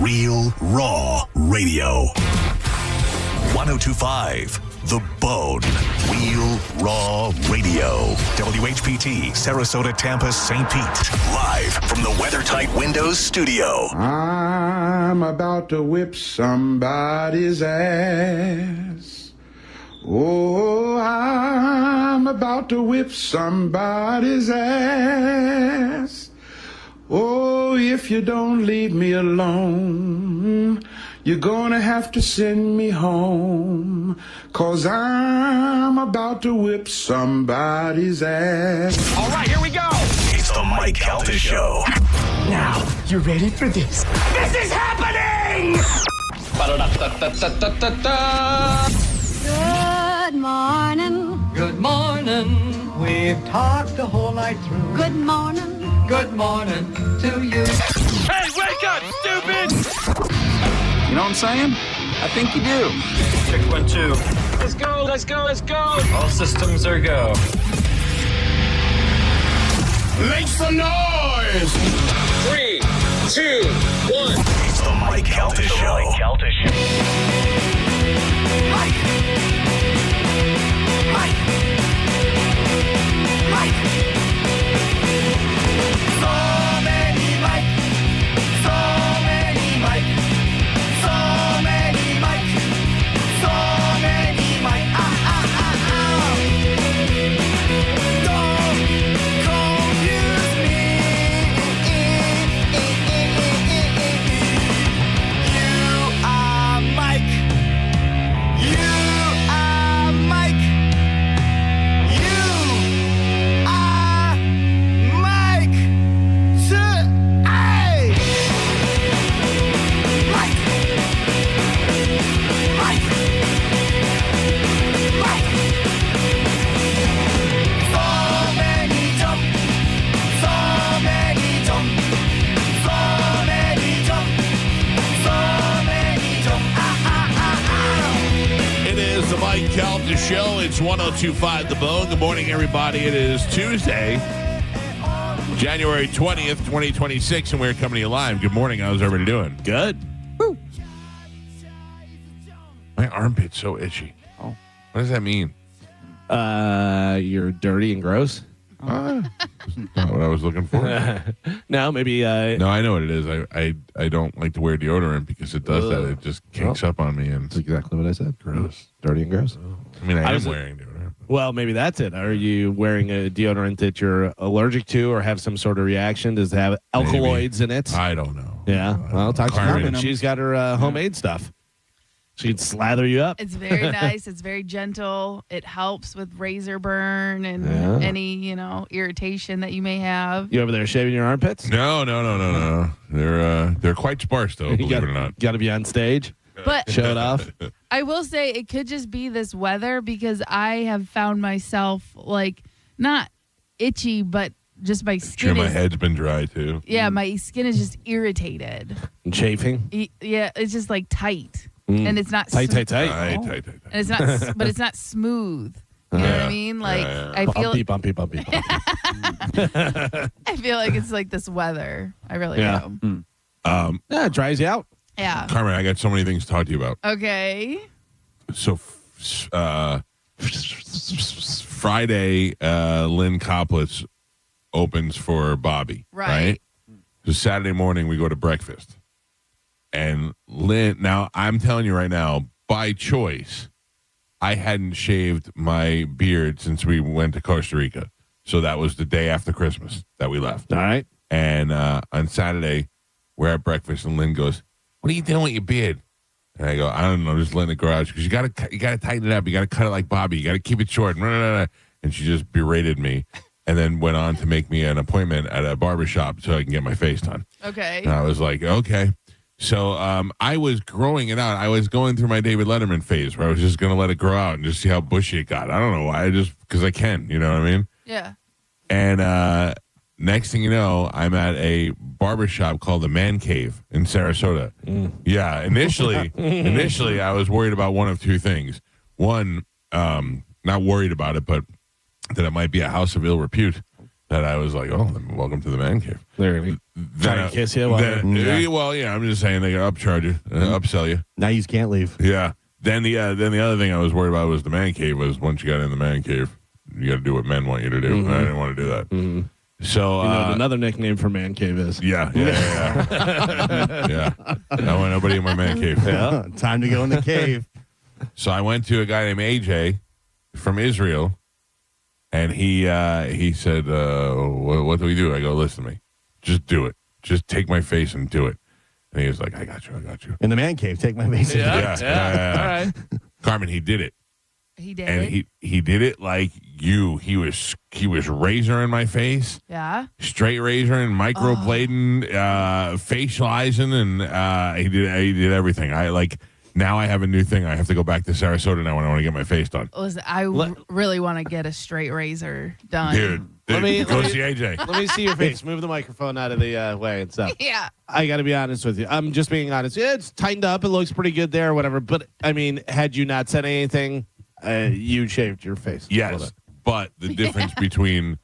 Real, raw radio. 1025 The Bone. Real, raw radio. WHPT, Sarasota, Tampa, St. Pete. Live from the WeatherTight Windows studio. I'm about to whip somebody's ass. Oh, I'm about to whip somebody's ass. Oh, if you don't leave me alone, you're gonna have to send me home, 'cause I'm about to whip somebody's ass. All right, here we go. It's the Mike Calta Show. Now, you ready for this? This is happening! Good morning. Good morning. We've talked the whole night through. Good morning. Good morning to you. Hey, wake up, stupid! You know what I'm saying? I think you do. Check 1, 2. Let's go, let's go, let's go! All systems are go. Make some noise! 3, 2, 1. It's the Mike Calta Show. Mike. So many Mike. So many Mike. So many Mike. So many Mike. Don't confuse me. You are Mike. You are Mike. You are Mike. Mike. So many jump. So many jump. So many jump. So many jump. It is the Mike Calta Show. It's 1025 The Bone. Good morning, everybody. It is Tuesday, January 20th, 2026, and we're coming to you live. Good morning. How's everybody doing? Good. Woo. My armpit's so itchy. Oh. What does that mean? You're dirty and gross. Not what I was looking for. No, maybe. No, I know what it is. I don't like to wear deodorant because it does that. It just kinks up on me and That's exactly what I said. gross. Dirty and gross. I mean, I am was- wearing deodorant. Well, maybe that's it. Are you wearing a deodorant that you're allergic to or have some sort of reaction? Does it have alkaloids in it? I don't know. Yeah. Well, talk to Carmen. Carmen. She's got her homemade stuff. She'd slather you up. It's very nice. It's very gentle. It helps with razor burn and Yeah. any, irritation that you may have. You over there shaving your armpits? No. They're quite sparse though, believe it or not. Got to be on stage. But Show it off. I will say it could just be this weather because I have found myself not itchy, but just my skin Sure, my is, head's been dry too. yeah, my skin is just irritated. And chafing. Yeah, it's just tight. And it's not Tight. Tight. And it's not but it's not smooth. You know what I mean? I feel Bumpy. I feel like it's this weather. I really Yeah. do. Yeah, it dries you out. Yeah. Carmen, I got so many things to talk to you about. Okay. So Friday, Lynn Coplitz opens for Bobby. Right. So Saturday morning we go to breakfast. And Lynn, now I'm telling you right now, by choice, I hadn't shaved my beard since we went to Costa Rica. So that was the day after Christmas that we left. All right. And on Saturday, we're at breakfast, and Lynn goes, "What are you doing with your beard?" And I go, "I don't know, just letting it grow out because you gotta tighten it up. You gotta cut it like Bobby. You gotta keep it short." And she just berated me, and then went on to make me an appointment at a barbershop so I can get my face done. Okay. And I was like, okay. So I was growing it out. I was going through my David Letterman phase where I was just gonna let it grow out and just see how bushy it got. I don't know why. Because I can. You know what I mean? Yeah. And next thing you know, I'm at a barbershop called the Man Cave in Sarasota. Yeah, initially I was worried about one of two things. One, not worried about it, but that it might be a house of ill repute. that I was like, oh, welcome to the man cave. They're going to kiss you. Well, yeah, I'm just saying they got to upcharge you, upsell you. Now you can't leave. Yeah. Then the other thing I was worried about was the man cave. Was once you got in the man cave, you got to do what men want you to do. I didn't want to do that. So you know what another nickname for man cave is? Yeah. Yeah. I want nobody in my man cave. Yeah. Time to go in the cave. So I went to a guy named AJ from Israel, and he said, what do we do? I go, listen to me. Just do it. Just take my face and do it. And he was like, I got you. In the man cave, take my face. Yeah. All right. Carmen, he did it. He did. And he did it like you. He was razoring my face. Yeah. Straight razoring, microblading, facializing, and he did everything. Now I have a new thing. I have to go back to Sarasota now when I want to get my face done. Listen, I really want to get a straight razor done. Dude, go see AJ. Let me see your face. Move the microphone out of the way and stuff. Yeah. I got to be honest with you. I'm just being honest. Yeah, it's tightened up. It looks pretty good there or whatever. But, I mean, had you not said anything, you shaved your face. Yes, but the difference between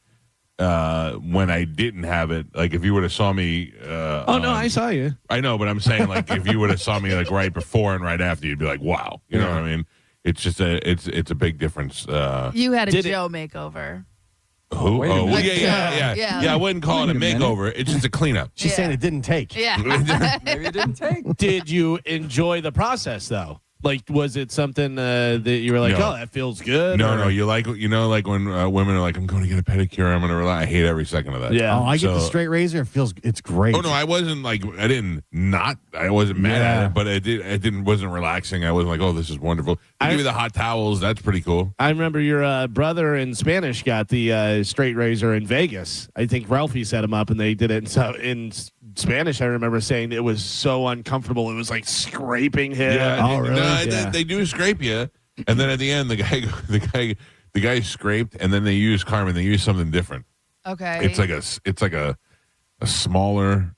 when I didn't have it, like if you would have saw me. No, I saw you. I know, but I'm saying like if you would have saw me like right before and right after, you'd be like, wow. You know what I mean? It's just it's a big difference. You had a Joe makeover. Who? Wait a Oh, minute. yeah. I wouldn't call it a makeover. It's just a cleanup. She's saying it didn't take. Yeah. Maybe it didn't take. Did you enjoy the process, though? Like, was it something that you were like, No. oh, that feels good? No. You like when women are like, I'm going to get a pedicure. I'm going to rely. I hate every second of that. Yeah. Oh, I get the straight razor. It's great. Oh no, I wasn't like I wasn't mad at it, but it wasn't relaxing. I wasn't like, oh, this is wonderful. They give you the hot towels. That's pretty cool. I remember your brother in Spanish got the straight razor in Vegas. I think Ralphie set him up, and they did it. And so in Spanish, I remember saying it was so uncomfortable. It was like scraping him. Yeah. Oh, really? They do scrape you, and then at the end, the guy scraped, and then they use Carmen. They use something different. Okay. It's like a smaller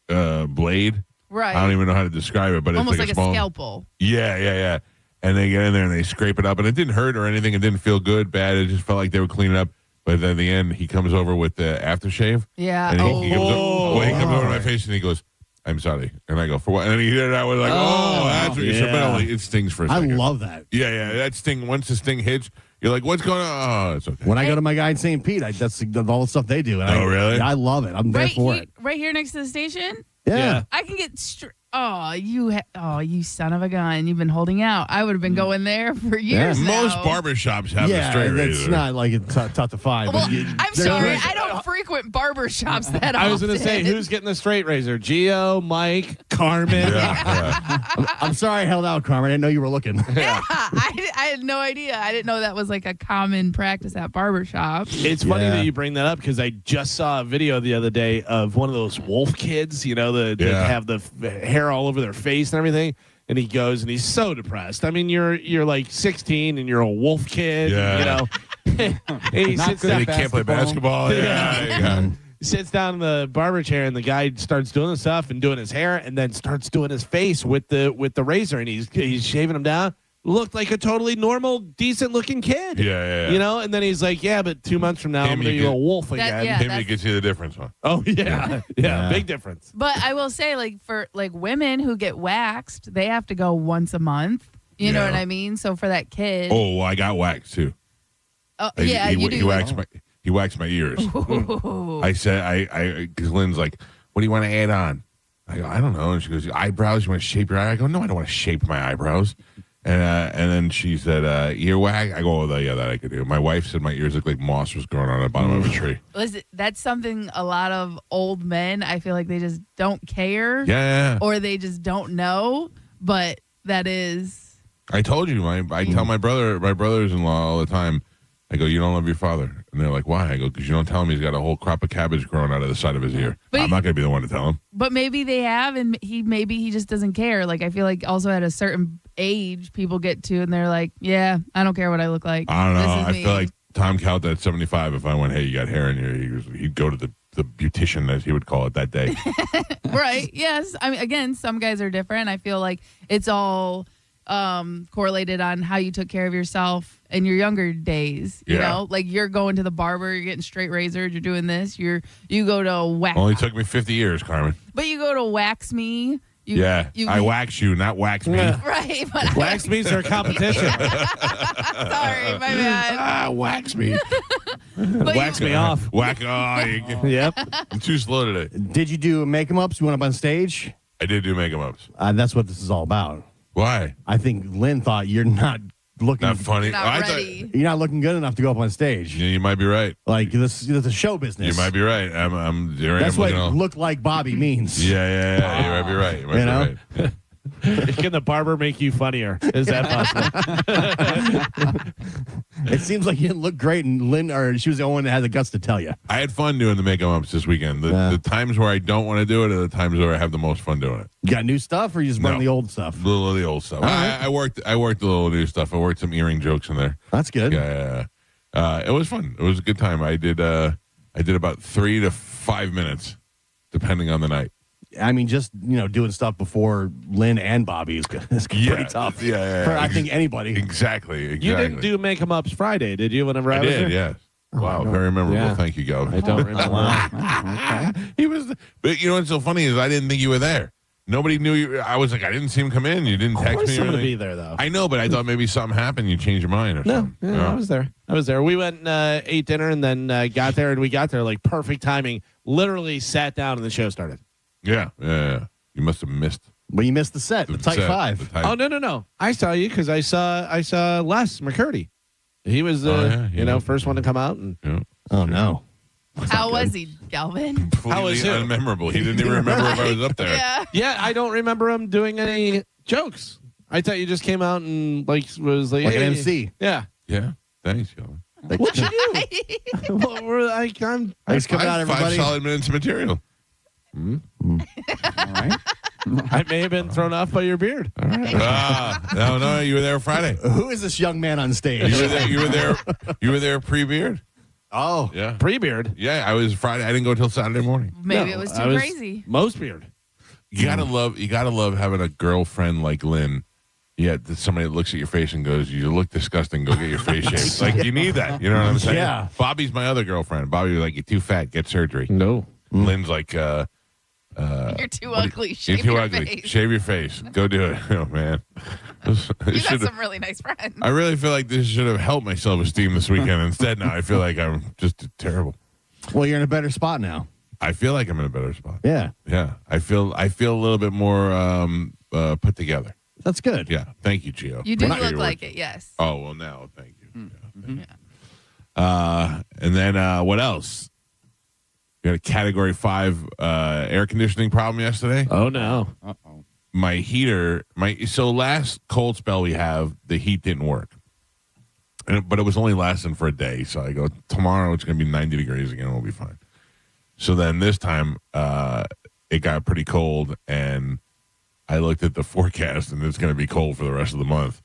blade. Right. I don't even know how to describe it, but almost it's like small, a scalpel. Yeah. And they get in there and they scrape it up, and it didn't hurt or anything. It didn't feel good, bad. It just felt like they were cleaning up. But then at the end, he comes over with the aftershave. Yeah. And he comes over to my face and he goes, I'm sorry. And I go, for what? And then he did it. I was like, that's what you should have. It stings for a second. I love that. Yeah. That sting, once the sting hits, you're like, what's going on? Oh, it's okay. When I go to my guy in St. Pete, that's all the stuff they do. And really? I love it. I'm there for it. Right here next to the station? Yeah. I can get you son of a gun. You've been holding out. I would have been going there for years now. Most barbershops have a straight razor. It's not like it's tough to find. Well, but I'm sorry. I don't frequent barbershops that often. I was going to say, who's getting the straight razor? Gio, Mike, Carmen. I'm sorry I held out, Carmen. I didn't know you were looking. Yeah, I had no idea. I didn't know that was like a common practice at barbershops. It's funny that you bring that up because I just saw a video the other day of one of those wolf kids, that have the hair all over their face and everything. And he goes and he's so depressed. I mean, you're like 16 and you're a wolf kid. Yeah. And he sits down. He can't play basketball. Yeah. He sits down in the barber chair and the guy starts doing the stuff and doing his hair and then starts doing his face with the razor and he's shaving him down. Looked like a totally normal, decent-looking kid. Yeah. And then he's like, yeah, but 2 months from now, I'm going to be a wolf again. Him can see the difference, huh? Oh, yeah. Big difference. But I will say, like, for like women who get waxed, they have to go once a month. You know what I mean? So for that kid. Oh, well, I got waxed, too. He waxed my ears. I said, because Lynn's like, what do you want to add on? I go, I don't know. And she goes, eyebrows? You want to shape your eye? I go, no, I don't want to shape my eyebrows. And then she said, earwax? I go, oh, yeah, that I could do. My wife said my ears look like moss was growing on the bottom of a tree. Listen, that's something a lot of old men, I feel like they just don't care. Yeah. Or they just don't know. But that is. I told you, I tell my brothers-in-law all the time, I go, you don't love your father. And they're like, why? I go, because you don't tell him he's got a whole crop of cabbage growing out of the side of his ear. I'm not going to be the one to tell him. But maybe they have, and he just doesn't care. Like, I feel like also at a certain age, people get to, and they're like, yeah, I don't care what I look like. I don't know. I feel like Tom Calta at 75, if I went, hey, you got hair in here, he'd go to the beautician, as he would call it that day. Right. Yes. I mean, again, some guys are different. I feel like it's all correlated on how you took care of yourself in your younger days. You Yeah. know, like you're going to the barber, you're getting straight razored, you're doing this. You go to wax, Only took me 50 years, Carmen. but you go to wax me. I wax you, not wax me. Right, but Wax me's our competition. sorry, my bad. Wax me. But Wax me off. Whack. Yep. I'm too slow today. Did you do make 'em ups? You went up on stage? I did do make 'em ups. That's what this is all about. Why? I think Lynn thought you're not looking. Not funny. Not I ready. You're not looking good enough to go up on stage. You might be right. Like this is a show business. You might be right. Here I That's am what looking all- look like Bobby means. Yeah. You might be right. You might You be know? right. Can the barber make you funnier? Is that possible? It seems like you didn't look great, and Lynn, or she was the only one that had the guts to tell you. I had fun doing the make 'em ups this weekend. The times where I don't want to do it are the times where I have the most fun doing it. You got new stuff, or you just run No. the old stuff? A little of the old stuff. right. I worked a little new stuff. I worked some earring jokes in there. That's good. Yeah. It was fun. It was a good time. I did about 3 to 5 minutes, depending on the night. I mean, just doing stuff before Lynn and Bobby is pretty tough. Yeah. For I think anybody. Exactly. You didn't do Make 'em Ups Friday, did you? Whenever I, I was did. there? Yes. Wow. Very memorable. Yeah. Thank you, Galvin. I don't remember. He was. But you know what's so funny is I didn't think you were there. Nobody knew you. I was like, I didn't see him come in. You didn't Of text course me. I'm or going to anything. be there, though. I know, but I thought maybe something happened. You changed your mind or No, something. I was there. We went and ate dinner and then got there, and we got there like perfect timing. Literally sat down and the show started. Yeah. You must have missed But you missed the set, the tight set, five. the tight- Oh no! I saw you because I saw Les McCurdy. He was first one to come out, and Yeah. Oh, no. How was he, Galvin? Completely was who? unmemorable. He didn't even remember if I was up there. Yeah. I don't remember him doing any jokes. I thought you just came out and was like Like an hey. MC. Yeah. Yeah. Thanks, Galvin. What you do? Well, we're like, I'm Thanks for coming out, 5 everybody. solid minutes of material. I may have been thrown off by your beard. No, you were there Friday. Who is this young man on stage? You were there pre-beard. Oh. Yeah. Pre-beard. Yeah, I was Friday. I didn't go till Saturday morning. Maybe No, it was I too crazy. Most beard. You gotta love having a girlfriend like Lynn. Yeah, somebody that looks at your face and goes, "You look disgusting. Go get your face shaved." Like you need that. You know what I'm saying? Yeah. Bobby's my other girlfriend. Bobby's like, "You're too fat. Get surgery." No. Lynn's like, You're too ugly. You're Shave too your ugly. face. Shave your face. Go do it." Oh man. You got some really nice friends. I really feel like this should have helped my self-esteem this weekend. Instead, now I feel like I'm just terrible. Well, you're in a better spot now. I feel like I'm in a better spot. Yeah. Yeah, I feel a little bit more put together. That's good. Yeah, thank you, Gio. You do Appreciate look your like work. it, yes. Oh well, now thank you. Yeah, thank you. And then what else? We had a Category 5 air conditioning problem yesterday. Oh no. My heater, so last cold spell we have, the heat didn't work. But it was only lasting for a day. So I go, tomorrow it's going to be 90 degrees again. We'll be fine. So then this time it got pretty cold, and I looked at the forecast, and it's going to be cold for the rest of the month.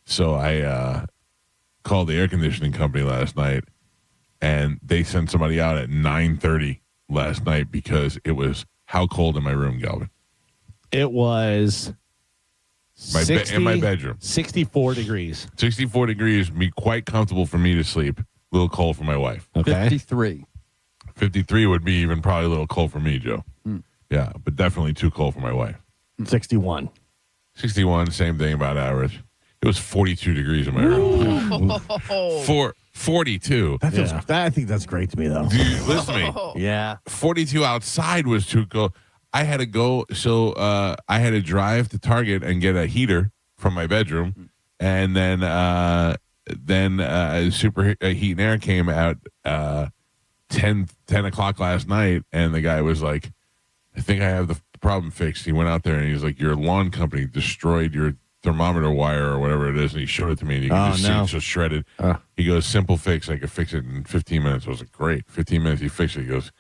So I called the air conditioning company last night, and they sent somebody out at 9:30 last night because it was how cold in my room, Galvin? It was In my bedroom. 64 degrees. 64 degrees, be quite comfortable for me to sleep. A little cold for my wife. Okay. 53. 53 would be even probably a little cold for me, Joe. Yeah, but definitely too cold for my wife. 61. 61, same thing, about average. It was 42 degrees in my room. Oh. 42. That feels, I think that's great to me, though. Dude, listen to me. Yeah. 42 outside was too cold. I had to go, so I had to drive to Target and get a heater from my bedroom, and then Super Heat and Air came out 10 o'clock last night, and the guy was like, I think I have the problem fixed. He went out there, and he's like, your lawn company destroyed your thermometer wire or whatever it is, and he showed it to me, and you can just see it's just shredded. He goes, simple fix. I could fix it in 15 minutes. I was like, great. 15 minutes, he fixed it. He goes,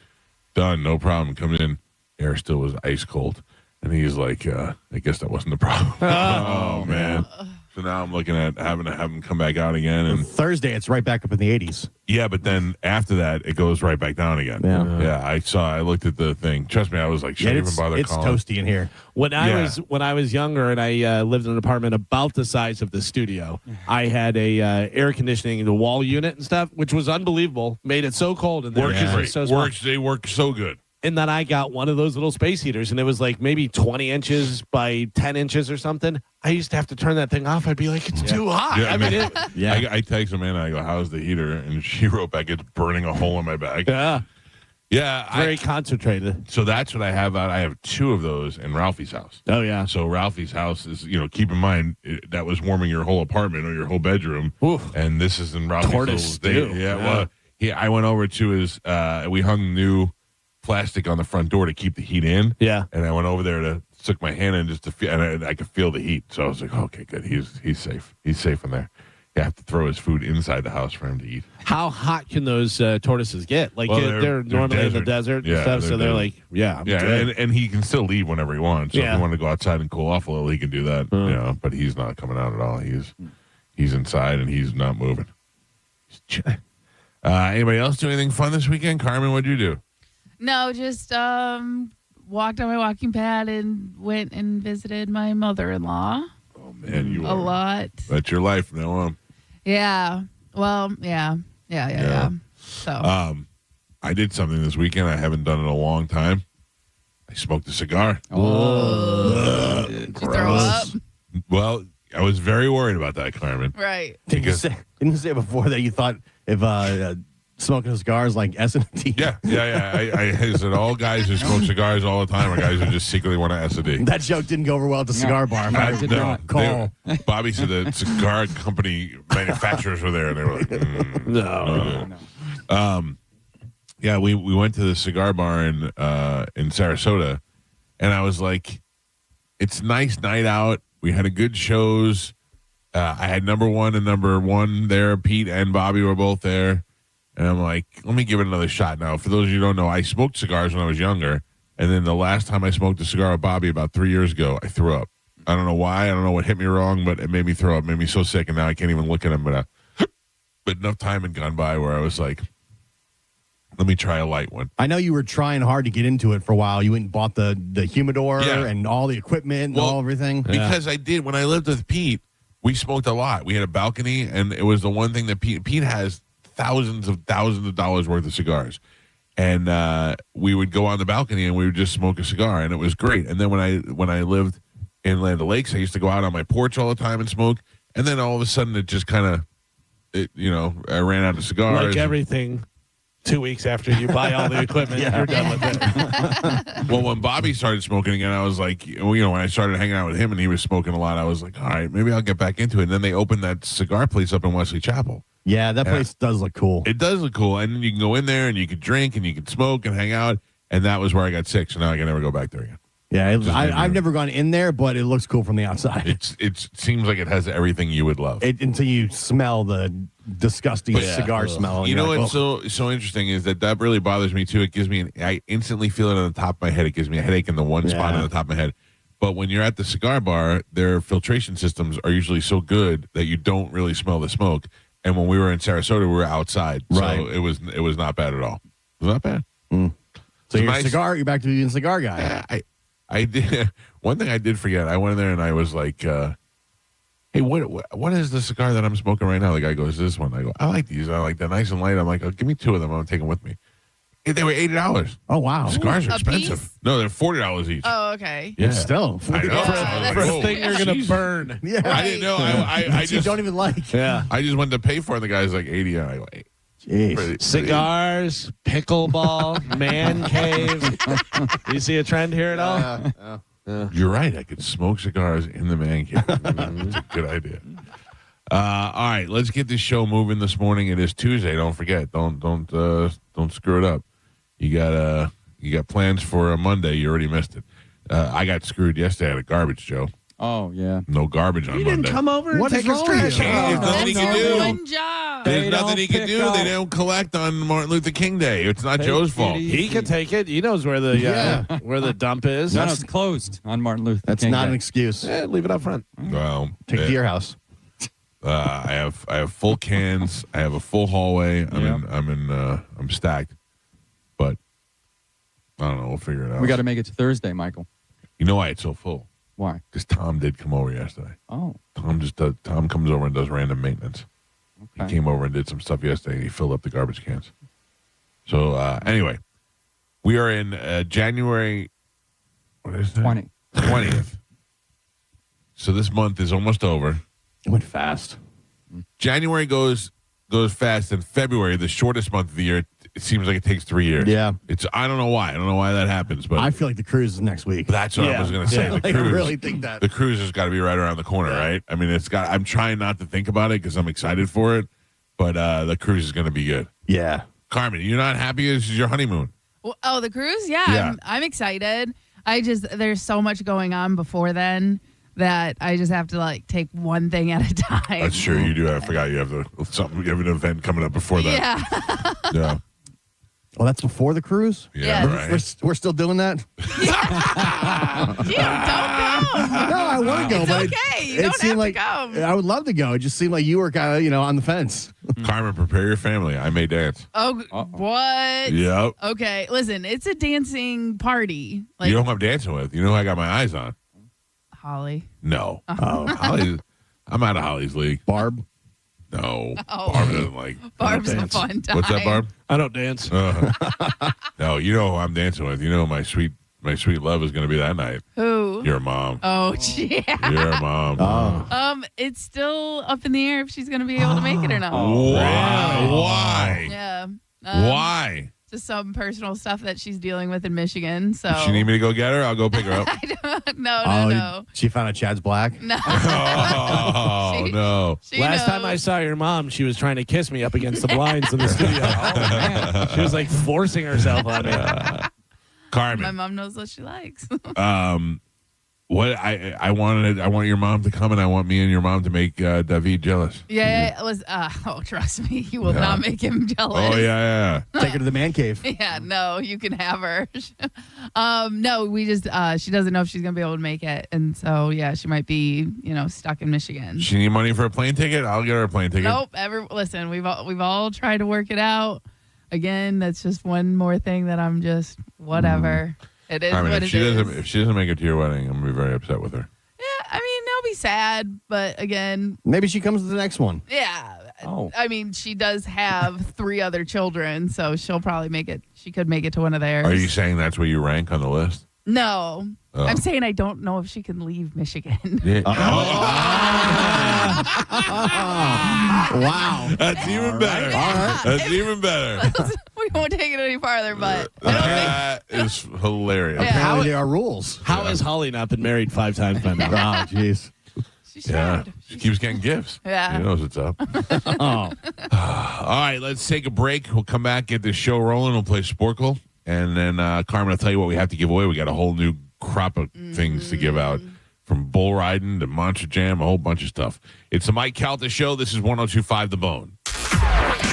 done, no problem. Comes in. Air still was ice cold. And he's like, I guess that wasn't the problem. Oh man. So now I'm looking at having to have them come back out again. And Thursday, it's right back up in the 80s. yeah, but then after that, it goes right back down again. Yeah. I looked at the thing. Trust me, I was like, should I even bother it's calling? toasty in here. When I was younger and I lived in an apartment about the size of the studio, I had a air conditioning in the wall unit and stuff, which was unbelievable. Made it so cold in there. Works It was great. so small. They work so good. And then I got one of those little space heaters, and it was like maybe 20 inches by 10 inches or something. I used to have to turn that thing off. I'd be like, it's too hot. Yeah, I mean, I text Amanda, I go, how's the heater? And she wrote back, it's burning a hole in my back. yeah, Yeah. very concentrated. So that's what I have out. I have 2 of those in Ralphie's house. Oh, yeah. So Ralphie's house is, keep in mind, that was warming your whole apartment or your whole bedroom. Oof. And this is in Ralphie's Tortoise little stew. Yeah, Yeah. well, I went over to his, we hung new plastic on the front door to keep the heat in. Yeah. And I went over there to stick my hand in just to feel, and I could feel the heat. So I was like, okay, good. He's safe. He's safe in there. You have to throw his food inside the house for him to eat. How hot can those tortoises get? Like, Well, they're normally in the desert and stuff, so they're like, I'm good. and he can still leave whenever he wants. So if Yeah. he wanted to go outside and cool off a little, he can do that. But he's not coming out at all. He's inside and he's not moving. He's chilling. Anybody else do anything fun this weekend? Carmen, what'd you do? No, just walked on my walking pad and went and visited my mother-in-law Oh man, you a are. lot. That's your life from now on. Yeah. Well, yeah. So I did something this weekend I haven't done in a long time. I smoked a cigar. did you throw up? Well, I was very worried about that, Carmen. Right. Didn't you say before that you thought if smoking a cigar is like S&T? Yeah. I said all guys who smoke cigars all the time are guys who just secretly want to S&D. That joke didn't go over well at the cigar bar. No, I did not call. Bobby said the cigar company manufacturers were there, and they were like, No. Yeah, we went to the cigar bar in Sarasota, and I was like, it's a nice night out. We had a good shows. I had number 1 and number 1 there. Pete and Bobby were both there. And I'm like, let me give it another shot now. For those of you who don't know, I smoked cigars when I was younger. And then the last time I smoked a cigar with Bobby about 3 years ago, I threw up. I don't know why. I don't know what hit me wrong, but it made me throw up. It made me so sick, and now I can't even look at him. But enough time had gone by where I was like, let me try a light one. I know you were trying hard to get into it for a while. You went and bought the humidor and all the equipment and all everything. Because I did. When I lived with Pete, we smoked a lot. We had a balcony, and it was the one thing that Pete has thousands of dollars worth of cigars. And we would go on the balcony and we would just smoke a cigar, and it was great. And then when I lived in Land O'Lakes, I used to go out on my porch all the time and smoke. And then all of a sudden it just kind of, I ran out of cigars. Like everything, 2 weeks after you buy all the equipment, you're done with it. Well, when Bobby started smoking again, I was like, when I started hanging out with him and he was smoking a lot, I was like, all right, maybe I'll get back into it. And then they opened that cigar place up in Wesley Chapel. Yeah, that place does look cool. It does look cool. And then you can go in there and you could drink and you could smoke and hang out. And that was where I got sick. So now I can never go back there again. Yeah, I've never gone in there, but it looks cool from the outside. It seems like it has everything you would love. Until you smell the disgusting cigar smell. You know like, what's so interesting is that really bothers me too. It gives me I instantly feel it on the top of my head. It gives me a headache in the one spot on the top of my head. But when you're at the cigar bar, their filtration systems are usually so good that you don't really smell the smoke. And when we were in Sarasota, we were outside, so it was not bad at all. It was not bad. So you're you're back to being a cigar guy. I did one thing I did forget. I went in there and I was like, "Hey, what is the cigar that I'm smoking right now?" The guy goes, "This one." I go, "I like these. I like they're nice and light." I'm like, "Oh, give me 2 of them. I'm taking them with me." They were $80. Oh wow, cigars are A expensive. piece? No, they're $40 each. Oh, okay. Yeah, still I know. I was For like, a "Whoa, thing you're going to jeez." burn. Yeah, I didn't know. I you just don't even like. Yeah. I just went to pay for it. And the guy's like 80. And I go, "Hey, Jeez. Cigars, pickleball, man cave. You see a trend here at all? You're right. I could smoke cigars in the man cave. That's a good idea." All right, let's get this show moving this morning. It is Tuesday. Don't forget. Don't screw it up. You got plans for a Monday. You already missed it. I got screwed yesterday at a garbage, Joe. Oh, yeah. No garbage on You Monday. didn't come over and What take is his wrong with trash you? There's out. nothing he can That's do. one job. There's They nothing don't he can pick do. up. They don't collect on Martin Luther King Day. It's not Joe's fault. He can take it. He knows where the where the dump is. No, it's closed on Martin Luther That's King not Day. an excuse. Leave it up front. Well, Take it to your house. I have full cans. I have a full hallway. I'm stacked. But I don't know. We'll figure it out. We got to make it to Thursday, Michael. You know why it's so full? Why? Because Tom did come over yesterday. Oh. Tom comes over and does random maintenance. Okay. He came over and did some stuff yesterday. And he filled up the garbage cans. So anyway, we are in January. What is that? 20th. So this month is almost over. It went fast. January goes fast, and February, the shortest month of the year, it seems like it takes 3 years. Yeah. I don't know why. I don't know why that happens, but I feel like the cruise is next week. that's what I was going to say. Yeah. The I cruise, really think that. the cruise has got to be right around the corner, right? I mean, I'm trying not to think about it because I'm excited for it, but the cruise is going to be good. Yeah. Carmen, you're not happy? This is your honeymoon. Well, the cruise? Yeah. I'm excited. there's so much going on before then that I just have to take one thing at a time. That's true. You do. I forgot you have you have an event coming up before that. Yeah. Yeah. Oh, that's before the cruise? Yeah. Yes. Right. We're still doing that? Don't go. No, I want to go. It's but okay. You it don't seemed have to come. I would love to go. It just seemed like you were kind of, on the fence. Carmen, prepare your family. I may dance. Oh, what? Yep. Okay, listen, it's a dancing party. You know who I'm dancing with? You know who I got my eyes on? Holly. No. Oh, Holly. I'm out of Holly's league. Barb? No. Oh. Barb doesn't like. Barb's a dance. fun time. What's that, Barb? I don't dance. No, you know who I'm dancing with. You know my sweet love is going to be that night. Who? Your mom. Oh, yeah. Your mom. It's still up in the air if she's going to be able to make it or not. Wow. Why? Yeah. Why? Just some personal stuff that she's dealing with in Michigan. So Does she need me to go get her? I'll go pick her up. No. She found a Chad's Black? No. Oh, no. She Last time knows. I saw your mom, she was trying to kiss me up against the blinds in the studio. Oh, man. She was forcing herself on me. Carmen. My mom knows what she likes. What I want your mom to come, and I want me and your mom to make David jealous. Yeah, it was. Trust me, you will not make him jealous. Oh yeah. Take her to the man cave. Yeah, no, you can have her. No, we just she doesn't know if she's gonna be able to make it, and so yeah, she might be stuck in Michigan. She need money for a plane ticket? I'll get her a plane ticket. Nope. Listen, we've all tried to work it out. Again, that's just one more thing that I'm just whatever. It is Carmen, what if it is. if she doesn't make it to your wedding, I'm gonna be very upset with her. Yeah, I mean, they'll be sad, but again, Maybe she comes to the next one. yeah. Oh. I mean, she does have 3 other children, so she'll probably make it. She could make it to one of theirs. Are you saying that's where you rank on the list? No. Oh. I'm saying I don't know if she can leave Michigan. Yeah. Wow. That's even better. Yeah. That's even better. We won't take it any farther, but That is hilarious. Yeah. Apparently there are rules. How has Holly not been married 5 times by now? Oh, jeez. she's Yeah. tried. She keeps getting gifts. Yeah. She knows what's up. Oh. All right, let's take a break. We'll come back, get this show rolling. We'll play Sporkle. And then, Carmen, I'll tell you what we have to give away. We got a whole new crop of things to give out, from bull riding to Monster Jam, a whole bunch of stuff. It's the Mike Calta Show. This is 102.5 The Bone.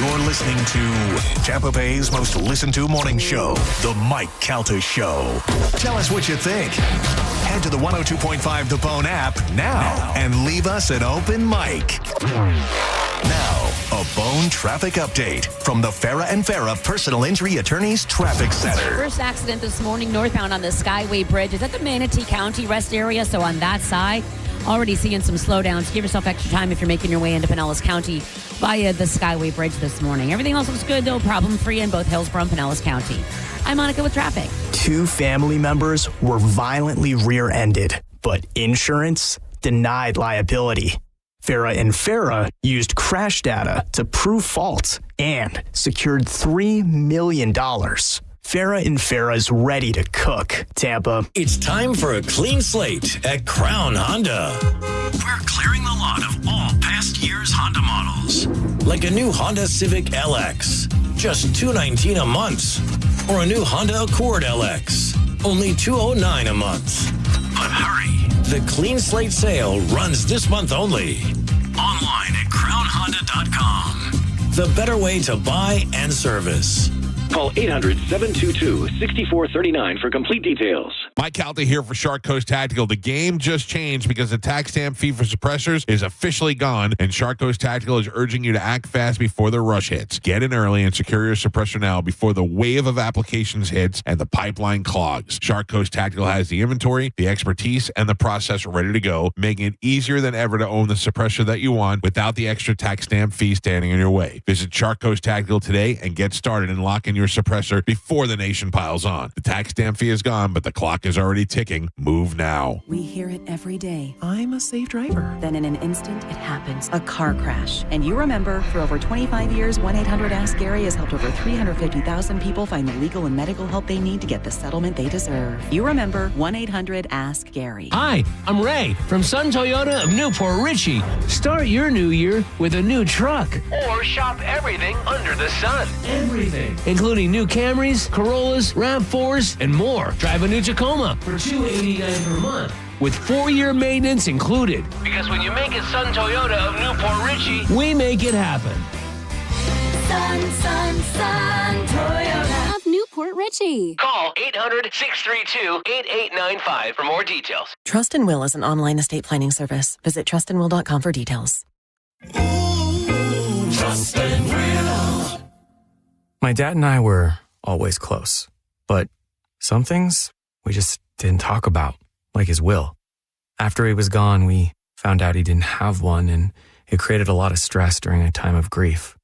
You're listening to Tampa Bay's most listened to morning show, The Mike Calta Show. Tell us what you think. Head to the 102.5 The Bone app now and leave us an open mic. Now, a Bone traffic update from the Farah and Farah Personal Injury Attorneys Traffic Center. First accident this morning northbound on the Skyway Bridge. It's at the Manatee County rest area, so on that side, already seeing some slowdowns. Give yourself extra time if you're making your way into Pinellas County via the Skyway Bridge this morning. Everything else looks good, though, problem-free in both Hillsborough and Pinellas County. I'm Monica with traffic. 2 family members were violently rear-ended, but insurance denied liability. Farah and Farah used crash data to prove fault and secured $3 million. Farah and Farah's ready to cook. Tampa. It's time for a clean slate at Crown Honda. We're clearing the lot of all past year's Honda models, like a new Honda Civic LX, just $219 a month, or a new Honda Accord LX, only $209 a month. But hurry, the clean slate sale runs this month only. Online at crownhonda.com. The better way to buy and service. Call 800-722-6439 for complete details. Mike Calta here for Shark Coast Tactical. The game just changed because the tax stamp fee for suppressors is officially gone, and Shark Coast Tactical is urging you to act fast before the rush hits. Get in early and secure your suppressor now before the wave of applications hits and the pipeline clogs. Shark Coast Tactical has the inventory, the expertise, and the process ready to go, making it easier than ever to own the suppressor that you want without the extra tax stamp fee standing in your way. Visit Shark Coast Tactical today and get started and lock in your suppressor before the nation piles on. The tax stamp fee is gone, but the clock is already ticking. Move now. We hear it every day. I'm a safe driver. Then in an instant, it happens. A car crash. And you remember, for over 25 years, 1-800-ASK-GARY has helped over 350,000 people find the legal and medical help they need to get the settlement they deserve. You remember 1-800-ASK-GARY. Hi, I'm Ray from Sun Toyota of Newport Richey. Start your new year with a new truck. Or shop everything under the sun. Everything. Including new Camrys, Corollas, RAV4s, and more. Drive a new Tacoma for $289 per month, with 4-year maintenance included. Because when you make it Sun Toyota of Newport Richey, we make it happen. Sun Toyota of Newport Richey. Call 800-632-8895 for more details. Trust and Will is an online estate planning service. Visit trustandwill.com for details. Trust and Will. My dad and I were always close, but some things we just didn't talk about, like his will. After he was gone, we found out he didn't have one, and it created a lot of stress during a time of grief.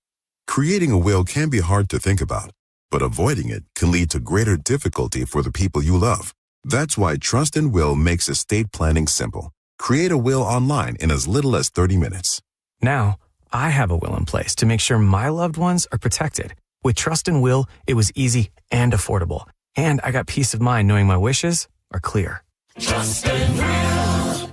Creating a will can be hard to think about, but avoiding it can lead to greater difficulty for the people you love. That's why Trust and Will makes estate planning simple. Create a will online in as little as 30 minutes. Now, I have a will in place to make sure my loved ones are protected. With Trust and Will, it was easy and affordable. And I got peace of mind knowing my wishes are clear. Trust and Will.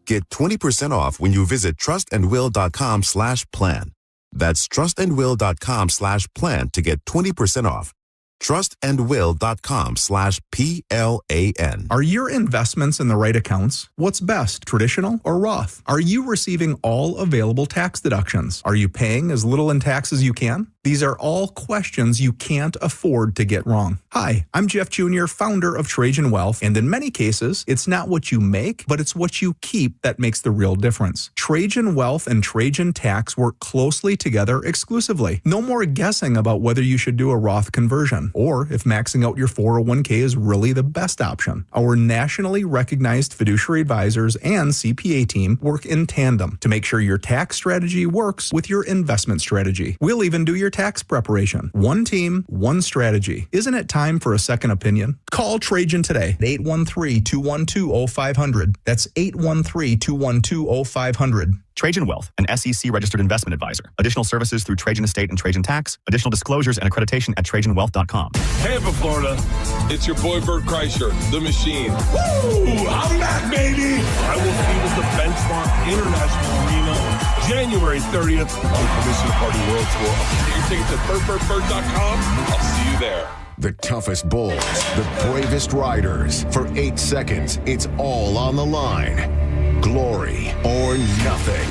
Get 20% off when you visit trustandwill.com/plan. That's trustandwill.com/plan to get 20% off. trustandwill.com/PLAN. Are your investments in the right accounts? What's best, traditional or Roth? Are you receiving all available tax deductions? Are you paying as little in tax as you can? These are all questions you can't afford to get wrong. Hi, I'm Jeff Jr., founder of Trajan Wealth, and in many cases, it's not what you make, but it's what you keep that makes the real difference. Trajan Wealth and Trajan Tax work closely together exclusively. No more guessing about whether you should do a Roth conversion, or if maxing out your 401k is really the best option. Our nationally recognized fiduciary advisors and CPA team work in tandem to make sure your tax strategy works with your investment strategy. We'll even do your tax preparation. One team, one strategy. Isn't it time for a second opinion? Call Trajan today at 813-212-0500. That's 813-212-0500. Trajan Wealth, an SEC-registered investment advisor. Additional services through Trajan Estate and Trajan Tax. Additional disclosures and accreditation at TrajanWealth.com. Tampa, Florida. It's your boy, Bert Kreischer, the machine. Woo! I'm back, baby! I will see you at the Benchmark International Arena, January 30th on Commission Party World Tour. Get your tickets at BertBertBert.com. I'll see you there. The toughest bulls, the bravest riders. For 8 seconds, it's all on the line. Glory or nothing.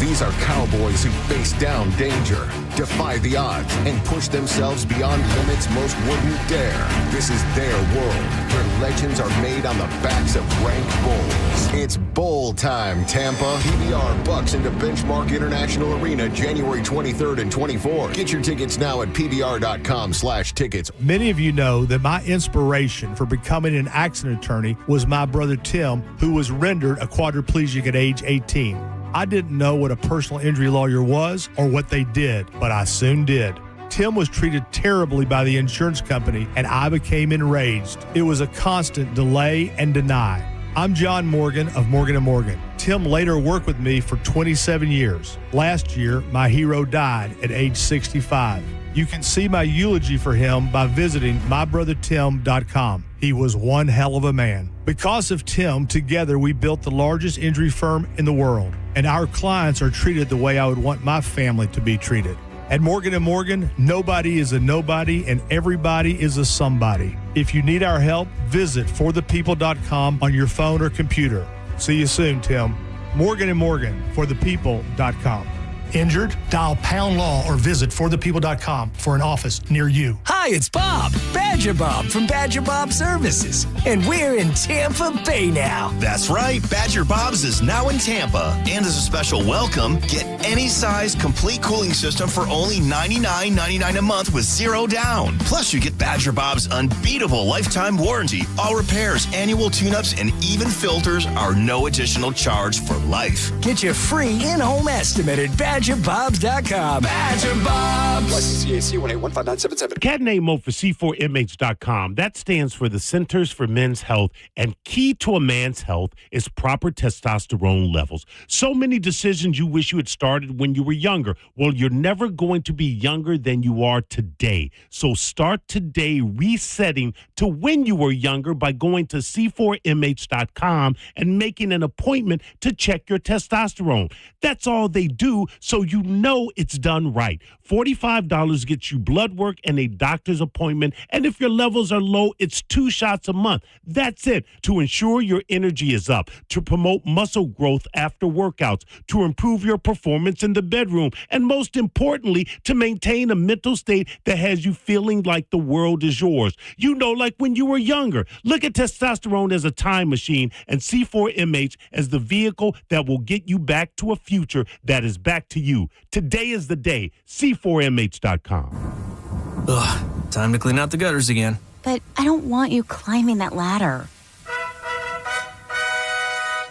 These are cowboys who face down danger, defy the odds, and push themselves beyond limits most wouldn't dare. This is their world, where legends are made on the backs of ranked bulls. It's bowl time, Tampa. PBR bucks into Benchmark International Arena January 23rd and 24th. Get your tickets now at pbr.com/tickets. Many of you know that my inspiration for becoming an accident attorney was my brother Tim, who was rendered a quadriplegic at age 18. I didn't know what a personal injury lawyer was or what they did, but I soon did. Tim was treated terribly by the insurance company, and I became enraged. It was a constant delay and deny. I'm John Morgan of Morgan & Morgan. Tim later worked with me for 27 years. Last year, my hero died at age 65. You can see my eulogy for him by visiting mybrothertim.com. He was one hell of a man. Because of Tim, together we built the largest injury firm in the world, and our clients are treated the way I would want my family to be treated. At Morgan & Morgan, nobody is a nobody and everybody is a somebody. If you need our help, visit forthepeople.com on your phone or computer. See you soon, Tim. Morgan & Morgan, forthepeople.com. Injured? Dial Pound Law or visit forthepeople.com for an office near you. Hi, it's Bob, Badger Bob from Badger Bob Services, and we're in Tampa Bay now. That's right, Badger Bob's is now in Tampa. And as a special welcome, get any size complete cooling system for only $99.99 a month with $0 down. Plus, you get Badger Bob's unbeatable lifetime warranty. All repairs, annual tune-ups, and even filters are no additional charge for life. Get your free in-home estimate at BadgerBobs.com. Badger Bobs. License CAC 1815977. Cat name mode for C4Inmates.com. That stands for the Centers for Men's Health, and key to a man's health is proper testosterone levels. So many decisions you wish you had started when you were younger. Well, you're never going to be younger than you are today. So start today resetting to when you were younger by going to C4Inmates.com and making an appointment to check your testosterone. That's all they do, so you know it's done right. $45 gets you blood work and a doctor's appointment, and if your levels are low, it's 2 shots a month. That's it, to ensure your energy is up, to promote muscle growth after workouts, to improve your performance in the bedroom, and most importantly, to maintain a mental state that has you feeling like the world is yours. You know, like when you were younger. Look at testosterone as a time machine and C4 Inmates as the vehicle that will get you back to a future that is back to you. Today is the day. C4Inmates.com. Ugh, time to clean out the gutters again. But I don't want you climbing that ladder.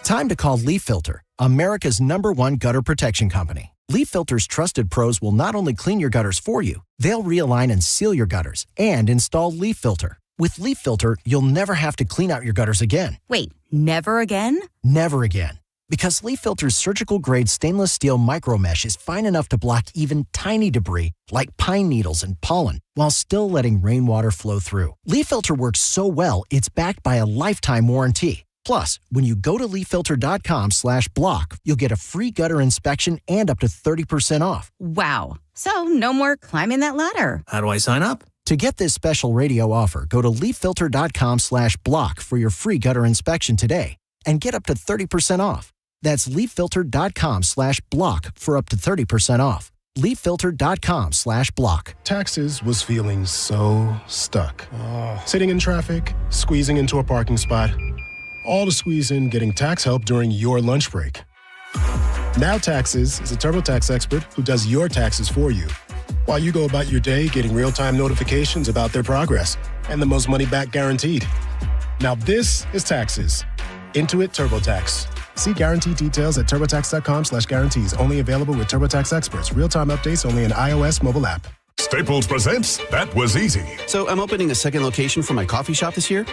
Time to call Leaf Filter, America's #1 gutter protection company. Leaf Filter's trusted pros will not only clean your gutters for you, they'll realign and seal your gutters and install Leaf Filter. With Leaf Filter, you'll never have to clean out your gutters again. Wait, never again? Never again. Because Leaf Filter's surgical-grade stainless steel micro mesh is fine enough to block even tiny debris like pine needles and pollen while still letting rainwater flow through. Leaf Filter works so well, it's backed by a lifetime warranty. Plus, when you go to leaffilter.com/block, you'll get a free gutter inspection and up to 30% off. Wow. So no more climbing that ladder. How do I sign up? To get this special radio offer, go to leaffilter.com/block for your free gutter inspection today and get up to 30% off. That's leaffilter.com/block for up to 30% off. leaffilter.com/block. Taxes was feeling so stuck. Sitting in traffic, squeezing into a parking spot, all to squeeze in getting tax help during your lunch break. Now Taxes is a TurboTax expert who does your taxes for you, while you go about your day getting real-time notifications about their progress and the most money back guaranteed. Now this is Taxes. Intuit TurboTax. See guarantee details at turbotax.com/guarantees. Only available with TurboTax experts. Real-time updates only in iOS mobile app. Staples presents That Was Easy. So I'm opening a second location for my coffee shop this year.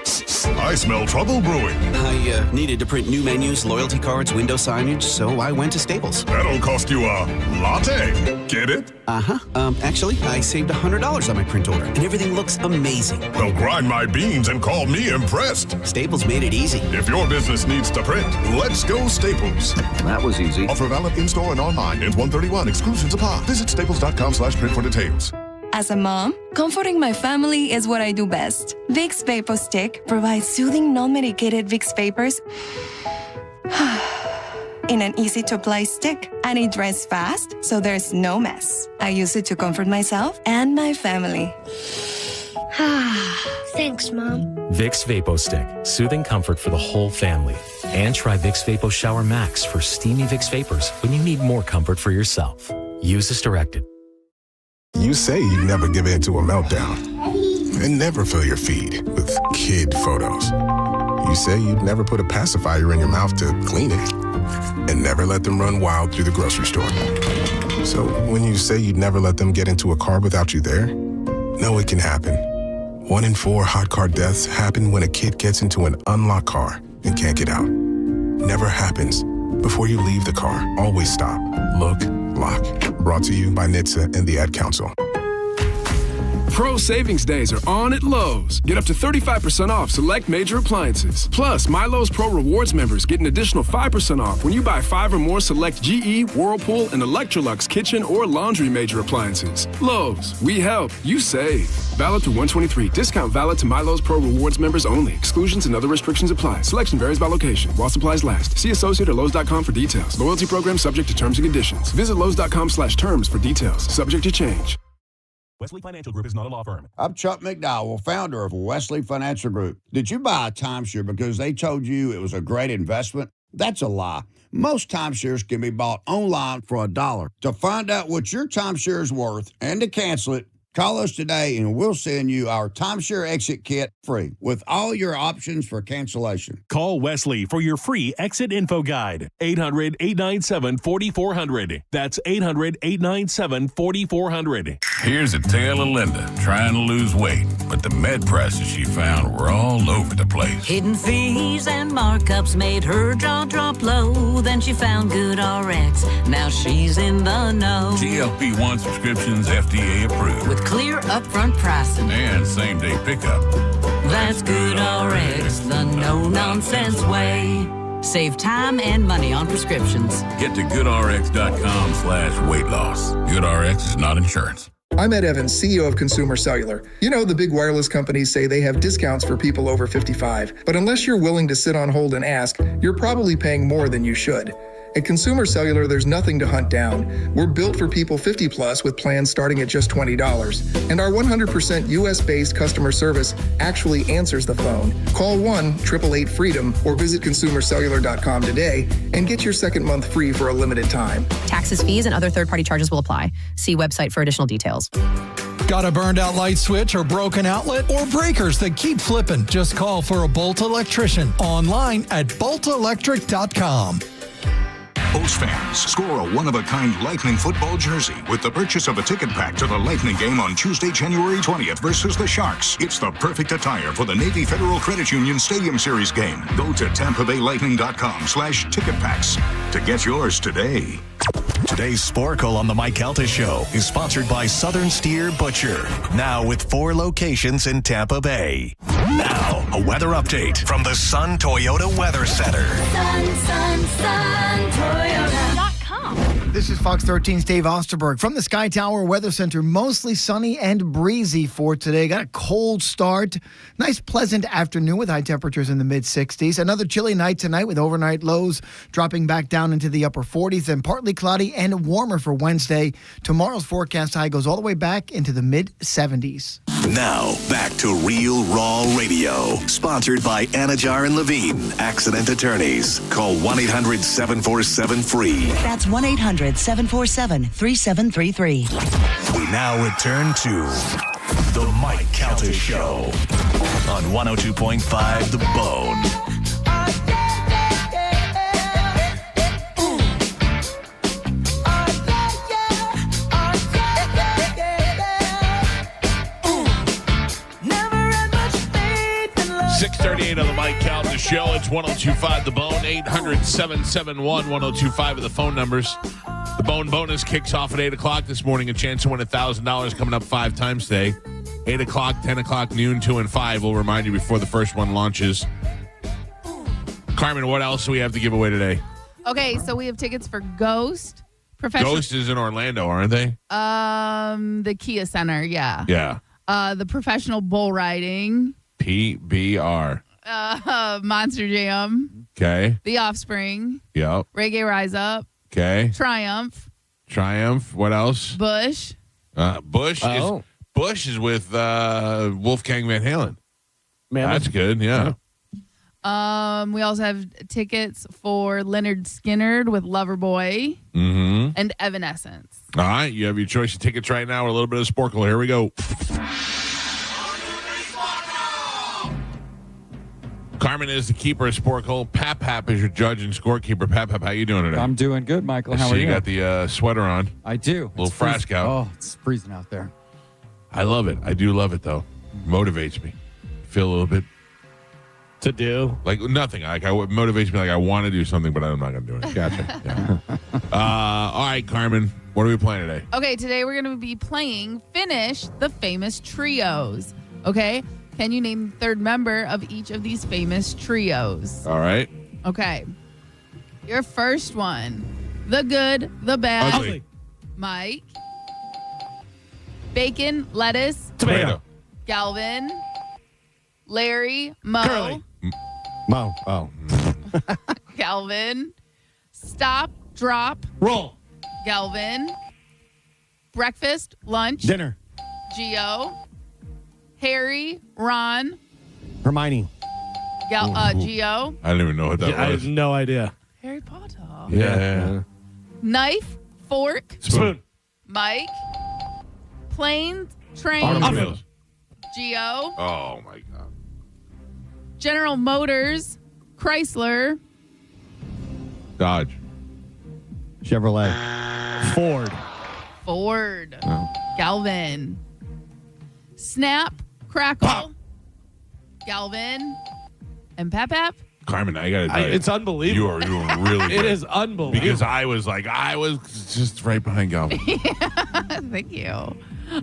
I smell trouble brewing. I needed to print new menus, loyalty cards, window signage, so I went to Staples. That'll cost you a latte. Get it? Uh-huh. Actually, I saved $100 on my print order, and everything looks amazing. Well, grind my beans and call me impressed. Staples made it easy. If your business needs to print, let's go Staples. That was easy. Offer valid in-store and online. Ends 1/31. Exclusions apply. Visit staples.com/print for details. As a mom, comforting my family is what I do best. Vicks Vapor Stick provides soothing, non-medicated Vicks Vapors in an easy-to-apply stick, and it dries fast, so there's no mess. I use it to comfort myself and my family. Thanks, Mom. Vicks Vapo Stick, soothing comfort for the whole family. And try Vicks Vapo Shower Max for steamy Vicks Vapors when you need more comfort for yourself. Use as directed. You say you never give in to a meltdown and never fill your feed with kid photos. You say you'd never put a pacifier in your mouth to clean it and never let them run wild through the grocery store. So when you say you'd never let them get into a car without you there, no, it can happen. 1 in 4 hot car deaths happen when a kid gets into an unlocked car and can't get out. Never happens. Before you leave the car, always stop, look, lock. Brought to you by NHTSA and the Ad Council. Pro Savings Days are on at Lowe's. Get up to 35% off select major appliances. Plus, My Lowe's Pro Rewards members get an additional 5% off when you buy 5 or more select GE, Whirlpool, and Electrolux kitchen or laundry major appliances. Lowe's, we help, you save. Valid through 123. Discount valid to My Lowe's Pro Rewards members only. Exclusions and other restrictions apply. Selection varies by location. While supplies last. See associate or Lowe's.com for details. Loyalty program subject to terms and conditions. Visit Lowe's.com/terms for details. Subject to change. Wesley Financial Group is not a law firm. I'm Chuck McDowell, founder of Wesley Financial Group. Did you buy a timeshare because they told you it was a great investment? That's a lie. Most timeshares can be bought online for $1. To find out what your timeshare is worth and to cancel it, call us today and we'll send you our timeshare exit kit free with all your options for cancellation. Call Wesley for your free exit info guide. 800-897-4400. That's 800-897-4400. Here's a tale of Linda trying to lose weight, but the med prices she found were all over the place. Hidden fees and markups made her jaw drop low. Then she found Good RX. Now she's in the know. GLP-1 subscriptions FDA approved. With clear upfront pricing and same-day pickup. That's Good RX, the no-nonsense way. Save time and money on prescriptions. Get to goodrx.com/weight loss. GoodRx is not insurance. I'm Ed Evans, CEO of Consumer Cellular. You know, the big wireless companies say they have discounts for people over 55. But unless you're willing to sit on hold and ask, you're probably paying more than you should. At Consumer Cellular, there's nothing to hunt down. We're built for people 50 plus with plans starting at just $20. And our 100% US-based customer service actually answers the phone. Call 1-888-FREEDOM or visit consumercellular.com today and get your second month free for a limited time. Taxes, fees, and other third-party charges will apply. See website for additional details. Got a burned out light switch or broken outlet or breakers that keep flipping? Just call for a Bolt electrician online at boltelectric.com. Bulls fans, score a one-of-a-kind Lightning football jersey with the purchase of a ticket pack to the Lightning game on Tuesday, January 20th versus the Sharks. It's the perfect attire for the Navy Federal Credit Union Stadium Series game. Go to TampaBayLightning.com/ticket-packs to get yours today. Today's Sporkle on the Mike Calta Show is sponsored by Southern Steer Butcher. Now with 4 locations in Tampa Bay. Now, a weather update from the Sun Toyota Weather Center. Sun Toyota.com. This is Fox 13's Dave Osterberg from the Sky Tower Weather Center. Mostly sunny and breezy for today. Got a cold start. Nice, pleasant afternoon with high temperatures in the mid-60s. Another chilly night tonight with overnight lows dropping back down into the upper 40s. And partly cloudy and warmer for Wednesday. Tomorrow's forecast high goes all the way back into the mid-70s. Now, back to Real Raw Radio. Sponsored by Anajar and Levine, accident attorneys. Call 1-800-747-FREE. That's 1-800-747-3733. We now return to The Mike Calta Show on 102.5 The Bone. 6:38 on the Mike Calta Show. It's 102.5 The Bone. 800-771-1025 are the phone numbers. The Bone bonus kicks off at 8 o'clock this morning. A chance to win $1,000 coming up 5 times today. 8 o'clock, 10 o'clock, noon, 2 and 5. We'll remind you before the first one launches. Carmen, what else do we have to give away today? Okay, so we have tickets for Ghost. Ghost is in Orlando, aren't they? The Kia Center, yeah. Yeah. The professional bull riding. PBR. Monster Jam. Okay. The Offspring. Yep. Reggae Rise Up. Okay. Triumph. What else? Bush. Bush is with Wolfgang Van Halen. Man, that's good. Yeah. We also have tickets for Leonard Skinnard with Loverboy and Evanescence. All right. You have your choice of tickets right now or a little bit of Sporkle. Here we go. Carmen is the keeper of Sporkle. Pap is your judge and scorekeeper. Pap, how you doing today? I'm doing good, Michael. How are you? You got the sweater on. I do. Little frask out. Oh, it's freezing out there. I love it. I do love it, though. Motivates me. Feel a little bit. To do? Like nothing. Like, it motivates me like I want to do something, but I'm not going to do it. Gotcha. Yeah. All right, Carmen. What are we playing today? Okay, today we're going to be playing Finish the Famous Trios. Okay? Can you name the third member of each of these famous trios? All right. Okay. Your first one. The Good, the Bad. Ugly. Mike. Bacon, lettuce. Tomato. Galvin. Larry, Mo. Curly. Mo. Oh. Galvin. Stop, drop. Roll. Galvin. Breakfast, lunch. Dinner. Gio. Harry, Ron. Hermione. Gio. I don't even know what that I was. have no idea. Harry Potter. Yeah. Knife, fork. Spoon. Mike. Planes, train. Automobiles. Gio. Oh, my God. General Motors, Chrysler. Dodge. Chevrolet. Ford. Ford. Galvin. Snap, crackle. Pop. Galvin. And Pap. Carmen, I got to tell you. It's unbelievable. You are doing really good. It is unbelievable. Because I was just right behind Galvin. Thank you.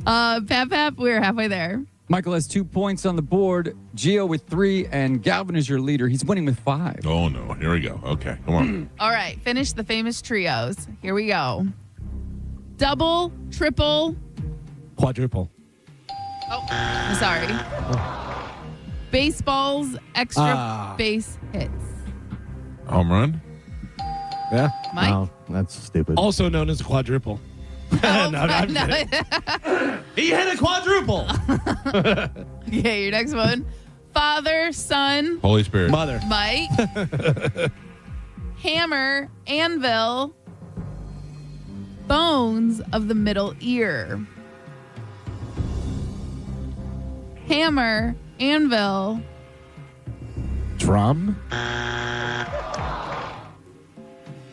Pap, we're halfway there. Michael has 2 points on the board. Gio with 3, and Galvin is your leader. He's winning with 5. Oh, no. Here we go. Okay. Come on. All right. Finish the famous trios. Here we go. Double, triple. Quadruple. Oh, I'm sorry. Baseball's extra base hits. Home run? Yeah. Mike? No, that's stupid. Also known as quadruple. I'm kidding. He hit a quadruple. Okay, your next one. Father, Son. Holy Spirit. Mother. Mike. Hammer, anvil. Bones of the middle ear. Hammer, anvil. Drum.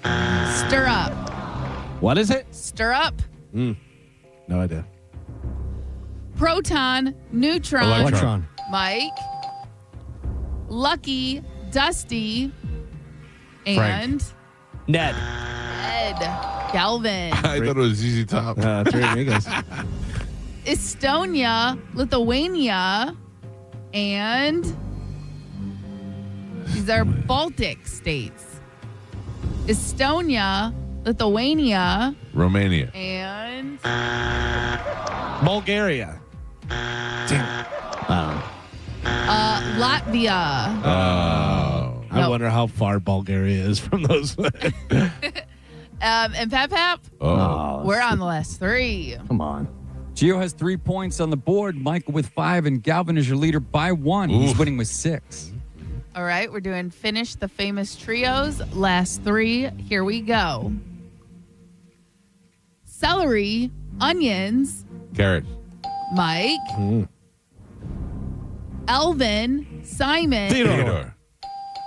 Stir up. What is it? Stir up. No idea. Proton, neutron. Electron. Mike. Lucky, Dusty. Frank. And Ned. Ed. Galvin. I thought it was ZZ Top. Three amigos. Estonia, Lithuania, and these are Baltic states. Estonia, Lithuania, Romania. and Bulgaria. Latvia. Oh. I wonder how far Bulgaria is from those. And Pap, we're on the last 3. Come on. Gio has 3 points on the board. Michael with 5, and Galvin is your leader by 1. He's winning with 6. All right, we're doing Finish the Famous Trios. Last 3. Here we go. Celery, onions. Carrots. Mike. Elvin, Simon. Theodore.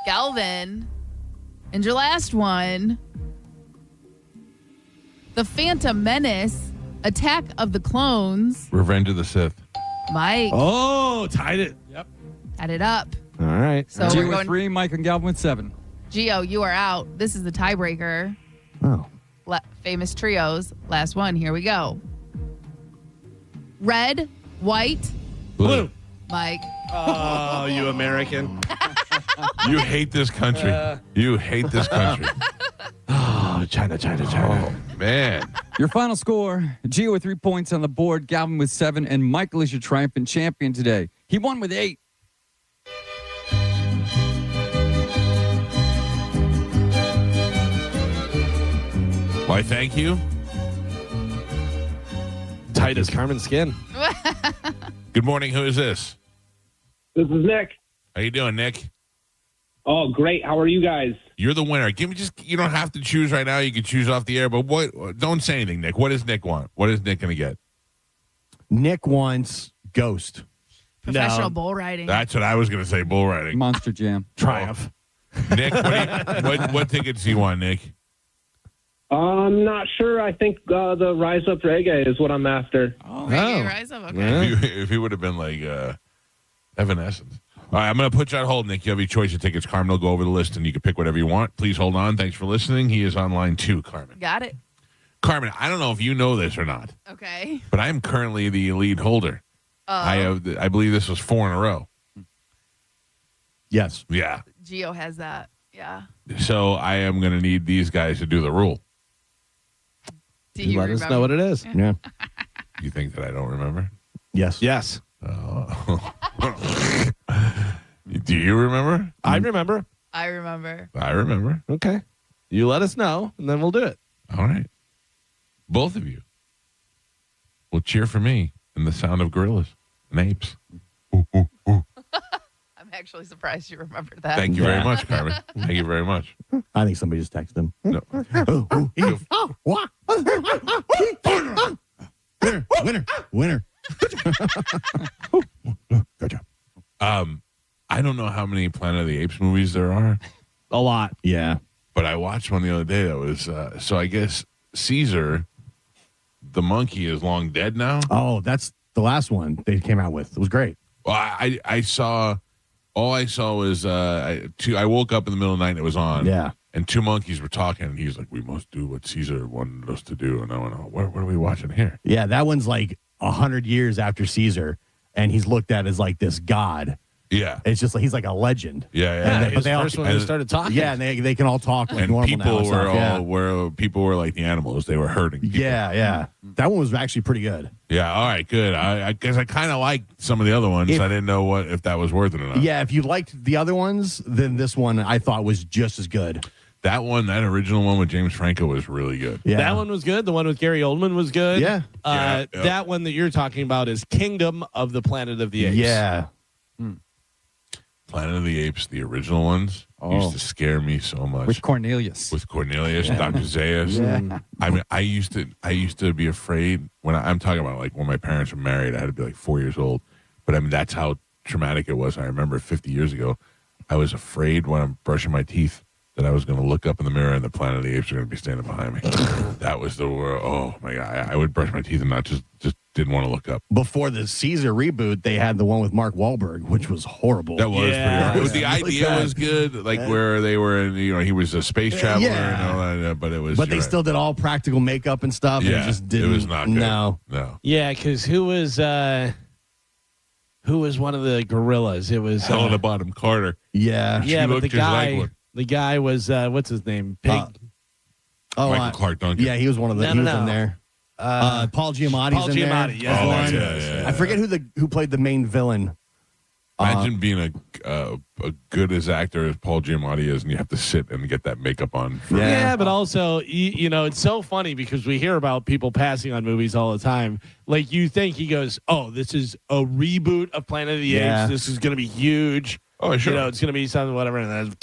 Galvin. And your last one. The Phantom Menace, Attack of the Clones. Revenge of the Sith. Mike. Oh, tied it. Yep. Add it up. All right. So Gio we're with going. 3, Mike and Galvin with 7. Gio, you are out. This is the tiebreaker. Oh. Famous trios. Last one. Here we go. Red, white. Blue. Mike. Oh, you American. You hate this country. You hate this country. Oh, China. Oh, man. Your final score, Gio with 3 points on the board, Galvin with 7, and Michael is your triumphant champion today. He won with 8. Why, thank you. Tight as Carmen's skin. Good morning. Who is this? This is Nick. How you doing, Nick? Oh, great. How are you guys? You're the winner. Give me you don't have to choose right now. You can choose off the air, but don't say anything, Nick. What does Nick want? What is Nick going to get? Nick wants Ghost. Professional bull riding. That's what I was going to say, bull riding. Monster Jam. Triumph. Nick, what tickets do you want, Nick? I'm not sure. I think the Rise Up Reggae is what I'm after. Oh, Reggae Rise Up. Okay. Yeah. If he would have been like Evanescence. All right, I'm going to put you on hold, Nick. You have your choice of tickets. Carmen will go over the list, and you can pick whatever you want. Please hold on. Thanks for listening. He is on line 2, Carmen. Got it. Carmen, I don't know if you know this or not, Okay. but I am currently the lead holder. I believe this was 4 in a row. Yes. Yeah. Gio has that. Yeah. So I am going to need these guys to do the rule. Do you let remember? us know what it is. Yeah. You think that I don't remember? Yes. Yes. Do you remember? I remember. I remember. I remember. Okay. You let us know, and then we'll do it. All right. Both of you will cheer for me in the sound of gorillas and apes. Ooh, ooh, ooh. I'm actually surprised you remembered that. Thank you very much, Carmen. Thank you very much. I think somebody just texted him. No. Winner. Good job. I don't know how many Planet of the Apes movies there are. A lot. Yeah. But I watched one the other day that was, so I guess Caesar, the monkey, is long dead now. Oh, that's the last one they came out with. It was great. Well, I saw, all I saw was, I woke up in the middle of the night and it was on. Yeah. And 2 monkeys were talking, and he's like, "We must do what Caesar wanted us to do." And I went, "Oh, what are we watching here?" Yeah, that one's like 100 years after Caesar, and he's looked at as like this god. Yeah, it's just like he's like a legend. Yeah. But they all first when they started talking. Yeah, and they can all talk like and normal people now. were Yeah. people were like the animals; they were hurting people. Yeah. That one was actually pretty good. Yeah. All right. Good. I guess I kind of liked some of the other ones. I didn't know if that was worth it or not. Yeah, if you liked the other ones, then this one I thought was just as good. That original one with James Franco was really good. Yeah. That one was good. The one with Gary Oldman was good. Yeah. That one that you're talking about is Kingdom of the Planet of the Apes. Yeah. Planet of the Apes, the original ones, used to scare me so much. With Cornelius. Dr. Zayas. Yeah. I mean, I used to be afraid when I'm talking about like when my parents were married, I had to be like 4 years old. But I mean, that's how traumatic it was. I remember 50 years ago, I was afraid when I'm brushing my teeth that I was going to look up in the mirror and the Planet of the Apes were going to be standing behind me. That was the world. Oh my God. I would brush my teeth and not just didn't want to look up. Before the Caesar reboot, they had the one with Mark Wahlberg, which was horrible. That was pretty horrible. The idea was good, like where they were in, he was a space traveler and all that, but it was. But they still did all practical makeup and stuff. Yeah, and it just didn't. It was not good. No. Yeah, because who was one of the gorillas? It was Helena Bonham Carter. Yeah. Yeah, but looked the just like guy. one. The guy was what's his name? Pig. Michael Clark Duncan. Yeah, he was one of the. He was in there. Paul Giamatti's in there. Yes. I forget who played the main villain. Imagine being a good as actor as Paul Giamatti is, and you have to sit and get that makeup on. Yeah, but also, it's so funny because we hear about people passing on movies all the time. Like, you think he goes, "Oh, this is a reboot of Planet of the Apes. This is going to be huge. Oh, sure. It's going to be something, whatever." And then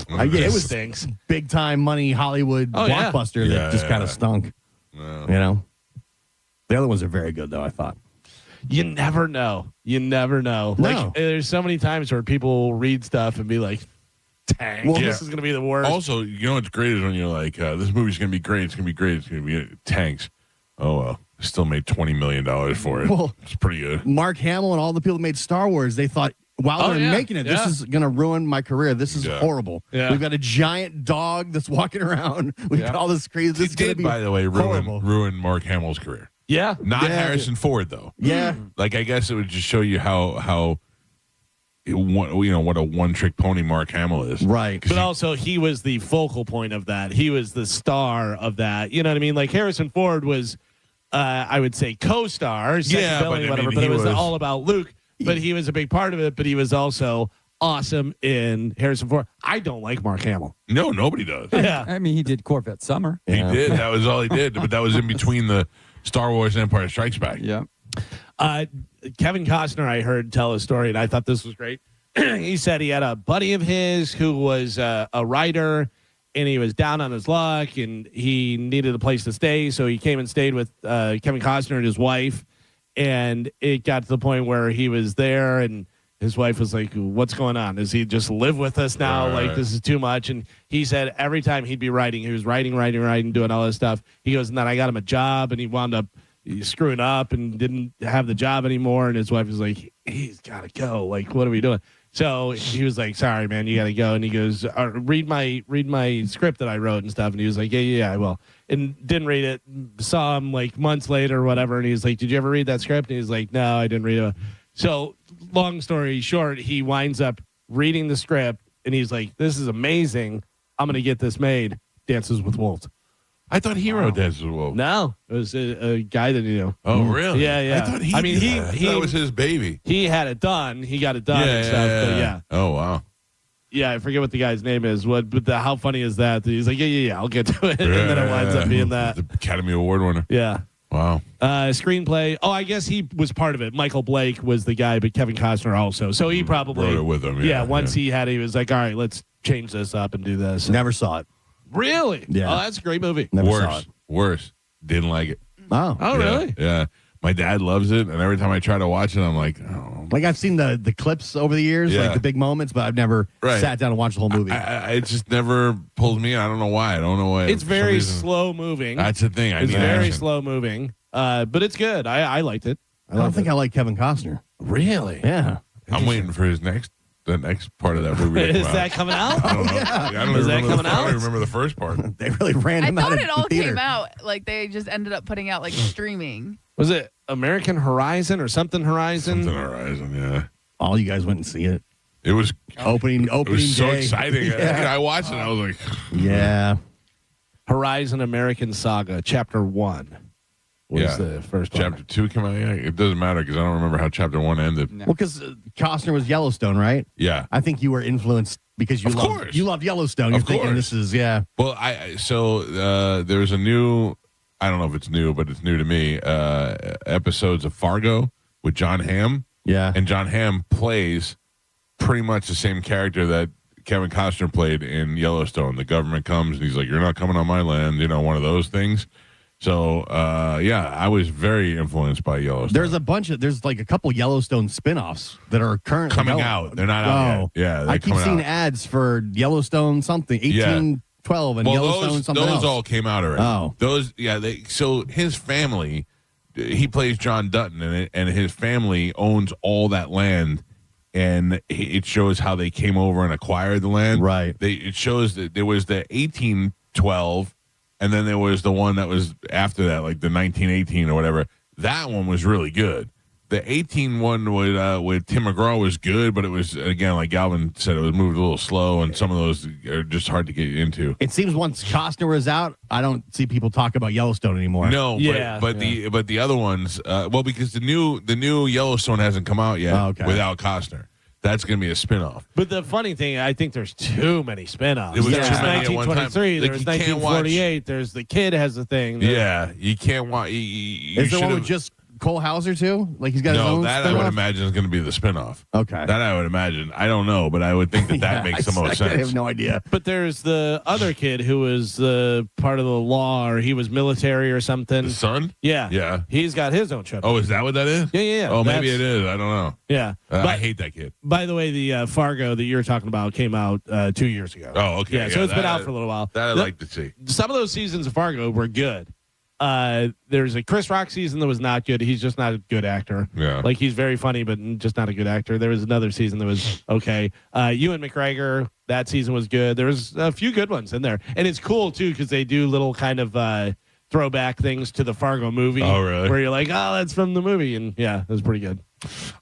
it was stinks. Big time money Hollywood blockbuster that just kind of stunk. No. The other ones are very good, though, I thought. You never know. No. Like, there's so many times where people will read stuff and be like, dang, this is going to be the worst. Also, what's great is when you're like, this movie's going to be great. It's going to be great. It's going to be tanks. Oh, well. Still made $20 million for it. Well, it's pretty good. Mark Hamill and all the people that made Star Wars, they thought, while they're making it, this is going to ruin my career. This is horrible. Yeah. We've got a giant dog that's walking around. We've got all this crazy. This It did, by the way, ruin Mark Hamill's career. Yeah. Not Harrison Ford, though. Yeah. Like, I guess it would just show you how what a one-trick pony Mark Hamill is. Right. But also, he was the focal point of that. He was the star of that. You know what I mean? Like, Harrison Ford was, I would say, co-star, second billing, whatever, but it was all about Luke. But he was a big part of it, but he was also awesome in Harrison Ford. I don't like Mark Hamill. No, nobody does. Yeah. I mean, he did Corvette Summer. He did. That was all he did. But that was in between the Star Wars and Empire Strikes Back. Yeah. Kevin Costner, I heard tell a story, and I thought this was great. He said he had a buddy of his who was a writer, and he was down on his luck, and he needed a place to stay, so he came and stayed with Kevin Costner and his wife, and it got to the point where he was there, and his wife was like, "What's going on? Does he just live with us now? Right. Like, this is too much." And he said every time he'd be writing, he was writing, doing all this stuff. He goes, and then I got him a job, and he wound up screwing up and didn't have the job anymore. And his wife was like, "He's got to go. Like, what are we doing?" So he was like, "Sorry, man, you got to go." And he goes, "Read my script that I wrote and stuff." And he was like, "Yeah, I will." And didn't read it. Saw him like months later or whatever. And he was like, "Did you ever read that script?" And he was like, "No, I didn't read it." So long story short, he winds up reading the script and he's like, "This is amazing. I'm going to get this made." Dances with Wolves. I thought he wrote Dances with Wolves. No, it was a guy that he knew. Oh, really? Yeah. I thought he that was his baby. He had it done. He got it done and stuff. But yeah. Oh, wow. Yeah, I forget what the guy's name is. But how funny is that? He's like, yeah, I'll get to it. And then it winds up being that. The Academy Award winner. Yeah. Wow. Screenplay. Oh, I guess he was part of it. Michael Blake was the guy, but Kevin Costner also. So he probably wrote it with him. Once he had it, he was like, all right, let's change this up and do this. Never saw it. Really? Yeah. Oh, that's a great movie. Never saw it. Worse. Didn't like it. Oh. Oh, really? Yeah. My dad loves it, and every time I try to watch it, I'm like, oh. Like I've seen the clips over the years, like the big moments, but I've never sat down and watched the whole movie. It just never pulled me in. I don't know why. I don't know why. It's very slow moving. That's the thing. It's very slow moving, but it's good. I liked it. I don't think I like Kevin Costner. Really? Yeah. I'm waiting for the next part of that movie to come Is out. that coming out? I don't know. Yeah. I don't Is that remember coming out? I don't remember the first part. They really ran him I out thought of it all the theater. came out. Like they just ended up putting out like streaming. Was it American Horizon or something Horizon? Something Horizon, yeah. All you guys went and see it. It was opening It was so day. exciting. Yeah. I watched it. I was like, Yeah. Horizon American Saga, Chapter 1 was the first one. Chapter 2 came out. Yeah, it doesn't matter because I don't remember how Chapter 1 ended. Well, because Costner was Yellowstone, right? Yeah. I think you were influenced because you loved Yellowstone. You're thinking this is, Well, there's a new, I don't know if it's new, but it's new to me, episodes of Fargo with John Hamm. Yeah. And John Hamm plays pretty much the same character that Kevin Costner played in Yellowstone. The government comes and he's like, "You're not coming on my land," one of those things. So, I was very influenced by Yellowstone. There's like a couple Yellowstone spinoffs that are currently coming out. They're not out yet. Yeah, I keep seeing ads for Yellowstone something, 1812 and Yellowstone something else. Those all came out already. Oh. So his family, he plays John Dutton in it, and his family owns all that land, and it shows how they came over and acquired the land. Right. It shows that there was the 1812, and then there was the one that was after that, like the 1918 or whatever. That one was really good. The 18 one with Tim McGraw was good, but it was, again, like Galvin said, it was moved a little slow, and some of those are just hard to get into. It seems once Costner was out, I don't see people talk about Yellowstone anymore. No, but the other ones, because the new Yellowstone hasn't come out yet without Costner. That's going to be a spinoff. But the funny thing, I think there's too many spinoffs. There was There's too many at one time. 1923. Like, There's you can't 1948. There's the kid has a thing. Yeah, you can't watch. Is there one with just Cole Hauser too? Like he's got his own that spinoff? I would imagine is going to be the spinoff. Okay. That I would imagine. I don't know, but I would think that makes the most sense. I have no idea. But there's the other kid who was part of the law, or he was military or something. The son? Yeah. Yeah. He's got his own show. Oh, is that what that is? Yeah. Oh, maybe it is. I don't know. Yeah. I hate that kid. By the way, the Fargo that you're talking about came out 2 years ago. Oh, okay. Yeah, so it's been out for a little while. That I'd like to see. Some of those seasons of Fargo were good. There's a Chris Rock season that was not good. He's just not a good actor. Yeah. Like, he's very funny, but just not a good actor. There was another season that was okay. Ewan McGregor, that season was good. There was a few good ones in there. And it's cool, too, because they do little kind of throwback things to the Fargo movie. Oh, really? Where you're like, oh, that's from the movie. And, yeah, it was pretty good.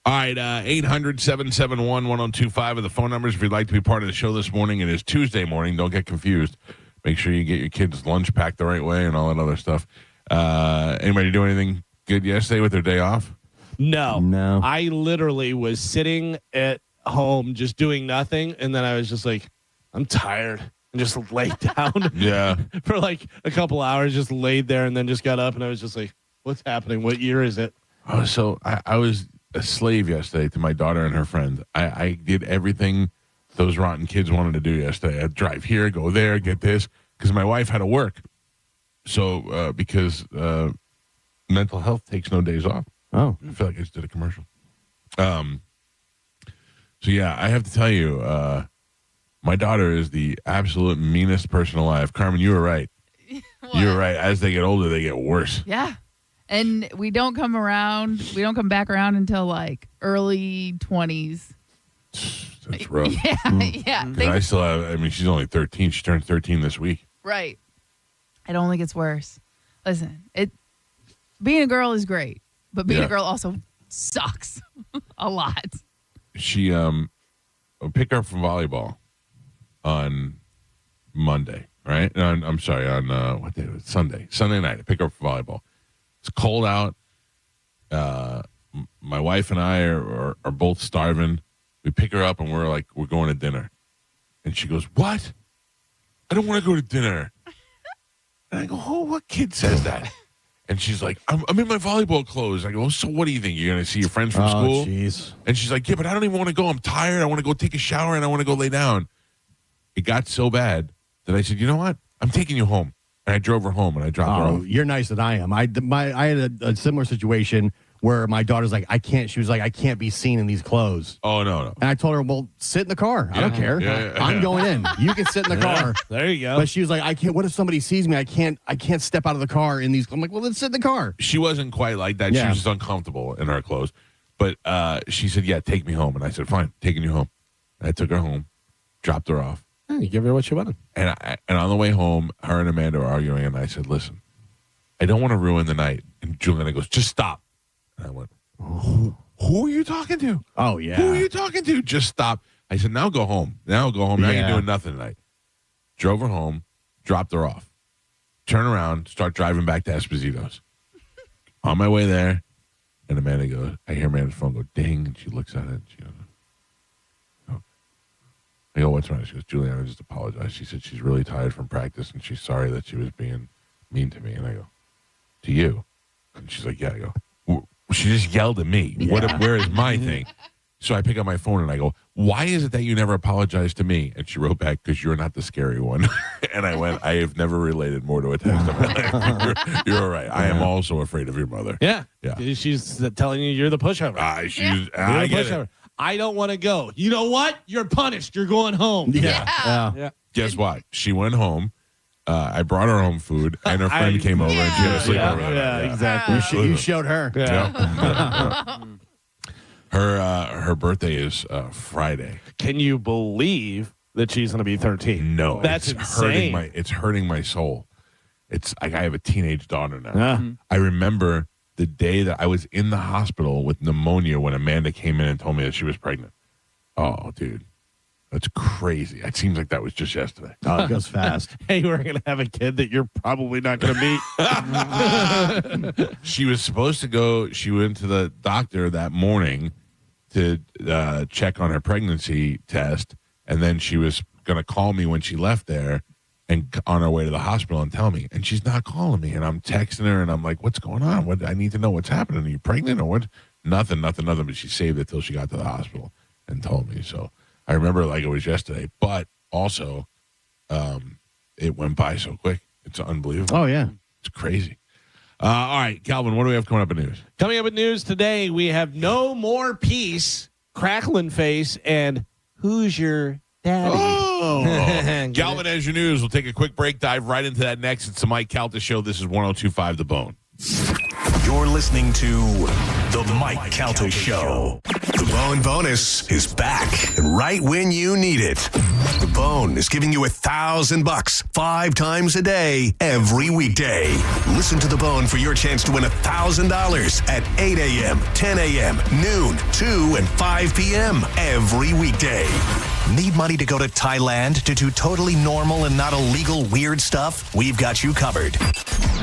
All right, 800-771-1025 are the phone numbers if you'd like to be part of the show this morning. It is Tuesday morning. Don't get confused. Make sure you get your kids' lunch packed the right way and all that other stuff. Anybody do anything good yesterday with their day off? No. I literally was sitting at home just doing nothing, and then I was just like, I'm tired, and just laid down. Yeah. For like a couple hours, just laid there, and then just got up, and I was just like, what's happening? What year is it? Oh, so I was a slave yesterday to my daughter and her friend. I did everything those rotten kids wanted to do yesterday. I'd drive here, go there, get this, because my wife had to work. So, because mental health takes no days off. Oh. I feel like I just did a commercial. So, yeah, I have to tell you, my daughter is the absolute meanest person alive. Carmen, you were right. You were right. As they get older, they get worse. Yeah. And we don't come back around until like early 20s. That's rough. Yeah. 'Cause I still have, I mean, she's only 13. She turned 13 this week. Right. It only gets worse. Listen, being a girl is great, but being a girl also sucks a lot. She picked her up from volleyball on Monday, right? I'm sorry, on what day was it? Sunday night. I picked her up for volleyball. It's cold out. My wife and I are both starving. We pick her up and we're going to dinner. And she goes, "What? I don't want to go to dinner." And I go, "Oh, what kid says that?" And she's like, I'm in my volleyball clothes. I go, "So what do you think? You're going to see your friends from school?" Jeez. And she's like, "Yeah, but I don't even want to go. I'm tired. I want to go take a shower and I want to go lay down." It got so bad that I said, "You know what? I'm taking you home." And I drove her home and I dropped her off. You're nicer than I am. I had a similar situation where my daughter's like, she was like, "I can't be seen in these clothes." Oh, no. And I told her, "Well, sit in the car. I don't care. I'm going in. You can sit in the car." There you go. But she was like, "I can't. What if somebody sees me? I can't step out of the car in these." I'm like, "Well, let's sit in the car." She wasn't quite like that. Yeah. She was just uncomfortable in her clothes. But she said, "Yeah, take me home." And I said, "Fine, taking you home." And I took her home, dropped her off. You give her what she wanted. And on the way home, her and Amanda were arguing, and I said, "Listen, I don't want to ruin the night." And Juliana goes, "Just stop." And I went, Who are you talking to? Oh, yeah. Who are you talking to? Just stop. I said, "Now go home. Now go home. Now you're doing nothing tonight." Drove her home, dropped her off. Turn around, start driving back to Esposito's. On my way there, and Amanda goes, I hear Amanda's phone go ding, and she looks at it, and she goes, "Oh." I go, "What's wrong?" She goes, "Juliana just apologized. She said she's really tired from practice, and she's sorry that she was being mean to me." And I go, "To you?" And she's like, "Yeah." I go, "She just yelled at me. Where is my thing?" So I pick up my phone and I go, "Why is it that you never apologized to me?" And she wrote back, "Because you're not the scary one." And I went, "I have never related more to a text." You're all right. I am also afraid of your mother. Yeah. Yeah. She's telling you you're the pushover. I You're the get pushover. it. I don't want to go. You know what? You're punished. You're going home. Yeah. Guess what? She went home. I brought her home food, and her friend came over, and she had a sleepover. Yeah, exactly. You showed her. Yeah. Her birthday is Friday. Can you believe that she's going to be 13? No, That's insane. It's hurting my soul. It's like I have a teenage daughter now. Yeah. I remember the day that I was in the hospital with pneumonia when Amanda came in and told me that she was pregnant. Oh, dude. That's crazy. It seems like that was just yesterday. Oh, it goes fast. Hey, we're going to have a kid that you're probably not going to meet. She was supposed to go. She went to the doctor that morning to check on her pregnancy test. And then she was going to call me when she left there and on her way to the hospital and tell me. And she's not calling me. And I'm texting her and I'm like, "What's going on? What? I need to know what's happening. Are you pregnant or what?" Nothing. But she saved it till she got to the hospital and told me. So I remember like it was yesterday, but also it went by so quick. It's unbelievable. Oh, yeah. It's crazy. All right, Galvin, what do we have coming up in news? Coming up in news today, we have No More Peace, Crackling Face, and Who's Your Daddy? Oh. Galvin has your news. We'll take a quick break, dive right into that next. It's the Mike Calta Show. This is 102.5 The Bone. You're listening to The Mike Calta Show. The Bone Bonus is back, and right when you need it. The Bone is giving you $1,000 5 times a day, every weekday. Listen to The Bone for your chance to win $1,000 at 8 a.m., 10 a.m., noon, 2, and 5 p.m. every weekday. Need money to go to Thailand to do totally normal and not illegal weird stuff? We've got you covered.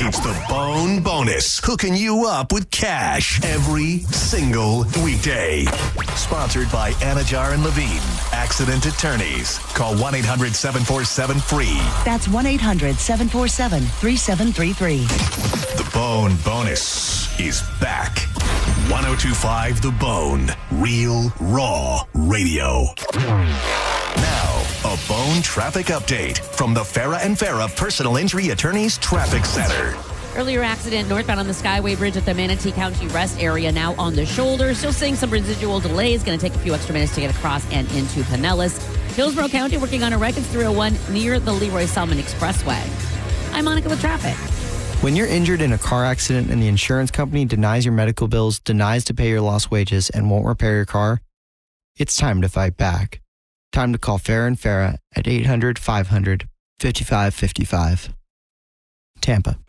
It's the Bone Bonus, hooking you up with cash every single weekday. Sponsored by Anajar and Levine, Accident Attorneys. Call 1-800-747-FREE. That's 1-800-747-3733. The Bone Bonus is back. 102.5 The Bone. Real, raw radio. Now, a Bone traffic update from the Farah and Farah Personal Injury Attorneys Traffic Center. Earlier accident northbound on the Skyway Bridge at the Manatee County Rest area, now on the shoulder. Still seeing some residual delays. Going to take a few extra minutes to get across and into Pinellas. Hillsborough County working on a wreck. It's 301 near the Leroy Salmon Expressway. I'm Monica with traffic. When you're injured in a car accident and the insurance company denies your medical bills, denies to pay your lost wages, and won't repair your car, It's time to fight back. Time to call Farrah and Farrah at 800-500-5555. Tampa.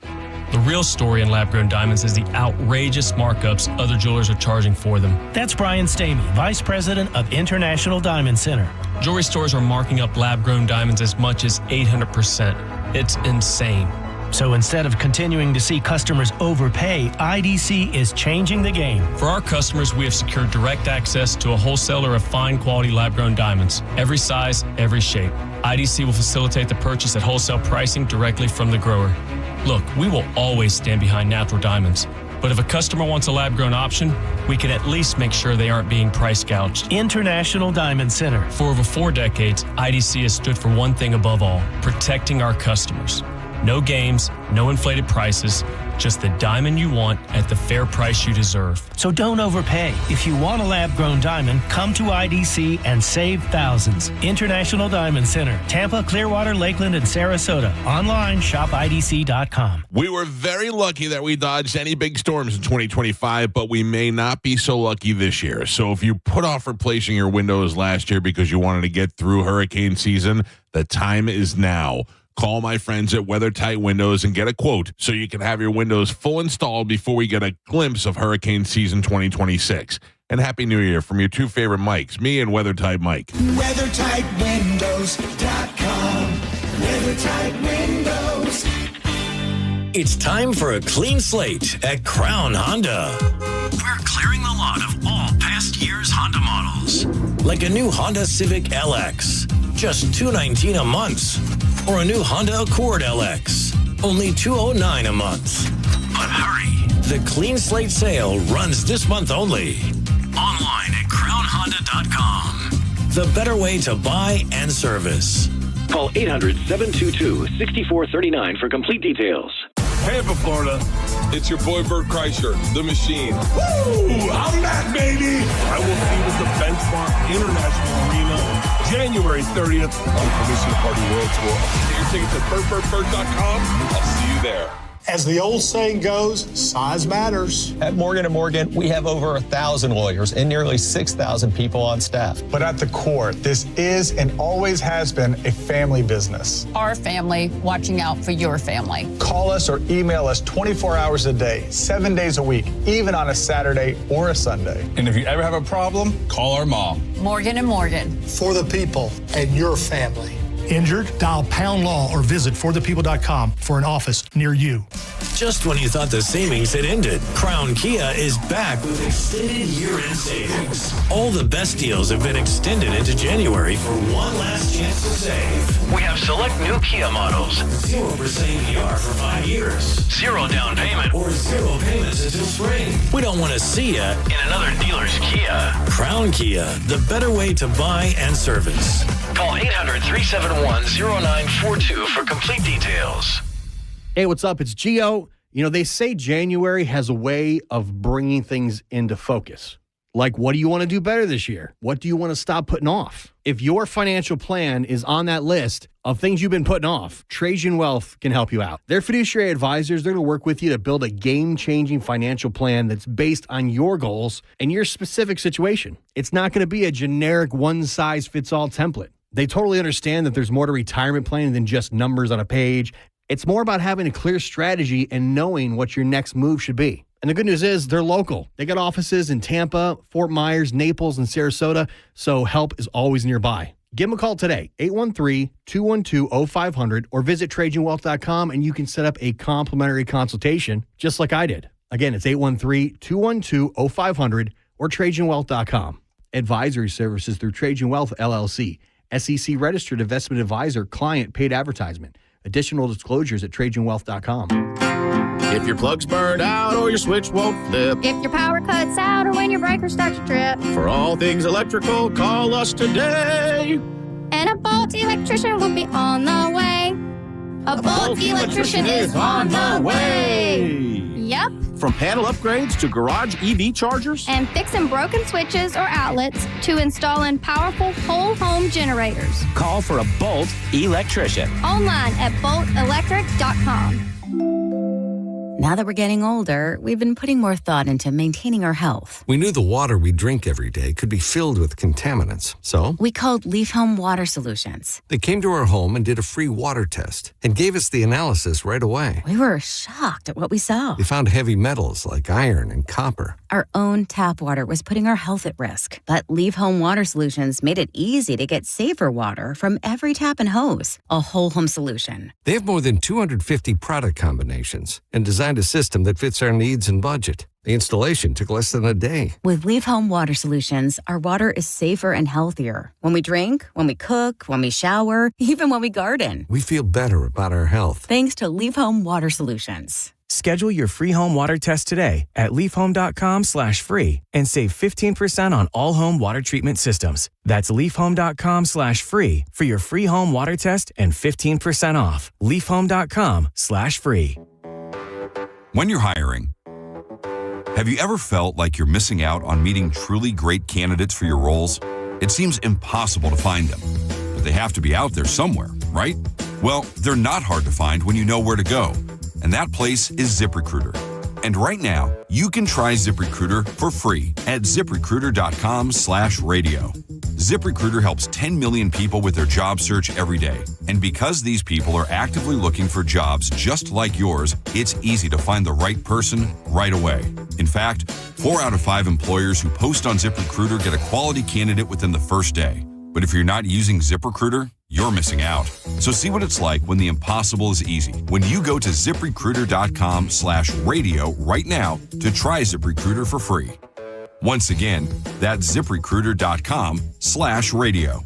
The real story in lab-grown diamonds is the outrageous markups other jewelers are charging for them. That's Brian Stamey, Vice President of International Diamond Center. Jewelry stores are marking up lab-grown diamonds as much as 800%. It's insane. So instead of continuing to see customers overpay, IDC is changing the game. For our customers, we have secured direct access to a wholesaler of fine quality lab-grown diamonds. Every size, every shape. IDC will facilitate the purchase at wholesale pricing directly from the grower. Look, we will always stand behind natural diamonds. But if a customer wants a lab-grown option, we can at least make sure they aren't being price gouged. International Diamond Center. For over 4 decades, IDC has stood for one thing above all, protecting our customers. No games, no inflated prices, just the diamond you want at the fair price you deserve. So don't overpay. If you want a lab-grown diamond, come to IDC and save thousands. International Diamond Center, Tampa, Clearwater, Lakeland, and Sarasota. Online, shopidc.com. We were very lucky that we dodged any big storms in 2025, but we may not be so lucky this year. So if you put off replacing your windows last year because you wanted to get through hurricane season, the time is now. Call my friends at WeatherTight Windows and get a quote so you can have your windows full installed before we get a glimpse of hurricane season 2026. And Happy New Year from your two favorite Mikes, me and WeatherTight Mike. WeatherTightWindows.com. WeatherTight Windows. It's time for a clean slate at Crown Honda. We're clearing the lot of all past year's Honda models. Like a new Honda Civic LX, just $219 a month. Or a new Honda Accord LX, only $209 a month. But hurry, the clean slate sale runs this month only. Online at crownhonda.com. The better way to buy and service. Call 800-722-6439 for complete details. Tampa, Florida. It's your boy Bert Kreischer, the Machine. Woo! I'm back, baby! I will see you at the Benchmark International Arena January 30th on the Commission Party World Tour. Get your tickets at BertBertBert.com. I'll see you there. As the old saying goes, size matters. At Morgan & Morgan, we have over 1,000 lawyers and nearly 6,000 people on staff. But at the core, this is and always has been a family business. Our family watching out for your family. Call us or email us 24 hours a day, 7 days a week, even on a Saturday or a Sunday. And if you ever have a problem, call our mom. Morgan & Morgan. For the people and your family. Injured? Dial Pound Law or visit forthepeople.com for an office near you. Just when you thought the savings had ended, Crown Kia is back with extended year-end savings. All the best deals have been extended into January for one last chance to save. We have select new Kia models. 0% APR for 5 years. 0 down payment or 0 payments until spring. We don't want to see you in another dealer's Kia. Crown Kia, the better way to buy and service. Call 800-371-0942 for complete details. Hey, what's up? It's Gio. You know, they say January has a way of bringing things into focus. Like, what do you want to do better this year? What do you want to stop putting off? If your financial plan is on that list of things you've been putting off, Trajan Wealth can help you out. They're fiduciary advisors. They're going to work with you to build a game-changing financial plan that's based on your goals and your specific situation. It's not going to be a generic one-size-fits-all template. They totally understand that there's more to retirement planning than just numbers on a page. It's more about having a clear strategy and knowing what your next move should be. And the good news is they're local. They got offices in Tampa, Fort Myers, Naples, and Sarasota, so help is always nearby. Give them a call today, 813-212-0500, or visit TrajanWealth.com, and you can set up a complimentary consultation, just like I did. Again, it's 813-212-0500 or TrajanWealth.com. Advisory services through Trajan Wealth, LLC. SEC registered investment advisor, client paid advertisement. Additional disclosures at TrajanWealth.com. If your plug's burned out or your switch won't flip. If your power cuts out or when your breaker starts to trip. For all things electrical, call us today. And a Bolt electrician will be on the way. A Bolt electrician is on the way. Yep. From panel upgrades to garage EV chargers. And fixing broken switches or outlets to installing powerful whole home generators. Call for a Bolt electrician. Online at boltelectric.com. Now that we're getting older, we've been putting more thought into maintaining our health. We knew the water we drink every day could be filled with contaminants, so we called Leaf Home Water Solutions. They came to our home and did a free water test and gave us the analysis right away. We were shocked at what we saw. They found heavy metals like iron and copper. Our own tap water was putting our health at risk, but Leaf Home Water Solutions made it easy to get safer water from every tap and hose. A whole home solution. They have more than 250 product combinations and designed a system that fits our needs and budget. The installation took less than a day. With Leaf Home Water Solutions, our water is safer and healthier. When we drink, when we cook, when we shower, even when we garden. We feel better about our health. Thanks to Leaf Home Water Solutions. Schedule your free home water test today at leafhome.com/free and save 15% on all home water treatment systems. That's leafhome.com/free for your free home water test and 15% off. leafhome.com/free. When you're hiring, have you ever felt like you're missing out on meeting truly great candidates for your roles? It seems impossible to find them, but they have to be out there somewhere, right? Well, they're not hard to find when you know where to go. And that place is ZipRecruiter. And right now, you can try ZipRecruiter for free at ZipRecruiter.com/radio. ZipRecruiter helps 10 million people with their job search every day. And because these people are actively looking for jobs just like yours, it's easy to find the right person right away. In fact, 4 out of 5 employers who post on ZipRecruiter get a quality candidate within the first day. But if you're not using ZipRecruiter, you're missing out. So see what it's like when the impossible is easy. When you go to ZipRecruiter.com/radio right now to try ZipRecruiter for free. Once again, that's ZipRecruiter.com/radio.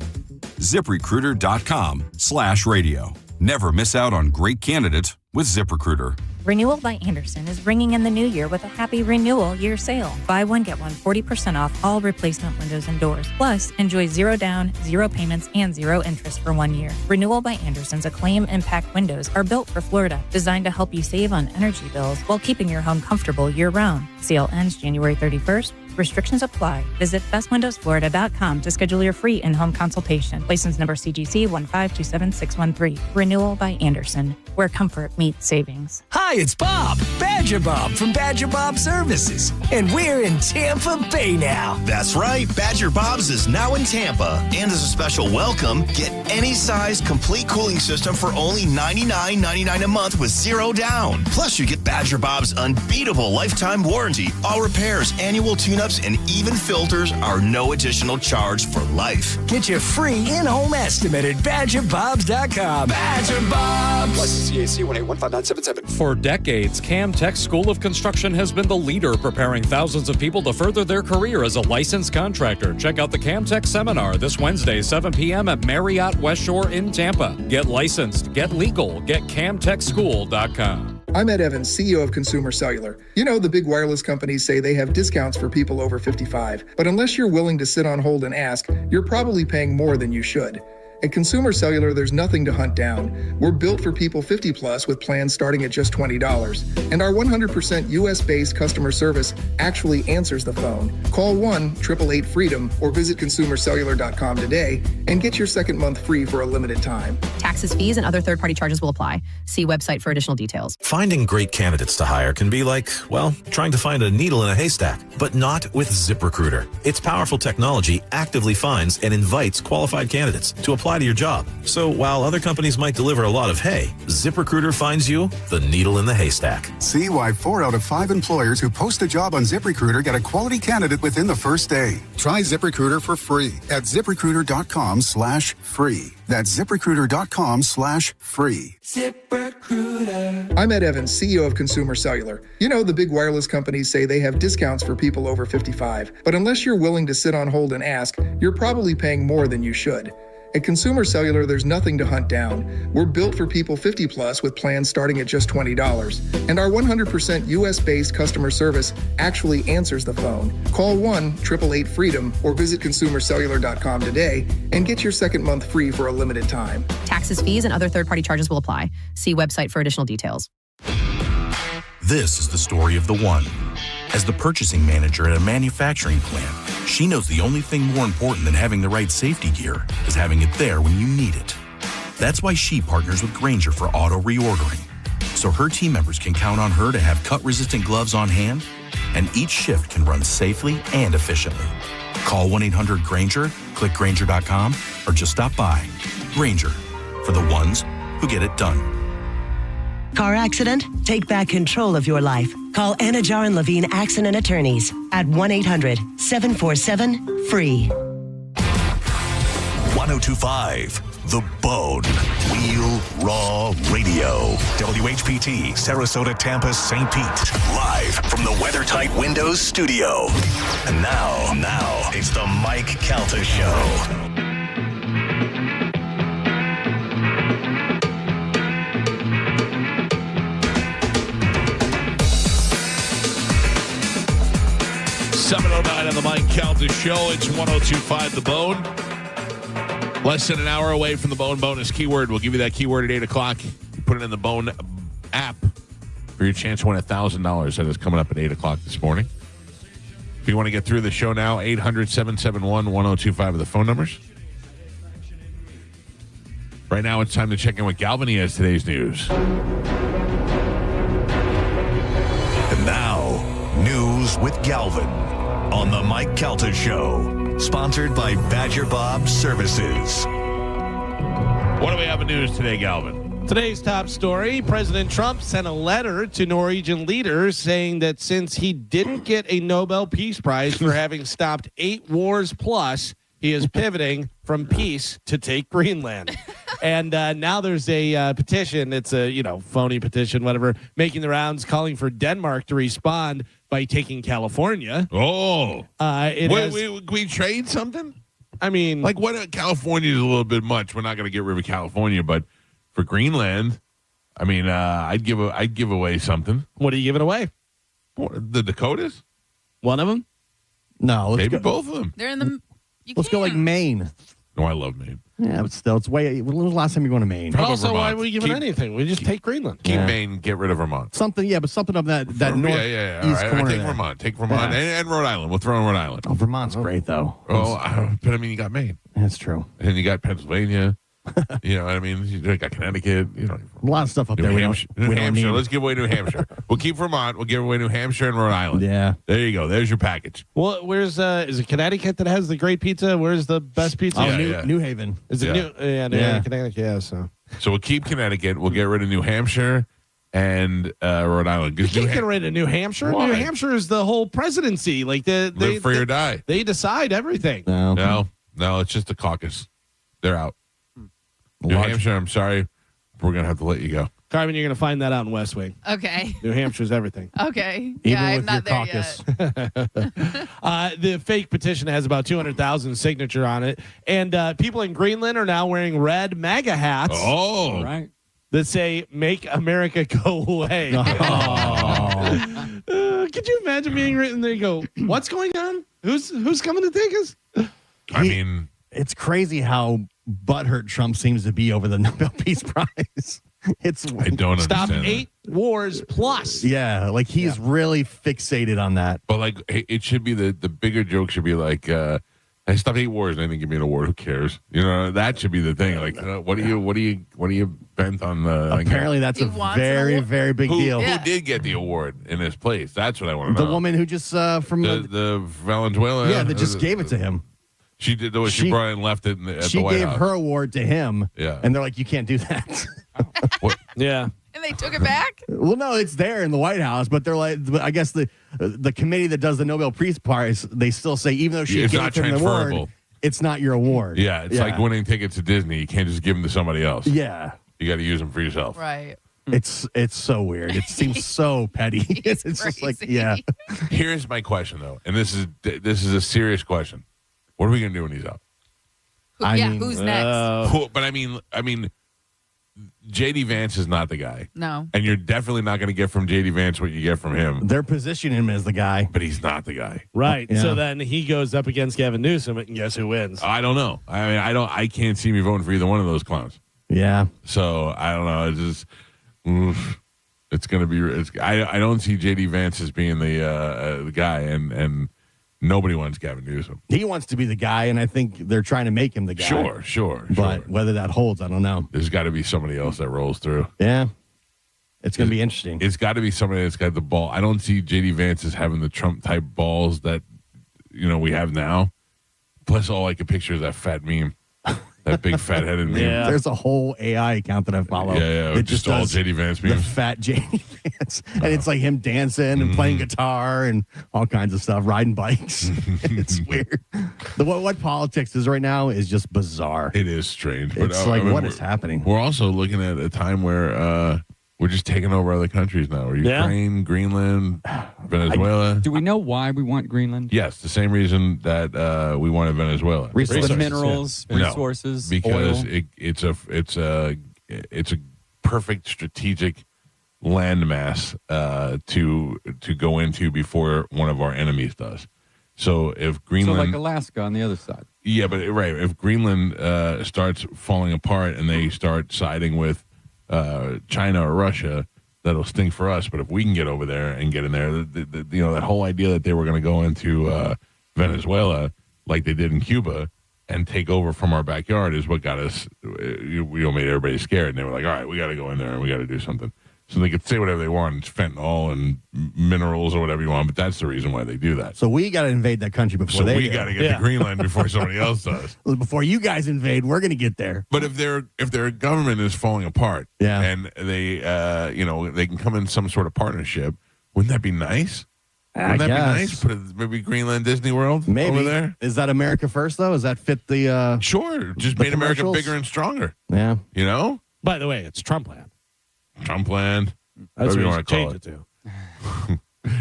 ZipRecruiter.com/radio. Never miss out on great candidates with ZipRecruiter. Renewal by Andersen is bringing in the new year with a happy renewal year sale. Buy one, get one 40% off all replacement windows and doors. Plus, enjoy 0 down, 0 payments, and 0 interest for 1 year. Renewal by Andersen's Acclaim Impact windows are built for Florida, designed to help you save on energy bills while keeping your home comfortable year-round. Sale ends January 31st. Restrictions apply. Visit bestwindowsflorida.com to schedule your free in-home consultation. License number CGC 1527613. Renewal by Andersen, where comfort meets savings. Hi, it's Bob, Badger Bob from Badger Bob Services, and we're in Tampa Bay now. That's right, Badger Bob's is now in Tampa, and as a special welcome, get any size complete cooling system for only $99.99 a month with 0 down. Plus, you get Badger Bob's unbeatable lifetime warranty. All repairs, annual tune-ups, and even filters are no additional charge for life. Get your free in-home estimate at BadgerBobs.com. Badger Bobs! License CAC 1815977. For decades, Camtech School of Construction has been the leader preparing thousands of people to further their career as a licensed contractor. Check out the Camtech seminar this Wednesday, 7 p.m. at Marriott West Shore in Tampa. Get licensed, get legal, get CamTechSchool.com. I'm Ed Evans, CEO of Consumer Cellular. You know, the big wireless companies say they have discounts for people over 55, but unless you're willing to sit on hold and ask, you're probably paying more than you should. At Consumer Cellular, there's nothing to hunt down. We're built for people 50 plus with plans starting at just $20. And our 100% US-based customer service actually answers the phone. Call 1-888-FREEDOM or visit consumercellular.com today and get your second month free for a limited time. Taxes, fees, and other third-party charges will apply. See website for additional details. Finding great candidates to hire can be like, well, trying to find a needle in a haystack, but not with ZipRecruiter. Its powerful technology actively finds and invites qualified candidates to apply to your job. So while other companies might deliver a lot of hay, ZipRecruiter finds you the needle in the haystack. See why 4 out of 5 employers who post a job on ZipRecruiter get a quality candidate within the first day. Try ZipRecruiter for free at ZipRecruiter.com/free. That's ZipRecruiter.com/free. ZipRecruiter. I'm Ed Evans, CEO of Consumer Cellular. You know, the big wireless companies say they have discounts for people over 55, but unless you're willing to sit on hold and ask, you're probably paying more than you should. At Consumer Cellular, there's nothing to hunt down. We're built for people 50 plus with plans starting at just $20. And our 100% US-based customer service actually answers the phone. Call 1-888-FREEDOM or visit consumercellular.com today and get your second month free for a limited time. Taxes, fees, and other third-party charges will apply. See website for additional details. This is the story of the one. As the purchasing manager at a manufacturing plant, she knows the only thing more important than having the right safety gear is having it there when you need it. That's why she partners with Grainger for auto reordering, so her team members can count on her to have cut-resistant gloves on hand, and each shift can run safely and efficiently. Call 1-800-GRANGER, click Grainger.com, or just stop by. Grainger, for the ones who get it done. Car accident? Take back control of your life. Call Anajar and Levine Accident Attorneys at 1-800-747-FREE. 1025 The Bone. Wheel Raw Radio. WHPT, Sarasota, Tampa, St. Pete. Live from the WeatherTight Windows studio. And now, it's the Mike Calta Show. $7:09 on the Mike Calta Show. It's 1025 The Bone. Less than an hour away from the Bone bonus keyword. We'll give you that keyword at 8 o'clock. You put it in the Bone app for your chance to win $1,000. That is coming up at 8 o'clock this morning. If you want to get through the show now, 800-771-1025 are the phone numbers. Right now, it's time to check in with Galvin. He has today's news. And now, News with Galvin on the Mike Calta Show. Sponsored by Badger Bob Services. What do we have in news today, Galvin? Today's top story, President Trump sent a letter to Norwegian leaders saying that since he didn't get a Nobel Peace Prize for having stopped 8 wars plus, he is pivoting from peace to take Greenland. And now there's a petition. It's a phony petition, whatever, making the rounds calling for Denmark to respond by taking California. Oh, we trade something? I mean, like what? California is a little bit much. We're not going to get rid of California, but for Greenland, I mean, I'd give away something. What are you giving away? The Dakotas? One of them? No, maybe both of them. They're in the. Let's go like Maine. No, I love Maine. Yeah, but still, it's way. When was the last time you were going to Maine? But also, why are we giving anything? We just take Greenland. Keep Maine, get rid of Vermont. Something of that north east corner. Take Vermont. Take Vermont and Rhode Island. We'll throw in Rhode Island. Oh, Vermont's great, though. But I mean, you got Maine. That's true. And then you got Pennsylvania. You know what I mean? You got Connecticut. A lot of stuff up there. New Hampshire. Let's give away New Hampshire. We'll keep Vermont. We'll give away New Hampshire and Rhode Island. Yeah. There you go. There's your package. Well, where's is it Connecticut that has the great pizza? Where's the best pizza? New Haven. Is it New? Yeah, Connecticut. Yeah. So we'll keep Connecticut. We'll get rid of New Hampshire and Rhode Island. You can't get rid of New Hampshire. Why? New Hampshire is the whole presidency. Like live free or die. They decide everything. No, it's just a caucus. They're out. New Hampshire, I'm sorry. We're going to have to let you go. Carmen, you're going to find that out in West Wing. Okay. New Hampshire's everything. Okay. Even I'm with not your there caucus. The fake petition has about 200,000 signature on it. And people in Greenland are now wearing red MAGA hats. Oh. Right. That say, "Make America Go Away." Could you imagine being written there? You go, what's going on? Who's coming to take us? I mean, it's crazy how butthurt Trump seems to be over the Nobel Peace Prize. I don't stop understand 8 wars plus. Yeah, like he's really fixated on that. But like, it should be the bigger joke should be like, I stopped 8 wars and they didn't give me an award. Who cares? That should be the thing. Like, what are you bent on? Apparently, that's a very, very big deal. Who did get the award in his place? That's what I want to know. The woman who just from the Valenzuela. Yeah, that just gave it to him. She did. She brought it and left it at the White House. She gave her award to him. Yeah, and they're like, you can't do that. Yeah. And they took it back? Well, no, it's there in the White House, but they're like, I guess the committee that does the Nobel Peace Prize, they still say, even though she gave him the award, it's not your award. Yeah, it's like winning tickets to Disney. You can't just give them to somebody else. Yeah. You got to use them for yourself. Right. It's so weird. It seems so petty. It's just like, yeah. Here's my question, though, and this is a serious question. What are we going to do when he's up? Who's next? But I mean, J.D. Vance is not the guy. No. And you're definitely not going to get from J.D. Vance what you get from him. They're positioning him as the guy. But he's not the guy. Right. Yeah. So then he goes up against Gavin Newsom, and guess who wins? I don't know. I mean, I can't see me voting for either one of those clowns. Yeah. So I don't know. It's just, it's going to be. I don't see J.D. Vance as being the guy, and nobody wants Gavin Newsom. He wants to be the guy, and I think they're trying to make him the guy. Sure. But whether that holds, I don't know. There's got to be somebody else that rolls through. Yeah. It's going to be interesting. It's got to be somebody that's got the ball. I don't see J.D. Vance as having the Trump-type balls that, we have now. Plus, all I can picture is that fat meme. That big fat-headed meme. Yeah. There's a whole AI account that I follow. Yeah. It just all J.D. Vance memes. The fat J.D. Vance. And it's like him dancing and playing guitar and all kinds of stuff, riding bikes. It's weird. What politics is right now is just bizarre. It is strange. It's but, what is happening? We're also looking at a time where we're just taking over other countries now. Ukraine, Greenland, Venezuela. Do we know why we want Greenland? Yes, the same reason that we wanted Venezuela. Resources. Minerals, resources, because oil. it's a perfect strategic landmass to go into before one of our enemies does. So if Greenland, like Alaska on the other side. Yeah, but right, if Greenland starts falling apart and they start siding with China or Russia, that'll sting for us. But if we can get over there and get in there, that whole idea that they were going to go into Venezuela like they did in Cuba and take over from our backyard is what got us. Made everybody scared, and they were like, "All right, we got to go in there and we got to do something." So they could say whatever they want, it's fentanyl and minerals or whatever you want, but that's the reason why they do that. So we got to invade that country before we got to get to Greenland before somebody else does. Before you guys invade, we're going to get there. But if their government is falling apart, and they they can come in some sort of partnership, wouldn't that be nice? Wouldn't that be nice? Put maybe Greenland Disney World over there. Is that America first though? Does that fit the? Sure, just made America bigger and stronger. Yeah, By the way, it's Trump land. Trump land. That's whatever you what want to call change it to.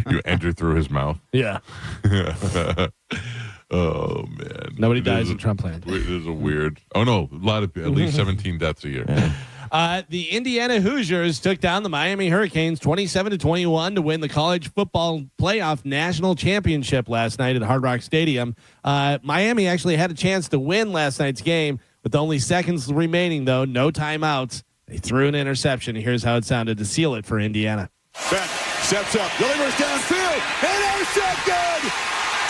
You enter through his mouth. Yeah. Oh man. Nobody dies in Trump land. This is a weird. Oh no, at least 17 deaths a year. The Indiana Hoosiers took down the Miami Hurricanes 27-21 to win the college football playoff national championship last night at Hard Rock Stadium. Miami actually had a chance to win last night's game with only seconds remaining, though. No timeouts. They threw an interception. Here's how it sounded to seal it for Indiana. Beck steps up, delivers downfield, intercepted!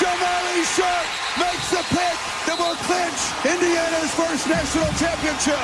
Jamali Sharp makes the pick that will clinch Indiana's first national championship.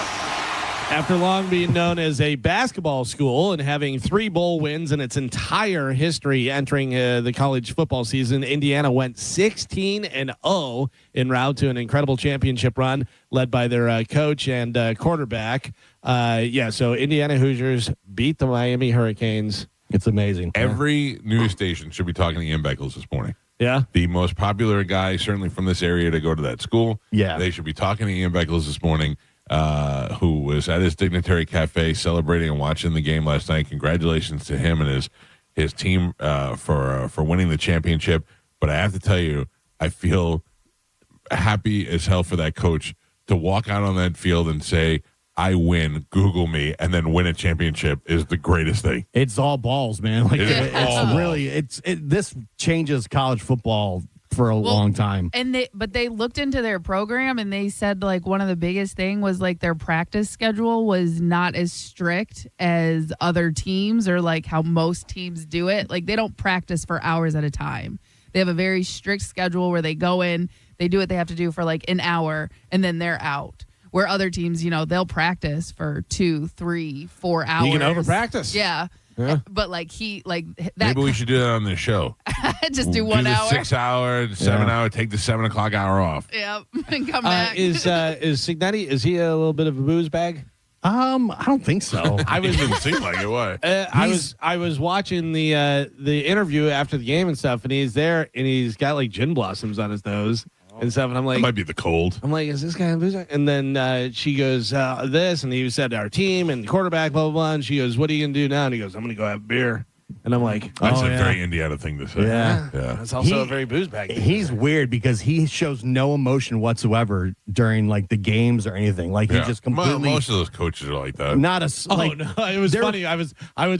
After long being known as a basketball school and having 3 bowl wins in its entire history entering the college football season, Indiana went 16-0 en route to an incredible championship run led by their coach and quarterback. So Indiana Hoosiers beat the Miami Hurricanes. It's amazing. Every news station should be talking to Ian Beckles this morning. Yeah. The most popular guy, certainly from this area, to go to that school. Yeah. They should be talking to Ian Beckles this morning. Who was at his Dignitary Cafe celebrating and watching the game last night. Congratulations to him and his team for winning the championship. But I have to tell you, I feel happy as hell for that coach to walk out on that field and say, I win, Google me, and then win a championship is the greatest thing. It's all balls, man. This changes college football for a long time. And they looked into their program and they said like one of the biggest thing was like their practice schedule was not as strict as other teams or like how most teams do it. Like they don't practice for hours at a time. They have a very strict schedule where they go in, they do what they have to do for like an hour and then they're out. Where other teams, they'll practice for 2, 3, 4 hours. You can over practice. Yeah. But that. Maybe we should do that on this show. Just do 1 hour. 6 hour, 7 hour. Take the 7 o'clock hour off. Yep, and come back. Is Signetti? Is he a little bit of a booze bag? I don't think so. Didn't seem like it. Why? I was watching the interview after the game and stuff, and he's there, and he's got like gin blossoms on his nose. And stuff, and I'm like, it might be the cold. I'm like, is this guy a boozer? And then she goes, this, and he said our team and the quarterback, blah, blah, blah. And she goes, what are you going to do now? And he goes, I'm going to go have beer. And I'm like, that's a very Indiana thing to say. Yeah. That's also a very booze bag. He's weird because he shows no emotion whatsoever during like the games or anything. Like he just completely. Most of those coaches are like that. Not a. Like, no, it was funny. I was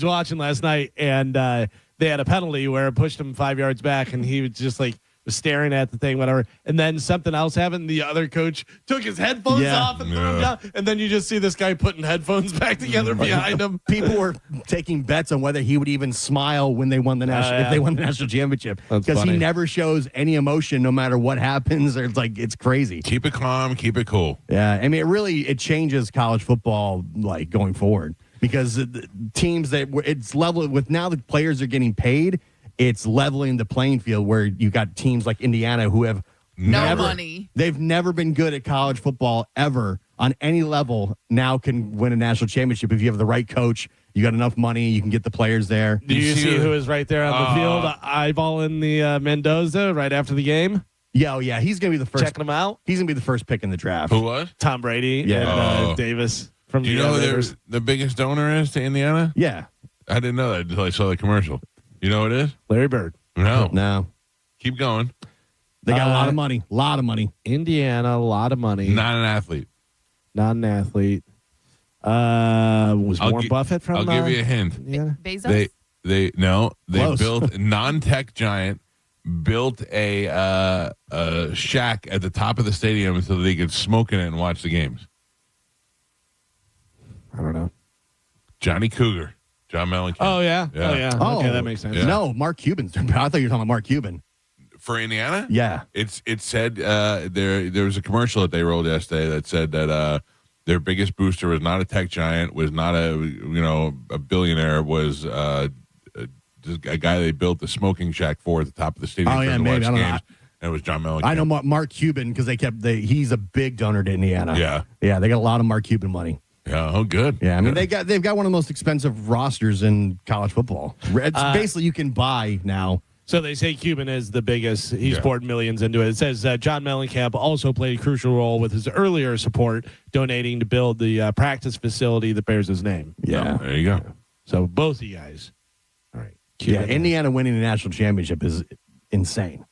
watching last night, and they had a penalty where it pushed him 5 yards back, and he was just like. Staring at the thing, whatever, and then something else happened. The other coach took his headphones off and threw them down, and then you just see this guy putting headphones back together behind him. People were taking bets on whether he would even smile when they won the national if they won the national championship because he never shows any emotion no matter what happens. Or it's crazy. Keep it calm, keep it cool. Yeah, I mean it changes college football like going forward. because teams that it's level with now the players are getting paid. It's leveling the playing field where you got teams like Indiana who have money. They've never been good at college football ever on any level. Now can win a national championship if you have the right coach. You got enough money. You can get the players there. Do you see who is right there on the field, eyeballing the Mendoza right after the game? Yeah, he's going to be the first. Checking him out. He's going to be the first pick in the draft. Who was? Tom Brady and Davis from Do you know who the biggest donor is to Indiana? Yeah. I didn't know that until I saw the commercial. You know what it is? Larry Bird. No. Keep going. They got a lot of money. A lot of money. Indiana, a lot of money. Not an athlete. Not an athlete. Was Warren Buffett from? I'll give you a hint. Bezos? They Close. built non-tech giant built a shack at the top of the stadium so they could smoke in it and watch the games. I don't know. Johnny Cougar, John Mellencamp. Oh yeah. Okay, that makes sense. Yeah. No, Mark Cuban. I thought you were talking about Mark Cuban. For Indiana? Yeah. It said there was a commercial that they rolled yesterday that said that their biggest booster was not a tech giant, was not a billionaire, was just a guy they built the smoking shack for at the top of the stadium. Oh yeah, maybe I don't know. And it was John Mellencamp. I know Mark Cuban because he's a big donor to Indiana. Yeah. They got a lot of Mark Cuban money. Yeah. Oh, good. Yeah, I mean they've got one of the most expensive rosters in college football. It's basically you can buy now. So they say Cuban is the biggest. He's poured millions into it. It says John Mellencamp also played a crucial role with his earlier support, donating to build the practice facility that bears his name. Yeah. There you go. So both of you guys. All right. Cuban. Yeah, Indiana winning a national championship is insane.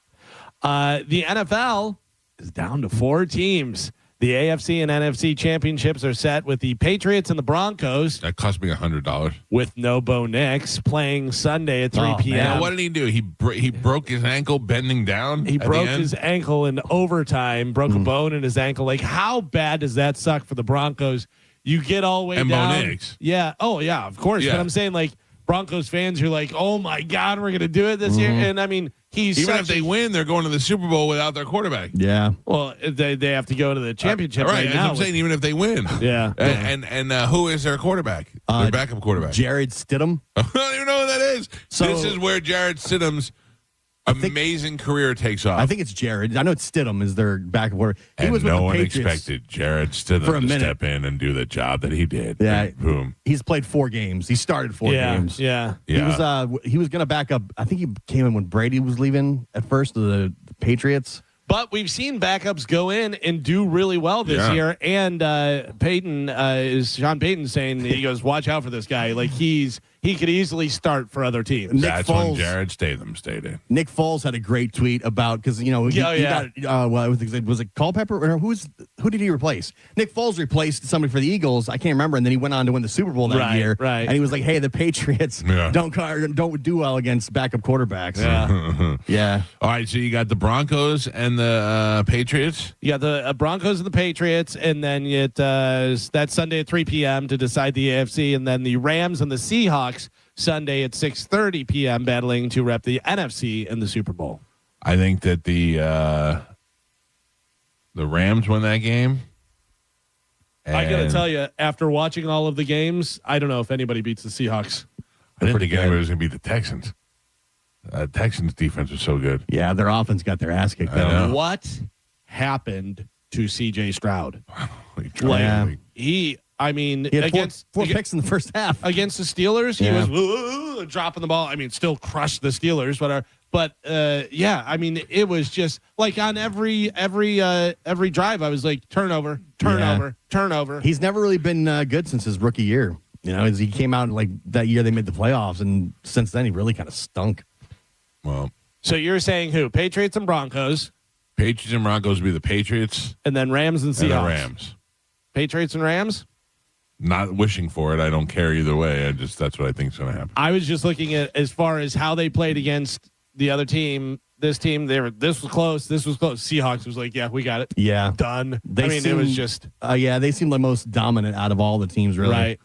The NFL is down to 4 teams. The AFC and NFC championships are set with the Patriots and the Broncos. That cost me $100. With no Bo Nix playing Sunday at 3 p.m. Man, what did he do? He broke his ankle bending down? He broke his ankle in overtime, broke a bone in his ankle. Like, how bad does that suck for the Broncos? You get all the way and down. Bo Nix. Yeah. Oh, yeah, of course. Yeah. But I'm saying, like, Broncos fans are like, oh, my God, we're going to do it this year. And, I mean, even if they win, they're going to the Super Bowl without their quarterback. Yeah. Well, they have to go to the championship right now. I'm saying, even if they win. Yeah. And who is their quarterback? Their backup quarterback? Jared Stidham. I don't even know who that is. So, this is where Jared Stidham's amazing career takes off. I think it's Jared. I know it's Stidham is their backup quarterback. He was no one Patriots expected Jared Stidham for a to minute. step in and do the job that he did. Yeah. And boom. He's played 4 games. He started 4 games. Yeah. He was going to back up. I think he came in when Brady was leaving at first to the Patriots. But we've seen backups go in and do really well this year. And Sean Payton saying, he goes, watch out for this guy. Like he could easily start for other teams. That's when Jared Statham stayed in. Nick Foles had a great tweet about because he got was it Culpepper or who did he replace? Nick Foles replaced somebody for the Eagles. I can't remember, and then he went on to win the Super Bowl that year. Right. And he was like, "Hey, the Patriots don't do well against backup quarterbacks." Yeah. Yeah. All right, so you got the Broncos and the Patriots. You got the Broncos and the Patriots, and then that's Sunday at 3 p.m. to decide the AFC, and then the Rams and the Seahawks Sunday at 6:30 p.m. battling to rep the NFC in the Super Bowl. I think that the Rams win that game. I got to tell you, after watching all of the games, I don't know if anybody beats the Seahawks. I didn't think anybody was going to beat the Texans. Texans defense was so good. Yeah, their offense got their ass kicked. What happened to C.J. Stroud? He had against four picks in the first half against the Steelers. He was dropping the ball. I mean, still crushed the Steelers, but it was just like on every drive. I was like turnover. He's never really been good since his rookie year. As he came out like that year, they made the playoffs, and since then he really kind of stunk. Well, so you're saying who? Patriots and Broncos. Patriots and Broncos would be the Patriots, and then Rams and Seahawks. And the Rams. Patriots and Rams. Not wishing for it. I don't care either way. That's what I think is going to happen. I was just looking at as far as how they played against the other team. This team, this was close. Seahawks was like, yeah, we got it. Yeah, done. It was just. They seemed the most dominant out of all the teams, really. Right.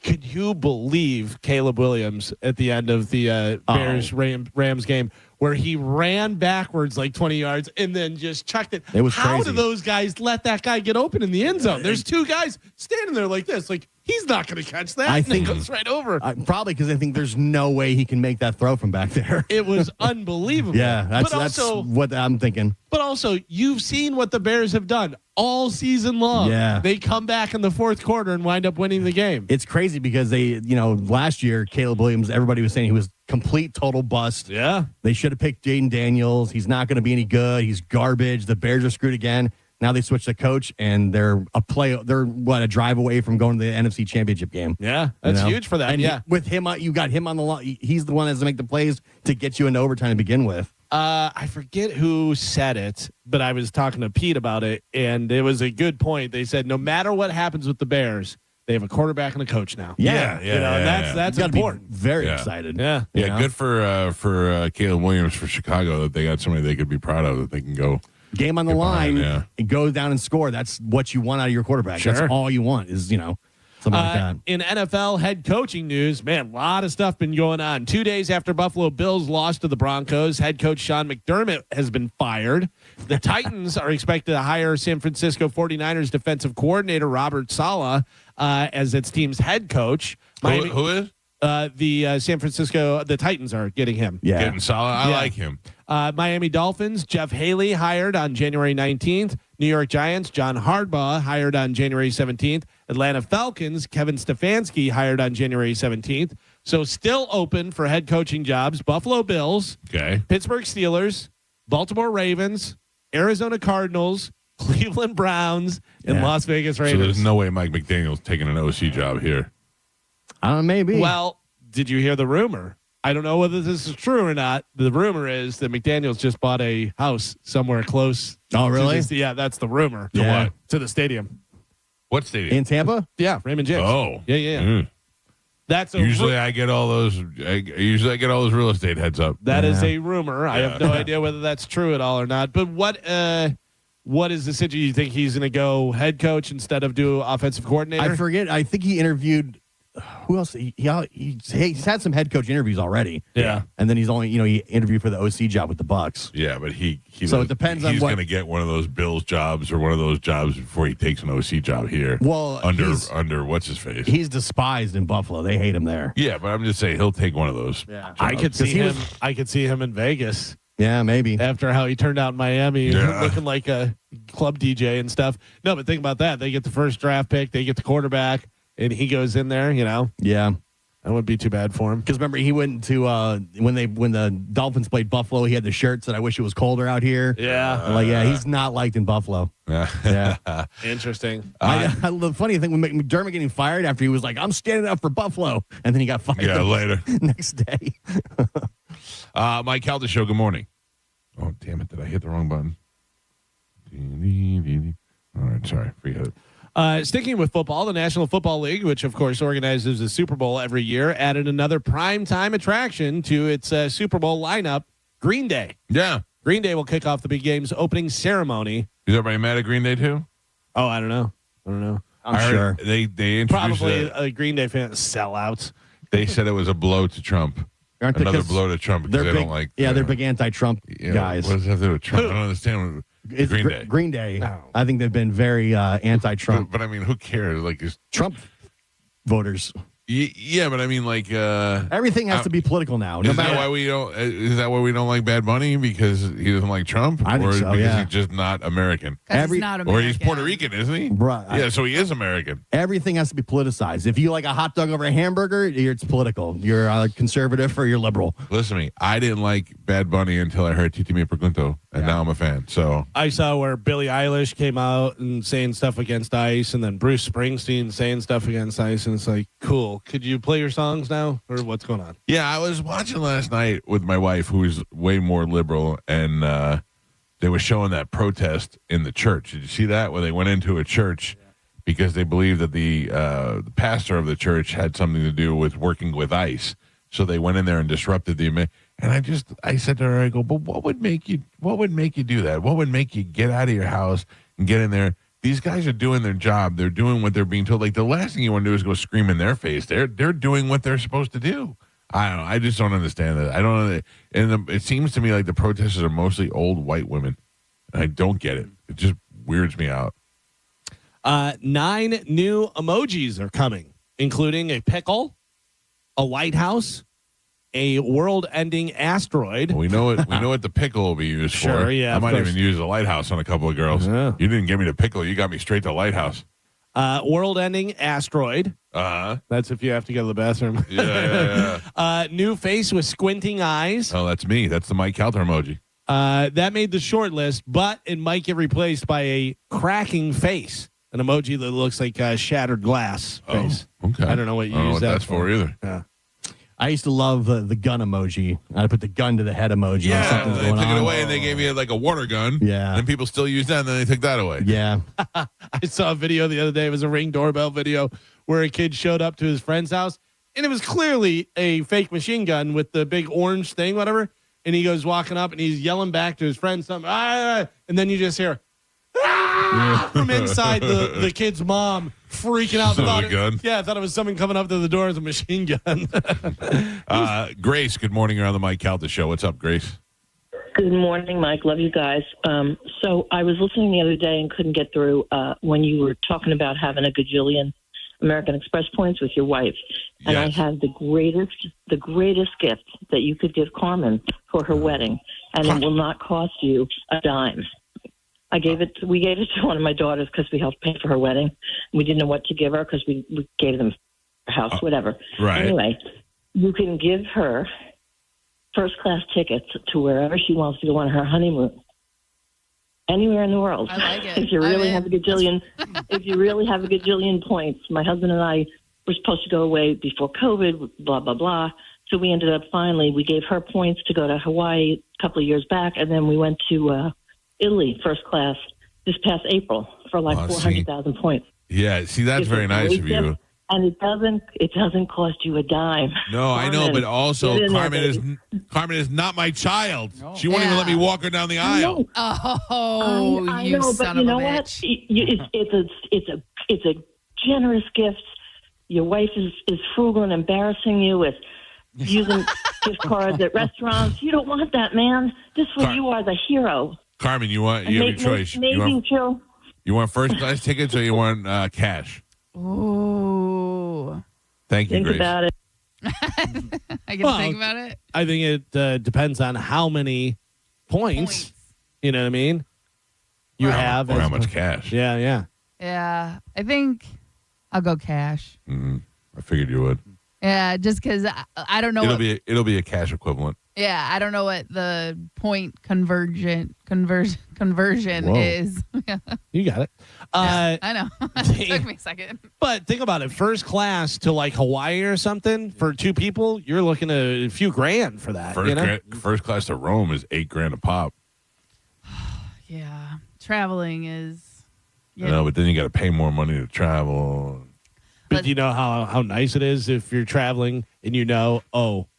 Could you believe Caleb Williams at the end of the Bears-Rams game where he ran backwards like 20 yards and then just chucked it? It was How crazy. do those guys let that guy get open in the end zone? There's 2 guys standing there like this. Like, He's not going to catch that. I think it goes right over. Probably because I think there's no way he can make that throw from back there. It was unbelievable. Yeah, that's also, what I'm thinking. But also, you've seen what the Bears have done all season long. Yeah. They come back in the fourth quarter and wind up winning the game. It's crazy because they, last year, Caleb Williams, everybody was saying he was complete, total bust. Yeah. They should have picked Jaden Daniels. He's not going to be any good. He's garbage. The Bears are screwed again. Now they switched the coach, and they're a drive away from going to the NFC Championship game. Yeah, that's huge for them. And with him, you got him on the line. He's the one that has to make the plays to get you into overtime to begin with. I forget who said it, but I was talking to Pete about it, and it was a good point. They said no matter what happens with the Bears, they have a quarterback and a coach now. Yeah. That's important. Very excited. Yeah, good for Caleb Williams for Chicago that they got somebody they could be proud of that they can go. Game on the line, and go down and score. That's what you want out of your quarterback. Sure. That's all you want is, something like that. In NFL head coaching news, man, a lot of stuff been going on. 2 days after Buffalo Bills lost to the Broncos, head coach Sean McDermott has been fired. The Titans are expected to hire San Francisco 49ers defensive coordinator Robert Saleh as its team's head coach. Who is? The Titans are getting him. Yeah. Getting Saleh. I like him. Miami Dolphins, Jeff Haley hired on January 19th. New York Giants, John Harbaugh hired on January 17th. Atlanta Falcons, Kevin Stefanski hired on January 17th. So still open for head coaching jobs. Buffalo Bills, Pittsburgh Steelers, Baltimore Ravens, Arizona Cardinals, Cleveland Browns, and Las Vegas Raiders. So there's no way Mike McDaniel's taking an OC job here. I don't know, maybe. Well, did you hear the rumor? I don't know whether this is true or not. The rumor is that McDaniels just bought a house somewhere close. Oh, really? Yeah, that's the rumor. To what? To the stadium. What stadium? In Tampa? Yeah, Raymond James. Oh. Yeah. Mm. That's usually I get all those real estate heads up. That is a rumor. I have no idea whether that's true at all or not. But what is the situation? You think he's going to go head coach instead of do offensive coordinator? I forget. I think he interviewed. Who else? He's had some head coach interviews already. Yeah. And then he's only, he interviewed for the OC job with the Bucks. Yeah, but so it depends on he's what going to get one of those Bills jobs or one of those jobs before he takes an OC job here. Well, under what's his face? He's despised in Buffalo. They hate him there. Yeah, but I'm just saying he'll take one of those. Yeah. I could see him. I could see him in Vegas. Yeah, maybe. After how he turned out in Miami, looking like a club DJ and stuff. No, but think about that. They get the first draft pick. They get the quarterback. And he goes in there, Yeah. That wouldn't be too bad for him. Because remember, he went to when the Dolphins played Buffalo, he had the shirt that I wish it was colder out here. Yeah. He's not liked in Buffalo. Yeah. Interesting. The funny thing, when McDermott getting fired after he was like, I'm standing up for Buffalo, and then he got fired. Yeah, later. Next day. Mike Calta Show, good morning. Oh, damn it. Did I hit the wrong button? All right, sorry. Forget it. Sticking with football, the National Football League, which of course organizes the Super Bowl every year, added another primetime attraction to its Super Bowl lineup, Green Day. Yeah. Green Day will kick off the big game's opening ceremony. Is everybody mad at Green Day too? Oh, I don't know. I'm sure. They introduced probably a Green Day fan sellouts. They said it was a blow to Trump. Another blow to Trump because they don't like. They're big anti-Trump guys. What does that have to do with Trump? I don't understand. Green Day. Green Day. No. I think they've been very anti-Trump. But I mean, who cares? Like Trump voters. Yeah, but I mean, like everything has to be political now. Is that why we don't? Is that why we don't like Bad Bunny because he doesn't like Trump, I think or so, because he's just not American? He's not American. Or he's Puerto Rican, isn't he? Right. Yeah, so he is American. Everything has to be politicized. If you like a hot dog over a hamburger, it's political. You're a conservative or you're liberal. Listen to me. I didn't like Bad Bunny until I heard Titi Me Pregunto, and now I'm a fan. So I saw where Billie Eilish came out and saying stuff against ICE, and then Bruce Springsteen saying stuff against ICE, and it's like, cool. Could you play your songs now, or what's going on? Yeah, I was watching last night with my wife, who's way more liberal, and they were showing that protest in the church. Did you see that? Where they went into a church because they believed that the pastor of the church had something to do with working with ICE. So they went in there and disrupted the event. And I said to her, I go, but what would make you do that? What would make you get out of your house and get in there? These guys are doing their job. They're doing what they're being told. Like, the last thing you want to do is go scream in their face. They're doing what they're supposed to do. I don't know. I just don't understand that. I don't know. And it seems to me like the protesters are mostly old white women. And I don't get it. It just weirds me out. 9 new emojis are coming including a pickle, a lighthouse, a world-ending asteroid. We know it. We know what the pickle will be used for. Sure, yeah, I of might course. even use the lighthouse on a couple of girls. Yeah. You didn't give me the pickle. You got me straight to the lighthouse. World-ending asteroid. That's if you have to go to the bathroom. Yeah. New face with squinting eyes. Oh, that's me. That's the Mike Calta emoji. That made the short list, but it might get replaced by a cracking face, an emoji that looks like a shattered glass face. Okay. I don't know what you I don't know use what that that's for either. Yeah. I used to love the gun emoji. I put the gun to the head emoji. when Yeah, something's they going took on. it away and they gave you like a water gun. Yeah. And people still use that, and then they took that away. Yeah. I saw a video the other day. It was a Ring doorbell video where a kid showed up to his friend's house, and it was clearly a fake machine gun with the big orange thing, whatever. And he goes walking up, and he's yelling back to his friend something, and then you just hear from inside the kid's mom freaking out. Son of a Thought it- gun. Yeah, I thought it was someone coming up to the door with a machine gun. Grace, good morning. You're on the Mike Calta Show. What's up, Grace? Good morning, Mike. Love you guys. So I was listening the other day and couldn't get through when you were talking about having a gajillion American Express points with your wife. And I had the greatest gift that you could give Carmen for her wedding, and it will not cost you a dime. We gave it to one of my daughters because we helped pay for her wedding. We didn't know what to give her because we gave them a house, whatever. Right. Anyway, you can give her first-class tickets to wherever she wants to go on her honeymoon. Anywhere in the world. I like it. If you really I'm have a gajillion points. My husband and I were supposed to go away before COVID, blah, blah, blah. So we ended up we gave her points to go to Hawaii a couple of years back, and then we went to Italy first class this past April for like 400,000 points. Yeah, see, that's It's very a nice great of you. gift, and it doesn't cost you a dime. No, I know, but also get in there, Carmen is not my child. She won't even let me walk her down the aisle. Oh, I you know, son but you of know a what? bitch. It's a generous gift. Your wife is frugal and embarrassing you with using gift cards at restaurants. You don't want that, man. This way you are the hero. Carmen, you have your choice. You want first class tickets or you want cash? Ooh. Thank you, Think Grace. about it. I can think about it. I think it depends on how many points. You know what I mean? You have. Or how much cash. Yeah, yeah. Yeah. I think I'll go cash. I figured you would. Yeah, just because I don't know. It'll be a cash equivalent. Yeah, I don't know what the point conversion is. You got it. I know. It took me a second. But think about it. First class to like Hawaii or something for two people, you're looking at a few grand for that. First class to Rome is $8,000 a pop. Yeah, traveling is. I know, but then you got to pay more money to travel. But you know how nice it is if you're traveling and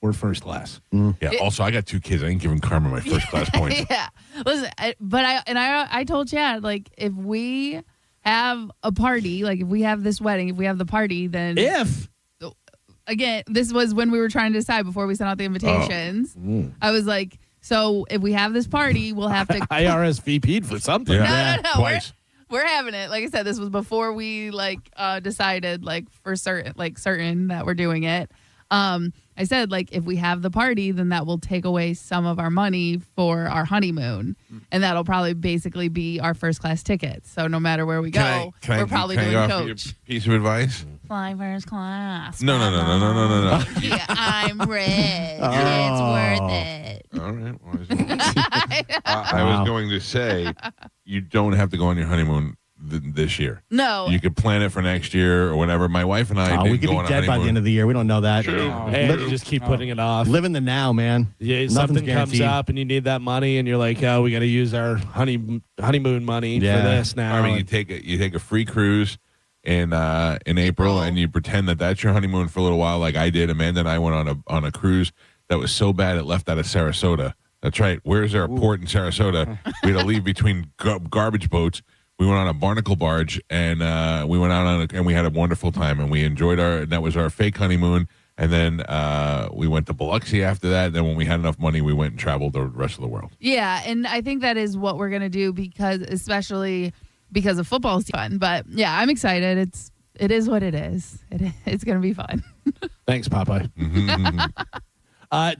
we're first class. Yeah. Also, I got 2 kids. I ain't giving Carmen my first class points. Yeah. Listen, I told Chad, like, if we have a party, like if we have this wedding, if we have the party, then again, this was when we were trying to decide before we sent out the invitations. I was like, so if we have this party, we'll have to I RSVP'd for something. No. Twice. We're having it. Like I said, this was before we decided for certain that we're doing it. I said, like, if we have the party, then that will take away some of our money for our honeymoon. And that'll probably basically be our first class tickets. So no matter where we go, we're probably doing offer you coach. a piece of advice? Fly first class. No. Yeah, I'm rich. It's worth it. All right. I was going to say, you don't have to go on your honeymoon this year. No. You could plan it for next year or whenever. My wife and I we didn't could go be on a dead by honeymoon. the end of the year. We don't know that. True. You just keep putting it off. Live in the now, man. Yeah, Nothing's something comes guaranteed. up and you need that money, and you're like, oh, we got to use our honeymoon money for this now. I mean, you take a free cruise in April, and you pretend that that's your honeymoon for a little while, like I did. Amanda and I went on a cruise that was so bad it left out of Sarasota. That's right. Where's there a port in Sarasota? We had to leave between garbage boats. We went on a barnacle barge, and we went out and we had a wonderful time, and we enjoyed that was our fake honeymoon. And then we went to Biloxi after that. Then when we had enough money, we went and traveled the rest of the world. Yeah, and I think that is what we're going to do especially because of football season. But yeah, I'm excited. It is what it is. It's going to be fun. Thanks, Popeye.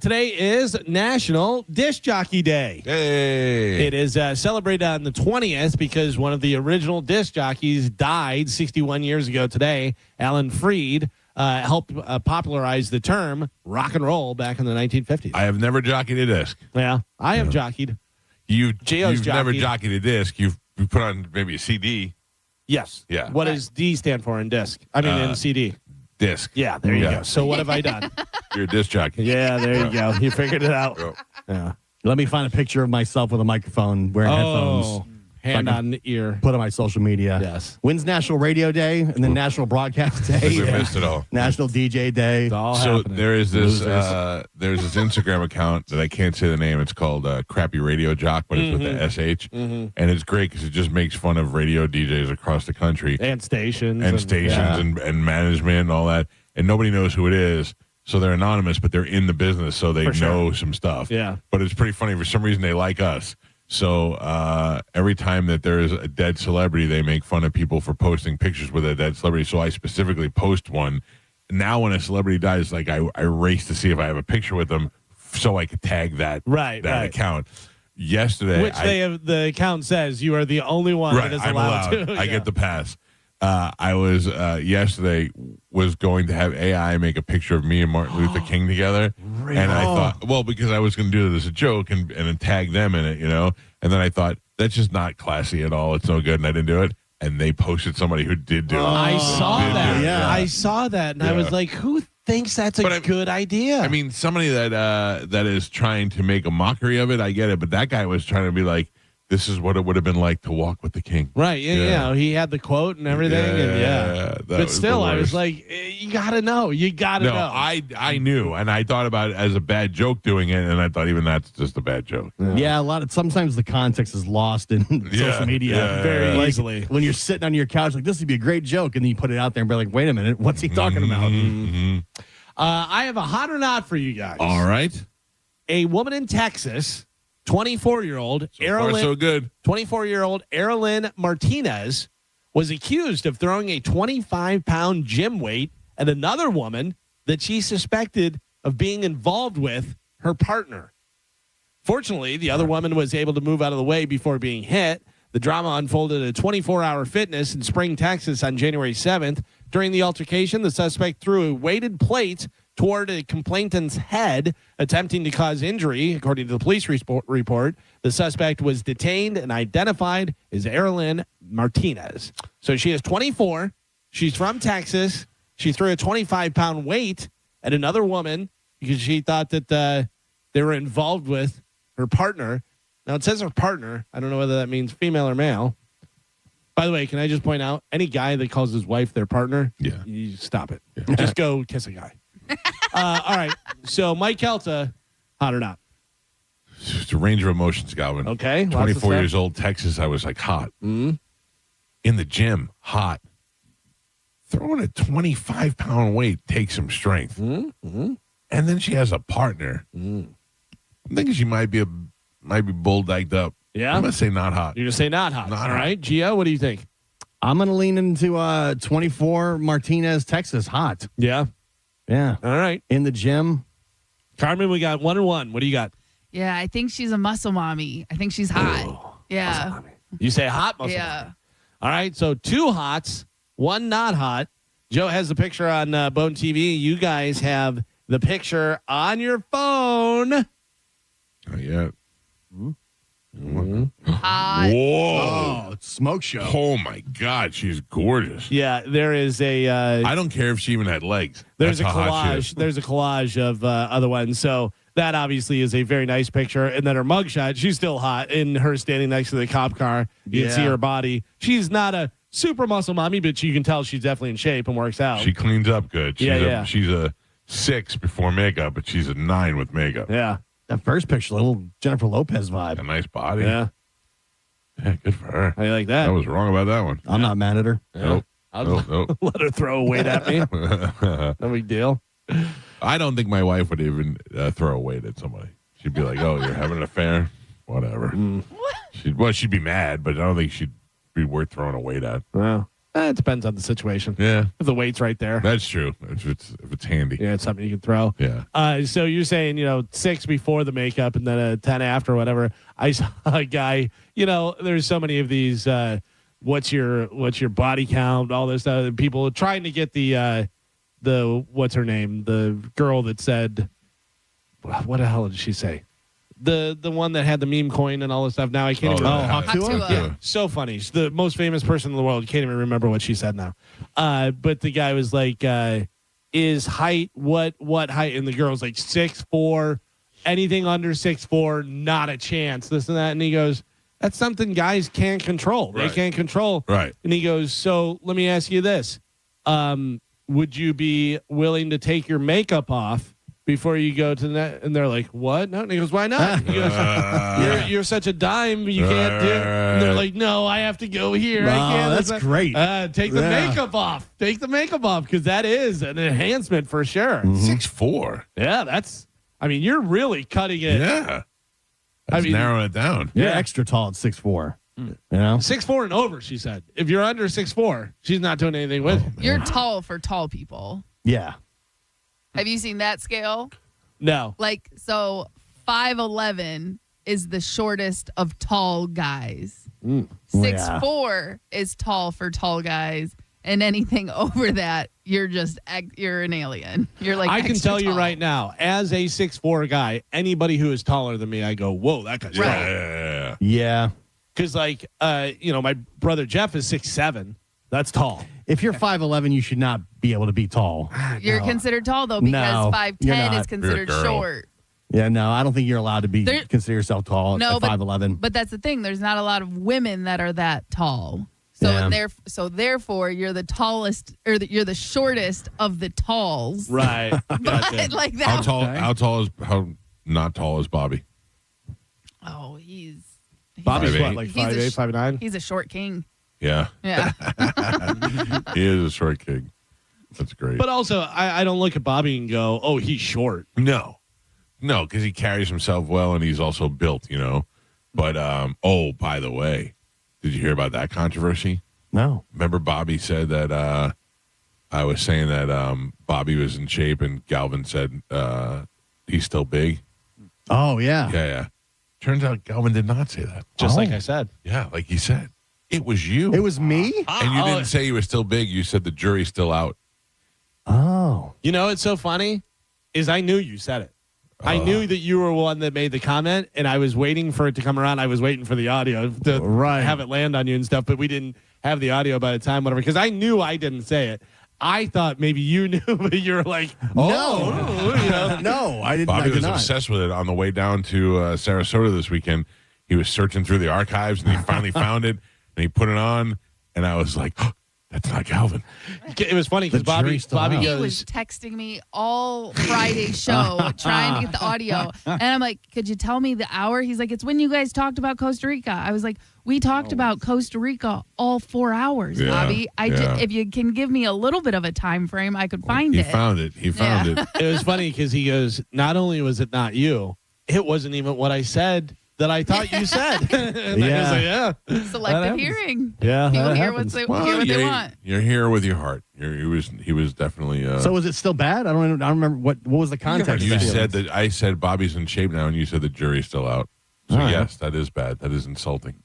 Today is National Disc Jockey Day. Hey. It is celebrated on the 20th because one of the original disc jockeys died 61 years ago today. Alan Freed helped popularize the term rock and roll back in the 1950s. I have never jockeyed a disc. Yeah, I have jockeyed. You've Gio's never jockeyed. jockeyed a disc. You've put on maybe a CD. Yes. Yeah. What does D stand for in disc? I mean, in CD. Disc. Yeah, there you go. So what have I done? You're a disc jockey. Yeah, there you go. You figured it out. Yeah. Let me find a picture of myself with a microphone wearing headphones. Hand So I can on the ear. Put on my social media. Yes. When's National Radio Day and then National Broadcast Day? We missed it all. National DJ Day. It's all So happening. there is this there's this Instagram account that I can't say the name. It's called Crappy Radio Jock, but it's with the SH, and it's great because it just makes fun of radio DJs across the country And stations. and management and all that, and nobody knows who it is. So they're anonymous, but they're in the business, so they know some stuff. Yeah. But it's pretty funny. For some reason, they like us. So every time that there is a dead celebrity, they make fun of people for posting pictures with a dead celebrity. So I specifically post one. Now when a celebrity dies, like I race to see if I have a picture with them so I could tag that account. Yesterday, Which the account says you are the only one that is I'm allowed to. I get the pass. I was yesterday was going to have AI make a picture of me and Martin Luther King together, and I thought, well, because I was going to do it as a joke and then tag them in it, and then I thought that's just not classy at all. It's no good, and I didn't do it. And they posted somebody who did do it. I saw that. Yeah. I saw that, and I was like, who thinks that's a good idea? I mean, somebody that is trying to make a mockery of it, I get it, but that guy was trying to be like, this is what it would have been like to walk with the king. Right. Yeah. He had the quote and everything. But still, I was like, you got to know. You got to know. I knew, and I thought about it as a bad joke doing it, and I thought even that's just a bad joke. Yeah, sometimes the context is lost in social media very easily. When you're sitting on your couch, like, this would be a great joke, and then you put it out there and be like, wait a minute, what's he talking about? I have a hot or not for you guys. All right. A woman in Texas, 24-year-old so good. 24-year-old Erilyn Martinez was accused of throwing a 25-pound gym weight at another woman that she suspected of being involved with her partner. Fortunately, the other woman was able to move out of the way before being hit. The drama unfolded at 24-hour Fitness in Spring, Texas on January 7th. During the altercation, the suspect threw a weighted plate toward a complainant's head, attempting to cause injury. According to the police report, the suspect was detained and identified as Erilyn Martinez. So she is 24. She's from Texas. She threw a 25-pound weight at another woman because she thought that they were involved with her partner. Now, it says her partner. I don't know whether that means female or male. By the way, can I just point out, any guy that calls his wife their partner, you stop it. Yeah. Just go kiss a guy. All right. So, Mike Calta, hot or not? It's a range of emotions, Galvin. Okay. 24 years old, Texas, I was like, hot. Mm-hmm. In the gym, hot. Throwing a 25-pound weight takes some strength. Mm-hmm. And then she has a partner. Mm. I'm thinking she might be bull-dagged up. Yeah? I'm going to say not hot. You're going to say not hot. Not All hot. right. Gio, what do you think? I'm going to lean into 24 Martinez, Texas, hot. Yeah. Yeah. All right. In the gym. Carmen, we got 1-1. What do you got? Yeah, I think she's a muscle mommy. I think she's hot. Yeah. You say hot muscle. Yeah. All right. So 2 hots, 1 not hot. Joe has the picture on Bone TV. You guys have the picture on your phone. Not yet. Hot. Whoa. Oh, it's smoke show. Oh, my God. She's gorgeous. Yeah, there is a. I don't care if she even had legs. There's That's a how hot she is. collage. There's a collage of other ones. So that obviously is a very nice picture. And then her mugshot, she's still hot in her standing next to the cop car. You can see her body. She's not a super muscle mommy, but you can tell she's definitely in shape and works out. She cleans up good. She's a 6 before makeup, but she's a 9 with makeup. Yeah. That first picture, a little Jennifer Lopez vibe. A nice body. Yeah. Yeah, good for her. How you like that? I was wrong about that one. I'm not mad at her. Nope. Nope. Let her throw a weight at me. No big deal. I don't think my wife would even throw a weight at somebody. She'd be like, "Oh, you're having an affair? Whatever." She'd be mad, but I don't think she'd be worth throwing a weight at. Well, It depends on the situation. Yeah. If the weight's right there. That's true. If it's handy. Yeah, it's something you can throw. Yeah. So you're saying, 6 before the makeup and then a 10 after or whatever. I saw a guy, there's so many of these, what's your body count, all this stuff. People trying to get the what's her name? The girl that said, what the hell did she say? The one that had the meme coin and all this stuff. Now I can't even remember. Hatua. Yeah, so funny. She's the most famous person in the world. Can't even remember what she said now. But the guy was like, is height what height? And the girl's like 6'4", anything under 6'4", not a chance, this and that. And he goes, that's something guys can't control. They can't control. Right. And he goes, so let me ask you this. Would you be willing to take your makeup off before you go to the net? And they're like, what? No. And he goes, why not? He goes, you're such a dime, you can't do it. And they're like, no, I have to go here. I can't. That's great. Take the makeup off. Take the makeup off, because that is an enhancement for sure. 6'4". Yeah, you're really cutting it. Yeah. That's narrowing it down. You're extra tall at 6'4". 6'4" and over, she said. If you're under 6'4", she's not doing anything with it. You're tall for tall people. Yeah. Have you seen that scale? No. 5'11" is the shortest of tall guys. 6'4" is tall for tall guys. And anything over that, you're an alien. You're like, I can tell you tall. right now, as a 6'4" guy, anybody who is taller than me, I go, whoa, that guy's tall. Yeah. Because, my brother Jeff is 6'7". That's tall. If you're 5'11", you should not be able to be tall. You're considered tall, though, because 5'10" is considered short. Yeah, no, I don't think you're allowed to consider yourself tall at 5'11". But that's the thing. There's not a lot of women that are that tall. So therefore, you're the tallest, or you're the shortest of the talls. Right. But like that. How not tall is Bobby? Oh, Bobby's what, 5'8"? like 5'8", 5'9"? He's a short king. Yeah. Yeah. He is a short king. That's great. But also, I don't look at Bobby and go, oh, he's short. No, because he carries himself well and he's also built, But, by the way, did you hear about that controversy? No. Remember Bobby said that I was saying that Bobby was in shape and Galvin said he's still big? Oh, yeah. Yeah. Turns out Galvin did not say that. Just like I said. Yeah, like he said. It was you. It was me? And you didn't say you were still big. You said the jury's still out. Oh. It's so funny is I knew you said it. I knew that you were one that made the comment, and I was waiting for it to come around. I was waiting for the audio to have it land on you and stuff, but we didn't have the audio by the time, whatever, because I knew I didn't say it. I thought maybe you knew, but you're like, no, I didn't. Bobby was not. obsessed with it on the way down to Sarasota this weekend. He was searching through the archives, and he finally found it, and he put it on, and I was like, oh, that's not Galvin. It was funny because Bobby He was texting me all Friday show trying to get the audio. And I'm like, could you tell me the hour? He's like, it's when you guys talked about Costa Rica. I was like, we talked about Costa Rica all 4 hours, Bobby. If you can give me a little bit of a time frame, I could find it. He found it. It was funny because he goes, not only was it not you, it wasn't even what I said that I thought you said. And I was like, Selective hearing. Yeah. People hear what they want. You're here with your heart. He was definitely. So was it still bad? I don't remember what was the context. You said that I said Bobby's in shape now, and you said the jury's still out. So yes, that is bad. That is insulting.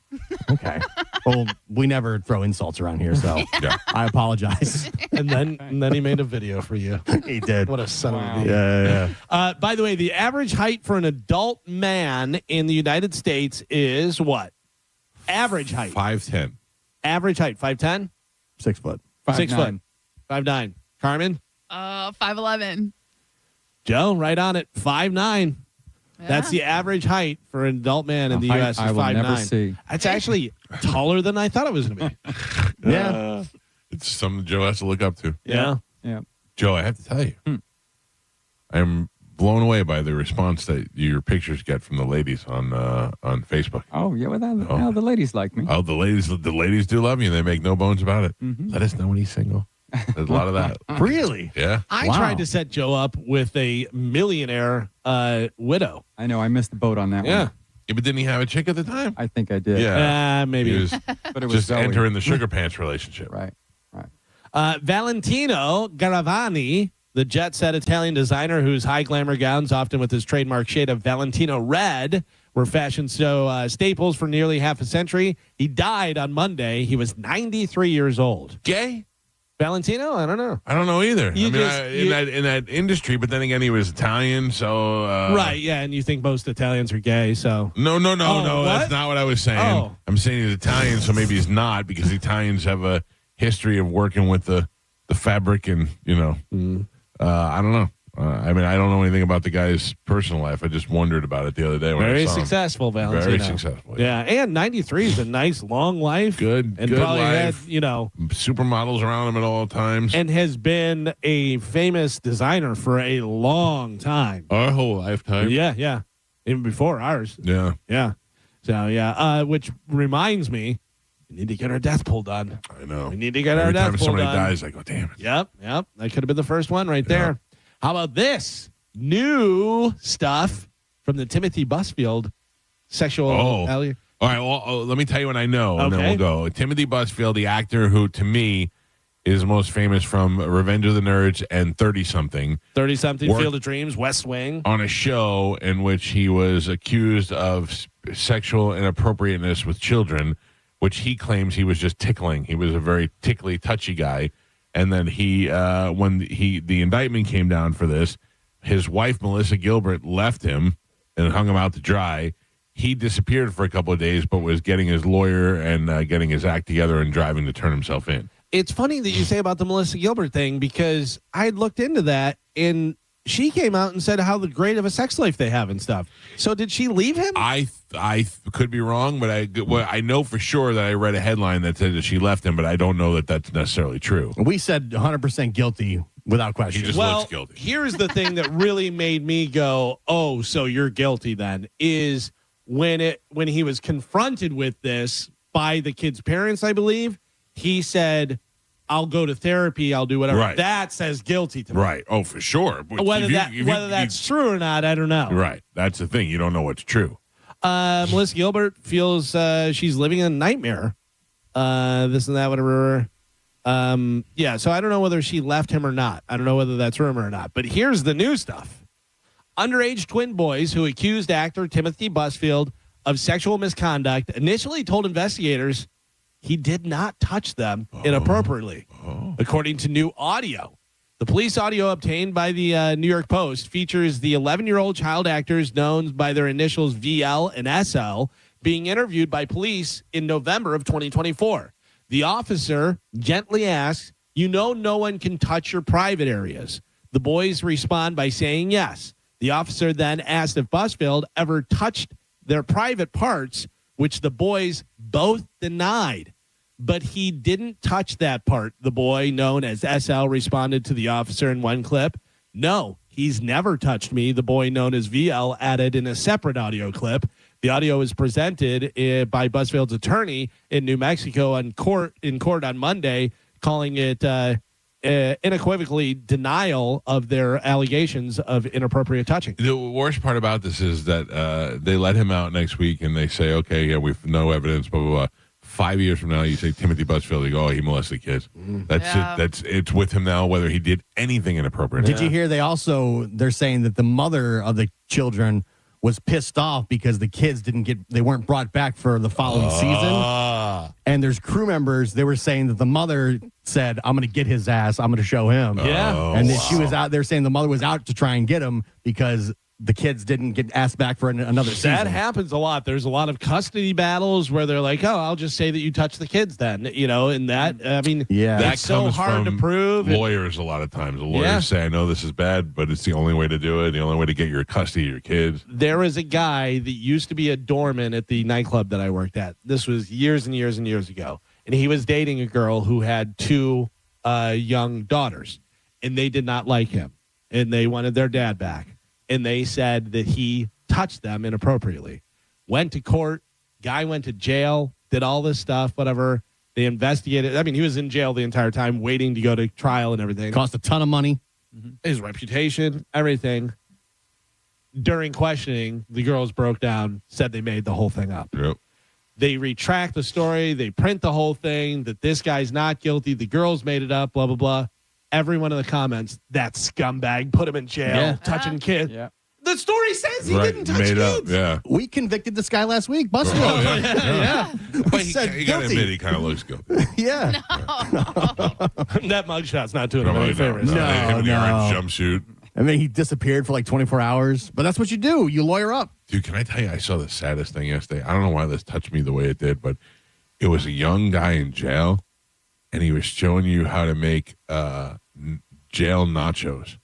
Okay. Well, we never throw insults around here, so I apologize. And then he made a video for you. He did. What a son of a bitch. Yeah. By the way, the average height for an adult man in the United States is what? Average height. 5'10". Average height. 5'10"? 6 foot. 6 foot. 5'9". Carmen? 5'11". Joe, right on it. 5'9". That's the average height for an adult man in the U.S. is 5'9". That's actually taller than I thought it was going to be. Yeah. It's something Joe has to look up to. Yeah. Joe, I have to tell you, I'm blown away by the response that your pictures get from the ladies on Facebook. Oh, yeah. Well, the ladies like me. Oh, the ladies do love you. They make no bones about it. Mm-hmm. Let us know when he's single. There's a lot of that. Really? Yeah. I tried to set Joe up with a millionaire widow. I know. I missed the boat on that one. Yeah, but didn't he have a chick at the time? I think I did. Yeah. Maybe. He was but it was just Zoe. entering the sugar pants relationship. Right. Valentino Garavani, the jet-set Italian designer whose high glamour gowns, often with his trademark shade of Valentino red, were fashion show staples for nearly half a century. He died on Monday. He was 93 years old. Gay? Valentino? I don't know. I don't know either. In that industry, but then again, he was Italian, so right, yeah, and you think most Italians are gay, so no, what? that's not what I was saying. Oh. I'm saying he's Italian, so maybe he's not, because Italians have a history of working with the fabric, and I don't know. I don't know anything about the guy's personal life. I just wondered about it the other day when very I saw him. successful, Valentino. Very successful. Yeah, and 93 is a nice long life. Good, and good probably life. had, supermodels around him at all times, and has been a famous designer for a long time. Our whole lifetime. Yeah, even before ours. Yeah. So yeah, which reminds me, we need to get our death poll done. I know. We need to get Every our death time poll somebody done. dies, I go, damn it. Yep. That could have been the first one right there. How about this new stuff from the Timothy Busfield sexual? All right. Well, let me tell you what I know, and then we'll go. Timothy Busfield, the actor who, to me, is most famous from Revenge of the Nerds and 30-something. 30-something, Field of Dreams, West Wing. On a show in which he was accused of sexual inappropriateness with children, which he claims he was just tickling. He was a very tickly, touchy guy. And then when the indictment came down for this, his wife, Melissa Gilbert, left him and hung him out to dry. He disappeared for a couple of days, but was getting his lawyer and getting his act together and driving to turn himself in. It's funny that you say about the Melissa Gilbert thing, because I had looked into that, and she came out and said how great of a sex life they have and stuff. So did she leave him? I could be wrong, but I know for sure that I read a headline that said that she left him, but I don't know that that's necessarily true. We said 100% guilty without question. He just looks guilty. Here's the thing that really made me go, oh, so you're guilty then, is when he was confronted with this by the kid's parents, I believe, he said, I'll go to therapy, I'll do whatever. Right. That says guilty to me. Right. Oh, for sure. But Whether that's true or not, I don't know. Right. That's the thing. You don't know what's true. Melissa Gilbert feels she's living a nightmare. This and that, whatever. So I don't know whether she left him or not. I don't know whether that's rumor or not. But here's the new stuff. Underage twin boys who accused actor Timothy Busfield of sexual misconduct initially told investigators he did not touch them inappropriately, according to new audio. The police audio obtained by the New York Post features the 11-year-old child actors known by their initials VL and SL being interviewed by police in November of 2024. The officer gently asks, no one can touch your private areas. The boys respond by saying yes. The officer then asked if Busfield ever touched their private parts, which the boys both denied. But he didn't touch that part. The boy, known as SL, responded to the officer in one clip. No, he's never touched me, the boy known as VL added in a separate audio clip. The audio was presented by Busfield's attorney in New Mexico in court on Monday, calling it unequivocally denial of their allegations of inappropriate touching. The worst part about this is that they let him out next week, and they say, okay, yeah, we've no evidence, blah, blah, blah. 5 years from now, you say Timothy Busfield, you go, oh, he molested kids. That's it. It's with him now, whether he did anything inappropriate. Did you hear they're saying that the mother of the children was pissed off because the kids they weren't brought back for the following season. And there's crew members, they were saying that the mother said, I'm going to get his ass, I'm going to show him. Yeah. And that she was out there saying the mother was out to try and get him because the kids didn't get asked back for another season. That happens a lot. There's a lot of custody battles where they're like, oh, I'll just say that you touched the kids then, and that, it's so hard to prove. Lawyers a lot of times. The lawyers say, I know this is bad, but it's the only way to do it, the only way to get your custody of your kids. There was a guy that used to be a doorman at the nightclub that I worked at. This was years and years and years ago. And he was dating a girl who had two young daughters, and they did not like him, and they wanted their dad back. And they said that he touched them inappropriately. Went to court, guy went to jail, did all this stuff, whatever. They investigated. I mean, he was in jail the entire time, waiting to go to trial and everything. Cost a ton of money. His reputation, everything. During questioning, the girls broke down, said they made the whole thing up. Yep. They retract the story. They print the whole thing that this guy's not guilty. The girls made it up, blah, blah, blah. Everyone in the comments, that scumbag, put him in jail, touching kids. Yeah. The story says he didn't touch kids. Up, yeah. We convicted this guy last week, Busfield. Oh, yeah. We He said got to guilty. admit, he kind of looks guilty. Yeah. That mugshot's not doing him any favors. Him in the orange jumpsuit. I mean, he disappeared for like 24 hours. But that's what you do. You lawyer up. Dude, can I tell you, I saw the saddest thing yesterday. I don't know why this touched me the way it did, but it was a young guy in jail, and he was showing you how to make jail nachos.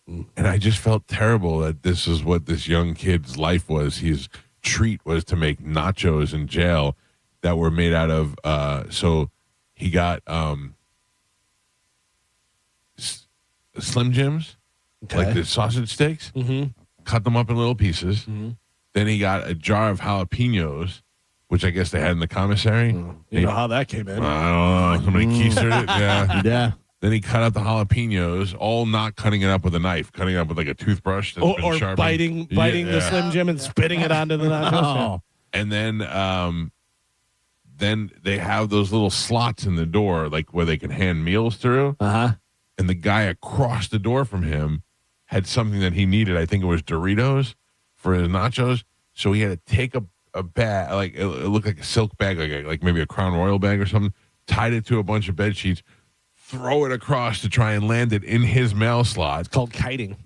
And I just felt terrible that this is what this young kid's life was. His treat was to make nachos in jail that were made out of, so he got Slim Jims, like the sausage sticks, cut them up in little pieces. Then he got a jar of jalapenos, which I guess they had in the commissary. You know how that came in. I don't know. Somebody keistered it. Yeah. Yeah. Then he cut out the jalapenos, all not cutting it up with a knife, cutting it up with like a toothbrush. That's been Or sharpened. biting the Slim Jim and spitting it onto the nachos. And then they have those little slots in the door, like where they can hand meals through. And the guy across the door from him had something that he needed. I think it was Doritos for his nachos. So he had to take a bag, like it looked like a silk bag, like maybe a Crown Royal bag or something, tied it to a bunch of bed sheets, throw it across to try and land it in his mail slot. It's called kiting.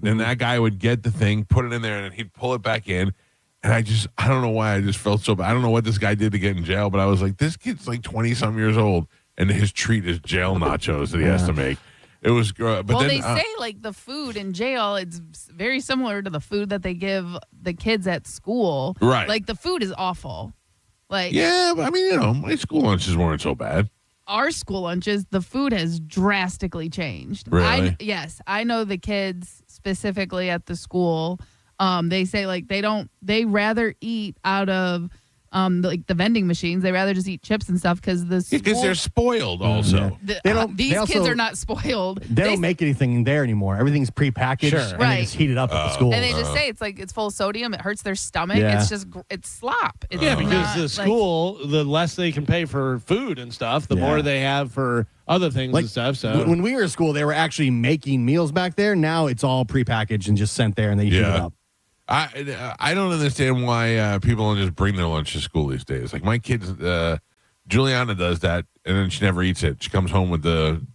Then that guy would get the thing, put it in there, and then he'd pull it back in. And I don't know why I just felt so bad. I don't know what this guy did to get in jail, but I was like, this kid's like 20-some years old, and his treat is jail nachos that he has to make. It was but well, then, they say like the food in jail, it's very similar to the food that they give the kids at school. Right. Like the food is awful. Like yeah, but I mean, my school lunches weren't so bad. Our school lunches, the food has drastically changed. Really? Yes, I know the kids specifically at the school. They say like they rather eat out of like the vending machines. They rather just eat chips and stuff because they're spoiled. Also, these kids are not spoiled. They don't make anything in there anymore. Everything's prepackaged and Right. they just heat it up at the school. And they just say it's full of sodium. It hurts their stomach. Yeah. It's slop. It's Because not, the school, the less they can pay for food and stuff, the more they have for other things and stuff. So when we were in school, they were actually making meals back there. Now it's all prepacked and just sent there and they heat it up. I don't understand why people don't just bring their lunch to school these days. Like my kids, Juliana does that, and then she never eats it. She comes home with the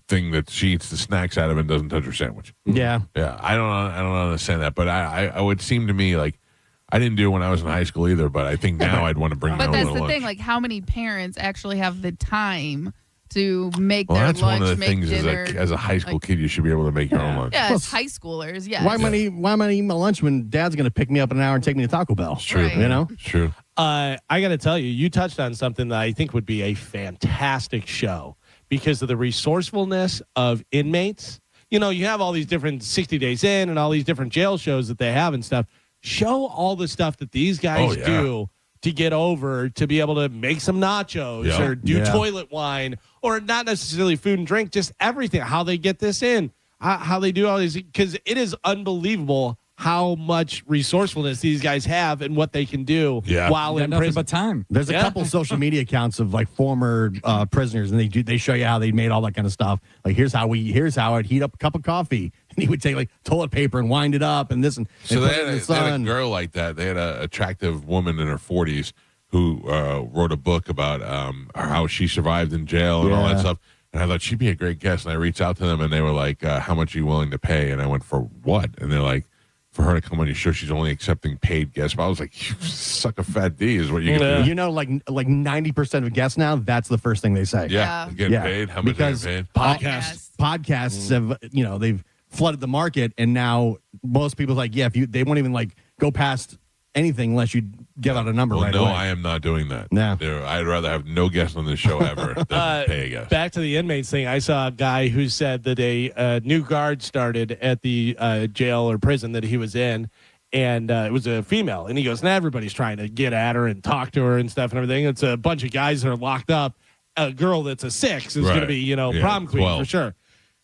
thing that she eats the snacks out of and doesn't touch her sandwich. Yeah. I don't understand that, but I would seem to me like I didn't do it when I was in high school either. But I think now I'd want to bring my But own that's little the lunch. thing. Like, how many parents actually have the time to make Well, their that's lunch, one of the make things dinner? as a high school kid, you should be able to make your own lunch. Yeah, as high schoolers, yes. Why am I going to eat my lunch when Dad's going to pick me up in an hour and take me to Taco Bell? It's true. You know? It's true. I got to tell you, you touched on something that I think would be a fantastic show because of the resourcefulness of inmates. You know, you have all these different 60 Days In and all these different jail shows that they have and stuff. Show all the stuff that these guys do to get over, to be able to make some nachos or do toilet wine, or not necessarily food and drink, just everything, how they get this in, how they do all these, because it is unbelievable how much resourcefulness these guys have and what they can do while in prison. But time. There's a couple social media accounts of like former prisoners, and they show you how they made all that kind of stuff. Like here's how I'd heat up a cup of coffee, and he would take like toilet paper and wind it up and this and So put they it in the had sun. a girl like that. They had an attractive woman in her 40s who wrote a book about how she survived in jail and all that stuff. And I thought she'd be a great guest. And I reached out to them, and they were like, how much are you willing to pay? And I went, for what? And they're like, for her to come on your show, she's only accepting paid guests. But I was like, you suck a fat D is what you're going to do. You know, like 90% of guests now, that's the first thing they say. Yeah. Getting paid? How much because are you paid? Podcasts have, they've flooded the market, and now most people like, they won't even like go past anything unless you give out a number right away. I am not doing that. No. I'd rather have no guests on this show ever than pay a guest. Back to the inmates thing, I saw a guy who said that a new guard started at the jail or prison that he was in, and it was a female. And he goes, now everybody's trying to get at her and talk to her and stuff and everything. It's a bunch of guys that are locked up. A girl that's a 6 is going to be, prom queen 12. for sure.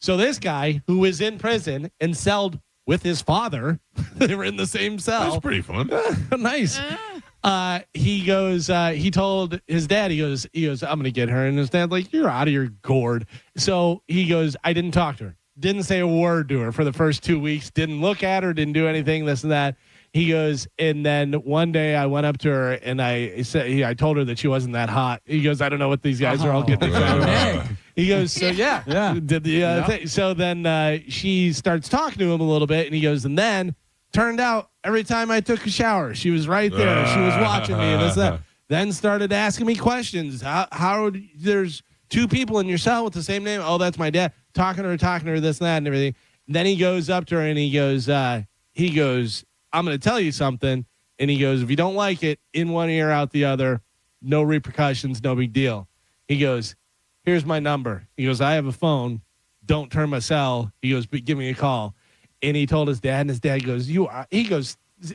So this guy who was in prison and celled with his father, they were in the same cell. That's pretty fun. Nice. He goes, he told his dad, he goes, I'm going to get her. And his dad like, you're out of your gourd. So he goes, I didn't talk to her. Didn't say a word to her for the first 2 weeks. Didn't look at her. Didn't do anything, this and that. He goes, and then one day I went up to her and I told her that she wasn't that hot. He goes, I don't know what these guys are all getting excited about. He goes, so yeah. Did the thing. So then she starts talking to him a little bit, and he goes, and then turned out every time I took a shower, she was right there. She was watching me and this, that. Then started asking me questions. How there's two people in your cell with the same name? Oh, that's my dad. Talking to her, this and that and everything. And then he goes up to her and he goes, I'm going to tell you something. And he goes, if you don't like it, in one ear, out the other, no repercussions, no big deal. He goes, here's my number. He goes, I have a phone. Don't turn my cell. He goes, but give me a call. And he told his dad, and his dad goes,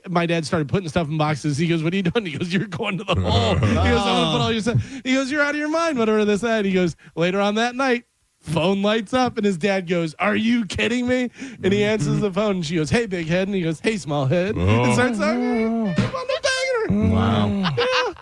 my dad started putting stuff in boxes. He goes, what are you doing? He goes, you're going to the hole. He goes, I'm going to put all your stuff. He goes, you're out of your mind, whatever this, that. He goes, later on that night, phone lights up, and his dad goes, are you kidding me? And he answers the phone, and she goes, hey, big head. And he goes, hey, small head. And starts talking. Keep on the banger. Wow. Yeah.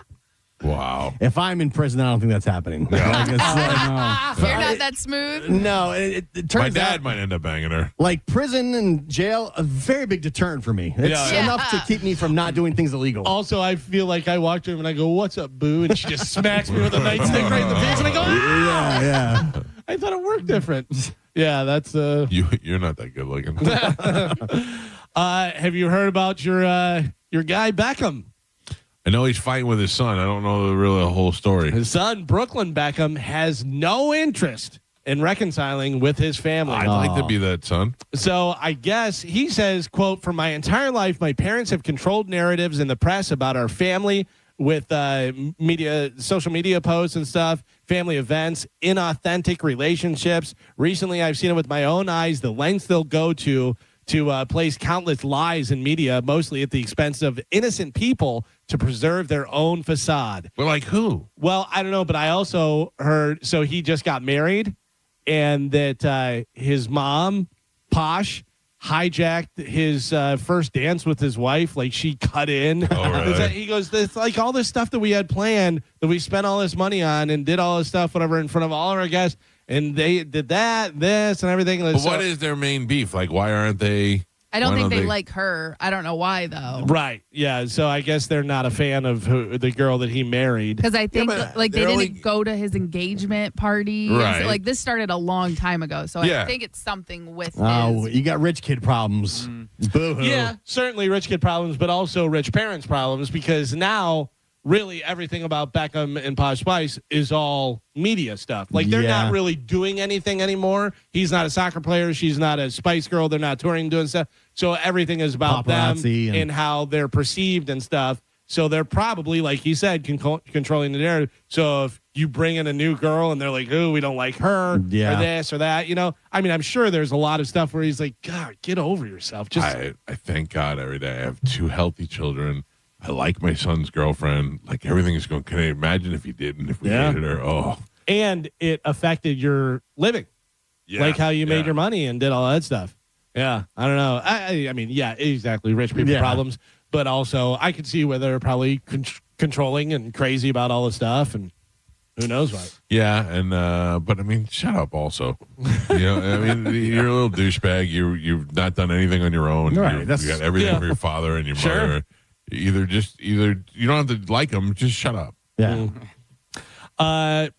Wow. If I'm in prison, I don't think that's happening. You're not that smooth. No, it turns My out dad might end up banging her. like prison and jail, a very big deterrent for me. It's enough to keep me from not doing things illegal. Also, I feel like I walk to him and I go, what's up, boo? And she just smacks me with a nightstick right in the face, and I go, ah! Yeah. I thought it worked different. Yeah, that's You're not that good looking. Have you heard about your guy Beckham? I know he's fighting with his son. I don't know the whole story. His son, Brooklyn Beckham, has no interest in reconciling with his family. I'd like to be that son. So I guess he says, quote, for my entire life, my parents have controlled narratives in the press about our family with social media posts and stuff, family events, inauthentic relationships. Recently, I've seen it with my own eyes, the lengths they'll go to place countless lies in media, mostly at the expense of innocent people, to preserve their own facade. Well, like who? Well, I don't know, but I also heard, so he just got married, and that his mom, Posh, hijacked his first dance with his wife. Like, she cut in. Oh, really? He goes, it's like all this stuff that we had planned, that we spent all this money on and did all this stuff, whatever, in front of all of our guests. And they did this, and everything. But what is their main beef? Like, why aren't they? I don't think they like her. I don't know why, though. Right. Yeah. So I guess they're not a fan of the girl that he married. Because I think they didn't go to his engagement party. Right. So, this started a long time ago. So I think it's something with his. You got rich kid problems. Boo-hoo. Yeah, certainly rich kid problems, but also rich parents problems, because now really everything about Beckham and Posh Spice is all media stuff. Like, they're not really doing anything anymore. He's not a soccer player. She's not a Spice Girl. They're not touring, doing stuff. So everything is about Paparazzi them and how they're perceived and stuff. So they're probably, like he said, controlling the narrative. So if you bring in a new girl and they're like, oh, we don't like her or this or that, I mean, I'm sure there's a lot of stuff where he's like, God, get over yourself. I thank God every day I have two healthy children. I like my son's girlfriend. Like, everything is going. Can I imagine if he didn't? If we hated her? Oh. And it affected your living, like how you made your money and did all that stuff. Yeah, I don't know. I mean, yeah, exactly. Rich people problems, but also I could see where they're probably controlling and crazy about all the stuff, and who knows what. Yeah, and but I mean, shut up. Also, I mean, you're a little douchebag. You've not done anything on your own. Right. You got everything for your father and your mother. Either you don't have to like them, just shut up. Yeah.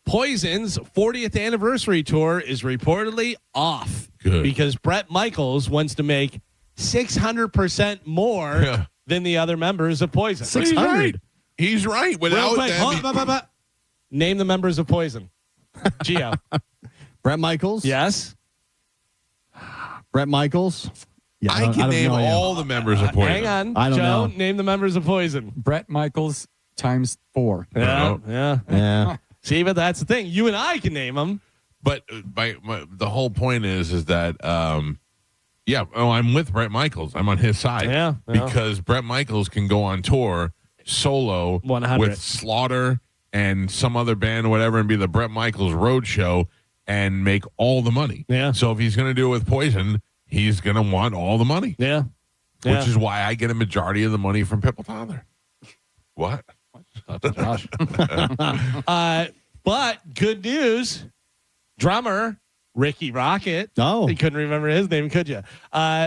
Poison's 40th anniversary tour is reportedly off. Good. Because Bret Michaels wants to make 600% more than the other members of Poison. 600. He's right. Without them, name the members of Poison. Gio. Bret Michaels. Yes. Bret Michaels. Yeah, I can name all the members of Poison. Hang on. I don't Joe, know. name the members of Poison. Bret Michaels times 4. Yeah. See, but that's the thing. You and I can name them. But the whole point is that, I'm with Bret Michaels. I'm on his side. Yeah. Because Bret Michaels can go on tour solo 100. with Slaughter and some other band or whatever and be the Bret Michaels Road Show and make all the money. Yeah. So if he's going to do it with Poison, he's going to want all the money. Yeah. Which is why I get a majority of the money from Pipple Tyler. What? Josh. But good news, drummer Ricky Rocket. Oh, you couldn't remember his name, could you?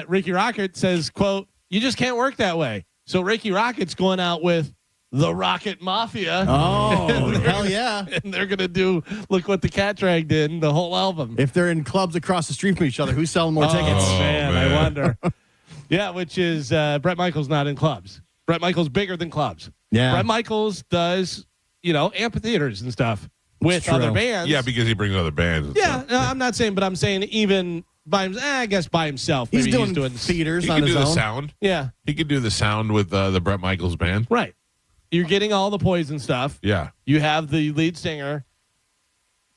Ricky Rocket says, "quote You just can't work that way." So Ricky Rocket's going out with the Rocket Mafia. Oh, hell yeah! And they're gonna do "Look What the Cat Dragged In," the whole album. If they're in clubs across the street from each other, who's selling more tickets? Man, I wonder. Yeah, which is Bret Michaels not in clubs. Bret Michaels bigger than clubs. Yeah, Bret Michaels does amphitheaters and stuff with other bands. Yeah, because he brings other bands. And Yeah, stuff. no, I'm not saying, but I'm saying even by I guess by himself. He's Maybe doing theaters He on could his do own. the sound. Yeah, He could do the sound with the Bret Michaels band. right. You're getting all the Poison stuff. Yeah. You have the lead singer.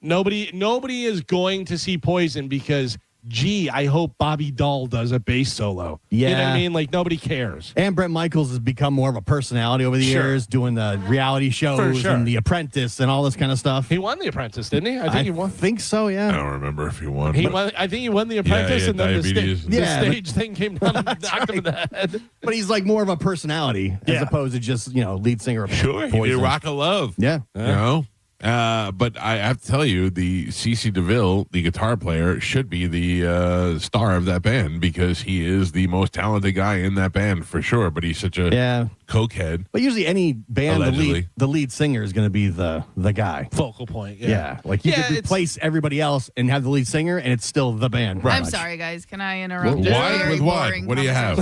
Nobody is going to see Poison because, gee, I hope Bobby Dahl does a bass solo. Yeah. You know what I mean? Like, nobody cares. And Bret Michaels has become more of a personality over the Sure. years, doing the reality shows For sure. and The Apprentice and all this kind of stuff. He won The Apprentice, didn't he? I think he won. think so, I yeah. don't remember if he won. He but- won. I think he won The Apprentice, yeah, and then diabetes. the Yeah, stage thing came down and knocked him in the head. But he's like more of a personality as Yeah. opposed to just, lead singer of Sure, he did Poison. Rock of Love. Yeah. You know? But I have to tell you, the CeCe DeVille, the guitar player, should be the star of that band because he is the most talented guy in that band for sure. But he's such a cokehead. But usually any band, Allegedly. the lead singer is going to be the guy. Focal point. Yeah. Like you could replace everybody else and have the lead singer and it's still the band. pretty I'm much. sorry, guys. Can I interrupt? What? This very With what? boring What do you have?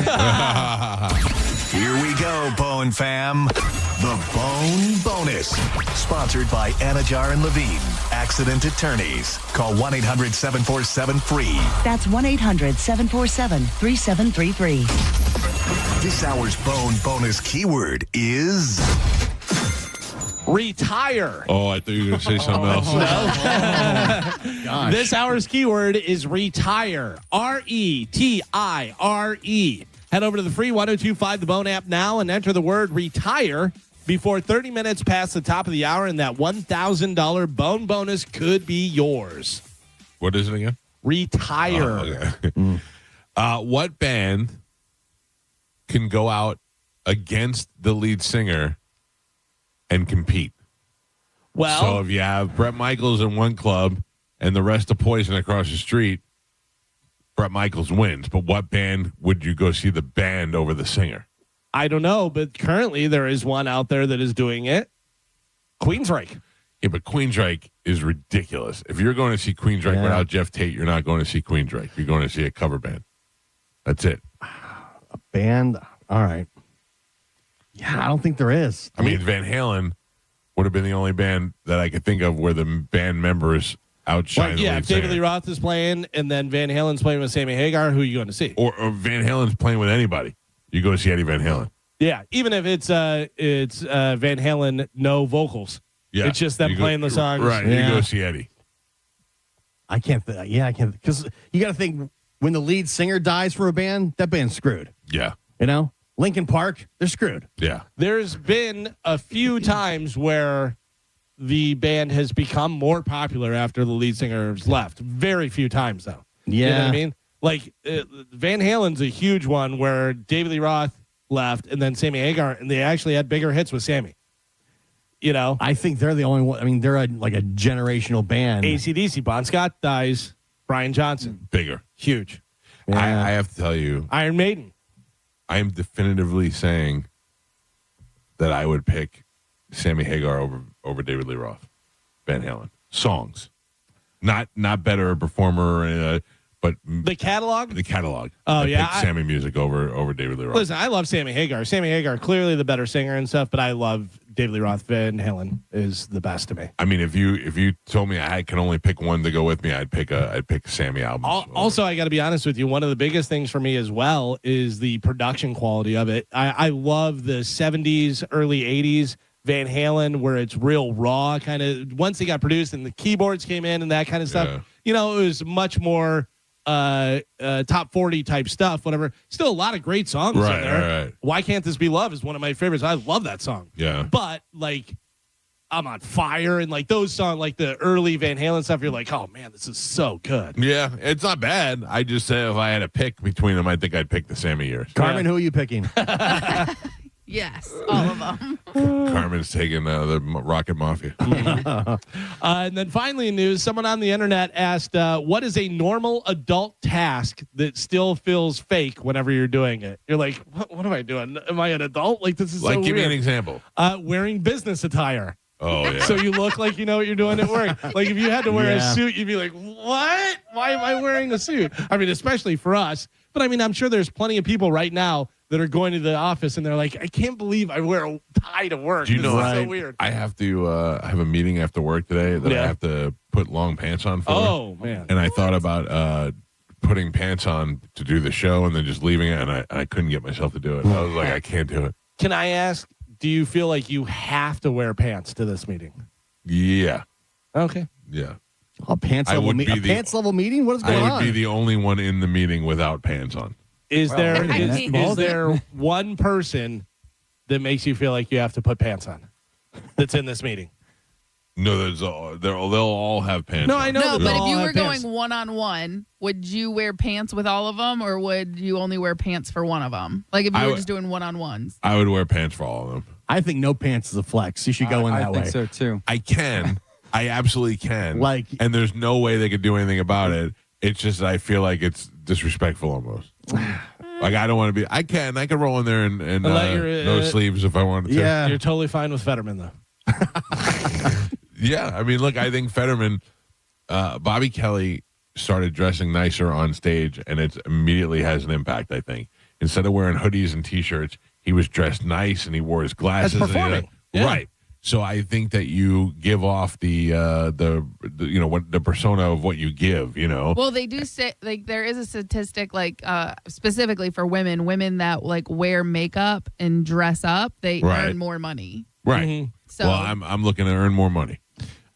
Here we go, Bone fam. The Bone Bonus. Sponsored by Anajar and Levine, Accident Attorneys. Call 1-800-747-FREE. That's 1-800-747-3733. This hour's Bone Bonus keyword is... Retire. Oh, I thought you were going to say something else. This hour's keyword is retire. RETIRE. Head over to the free 1025 The Bone app now and enter the word retire before 30 minutes past the top of the hour, and that $1,000 Bone Bonus could be yours. What is it again? Retire. Oh, okay. What band can go out against the lead singer and compete? Well, so if you have Bret Michaels in one club and the rest of Poison across the street, Bret Michaels wins. But what band would you go see the band over the singer? I don't know, but currently there is one out there that is doing it. Queensryche. Yeah, but Queensryche is ridiculous. If you're going to see Queensryche without Jeff Tate, you're not going to see Queensryche. You're going to see a cover band. That's it. A band? All right. Yeah, I don't think there is. I mean, Van Halen would have been the only band that I could think of where the band members outshine Well, the yeah, lead if David singer. Lee Roth is playing and then Van Halen's playing with Sammy Hagar, who are you going to see? Or Van Halen's playing with anybody. You go to see Eddie Van Halen. Yeah, even if it's Van Halen, no vocals. Yeah, It's just them you go- playing the songs. Right, Yeah. you go see Eddie. I can't. I can't. Because you got to think when the lead singer dies for a band, that band's screwed. Yeah, Linkin Park, they're screwed. yeah. There's been a few times where the band has become more popular after the lead singer's left. Very few times, though. You know what I mean? Like, Van Halen's a huge one where David Lee Roth left and then Sammy Hagar, and they actually had bigger hits with Sammy. I think they're the only one. I mean, they're like a generational band. AC/DC, Bon Scott dies, Brian Johnson. Bigger. Huge. Yeah. I have to tell you, Iron Maiden. I am definitively saying that I would pick Sammy Hagar over David Lee Roth. Van Halen. Songs. Not better performer, but The catalog? the catalog. Oh, I yeah, pick Sammy music over David Lee Roth. Listen, I love Sammy Hagar. Sammy Hagar, clearly the better singer and stuff, but I love David Lee Roth. Van Halen is the best to me. I mean, if you told me I can only pick one to go with me, I'd pick Sammy album. Also, I got to be honest with you. One of the biggest things for me as well is the production quality of it. I love the 70s, early 80s Van Halen, where it's real raw kind of. Once they got produced and the keyboards came in and that kind of stuff, it was much more top 40 type stuff, whatever. Still a lot of great songs in there. Right. Why Can't This Be Love is one of my favorites. I love that song. Yeah. But like I'm on Fire and like those songs, like the early Van Halen stuff, you're like, oh man, this is so good. Yeah, it's not bad. I just say if I had a pick between them, I think I'd pick the Sammy years. Carmen, who are you picking? Yes, all of them. Carmen's taking the Rocket Mafia. And then finally in news, someone on the internet asked, what is a normal adult task that still feels fake whenever you're doing it? You're like, what am I doing? Am I an adult? Like, this is so Give weird. me an example. Wearing business attire. Oh, yeah. So you look like you know what you're doing at work. Like if you had to wear a suit, you'd be like, what? Why am I wearing a suit? I mean, especially for us. But I mean, I'm sure there's plenty of people right now that are going to the office and they're like, I can't believe I wear a tie to work. Do you know, this is so weird. I have to have a meeting after work today that I have to put long pants on for. Oh, man. And I thought about putting pants on to do the show and then just leaving it, and I couldn't get myself to do it. I was like, I can't do it. Can I ask, do you feel like you have to wear pants to this meeting? Yeah. Okay. Yeah. A pants level meeting? What is going on? I would be the only one in the meeting without pants on. Is there one person that makes you feel like you have to put pants on that's in this meeting? No, they'll all have pants on. I know. No, but if you were going one-on-one, would you wear pants with all of them, or would you only wear pants for one of them? Like if you were just doing one-on-ones. I would wear pants for all of them. I think no pants is a flex. You should go in that way. I think so, too. I can. I absolutely can. Like, and there's no way they could do anything about it. It's just I feel like it's disrespectful almost. Like I don't want to be. I could roll in there and no sleeves if I wanted to. Yeah, you're totally fine with Fetterman though. Yeah, I mean, look, I think Fetterman, Bobby Kelly started dressing nicer on stage, and it immediately has an impact. I think instead of wearing hoodies and t-shirts, he was dressed nice and he wore his glasses. That's performing. Right. So I think that you give off the what the persona of what you give, Well, they do say like there is a statistic like specifically for women that like wear makeup and dress up, they earn more money. Right. Mm-hmm. So well, I'm looking to earn more money.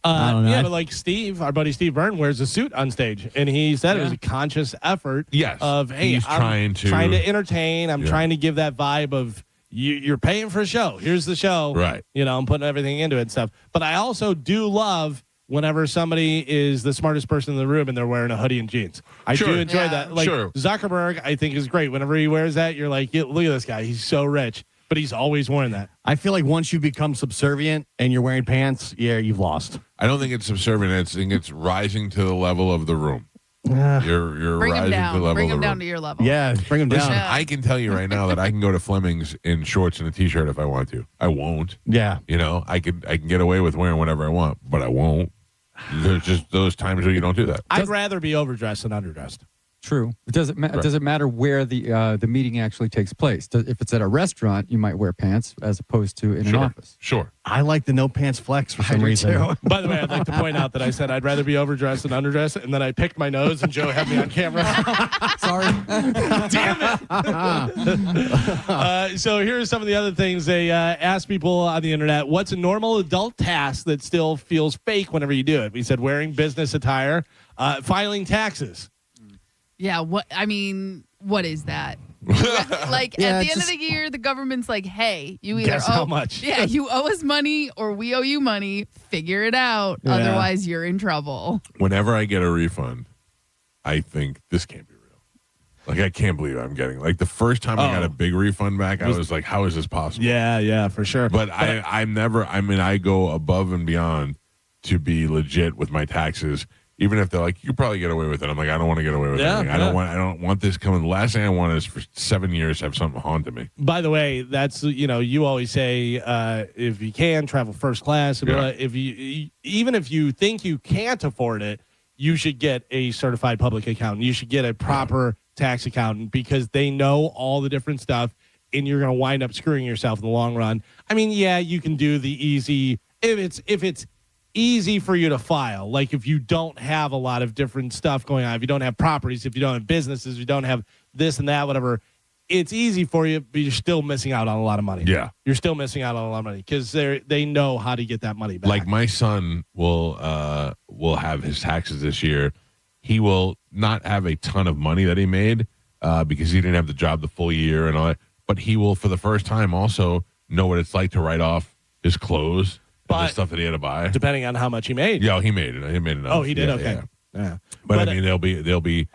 I don't know. Yeah, but like Steve, our buddy Steve Byrne wears a suit on stage, and he said it was a conscious effort. Yes. Of hey, he's I'm trying to entertain. I'm trying to give that vibe of you're paying for a show. Here's the show. Right. I'm putting everything into it and stuff. But I also do love whenever somebody is the smartest person in the room and they're wearing a hoodie and jeans. I do enjoy that. Like Zuckerberg, I think is great. Whenever he wears that, you're like, look at this guy. He's so rich. But he's always wearing that. I feel like once you become subservient and you're wearing pants, you've lost. I don't think it's subservient. I think it's rising to the level of the room. You're bring rising him to the level bring of him the down room. to your level. Yeah, bring him down. I can tell you right now that I can go to Fleming's in shorts and a t-shirt if I want to. I won't. Yeah. I can get away with wearing whatever I want, but I won't. There's just those times where you don't do that. I'd rather be overdressed than underdressed. True. It doesn't matter where the meeting actually takes place. If it's at a restaurant, you might wear pants as opposed to in an office. Sure. I like the no pants flex for some reason. By the way, I'd like to point out that I said I'd rather be overdressed than underdressed, and then I picked my nose, and Joe had me on camera. Sorry. Damn it. So here's some of the other things they asked people on the internet. What's a normal adult task that still feels fake whenever you do it? We said wearing business attire, filing taxes. Yeah, what is that? Like at the end of the year, the government's like, "Hey, you either how much? Yeah, you owe us money or we owe you money. Figure it out. Yeah. Otherwise, you're in trouble." Whenever I get a refund, I think this can't be real. Like I can't believe I'm getting. Like the first time I got a big refund back, I was like, "How is this possible?" Yeah, for sure. But I'm never. I mean, I go above and beyond to be legit with my taxes. Even if they're like, you probably get away with it. I'm like, I don't want to get away with anything. I don't want this coming. The last thing I want is for 7 years to have something haunted me. By the way, that's you always say if you can travel first class. If you think you can't afford it, you should get a certified public accountant. You should get a proper tax accountant because they know all the different stuff, and you're going to wind up screwing yourself in the long run. I mean, you can do the easy if it's easy for you to file. Like if you don't have a lot of different stuff going on, if you don't have properties, if you don't have businesses, if you don't have this and that, whatever, it's easy for you, but you're still missing out on a lot of money. Yeah. You're still missing out on a lot of money because they know how to get that money back. Like my son will have his taxes this year. He will not have a ton of money that he made because he didn't have the job the full year and all that. But he will, for the first time, also know what it's like to write off his clothes. But the stuff that he had to buy, depending on how much he made. Yeah, he made it. He made enough. Oh, he did. Yeah, okay. Yeah. But I mean, they'll be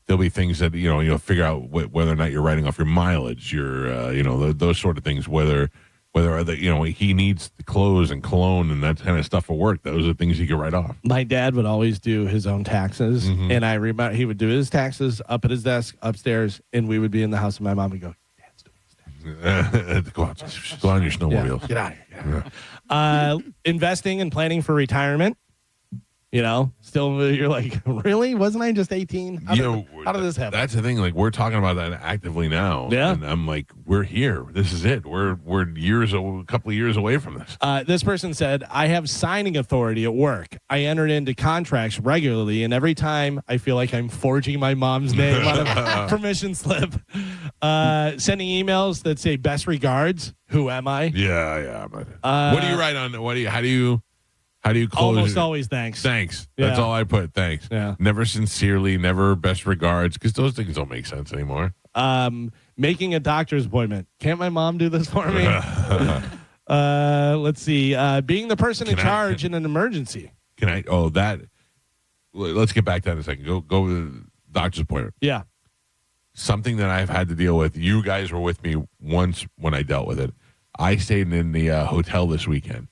there'll be things that you'll figure out whether or not you're writing off your mileage, your those sort of things. Whether he needs clothes and cologne and that kind of stuff for work. Those are things he can write off. My dad would always do his own taxes, and I remember he would do his taxes up at his desk upstairs, and we would be in the house, and my mom would go, "Dad's doing his taxes." Go on your snowmobiles. Yeah. Get out of here. Investing and planning for retirement. Still you're like, really? Wasn't I just 18? How did this happen? That's the thing. Like, we're talking about that actively now. Yeah. And I'm like, we're here. This is it. We're a couple of years away from this. This person said, I have signing authority at work. I enter into contracts regularly, and every time I feel like I'm forging my mom's name on a permission slip. Sending emails that say best regards. Who am I? Yeah. What do you write on? How do you close? Almost always thanks. Thanks. That's all I put. Thanks. Yeah. Never sincerely, never best regards, because those things don't make sense anymore. Making a doctor's appointment. Can't my mom do this for me? Let's see. Being the person in charge in an emergency. Let's get back to that in a second. Go with the doctor's appointment. Yeah. Something that I've had to deal with. You guys were with me once when I dealt with it. I stayed in the hotel this weekend.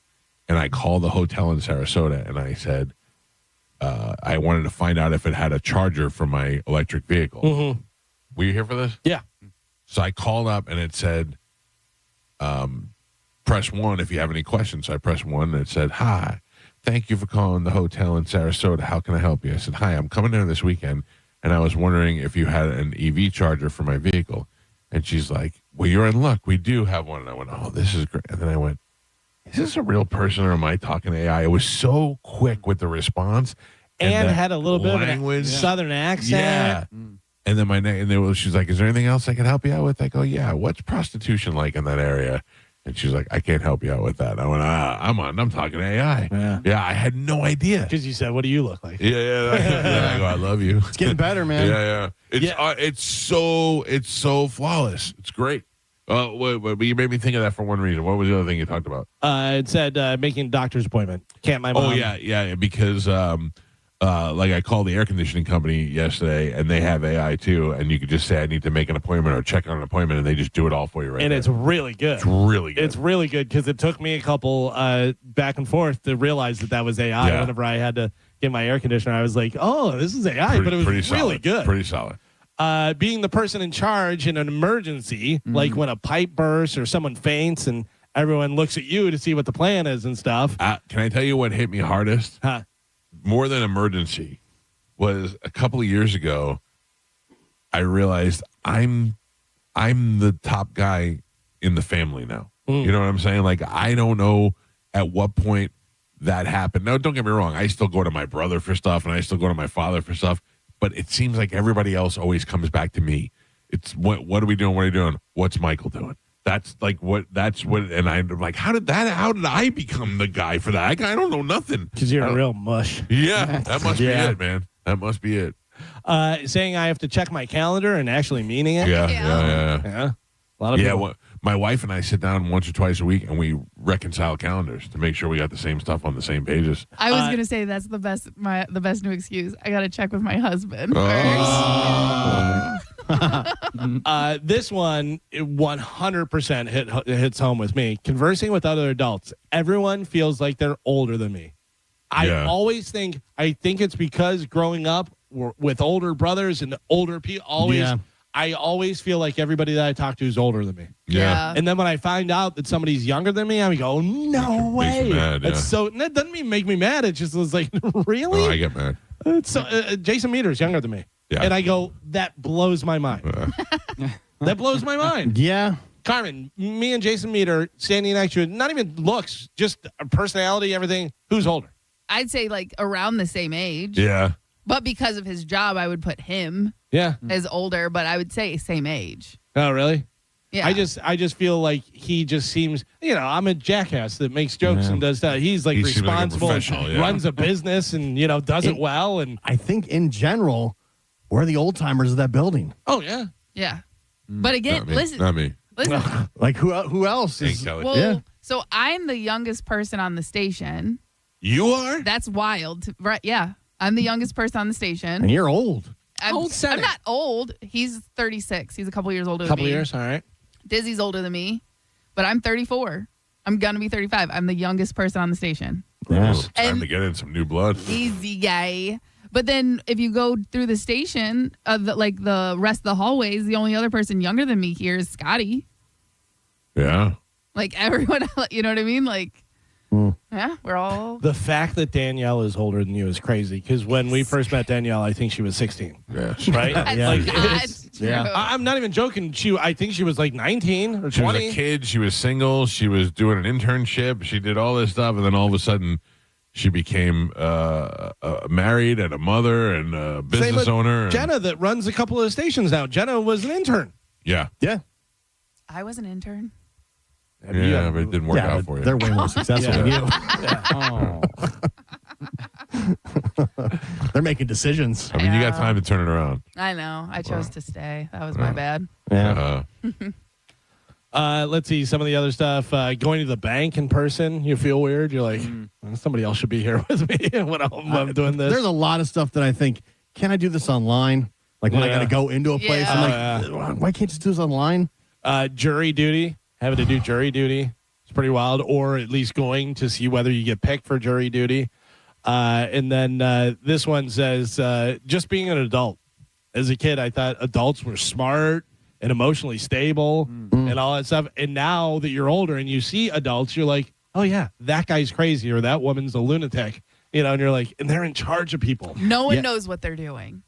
And I called the hotel in Sarasota, and I said, I wanted to find out if it had a charger for my electric vehicle. Mm-hmm. Were you here for this? Yeah. So I called up, and it said, press 1 if you have any questions. So I pressed 1, and it said, hi, thank you for calling the hotel in Sarasota. How can I help you? I said, hi, I'm coming there this weekend, and I was wondering if you had an EV charger for my vehicle. And she's like, well, you're in luck. We do have one. And I went, oh, this is great. And then I went, is this a real person or am I talking to AI? It was so quick with the response. And had a little bit of a southern accent. Yeah. And then she's like, is there anything else I can help you out with? I go, yeah. What's prostitution like in that area? And she's like, I can't help you out with that. I went, I'm talking to AI. Yeah, I had no idea. Because you said, what do you look like? Yeah. I go, I love you. It's getting better, man. Yeah. It's so flawless. It's great. But you made me think of that for one reason. What was the other thing you talked about? It said making a doctor's appointment. Can't my mom? Oh, yeah, because I called the air conditioning company yesterday, and they have AI too, and you could just say, I need to make an appointment or check on an appointment, and they just do it all for you and there. It's really good. It's really good. It's really good because it took me a couple back and forth to realize that was AI. Yeah. Whenever I had to get my air conditioner, I was like, oh, this is AI, but it was really good. Pretty solid. Being the person in charge in an emergency, like when a pipe bursts or someone faints and everyone looks at you to see what the plan is and stuff. Can I tell you what hit me hardest? More than emergency was a couple of years ago. I realized I'm the top guy in the family now. You know what I'm saying? Like, I don't know at what point that happened. Now, don't get me wrong. I still go to my brother for stuff, and I still go to my father for stuff. But it seems like everybody else always comes back to me. It's what are we doing? What are you doing? What's Michael doing? And I'm like, how did I become the guy for that? I don't know nothing. Because you're a real mush. Yeah, that must be it, man. That must be it. Saying I have to check my calendar and actually meaning it. Yeah. A lot of people. My wife and I sit down once or twice a week and we reconcile calendars to make sure we got the same stuff on the same pages. I was gonna say that's the best new excuse. I gotta check with my husband first. This one 100% hits home with me. Conversing with other adults, everyone feels like they're older than me. I always think it's because growing up with older brothers and older people, I always feel like everybody that I talk to is older than me. Yeah. And then when I find out that somebody's younger than me, I go, no way. Mad, that doesn't even make me mad. It just was like, really? Oh, I get mad. Jason Meter's younger than me. Yeah. And I go, that blows my mind. That blows my mind. Yeah. Carmen, me and Jason Meter standing next to you, not even looks, just personality, everything. Who's older? I'd say like around the same age. Yeah. But because of his job, I would put him as older, but I would say same age. Oh, really? Yeah. I just feel like he just seems, I'm a jackass that makes jokes and does that. He's like responsible, like runs a business and, does it well. And I think in general, we're the old timers of that building. Oh, yeah. Yeah. But again, listen. Not me. Listen. Like who else is? Kelly. Well, so I'm the youngest person on the station. You are? That's wild. Right. Yeah. I'm the youngest person on the station. And you're old. I'm not old. He's 36. He's a couple years older than me. Couple years, all right. Dizzy's older than me, but I'm 34. I'm going to be 35. I'm the youngest person on the station. Yes. Time to get in some new blood. Easy guy. But then if you go through the station, the rest of the hallways, the only other person younger than me here is Scotty. Yeah. Like everyone, you know what I mean? Like, yeah, we're all. The fact that Danielle is older than you is crazy because when we first met Danielle, I think she was 16. Yes. Right? That's not true. I'm not even joking. I think she was like 19 or 20. She was a kid. She was single. She was doing an internship. She did all this stuff. And then all of a sudden, she became married and a mother and a business owner. Jenna that runs a couple of stations now. Jenna was an intern. Yeah. Yeah. I was an intern. Yeah, but it didn't work out for you. They're way more successful than you. They're making decisions. I mean, you got time to turn it around. I know. I chose to stay. That was my bad. Yeah. Let's see some of the other stuff. Going to the bank in person, you feel weird. You're like, somebody else should be here with me when I'm doing this. There's a lot of stuff that I think, can I do this online? Like when I got to go into a place, I'm like, why can't you just do this online? Jury duty. Having to do jury duty. It's pretty wild. Or at least going to see whether you get picked for jury duty. And then this one says, just being an adult. As a kid, I thought adults were smart and emotionally stable and all that stuff. And now that you're older and you see adults, you're like, oh, yeah, that guy's crazy or that woman's a lunatic. And you're like, and they're in charge of people. No one knows what they're doing.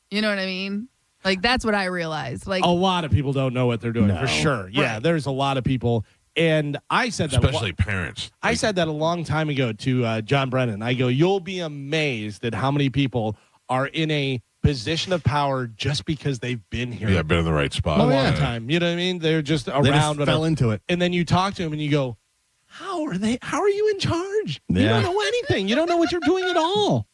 You know what I mean? Like, that's what I realized. Like, a lot of people don't know what they're doing, for sure. Yeah, there's a lot of people. And I said that. Especially parents. I said that a long time ago to John Brennan. I go, you'll be amazed at how many people are in a position of power just because they've been here. Yeah, been in the right spot. A long time. You know what I mean? They're just around. They just fell into it. And then you talk to them and you go, how are you in charge? Yeah. You don't know anything. You don't know what you're doing at all.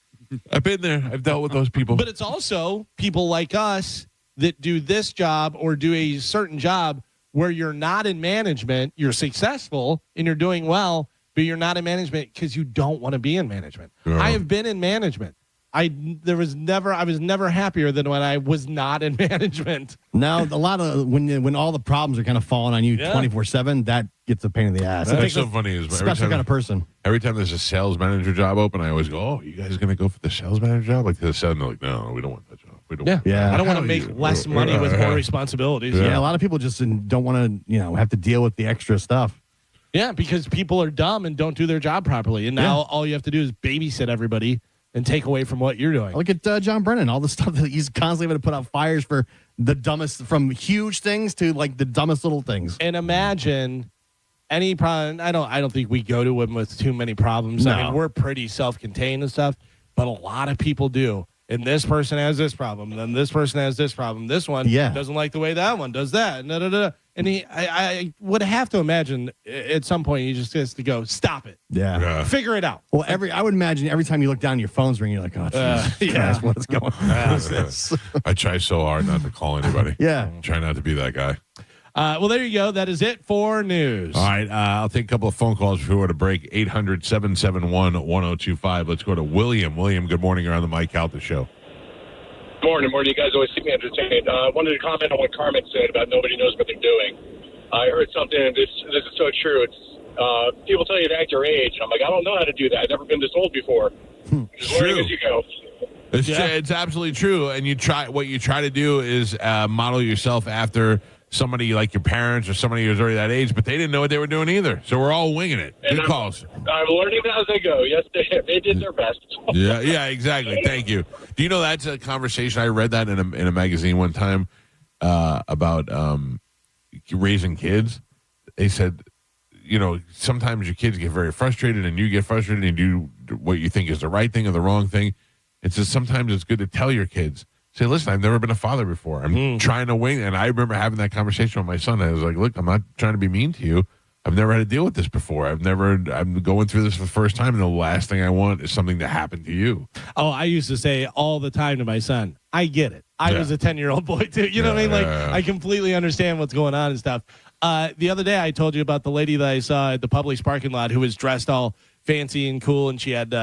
I've been there. I've dealt with those people. But it's also people like us that do this job or do a certain job where you're not in management, you're successful and you're doing well, but you're not in management because you don't want to be in management. Yeah. I have been in management. I was never happier than when I was not in management. Now, a lot of when all the problems are kind of falling on you 24/7, that gets a pain in the ass. That's so funny. Is special kind of person. Every time there's a sales manager job open, I always go, "Oh, you guys going to go for the sales manager job?" Like the sales, they're like, "No, we don't want that job. We don't." Want I don't want to make less money with more responsibilities. Yeah, a lot of people just don't want to, have to deal with the extra stuff. Yeah, because people are dumb and don't do their job properly, and now all you have to do is babysit everybody and take away from what you're doing. Look at John Brennan, all the stuff that he's constantly having to put out fires for the dumbest, from huge things to like the dumbest little things. And imagine any problem. I don't think we go to him with too many problems. No. I mean, we're pretty self-contained and stuff, but a lot of people do. And this person has this problem, then this person has this problem. This one doesn't like the way that one does that. And I would have to imagine at some point he just has to go, stop it. Yeah. Figure it out. Well, I would imagine every time you look down, your phone's ringing, you're like, oh, Jesus Christ, what is going on? What is this? I try so hard not to call anybody. Yeah. Try not to be that guy. Well, there you go. That is it for news. All right. I'll take a couple of phone calls before we to break. 800-771-1025. Let's go to William. William, good morning. You're on the Mike Calta Show. Morning. You guys always keep me entertained. I wanted to comment on what Carmen said about nobody knows what they're doing. I heard something, and this is so true. It's people tell you to act your age. I'm like, I don't know how to do that. I've never been this old before. Just learning as you go. It's absolutely true. And what you try to do is model yourself after somebody like your parents or somebody who's already that age, but they didn't know what they were doing either. So we're all winging it. Good calls. I'm learning as they go. Yes, they did their best. Yeah, exactly. Thank you. Do you know that's a conversation? I read that in a magazine one time about raising kids. They said, sometimes your kids get very frustrated and you get frustrated and do what you think is the right thing or the wrong thing. It says sometimes it's good to tell your kids, say, listen, I've never been a father before. I'm trying to wing. And I remember having that conversation with my son. I was like, look, I'm not trying to be mean to you. I've never had to deal with this before. I'm going through this for the first time. And the last thing I want is something to happen to you. Oh, I used to say all the time to my son, I get it. I was a 10-year-old boy too. You know what I mean? Like I completely understand what's going on and stuff. The other day I told you about the lady that I saw at the Publix parking lot who was dressed all fancy and cool. And she had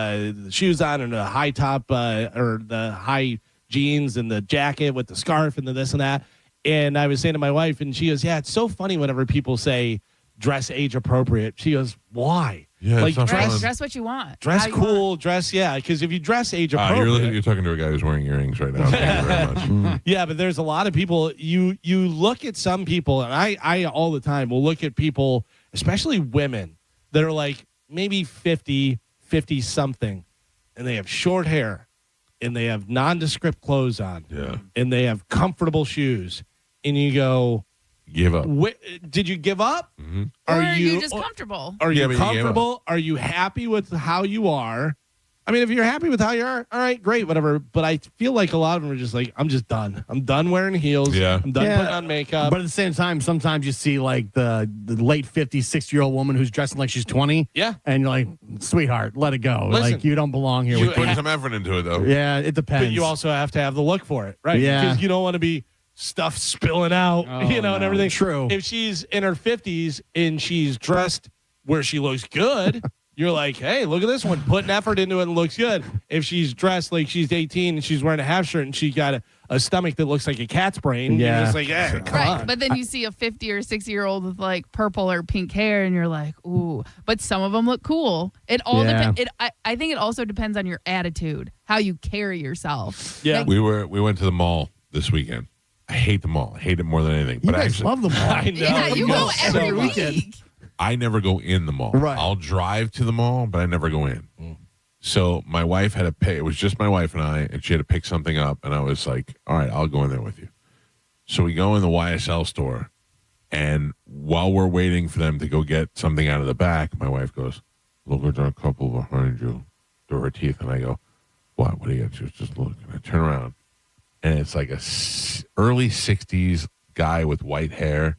shoes on and a high top or the high jeans and the jacket with the scarf and the this and that. And I was saying to my wife, and she goes, yeah, it's so funny whenever people say dress age appropriate. She goes, why? Yeah, like dress what you want. Dress How you cool, want. Because if you dress age appropriate. You're talking to a guy who's wearing earrings right now. Thank you very much. Yeah, but there's a lot of people. You look at some people, and I all the time will look at people, especially women, that are like maybe 50 something, and they have short hair, and they have nondescript clothes on, and they have comfortable shoes, and you go, give up. Did you give up? Mm-hmm. Or are you just comfortable? Are you comfortable? Are you happy with how you are? I mean, if you're happy with how you are, all right, great, whatever. But I feel like a lot of them are just like, I'm just done. I'm done wearing heels. Yeah. I'm done putting on makeup. But at the same time, sometimes you see like the late 50s, 60-year-old woman who's dressing like she's 20. Yeah. And you're like, sweetheart, let it go. Listen, like, you don't belong here. You put some effort into it, though. Yeah, it depends. But you also have to have the look for it, right? Yeah. Because you don't want to be stuff spilling out, and everything. True. If she's in her 50s and she's dressed where she looks good, you're like, hey, look at this one, putting effort into it and looks good. If she's dressed like she's 18 and she's wearing a half shirt and she got a stomach that looks like a cat's brain, you're just like, hey, come on. But then you see a 50 or 60-year-old with like purple or pink hair, and you're like, ooh. But some of them look cool. It all depends. I think it also depends on your attitude, how you carry yourself. Yeah. Like, We went to the mall this weekend. I hate the mall. I hate it more than anything. You But guys love the mall. I know. yeah, you go every week. I never go in the mall. Right. I'll drive to the mall, but I never go in. So my wife had to pay. It was just my wife and I, and she had to pick something up. And I was like, all right, I'll go in there with you. So we go in the YSL store. And while we're waiting for them to go get something out of the back, my wife goes, look, there's a couple behind you. Through her teeth. And I go, what? What do you got? She was just looking. I turn around. And it's like a early 60s guy with white hair,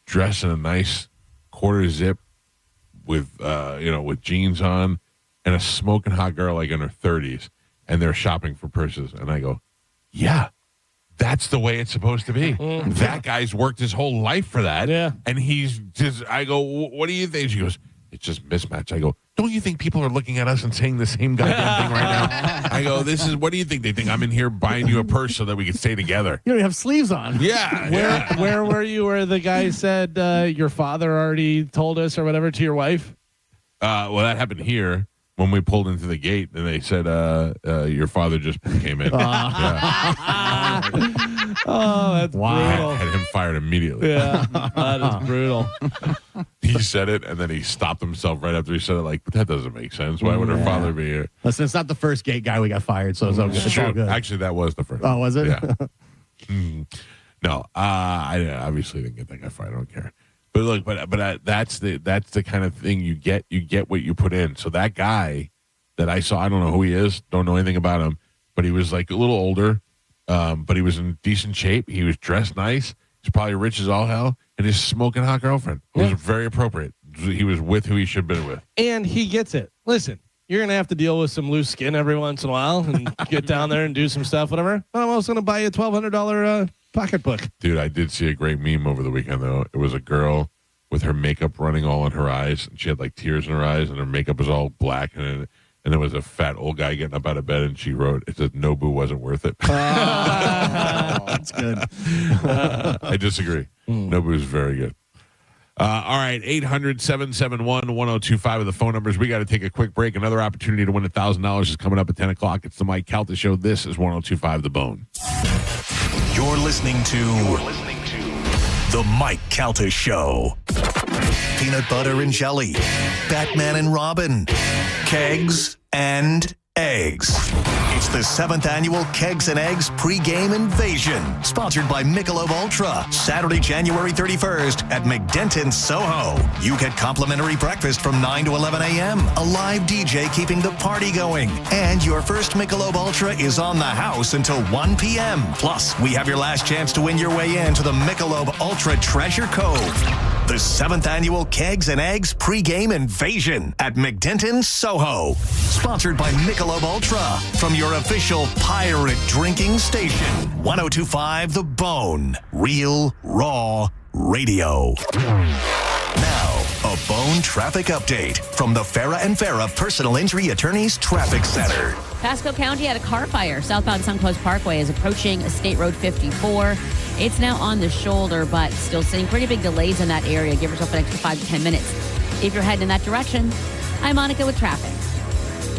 dressed in a nice quarter zip with with jeans on, and a smoking hot girl like in her 30s, and they're shopping for purses. And I go, yeah, that's the way it's supposed to be. That guy's worked his whole life for that. Yeah. And he's just, I go, what do you think? She goes, it's just mismatch. I go, don't you think people are looking at us and saying the same goddamn thing right now? I go, what do you think? They think I'm in here buying you a purse so that we can stay together. You don't have sleeves on. Yeah. Where were you where the guy said your father already told us or whatever to your wife? Well, that happened here when we pulled into the gate, and they said, your father just came in. Oh, that's brutal. Had him fired immediately. Yeah, that is brutal. He said it, and then he stopped himself right after he said it, like, but that doesn't make sense. Why would her father be here? Listen, it's not the first gate guy we got fired, so it's all good. It's all good. Actually, that was the first. Oh, was it? Yeah. No, I obviously didn't get that guy fired. I don't care. But look, but that's the kind of thing you get. You get what you put in. So that guy that I saw, I don't know who he is, don't know anything about him, but he was like a little older, but he was in decent shape. He was dressed nice. He's probably rich as all hell, and he's smoking hot girlfriend. It was very appropriate. He was with who he should have been with, and he gets it. Listen, you're gonna have to deal with some loose skin every once in a while, and get down there and do some stuff, whatever. But I'm also gonna buy you a $1,200 pocketbook. Dude, I did see a great meme over the weekend, though. It was a girl with her makeup running all in her eyes, and she had like tears in her eyes, and her makeup was all black, and there was a fat old guy getting up out of bed, and she wrote, it said, Nobu wasn't worth it. That's good. I disagree. Nobu is very good. All right, 800-771-1025 are the phone numbers. We got to take a quick break. Another opportunity to win $1,000 is coming up at 10 o'clock. It's the Mike Calta Show. This is 1025 The Bone. You're listening to The Mike Calta Show. Peanut butter and jelly, Batman and Robin, kegs and eggs. It's the 7th annual Kegs and Eggs pregame invasion, sponsored by Michelob Ultra, Saturday, January 31st at McDenton, Soho. You get complimentary breakfast from 9 to 11 a.m., a live DJ keeping the party going, and your first Michelob Ultra is on the house until 1 p.m. Plus, we have your last chance to win your way into the Michelob Ultra Treasure Cove. The 7th annual Kegs and Eggs pregame invasion at McDenton, Soho. Sponsored by Michelob Ultra from your official pirate drinking station. 1025 The Bone. Real, raw radio. Now, The Bone Traffic Update from the Farah and Farah Personal Injury Attorneys Traffic Center. Pasco County had a car fire. Southbound Suncoast Parkway is approaching State Road 54. It's now on the shoulder, but still seeing pretty big delays in that area. Give yourself an extra 5 to 10 minutes. If you're heading in that direction, I'm Monica with traffic.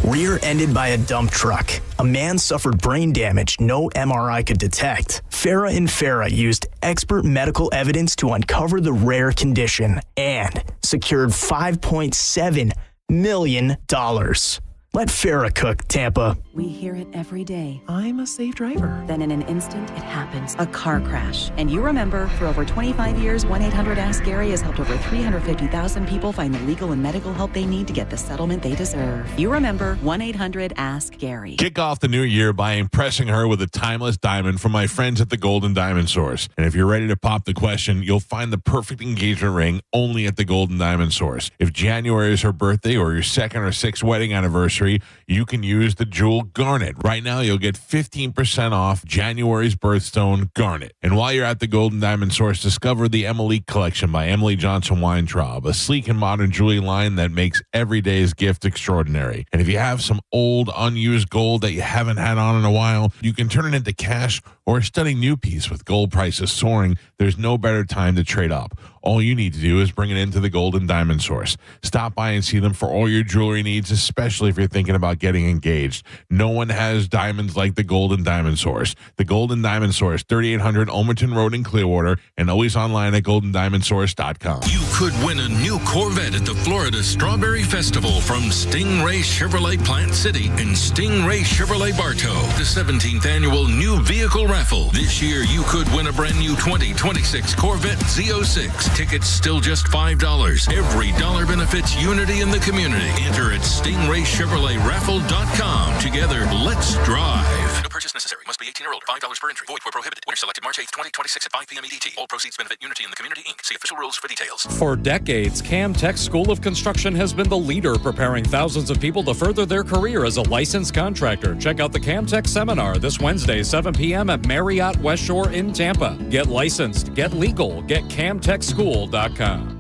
Rear-ended by a dump truck. A man suffered brain damage no MRI could detect. Farah and Farah used expert medical evidence to uncover the rare condition and secured $5.7 million. Let Farah cook, Tampa. We hear it every day. I'm a safe driver. Then in an instant, it happens. A car crash. And you remember, for over 25 years, 1-800-ASK-GARY has helped over 350,000 people find the legal and medical help they need to get the settlement they deserve. You remember 1-800-ASK-GARY. Kick off the new year by impressing her with a timeless diamond from my friends at the Golden Diamond Source. And if you're ready to pop the question, you'll find the perfect engagement ring only at the Golden Diamond Source. If January is her birthday or your second or sixth wedding anniversary, you can use the jewel garnet. Right now, you'll get 15% off January's birthstone garnet. And while you're at the Golden Diamond Source, discover the Emily Collection by Emily Johnson Weintraub, a sleek and modern jewelry line that makes every day's gift extraordinary. And if you have some old, unused gold that you haven't had on in a while, you can turn it into cash or a stunning new piece. With gold prices soaring, there's no better time to trade up. All you need to do is bring it into the Golden Diamond Source. Stop by and see them for all your jewelry needs, especially if you're thinking about getting engaged. No one has diamonds like the Golden Diamond Source. The Golden Diamond Source, 3800 Olmerton Road in Clearwater, and always online at goldendiamondsource.com. You could win a new Corvette at the Florida Strawberry Festival from Stingray Chevrolet Plant City and Stingray Chevrolet Bartow. The 17th annual new vehicle raffle. This year, you could win a brand new 2026 Corvette Z06. Tickets still just $5. Every dollar benefits unity in the community. Enter at StingrayChevroletRaffle.com. Together, let's drive. No purchase necessary. Must be 18 or older. $5 per entry. Void where prohibited. Winner selected March 8th, 2026 at 5 p.m. EDT. All proceeds benefit Unity in the Community, Inc. See official rules for details. For decades, Camtech School of Construction has been the leader preparing thousands of people to further their career as a licensed contractor. Check out the Camtech seminar this Wednesday, 7 p.m. at Marriott West Shore in Tampa. Get licensed, get legal, get CamTechSchool.com.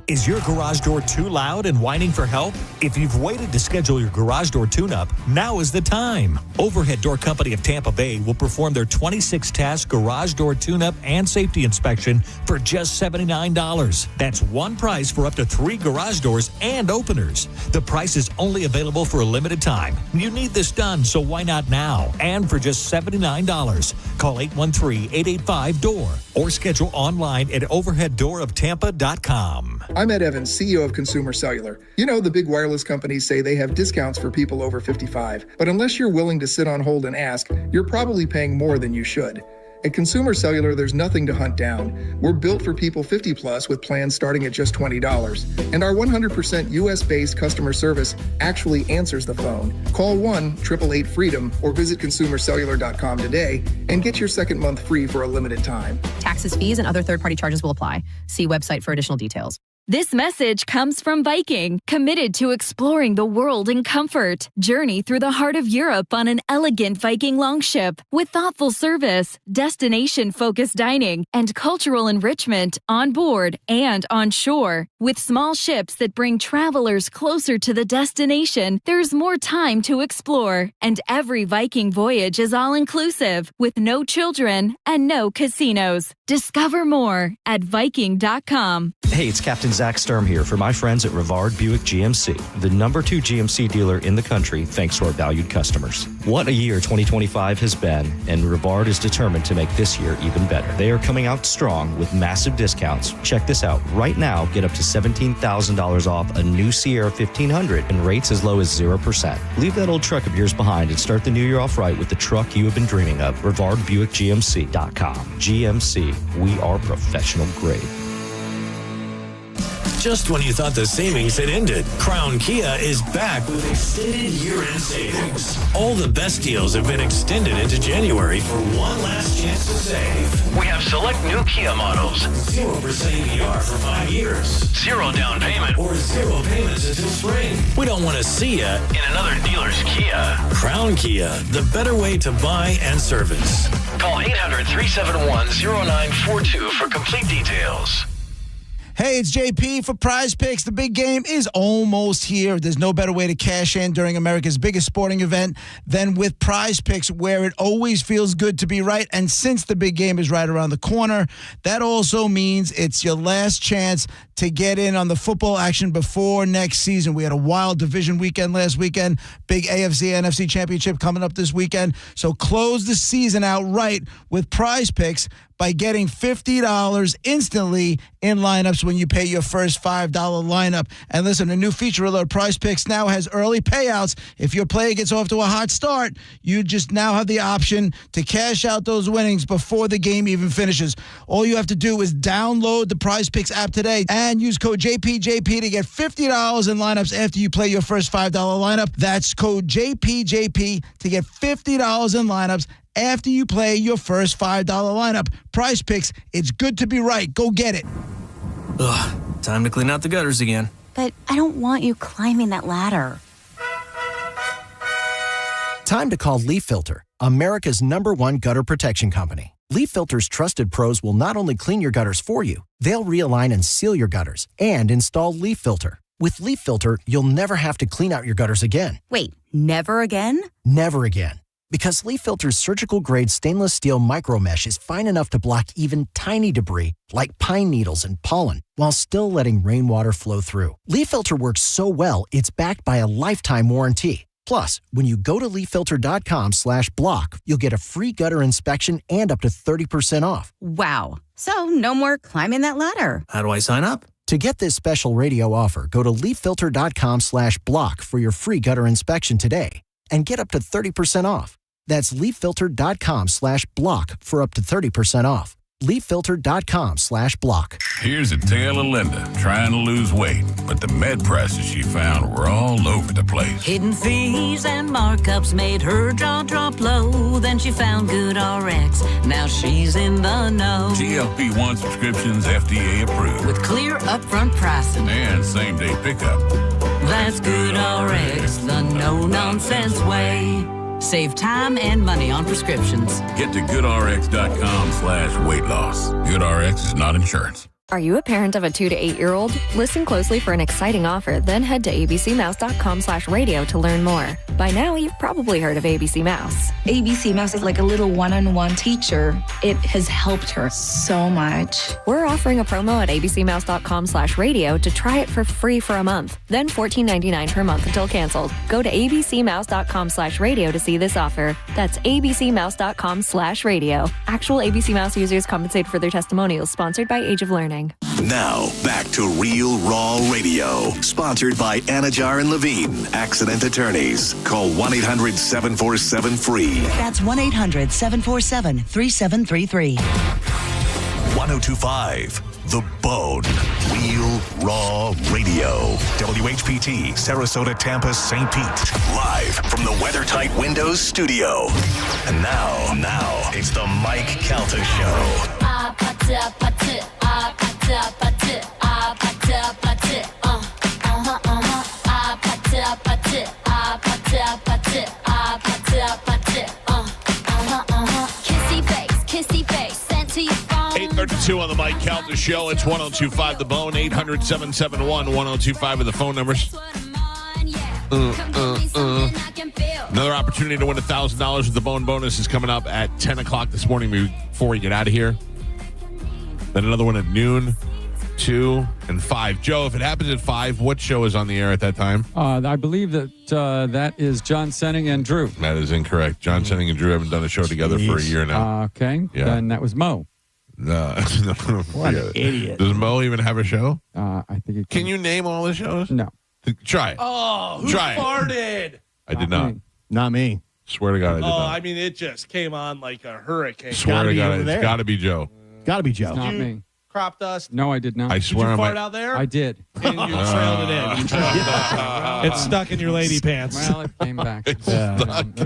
Is your garage door too loud and whining for help? If you've waited to schedule your garage door tune-up, now is the time. Overhead Door Company of Tampa Bay will perform their 26-task garage door tune-up and safety inspection for just $79. That's one price for up to 3 garage doors and openers. The price is only available for a limited time. You need this done, so why not now? And for just $79. Call 813-885-DOOR or schedule online at overheaddooroptampa.com. I'm Ed Evans, CEO of Consumer Cellular. You know, the big wireless companies say they have discounts for people over 55. But unless you're willing to sit on hold and ask, you're probably paying more than you should. At Consumer Cellular, there's nothing to hunt down. We're built for people 50 plus with plans starting at just $20. And our 100% US-based customer service actually answers the phone. Call 1-888-FREEDOM or visit consumercellular.com today and get your second month free for a limited time. Taxes, fees, and other third-party charges will apply. See website for additional details. This message comes from Viking, committed to exploring the world in comfort. Journey through the heart of Europe on an elegant Viking longship with thoughtful service, destination-focused dining, and cultural enrichment on board and on shore. With small ships that bring travelers closer to the destination, there's more time to explore. And every Viking voyage is all-inclusive, with no children and no casinos. Discover more at Viking.com. Hey, it's Captain Zach Sturm here for my friends at Rivard Buick GMC, the #2 GMC dealer in the country thanks to our valued customers. What a year 2025 has been, and Rivard is determined to make this year even better. They are coming out strong with massive discounts. Check this out. Right now, get up to $17,000 off a new Sierra 1500 and rates as low as 0%. Leave that old truck of yours behind and start the new year off right with the truck you have been dreaming of. RivardBuickGMC.com. GMC, we are professional grade. Just when you thought the savings had ended, Crown Kia is back with extended year-end savings. All the best deals have been extended into January for one last chance to save. We have select new Kia models. 0% APR for 5 years. 0 down payment. Or 0 payments until spring. We don't want to see you in another dealer's Kia. Crown Kia, the better way to buy and service. Call 800-371-0942 for complete details. Hey, it's JP for Prize Picks. The big game is almost here. There's no better way to cash in during America's biggest sporting event than with Prize Picks, where it always feels good to be right. And since the big game is right around the corner, that also means it's your last chance to get in on the football action before next season. We had a wild division weekend last weekend, big AFC, NFC championship coming up this weekend. So close the season out right with Prize Picks by getting $50 instantly in lineups when you pay your first $5 lineup. And listen, a new feature alert, Prize Picks now has early payouts. If your player gets off to a hot start, you just now have the option to cash out those winnings before the game even finishes. All you have to do is download the Prize Picks app today and use code JPJP to get $50 in lineups after you play your first $5 lineup. That's code JPJP to get $50 in lineups after you play your first $5 lineup. Prize Picks, it's good to be right. Go get it. Ugh, time to clean out the gutters again. But I don't want you climbing that ladder. Time to call Leaf Filter, America's #1 gutter protection company. Leaf Filter's trusted pros will not only clean your gutters for you, they'll realign and seal your gutters and install Leaf Filter. With Leaf Filter, you'll never have to clean out your gutters again. Wait, never again? Never again. Because Leaf Filter's surgical-grade stainless steel micro mesh is fine enough to block even tiny debris like pine needles and pollen while still letting rainwater flow through. Leaf Filter works so well, it's backed by a lifetime warranty. Plus, when you go to leaffilter.com/block, you'll get a free gutter inspection and up to 30% off. Wow. So no more climbing that ladder. How do I sign up? To get this special radio offer, go to leaffilter.com/block for your free gutter inspection today and get up to 30% off. That's leaffilter.com/block for up to 30% off. leaffilter.com/block. Here's a tale of Linda trying to lose weight, but the med prices she found were all over the place. Hidden fees and markups made her jaw drop low. Then she found Good RX. Now she's in the know. GLP-1 subscriptions FDA approved. With clear upfront pricing. And same-day pickup. That's Good RX, the no-nonsense way. Save time and money on prescriptions. Get to goodrx.com/weight loss. GoodRx is not insurance. Are you a parent of a 2 to 8-year-old? Listen closely for an exciting offer, then head to abcmouse.com/radio to learn more. By now, you've probably heard of ABC Mouse. ABC Mouse is like a little one-on-one teacher. It has helped her so much. We're offering a promo at abcmouse.com/radio to try it for free for a month, then $14.99 per month until canceled. Go to abcmouse.com/radio to see this offer. That's abcmouse.com/radio. Actual ABC Mouse users compensated for their testimonials, sponsored by Age of Learning. Now, back to Real Raw Radio, sponsored by Anajar and Levine, accident attorneys. Call 1-800-747-FREE. That's 1-800-747-3733. 1025, The Bone. Real Raw Radio. WHPT, Sarasota, Tampa, St. Pete. Live from the WeatherTight Windows studio. And now, it's the Mike Calta Show. Kissy face, sent to your phone. 8:32 on the Mike Calta Show. It's 1025 The Bone, 800-771-1025 are the phone numbers. Another opportunity to win $1,000 with the Bone bonus is coming up at 10 o'clock this morning before we get out of here. Then another one at noon, 2, and 5. Joe, if it happens at 5, what show is on the air at that time? I believe that that is John Senning and Drew. That is incorrect. John Senning and Drew haven't done a show together for a year now. Okay. Yeah. Then that was Mo. What an idiot. Does Mo even have a show? I think it Can you name all the shows? No. Try it. Oh, who Try it. farted? I did not. Not me. Swear to God, I did Oh, not. I mean, it just came on like a hurricane. Swear to God, it's got to be Joe. Got to be Joe. It's not me. Crop dust. No, I did not. I swear Did you on fart my- out there? I did. And you trailed it in. You trailed it in. It's stuck in your lady pants. Well, it came back. It's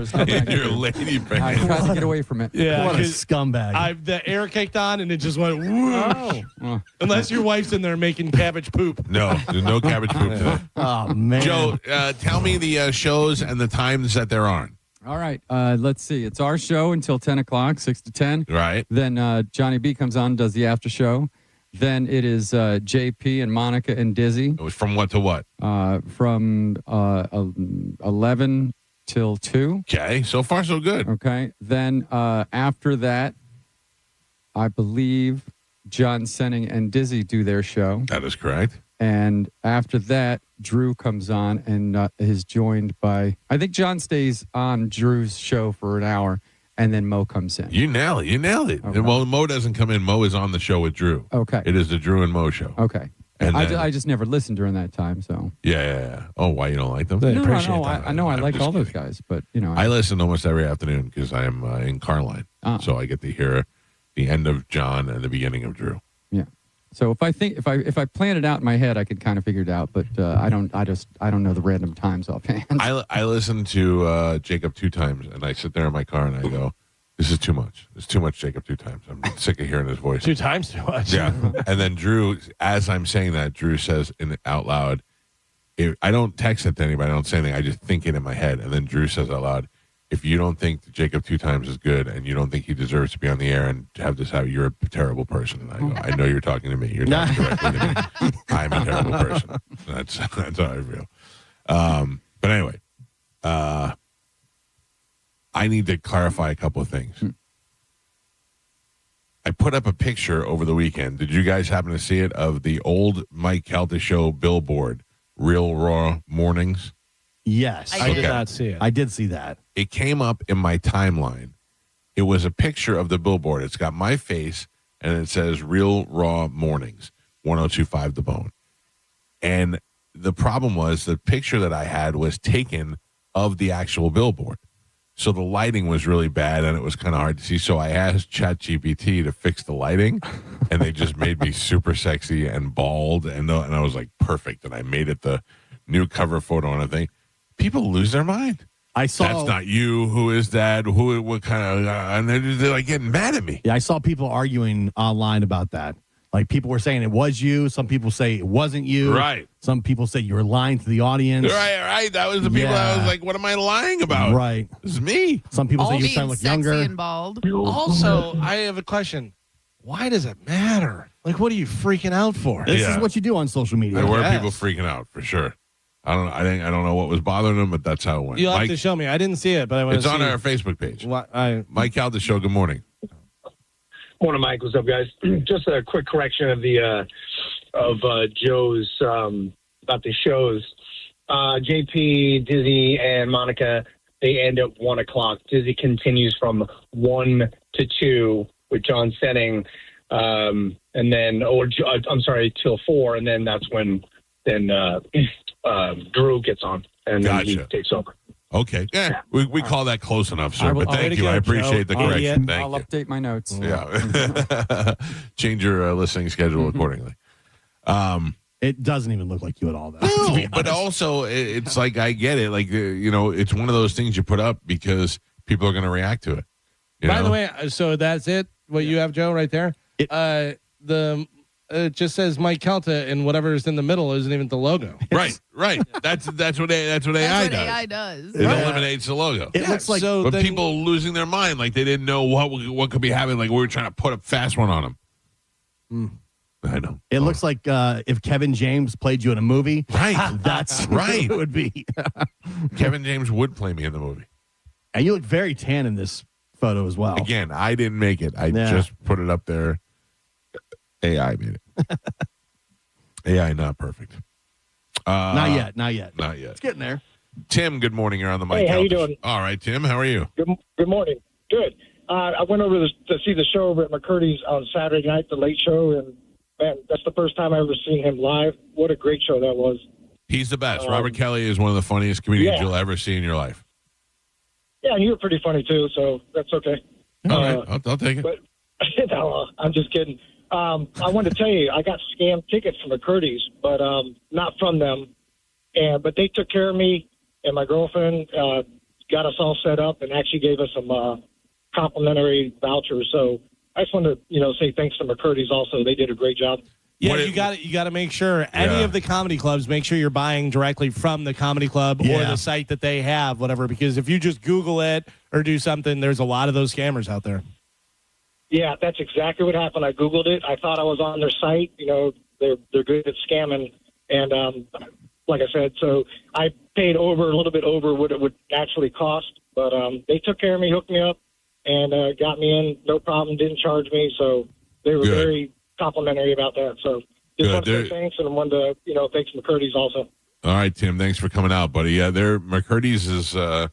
stuck in your lady I pants. tried to get away from it. Yeah, What a 'cause scumbag. the air kicked on and it just went whoosh. Oh. Unless your wife's in there making cabbage poop. No, there's no cabbage poop today. Oh, man. Joe, tell me the shows and the times that they're on. All right. Let's see. It's our show until 10 o'clock, 6 to 10. Right. Then Johnny B comes on, does the after show. Then it is JP and Monica and Dizzy. It was from what to what? From 11 till 2. Okay, so far so good. Okay. Then after that, I believe John Senning and Dizzy do their show. That is correct. And after that, Drew comes on and is joined by, I think John stays on Drew's show for an hour, and then Mo comes in. You nailed it. Okay. And well, Mo doesn't come in. Mo is on the show with Drew. Okay. It is the Drew and Mo show. Okay. And I just never listened during that time, so. Yeah. Oh, why you don't like them? No, I know I like all those guys, but, you know. I listen almost every afternoon because I am in Carline. So I get to hear the end of John and the beginning of Drew. Yeah. So if I plan it out in my head, I could kind of figure it out, but I don't know the random times offhand. I listen to Jacob 2 times, and I sit there in my car and I go, "This is too much. It's too much, Jacob 2 times. I'm sick of hearing his voice." 2 times too much. Yeah. And then Drew, as I'm saying that, Drew says out loud, I don't text it to anybody. I don't say anything. I just think it in my head. And then Drew says out loud, "If you don't think that Jacob 2 times is good and you don't think he deserves to be on the air and have this happen, you're a terrible person." And I go, "I know you're talking to me. You're talking directly to me. I'm a terrible person." That's how I feel. But anyway, I need to clarify a couple of things. I put up a picture over the weekend. Did you guys happen to see it, of the old Mike Calta show billboard, Real Raw Mornings? Yes. I did not see it. I did see that. It came up in my timeline. It was a picture of the billboard. It's got my face, and it says Real Raw Mornings, 102.5 The Bone. And the problem was the picture that I had was taken of the actual billboard. So the lighting was really bad, and it was kind of hard to see. So I asked ChatGPT to fix the lighting, and they just made me super sexy and bald. And I was like, perfect. And I made it the new cover photo on a thing. People lose their mind. I saw. That's not you. Who is that? What kind of? And they're like getting mad at me. Yeah, I saw people arguing online about that. Like, people were saying it was you. Some people say it wasn't you. Right. Some people say you were lying to the audience. Right. That was the people I was like, what am I lying about? Right. This is me. Some people say you sound like younger. And bald. Also, I have a question. Why does it matter? Like, what are you freaking out for? This is what you do on social media. There were people freaking out for sure. I don't know what was bothering them, but that's how it went. You'll have to show me. I didn't see it, but I want to It's on our Facebook page. Mike Calta Show. Good morning. Morning, Mike. What's up, guys? Just a quick correction of the Joe's about the shows. JP, Dizzy, and Monica, they end at 1 o'clock. Dizzy continues from 1 to 2 with John Senning, and then, till 4, and then that's when Drew gets on and then he takes over. Okay. Yeah. We call that close enough, sir. But thank you. I appreciate the correction. Thank I'll you. update my notes. Yeah. Change your listening schedule accordingly. It doesn't even look like you at all, though. No, but also it's like, I get it. Like, it's one of those things you put up because people are going to react to it. By the way, so that's it? What you have, Joe, right there? It just says Mike Calta, and whatever is in the middle isn't even the logo. Right. That's what AI does. AI does. It eliminates the logo. It looks like, but people losing their mind, like they didn't know what could be happening. Like we were trying to put a fast one on them. I know. It looks like if Kevin James played you in a movie. Right. That's right. what it would be. Kevin James would play me in the movie. And you look very tan in this photo as well. Again, I didn't make it. I just put it up there. AI made it. AI not perfect. Not yet. It's getting there. Tim, good morning. You're on the mic. Hey, how you doing? All right, Tim. How are you? Good morning. Good. I went over to see the show over at McCurdy's on Saturday night, the late show, and man, that's the first time I ever seen him live. What a great show that was. He's the best. Robert Kelly is one of the funniest comedians you'll ever see in your life. Yeah, and you're pretty funny too, so that's okay. All right, I'll take it. But no, I'm just kidding. I wanted to tell you, I got scammed tickets from McCurdy's, but not from them. But they took care of me, and my girlfriend got us all set up and actually gave us some complimentary vouchers. So I just wanted to, say thanks to McCurdy's also. They did a great job. Yeah, you got to make sure any of the comedy clubs, make sure you're buying directly from the comedy club or the site that they have, whatever. Because if you just Google it or do something, there's a lot of those scammers out there. Yeah, that's exactly what happened. I Googled it. I thought I was on their site. You know, they're good at scamming. And like I said, so I paid a little bit over what it would actually cost. But they took care of me, hooked me up, and got me in. No problem. Didn't charge me. So they were very complimentary about that. So just want to say thanks, and wanted to, thanks McCurdy's also. All right, Tim. Thanks for coming out, buddy. Yeah, McCurdy's is, I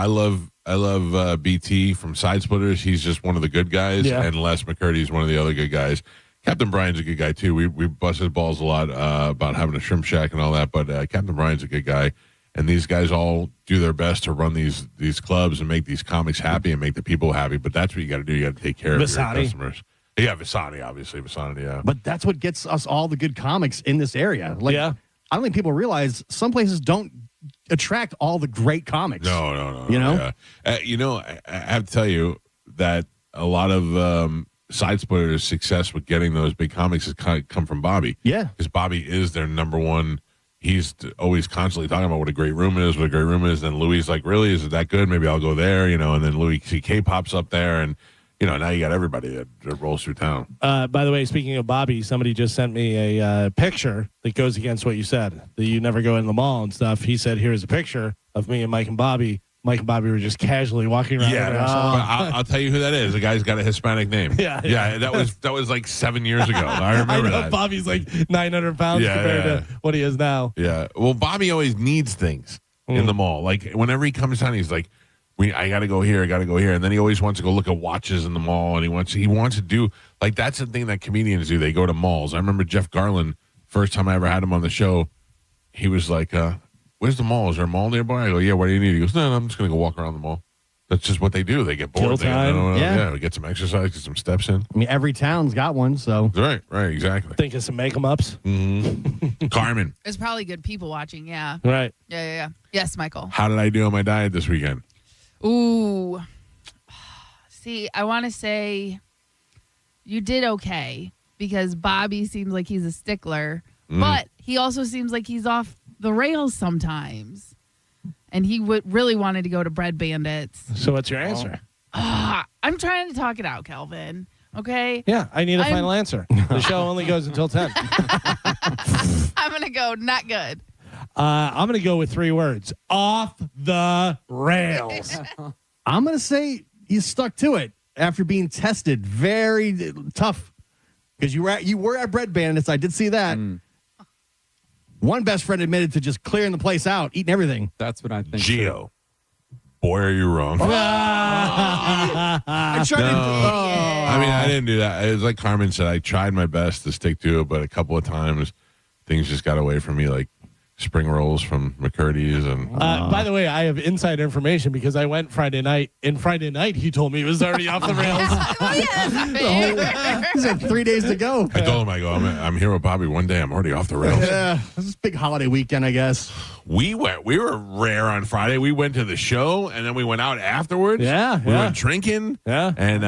love BT from Side Splitters. He's just one of the good guys, and Les McCurdy's one of the other good guys. Captain Brian's a good guy too. We bust his balls a lot about having a shrimp shack and all that, but Captain Brian's a good guy, and these guys all do their best to run these clubs and make these comics happy and make the people happy. But that's what you got to do. You got to take care of your customers. Yeah, Visani, obviously. Visani, yeah. But that's what gets us all the good comics in this area. I don't think people realize some places don't attract all the great comics. No. You know? Yeah. I have to tell you that a lot of Side Splitters' success with getting those big comics has come from Bobby. Yeah. Because Bobby is their number one. He's always constantly talking about what a great room is, Then Louis is like, really? Is it that good? Maybe I'll go there, And then Louis C.K. pops up there, and now you got everybody that rolls through town. By the way, speaking of Bobby, somebody just sent me a picture that goes against what you said, that you never go in the mall and stuff. He said, here's a picture of me and Mike and Bobby. Mike and Bobby were just casually walking around. Yeah, I'll tell you who that is. The guy's got a Hispanic name. Yeah. That was like 7 years ago. I remember that. Bobby's like 900 pounds compared to what he is now. Yeah. Well, Bobby always needs things in the mall. Like whenever he comes down, he's like, I got to go here. And then he always wants to go look at watches in the mall. And he wants to do, like, that's the thing that comedians do. They go to malls. I remember Jeff Garland, first time I ever had him on the show, he was like, where's the mall? Is there a mall nearby? I go, yeah, what do you need? He goes, no, I'm just going to go walk around the mall. That's just what they do. They get bored. We get some exercise, get some steps in. I mean, every town's got one, so. Right, exactly. Think of some make-em-ups. Mm-hmm. Carmen. There's probably good people watching, yeah. Right. Yeah. Yes, Michael. How did I do on my diet this weekend? Ooh. See, I want to say you did okay because Bobby seems like he's a stickler, but he also seems like he's off the rails sometimes. And he really wanted to go to Bread Bandits. So what's your answer? I'm trying to talk it out, Calvin. Okay? Yeah, I need a final answer. The show only goes until 10. I'm going to go not good. I'm going to go with 3 words. Off the rails. I'm going to say you stuck to it after being tested. Very tough. Because you were at Bread Bandits. I did see that. One best friend admitted to just clearing the place out, eating everything. That's what I think. Gio. Boy, are you wrong. I tried to. I mean, I didn't do that. It was like Carmen said, I tried my best to stick to it, but a couple of times things just got away from me, like spring rolls from McCurdy's. And by the way, I have inside information because I went Friday night, and Friday night he told me it was already off the rails. He's had 3 days to go. I told him, I'm here with Bobby one day. I'm already off the rails. Yeah, this is a big holiday weekend, I guess. We were rare on Friday. We went to the show, and then we went out afterwards. We went drinking. Yeah. And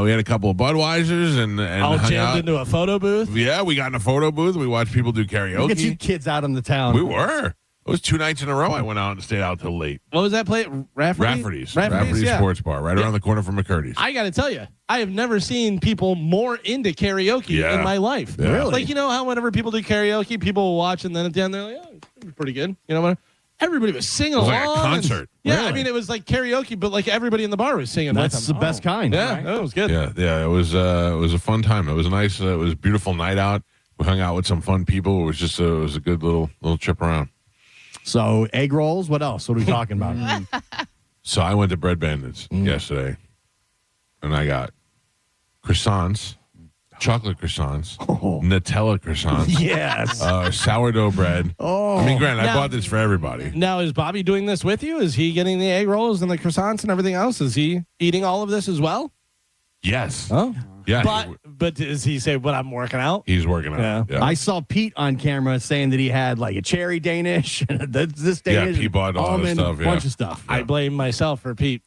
we had a couple of Budweisers and all jammed into a photo booth. Yeah, we got in a photo booth. We watched people do karaoke. Get you kids out in the town. We were. It was 2 nights in a row I went out and stayed out till late. What was that place? Rafferty's Sports Bar, right around the corner from McCurdy's. I got to tell you, I have never seen people more into karaoke in my life. Yeah. Really? Like, how whenever people do karaoke, people will watch, and then at the end, they're like, it's pretty good. You know what? Everybody was singing along. It was like a concert. Yeah, I mean, it was like karaoke, but like everybody in the bar was singing. That's the best kind. Yeah, it was good. Yeah, it was a fun time. It was nice. It was a beautiful night out. We hung out with some fun people. It was just it was a good little trip around. So egg rolls. What else? What are we talking about? So I went to Bread Bandits yesterday, and I got croissants, chocolate croissants, Nutella croissants. Yes. Sourdough bread. I mean, granted, I bought this for everybody. Now, is Bobby doing this with you? Is he getting the egg rolls and the croissants and everything else? Is he eating all of this as well? Yes. Oh. Yeah. But does he say, but I'm working out? He's working out. Yeah. I saw Pete on camera saying that he had like a cherry Danish, this Danish. Yeah, Pete bought all this stuff. Yeah. Bunch of stuff. I blame myself for Pete.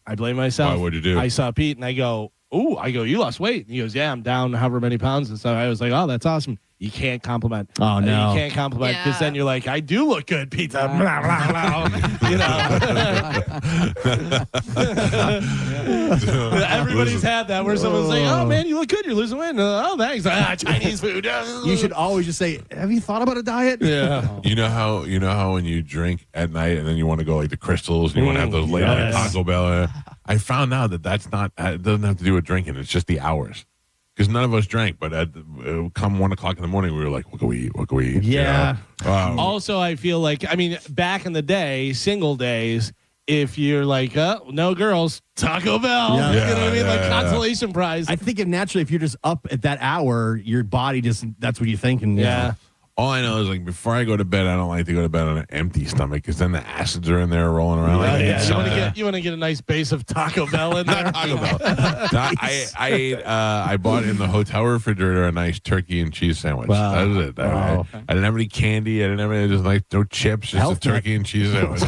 I blame myself. Why would you do? I saw Pete and I go, you lost weight. And he goes, yeah, I'm down however many pounds. And so I was like, oh, that's awesome. You can't compliment. Oh, no. You can't compliment because then you're like, I do look good, pizza. Everybody's had that where someone's like, "Oh man, you look good. You're losing weight." Oh, thanks. Chinese food. You should always just say, "Have you thought about a diet?" Yeah. You know how when you drink at night and then you want to go like the crystals and you want to have those late night Taco Bell. I found out that's not. It doesn't have to do with drinking. It's just the hours. Because none of us drank, but come 1 o'clock in the morning, we were like, "What can we eat? What can we eat?" Yeah. Also, I feel like, back in the day, single days, if you're like, "Oh, no girls, Taco Bell," Yeah. you know what I mean? Like consolation prize. I think naturally, if you're just up at that hour, your body that's what you think. And All I know is like before I go to bed, I don't like to go to bed on an empty stomach because then the acids are in there rolling around. You want to get a nice base of Taco Bell in there. Not Taco Bell. I ate. I bought in the hotel refrigerator a nice turkey and cheese sandwich. Wow. That was it. I didn't have any candy. I didn't have any just like no chips. Just a turkey and cheese sandwich.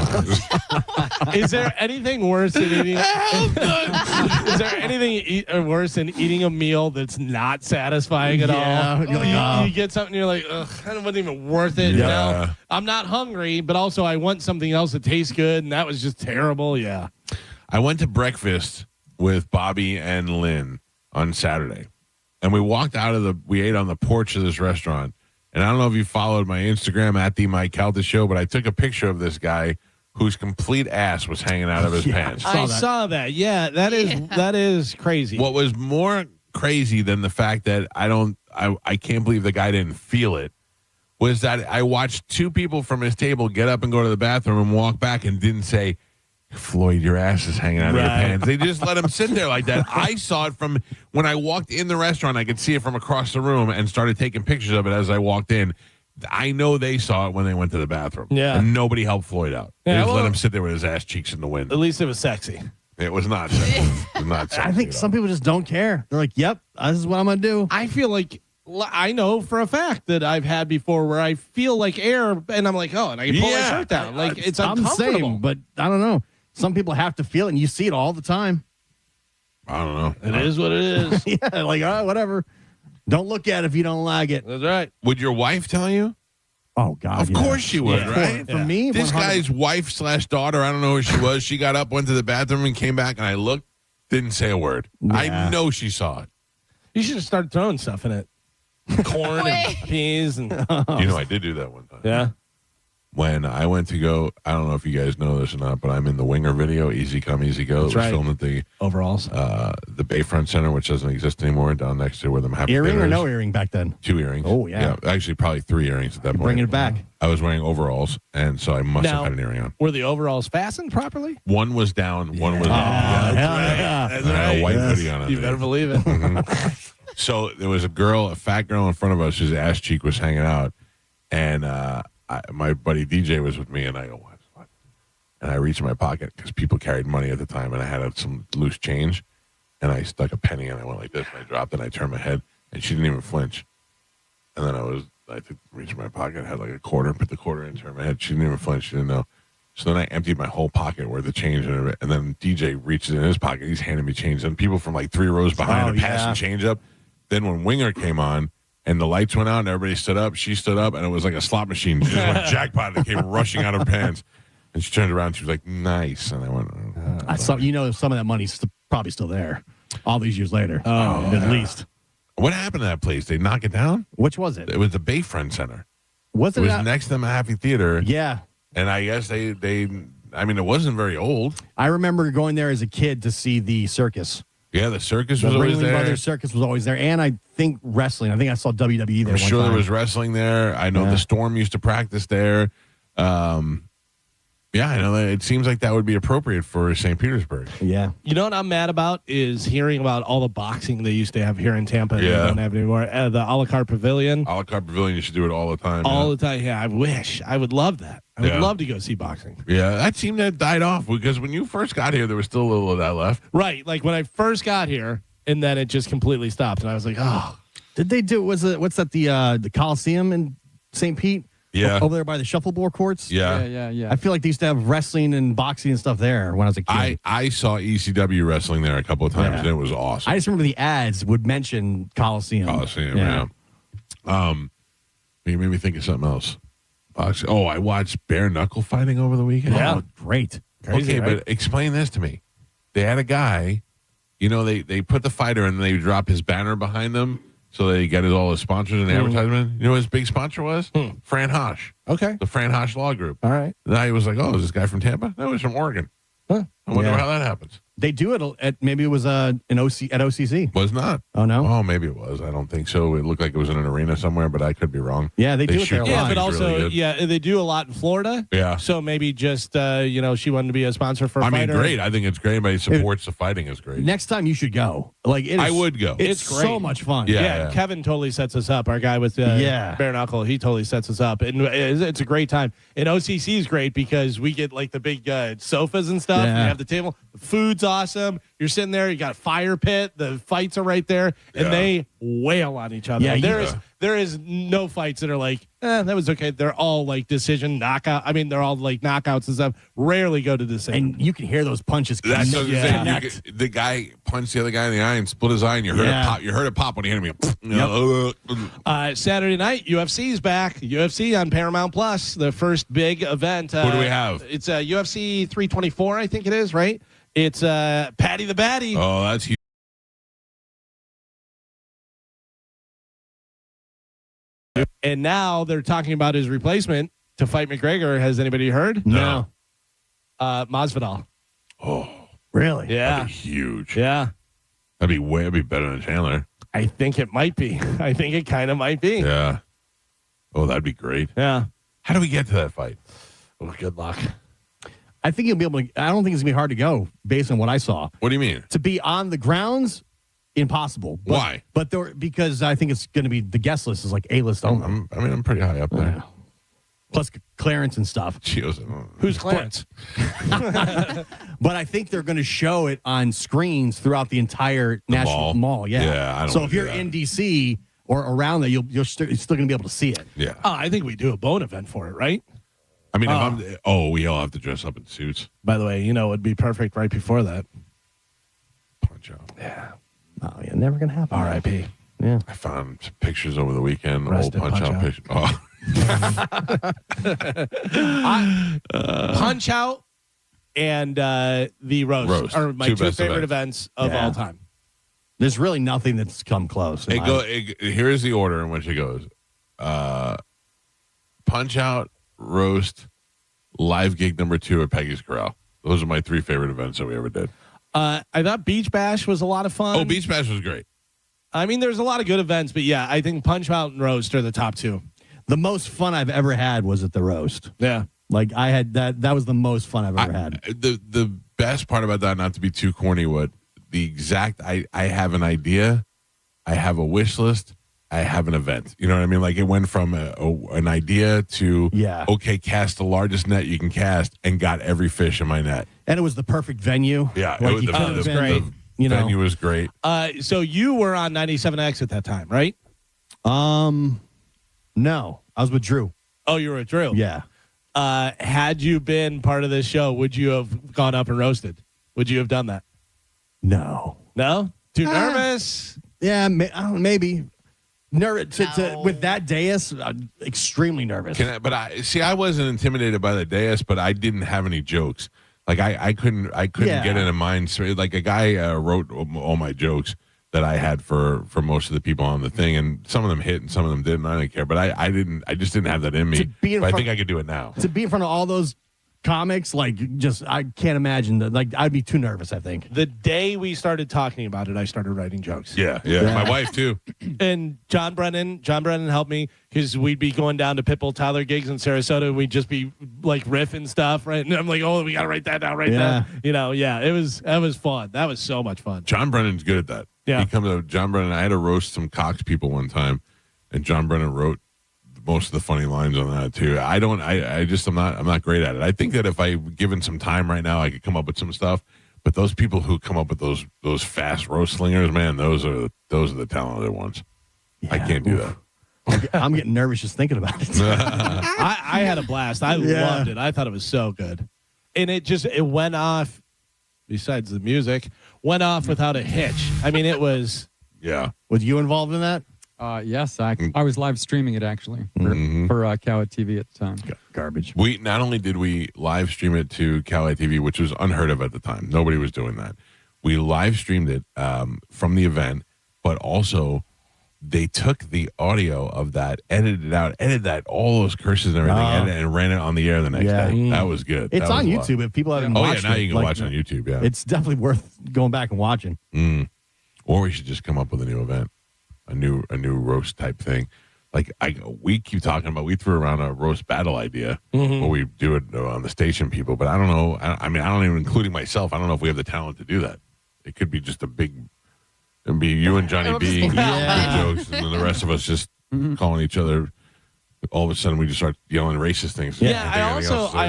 Is there anything worse than eating? Is there anything worse than eating a meal that's not satisfying at all? You're like, you get something, you're like, ugh, it wasn't even worth it. Yeah. You know? I'm not hungry, but also I want something else that tastes good, and that was just terrible. Yeah. I went to breakfast with Bobby and Lynn on Saturday, and we ate on the porch of this restaurant. And I don't know if you followed my Instagram at the Mike Calta Show, but I took a picture of this guy whose complete ass was hanging out of his pants. I saw that. Yeah, that is crazy. What was more crazy than the fact that I can't believe the guy didn't feel it was that I watched two people from his table get up and go to the bathroom and walk back and didn't say, "Floyd, your ass is hanging out of your pants." They just let him sit there like that. I saw it from when I walked in the restaurant. I could see it from across the room and started taking pictures of it as I walked in. I know they saw it when they went to the bathroom. Yeah. And nobody helped Floyd out. They just let him sit there with his ass cheeks in the wind. At least it was sexy. It was not sexy. It was not sexy. I think some people just don't care. They're like, "Yep, this is what I'm gonna do." I feel like I know for a fact that I've had before where I feel like air, and I'm like, "Oh," and I can pull my shirt down. Like it's I'm the uncomfortable. same, but I don't know. Some people have to feel it, and you see it all the time. I don't know. It is what it is. Yeah, like whatever. Don't look at it if you don't like it. That's right. Would your wife tell you? Oh God! Of course she would, right? For me, this 100 guy's wife/daughter, I don't know who she was. She got up, went to the bathroom, and came back, and I looked, didn't say a word. Yeah. I know she saw it. You should have started throwing stuff in it. Corn and peas and I did do that one time. Yeah. When I went to go, I don't know if you guys know this or not, but I'm in the Winger video, Easy Come, Easy Go. That's it was right. filmed at the overalls, the Bayfront Center, which doesn't exist anymore, down next to where the Happy earring Theater or is. no earring back then. 2 earrings. Oh, yeah. Actually, probably 3 earrings at that point. Bringing it back. I was wearing overalls, and so I must have had an earring on. Were the overalls fastened properly? One was down, one was up. That's I had a white hoodie on it. You better believe it. So there was a fat girl in front of us whose ass cheek was hanging out, and my buddy DJ was with me, and I go, what? And I reached in my pocket because people carried money at the time, and I had some loose change, and I stuck a penny, and I went like this, and I dropped it, and I turned my head, and she didn't even flinch. And then I reached in my pocket, had like a quarter, put the quarter in, turned my head. She didn't even flinch. She didn't know. So then I emptied my whole pocket where the change in it, and then DJ reaches in his pocket. He's handing me change, and people from like 3 rows behind are passing change up. Then when Winger came on and the lights went out and everybody stood up, she stood up, and it was like a slot machine. She just went jackpot and came rushing out of her pants. And she turned around. She was like, "Nice." And I went, some of that money's probably still there all these years later. At least. What happened to that place? They knock it down? Which was it? It was the Bayfront Center. It was next to the Happy Theater. Yeah. And I guess they it wasn't very old. I remember going there as a kid to see the circus. Yeah, the circus was always Ringling there. Brothers Circus was always there, and I think wrestling. I think I saw WWE there. I'm sure there was wrestling there. I know the Storm used to practice there. Yeah, I know that it seems like that would be appropriate for St. Petersburg. Yeah. You know what I'm mad about is hearing about all the boxing they used to have here in Tampa. Yeah. They don't have anymore. The a la carte pavilion. A la carte pavilion, you should do it all the time. All the time. Yeah, I wish. I would love that. I would love to go see boxing. Yeah, that seemed to have died off because when you first got here, there was still a little of that left. Right. Like when I first got here, and then it just completely stopped. And I was like, oh. Did they do, what's that, the Coliseum in St. Pete? Yeah. Over there by the shuffleboard courts? Yeah. I feel like they used to have wrestling and boxing and stuff there when I was a kid. I saw ECW wrestling there a couple of times, and it was awesome. I just remember the ads would mention Coliseum. Yeah. You made me think of something else. Boxing. Oh, I watched bare knuckle fighting over the weekend. Yeah. Great. Crazy, okay, right? But explain this to me. They had a guy you know, they put the fighter and they drop his banner behind them so they get all his sponsors in the advertisement. You know what his big sponsor was? Fran Hosh. Okay. The Fran Hosh Law Group. All right. And I was like, oh, is this guy from Tampa? No, he's from Oregon. Huh. I wonder how that happens. They do it at maybe it was at OCC. Was not. Oh no. Oh, maybe it was. I don't think so. It looked like it was in an arena somewhere, but I could be wrong. Yeah, they do it there a lot. Yeah, but really also, good. they do a lot in Florida. Yeah. So maybe just, she wanted to be a sponsor for a I mean, fighter. great. I think it's great. Anybody supports the fighting is great. Next time you should go. Like I would go. It's great. so much fun. Yeah. Kevin totally sets us up. Our guy with bare knuckle, he totally sets us up, and it's a great time. And OCC is great because we get like the big sofas and stuff. Yeah. We have the table. The food's awesome. You're sitting there. You got a fire pit. The fights are right there, and they wail on each other. Yeah, there is no fights that are like, that was okay. They're all like decision knockout. I mean, they're all like knockouts and stuff. Rarely go to decision. And you can hear those punches. That's what I'm saying. The guy punched the other guy in the eye and split his eye, and you heard it pop. You heard it pop when he hit him. Saturday night, UFC's back. UFC on Paramount Plus, the first big event. Who do we have? It's UFC 324, I think it is, right? It's Patty the Batty. Oh, that's huge. And now they're talking about his replacement to fight McGregor. Has anybody heard? No. Masvidal. Oh, really? Yeah. That'd be huge. Yeah. That'd be better than Chandler. I think it might be. I think it kind of might be. Yeah. Oh, that'd be great. Yeah. How do we get to that fight? Oh, good luck. I think you'll be able to. I don't think it's gonna be hard to go based on what I saw. What do you mean? To be on the grounds, impossible. Why? But because I think it's gonna be the guest list is like A-list only. I'm pretty high up there. Plus clearance and stuff. Who's Clarence? But I think they're going to show it on screens throughout the entire national mall. Yeah. Yeah. I don't so wanna if do you're that. in DC or around there, you're still going to be able to see it. Yeah. I think we do a bone event for it, right? I mean, we all have to dress up in suits. By the way, it would be perfect right before that. Punch out. Yeah. Oh, yeah. Never going to happen. R.I.P. Yeah. I found some pictures over the weekend. Rest Old in punch out Punch-Out. pictures. Oh. Punch Out and the roast are my Two two best favorite events of all time. There's really nothing that's come close. Here's the order in which it goes. Punch Out, roast, live gig number 2 at Peggy's Corral. Those are my 3 favorite events that we ever did. I thought Beach Bash was a lot of fun. Oh, Beach Bash was great. I mean, there's a lot of good events, but yeah, I think Punch Out and roast are the top 2. The most fun I've ever had was at the roast. Yeah. Like I had that was the most fun I've ever had. The best part about that, not to be too corny, I have an idea, I have a wish list, I have an event. You know what I mean? Like it went from an idea to okay, cast the largest net you can cast, and got every fish in my net. And it was the perfect venue. Yeah, like the venue was great. So you were on 97X at that time, right? No, I was with Drew. Oh, you were with Drew. Yeah. Had you been part of this show, would you have gone up and roasted? Would you have done that? No. No? Too nervous? Yeah, maybe. Nervous with that dais, extremely nervous. I wasn't intimidated by the dais, but I didn't have any jokes. Like I couldn't get in a mind. Like a guy wrote all my jokes that I had for most of the people on the thing, and some of them hit and some of them didn't. I didn't care, but I just didn't have that in me. But I think I could do it now. To be in front of all those comics, I can't imagine that. Like I'd be too nervous, I think. The day we started talking about it, I started writing jokes. Yeah. My wife too. And John Brennan helped me because we'd be going down to Pitbull Tyler gigs in Sarasota, and we'd just be like riffing stuff, right? And I'm like, oh, we gotta write that down, that was fun. That was so much fun. John Brennan's good at that. Yeah. John Brennan. I had to roast some Cox people one time, and John Brennan wrote most of the funny lines on that too. I'm not great at it. I think that if I given some time right now, I could come up with some stuff. But those people who come up with those fast roast slingers, man, those are the talented ones. Yeah, I can't do that. I'm getting nervous just thinking about it. I had a blast. I loved it. I thought it was so good, and it went off. Besides the music, went off without a hitch. I mean, it was. Yeah. Was you involved in that? Yes, I was live streaming it actually for Cala TV at the time. Garbage. We not only did we live stream it to Cala TV, which was unheard of at the time. Nobody was doing that. We live streamed it from the event, but also they took the audio of that, edited all those curses and everything, and ran it on the air the next day. That was good. It's that on was YouTube. If people haven't watched it. Now you can watch it on YouTube, yeah. It's definitely worth going back and watching. Or we should just come up with a new event, a new roast type thing. Like we keep talking about, we threw around a roast battle idea where we do it on the station people, but I don't know. I mean, I don't even, including myself, I don't know if we have the talent to do that. It could be just it'd be you and Johnny B jokes, and then the rest of us just calling each other. All of a sudden, we just start yelling racist things. Yeah, I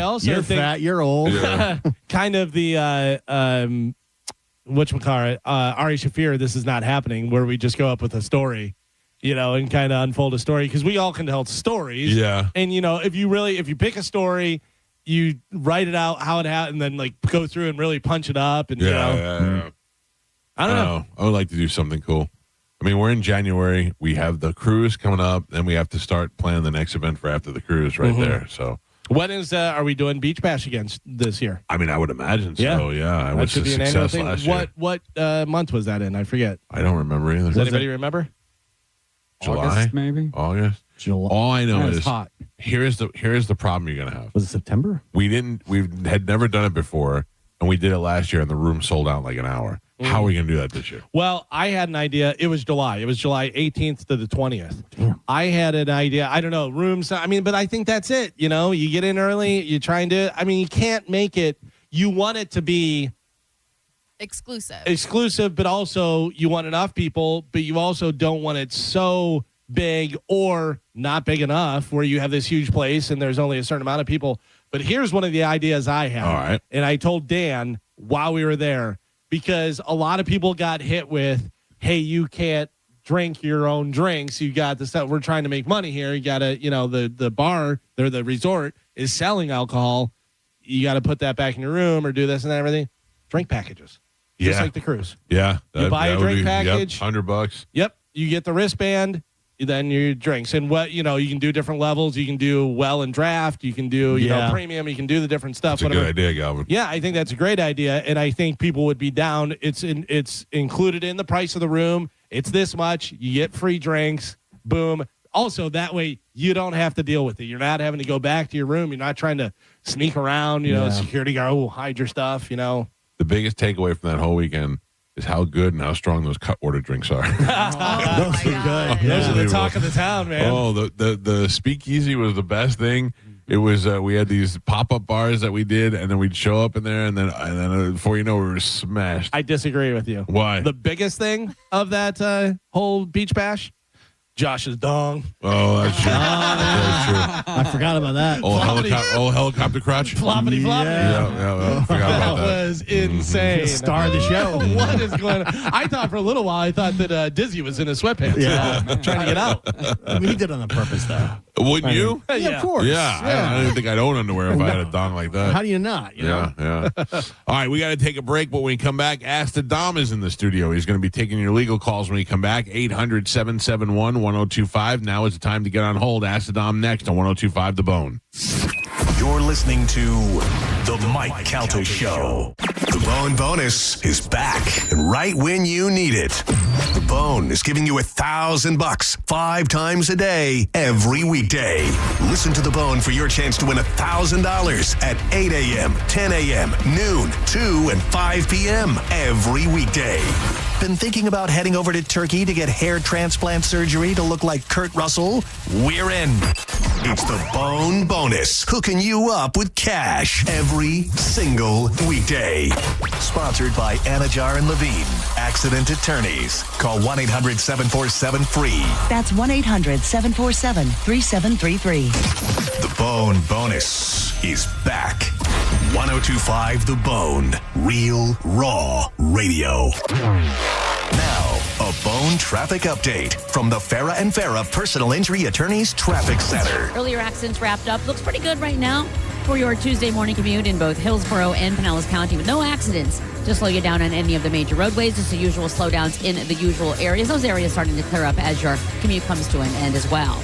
also you're think fat, you're old. Yeah. kind of the whatchamacallit, Ari Shaffir, This Is Not Happening, where we just go up with a story, and kind of unfold a story, because we all can tell stories. Yeah. And if you pick a story, you write it out how it happened, and then go through and really punch it up, and I don't know. I would like to do something cool. I mean, we're in January. We have the cruise coming up. Then we have to start planning the next event for after the cruise right there. So when are we doing Beach Bash again this year? I mean, I would imagine so. Yeah, that should be an annual thing. Last year. What month was that in? I forget. I don't remember either. Does anybody remember? July, August, maybe. August. July. All I know is hot. Here's the problem you're gonna have. Was it September? We had never done it before, and we did it last year, and the room sold out in like an hour. How are we going to do that this year? Well, I had an idea. It was July. It was July 18th to the 20th. Damn. I had an idea. I don't know. Rooms. I mean, but I think that's it. You get in early. You're trying to. I mean, you can't make it. You want it to be exclusive, but also you want enough people, but you also don't want it so big or not big enough where you have this huge place and there's only a certain amount of people. But here's one of the ideas I had. All right. And I told Dan while we were there, because a lot of people got hit with, hey, you can't drink your own drinks. You got the stuff. We're trying to make money here. You got to, the bar or the resort is selling alcohol. You got to put that back in your room or do this and that, everything. Drink packages. Just like the cruise. Yeah. You buy a drink package. $100. Yep. You get the wristband, then your drinks. And you can do different levels. You can do well and draft. You can do, premium. You can do the different stuff. That's a good idea, Galvin. Yeah, I think that's a great idea. And I think people would be down. It's included in the price of the room. It's this much. You get free drinks. Boom. Also, that way you don't have to deal with it. You're not having to go back to your room. You're not trying to sneak around, security guard, hide your stuff, The biggest takeaway from that whole weekend is how good and how strong those cut water drinks are. Those are good. Those are the talk of the town, man. Oh, the speakeasy was the best thing. It was we had these pop-up bars that we did, and then we'd show up in there, and then before you know, we were smashed. I disagree with you. Why? The biggest thing of that whole beach bash, Josh's dong. Oh, that's true. That's true. I forgot about that. Old helicopter crotch. Floppity floppity. Yeah, forgot about that. That was insane. The star of the show. What is going on? I thought for a little while, that Dizzy was in his sweatpants. Trying to get out. We did it on purpose, though. Wouldn't you? Yeah, of course. Yeah. I don't even think I'd own underwear if I had a dong like that. How do you not? Yeah. All right, we got to take a break, but when we come back, Ask the Dom is in the studio. He's going to be taking your legal calls when we come back. 800-771-1025. Now is the time to get on hold. Ask the Dom next on 1025 The Bone. You're listening to The Mike Calta Show. The Bone Bonus is back, and right when you need it. The Bone is giving you $1,000 5 times a day, every weekday. Listen to The Bone for your chance to win $1,000 at 8 a.m., 10 a.m., noon, 2, and 5 p.m. every weekday. Been thinking about heading over to Turkey to get hair transplant surgery to look like Kurt Russell? We're in. It's the Bone Bonus, hooking you up with cash every single weekday. Sponsored by Anajar and Levine, Accident Attorneys. Call 1-800-747-FREE. That's 1-800-747-3733. The Bone Bonus is back. 1025 The Bone. Real, raw radio. Now, a Bone traffic update from the Farah and Farah Personal Injury Attorneys Traffic Center. Earlier accidents wrapped up. Looks pretty good right now for your Tuesday morning commute in both Hillsborough and Pinellas County with no accidents to slow you down on any of the major roadways. Just the usual slowdowns in the usual areas. Those areas starting to clear up as your commute comes to an end as well.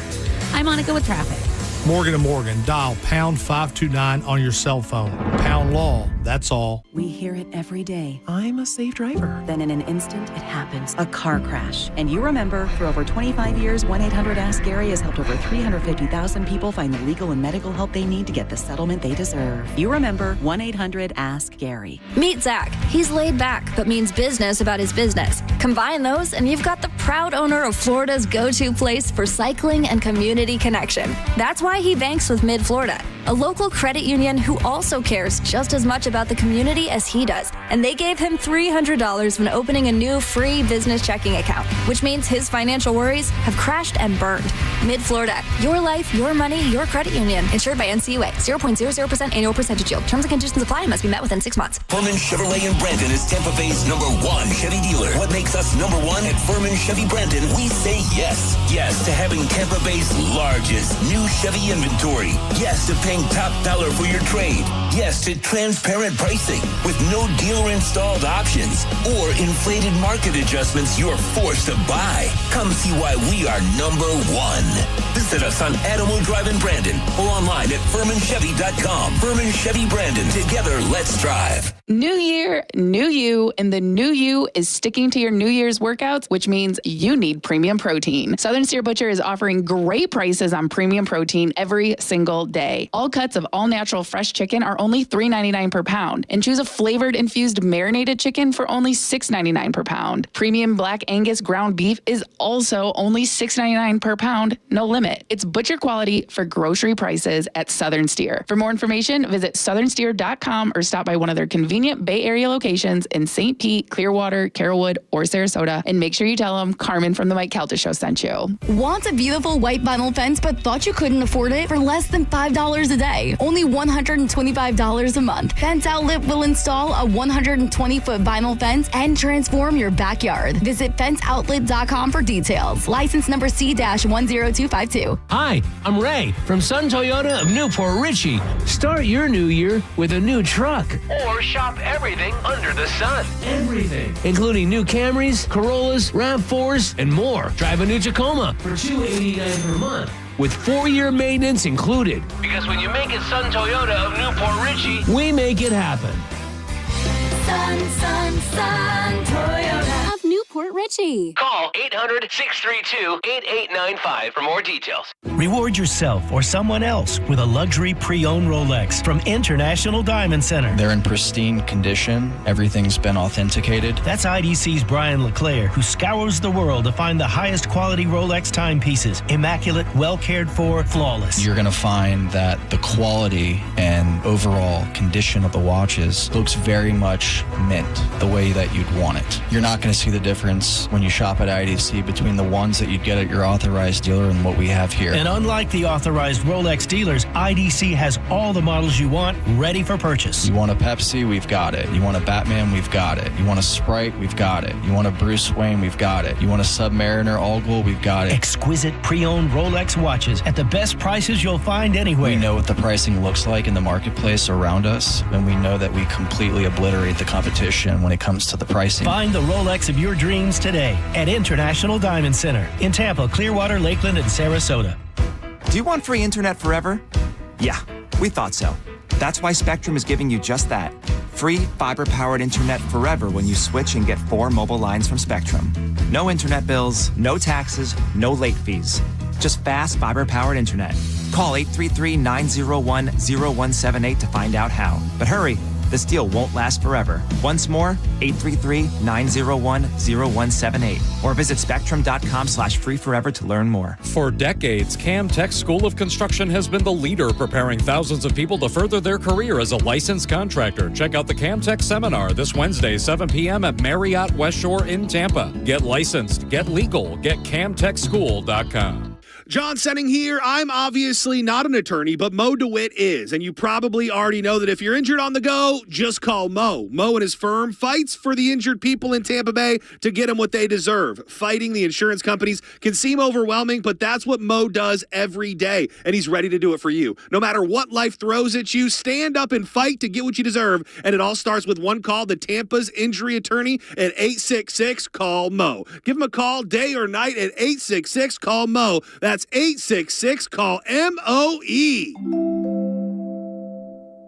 I'm Monica with traffic. Morgan & Morgan, dial pound 529 on your cell phone. Pound law, that's all. We hear it every day. I'm a safe driver. Then in an instant, it happens. A car crash. And you remember, for over 25 years, 1-800-ASK-GARY has helped over 350,000 people find the legal and medical help they need to get the settlement they deserve. You remember 1-800-ASK-GARY. Meet Zach. He's laid back, but means business about his business. Combine those, and you've got the proud owner of Florida's go-to place for cycling and community connection. That's why he banks with Mid-Florida, a local credit union who also cares just as much about the community as he does. And they gave him $300 when opening a new free business checking account, which means his financial worries have crashed and burned. Mid-Florida, your life, your money, your credit union. Insured by NCUA. 0.00% annual percentage yield. Terms and conditions apply and must be met within 6 months. Furman Chevrolet in Brandon is Tampa Bay's #1 Chevy dealer. What makes us #1 at Furman Chevy Brandon? We say yes. Yes to having Tampa Bay's largest new Chevy inventory. Yes to paying top dollar for your trade. Yes to transparent pricing with no dealer installed options or inflated market adjustments you're forced to buy. Come see why we are #1. Visit us on Adamo Drive in Brandon or online at FurmanChevy.com. Furman Chevy Brandon. Together, let's drive. New year, new you, and the new you is sticking to your New Year's workouts, which means you need premium protein. Southern Steer Butcher is offering great prices on premium protein every single day. All cuts of all-natural fresh chicken are only $3.99 per pound, and choose a flavored infused marinated chicken for only $6.99 per pound. Premium Black Angus ground beef is also only $6.99 per pound, no limit. It's butcher quality for grocery prices at Southern Steer. For more information, visit southernsteer.com or stop by one of their convenient Bay Area locations in St. Pete, Clearwater, Carrollwood, or Sarasota, and make sure you tell them Carmen from the Mike Calta Show sent you. Want a beautiful white vinyl fence but thought you couldn't afford it? For less than $5 a day, only $125 a month, Fence Outlet will install a 120-foot vinyl fence and transform your backyard. Visit fenceoutlet.com for details. License number C-10252. Hi, I'm Ray from Sun Toyota of Newport Richey. Start your new year with a new truck. Or shop everything under the sun. Everything, including new Camrys, Corollas, RAV4s, and more. Drive a new Tacoma for $289 per month, with 4-year maintenance included. Because when you make it Sun Toyota of Newport Richey, we make it happen. Sun Toyota of Newport Richey. Call 800-632-8895 for more details. Reward yourself or someone else with a luxury pre-owned Rolex from International Diamond Center. They're in pristine condition. Everything's been authenticated. That's IDC's Brian LeClaire, who scours the world to find the highest quality Rolex timepieces. Immaculate, well cared for, flawless. You're going to find that the quality and overall condition of the watches looks very much mint, the way that you'd want it. You're not going to see the difference when you shop at IDC between the ones that you'd get at your authorized dealer and what we have here. And unlike the authorized Rolex dealers, IDC has all the models you want ready for purchase. You want a Pepsi? We've got it. You want a Batman? We've got it. You want a Sprite? We've got it. You want a Bruce Wayne? We've got it. You want a Submariner All-Gold? We've got it. Exquisite pre-owned Rolex watches at the best prices you'll find anywhere. We know what the pricing looks like in the marketplace around us, and we know that we completely obliterate the competition when it comes to the pricing. Find the Rolex of your dreams today at International Diamond Center in Tampa, Clearwater, Lakeland, and Sarasota. Do you want free internet forever? Yeah, we thought so. That's why Spectrum is giving you just that. Free fiber-powered internet forever when you switch and get 4 mobile lines from Spectrum. No internet bills, no taxes, no late fees. Just fast fiber-powered internet. Call 833-901-0178 to find out how. But hurry, this deal won't last forever. Once more, 833-901-0178. Or visit spectrum.com/free-forever to learn more. For decades, Camtech School of Construction has been the leader preparing thousands of people to further their career as a licensed contractor. Check out the Camtech Seminar this Wednesday, 7 p.m. at Marriott West Shore in Tampa. Get licensed, get legal, get camtechschool.com. John Senning here. I'm obviously not an attorney, but Mo DeWitt is. And you probably already know that if you're injured on the go, just call Mo. Mo and his firm fights for the injured people in Tampa Bay to get them what they deserve. Fighting the insurance companies can seem overwhelming, but that's what Mo does every day. And he's ready to do it for you. No matter what life throws at you, stand up and fight to get what you deserve. And it all starts with one call to Tampa's injury attorney at 866-CALL-MO. Give him a call day or night at 866-CALL-MO. That's That's 866-CALL-MOE.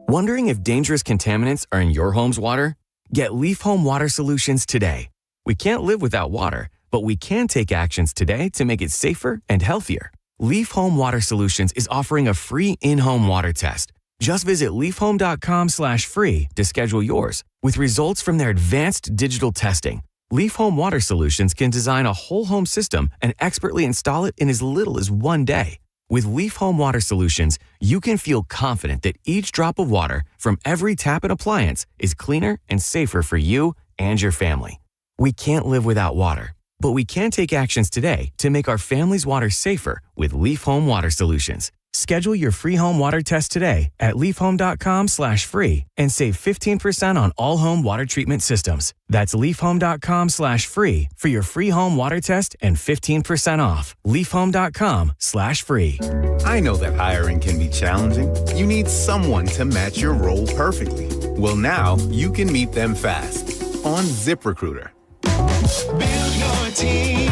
Wondering if dangerous contaminants are in your home's water? Get Leaf Home Water Solutions today. We can't live without water, but we can take actions today to make it safer and healthier. Leaf Home Water Solutions is offering a free in-home water test. Just visit leafhome.com/free to schedule yours. With results from their advanced digital testing, Leaf Home Water Solutions can design a whole home system and expertly install it in as little as 1 day. With Leaf Home Water Solutions, you can feel confident that each drop of water from every tap and appliance is cleaner and safer for you and your family. We can't live without water, but we can take actions today to make our family's water safer with Leaf Home Water Solutions. Schedule your free home water test today at leafhome.com/free and save 15% on all home water treatment systems. That's leafhome.com/free for your free home water test and 15% off. leafhome.com/free. I know that hiring can be challenging. You need someone to match your role perfectly. Well, now you can meet them fast on ZipRecruiter. Build your team,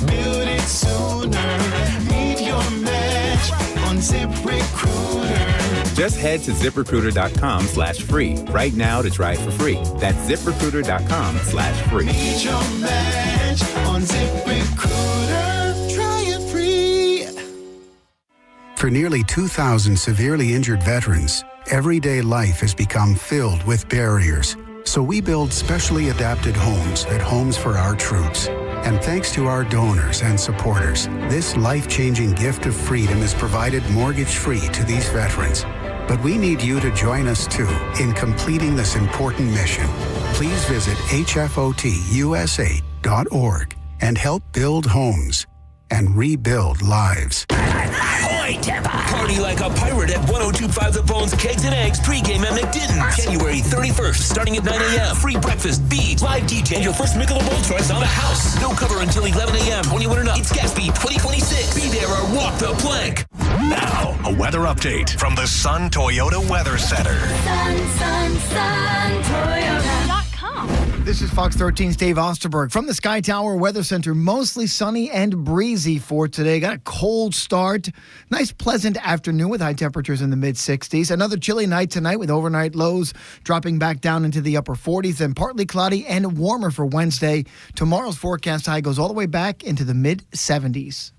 build it sooner. Meet your match on ZipRecruiter. Just head to ZipRecruiter.com/free right now to try it for free. That's ZipRecruiter.com/free. Meet your match on ZipRecruiter. Try it free. For nearly 2,000 severely injured veterans, everyday life has become filled with barriers. So we build specially adapted homes at Homes for Our Troops. And thanks to our donors and supporters, this life-changing gift of freedom is provided mortgage-free to these veterans. But we need you to join us, too, in completing this important mission. Please visit hfotusa.org and help build homes and rebuild lives. Party like a pirate at 1025 The Bones Kegs and Eggs pregame at McDitton's. January 31st, starting at 9 a.m. Free breakfast, beads, live DJ, and your first Michelob Ultra is on the house. No cover until 11 a.m. 21 and up. It's Gatsby 2026. Be there or walk the plank. Now, a weather update from the Sun Toyota Weather Center. Sun, Toyota.com. This is Fox 13's Dave Osterberg from the Sky Tower Weather Center. Mostly sunny and breezy for today. Got a cold start. Nice, pleasant afternoon with high temperatures in the mid-60s. Another chilly night tonight with overnight lows dropping back down into the upper 40s and partly cloudy and warmer for Wednesday. Tomorrow's forecast high goes all the way back into the mid-70s.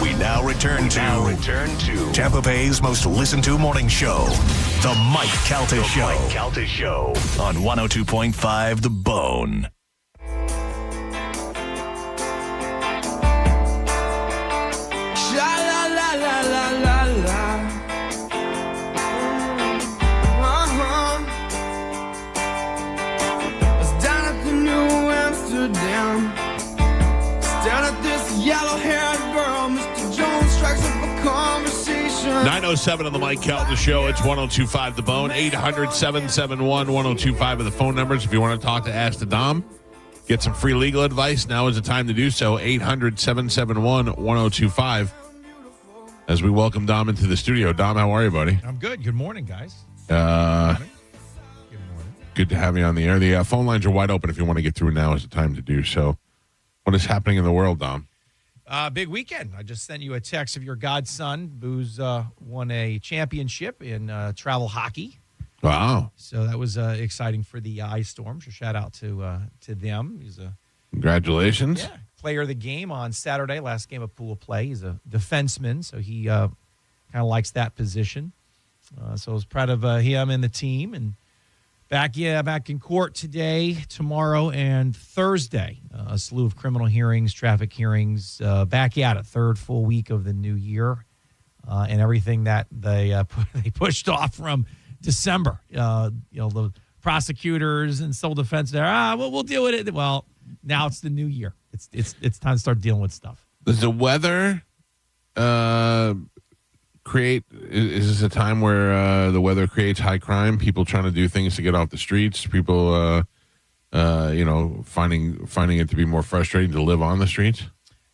We now return to Tampa Bay's most listened to morning show, The Mike Calta Show. On 102.5 The Bone. It's down at the New Amsterdam. Down at this yellow-haired girl, Mr. Jones strikes up a conversation. 9:07 on the Mike Calta Show. It's 102.5 The Bone. 800-771-1025 are the phone numbers. If you want to talk to Ask the Dom, get some free legal advice, now is the time to do so. 800-771-1025. As we welcome Dom into the studio. Dom, how are you, buddy? I'm good. Good morning, guys. Good to have you on the air. The phone lines are wide open if you want to get through. Now is the time to do so. What is happening in the world, Dom? Big weekend. I just sent you a text of your godson, who's won a championship in travel hockey. Wow. So that was exciting for the Ice Storm. So shout out to them. He's a Congratulations. player of the game on Saturday, last game of pool play. He's a defenseman, so he kind of likes that position. So I was proud of him and the team. And back in court today, tomorrow, and Thursday. A slew of criminal hearings, traffic hearings. Back at it, third full week of the new year, and everything that they pushed off from December. The prosecutors and civil defense there. We'll deal with it. Well, now it's the new year. It's time to start dealing with stuff. Does the weather create? Is this a time where the weather creates high crime? People trying to do things to get off the streets. People, finding it to be more frustrating to live on the streets.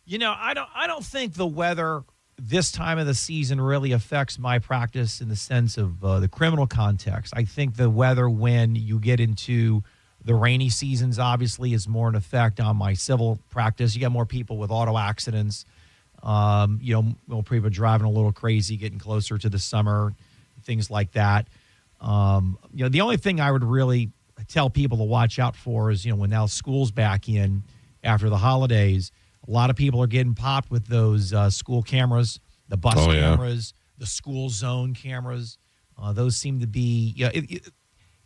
I don't think the weather this time of the season really affects my practice in the sense of the criminal context. I think the weather when you get into the rainy seasons obviously is more an effect on my civil practice. You got more people with auto accidents. People driving a little crazy, getting closer to the summer, things like that. The only thing I would really tell people to watch out for is, when now school's back in after the holidays, a lot of people are getting popped with those school cameras, the bus cameras, the school zone cameras. Those seem to be,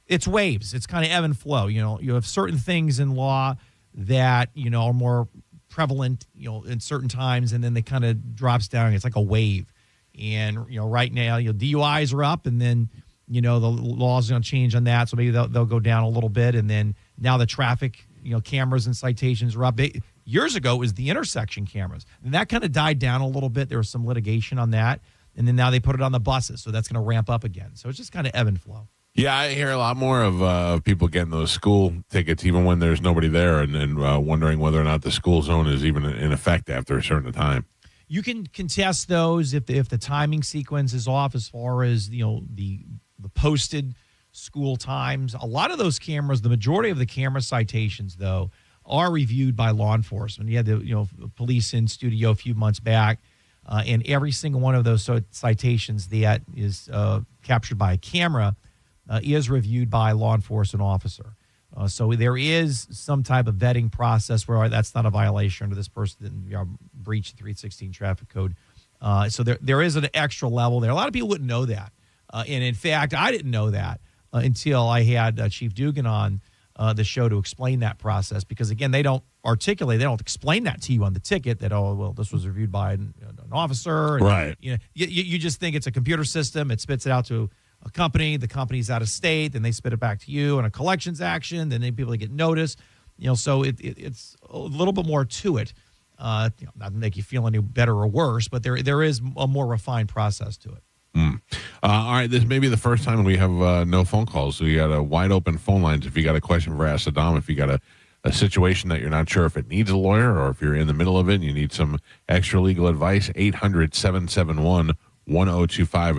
it's waves. It's kind of ebb and flow. You have certain things in law that, are more prevalent, in certain times, and then they kind of drops down. It's like a wave. And, right now, DUIs are up, and then, the laws are going to change on that. So maybe they'll go down a little bit. And then now the traffic, cameras and citations are up. Years ago, it was the intersection cameras. And that kind of died down a little bit. There was some litigation on that. And then now they put it on the buses. So that's going to ramp up again. So it's just kind of ebb and flow. Yeah, I hear a lot more of people getting those school tickets even when there's nobody there and wondering whether or not the school zone is even in effect after a certain time. You can contest those if the timing sequence is off as far as, the posted school times. A lot of those cameras, the majority of the camera citations, though, are reviewed by law enforcement. You had the police in studio a few months back, and every single one of those citations that is captured by a camera is reviewed by a law enforcement officer. So there is some type of vetting process where that's not a violation or this person didn't breach the 316 traffic code. So there is an extra level there. A lot of people wouldn't know that. And in fact, I didn't know that until I had Chief Dugan on the show to explain that process, because, again, they don't explain that to you on the ticket that, this was reviewed by an officer. And, right. You just think it's a computer system. It spits it out to a company. The company's out of state. Then they spit it back to you in a collections action. Then people get notice. So it's a little bit more to it. Not to make you feel any better or worse, but there is a more refined process to it. All right, this may be the first time we have no phone calls. So you got a wide open phone lines. If you got a question for Ask Saddam, if you got a situation that you're not sure if it needs a lawyer or if you're in the middle of it and you need some extra legal advice, 800-771-1025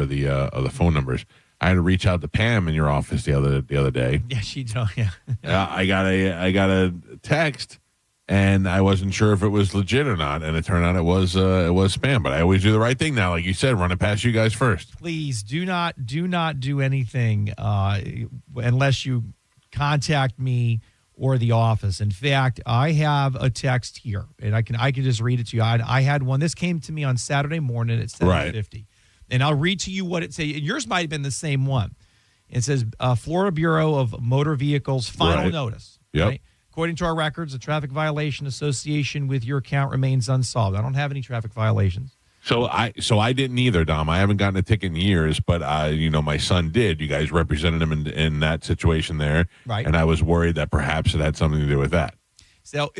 are the phone numbers. I had to reach out to Pam in your office the other day. Yeah, she told. Yeah. I got a text. And I wasn't sure if it was legit or not, and it turned out it was spam. But I always do the right thing now, like you said, run it past you guys first. Please do not do anything unless you contact me or the office. In fact, I have a text here, and I can just read it to you. I had one. This came to me on Saturday morning at 7:50, and I'll read to you what it says. Yours might have been the same one. It says Florida Bureau of Motor Vehicles final notice. Yep. Right? According to our records, a traffic violation association with your account remains unsolved. I don't have any traffic violations. So I didn't either, Dom. I haven't gotten a ticket in years, but my son did. You guys represented him in that situation there, right? And I was worried that perhaps it had something to do with that. So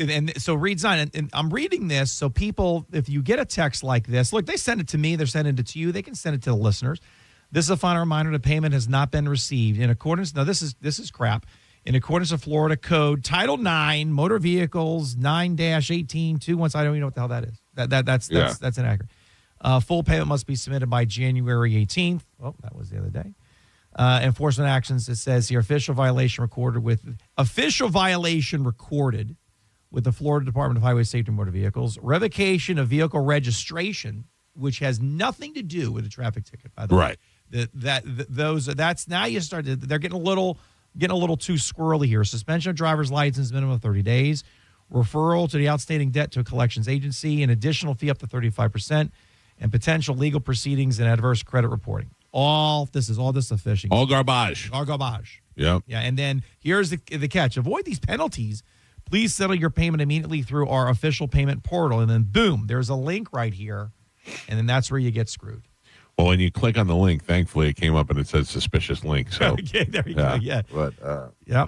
reads on, and I'm reading this. So people, if you get a text like this, look, they send it to me. They're sending it to you. They can send it to the listeners. This is a final reminder: the payment has not been received in accordance. Now this is crap. In accordance with Florida Code Title 9, Motor Vehicles 9-1821. I don't even know what the hell that is. That's inaccurate. Full payment must be submitted by January 18th. Oh, that was the other day. Enforcement actions. It says here official violation recorded with the Florida Department of Highway Safety and Motor Vehicles. Revocation of vehicle registration, which has nothing to do with a traffic ticket. By the way, that's now you start. They're getting a little too squirrely here. Suspension of driver's license, minimum of 30 days. Referral to the outstanding debt to a collections agency. An additional fee up to 35%. And potential legal proceedings and adverse credit reporting. All this fishing. All garbage. All garbage. Yep. Yeah, and then here's the catch. Avoid these penalties. Please settle your payment immediately through our official payment portal. And then, boom, there's a link right here. And then that's where you get screwed. Well, when you click on the link, thankfully it came up and it said suspicious link. So okay, there you go. Yeah, but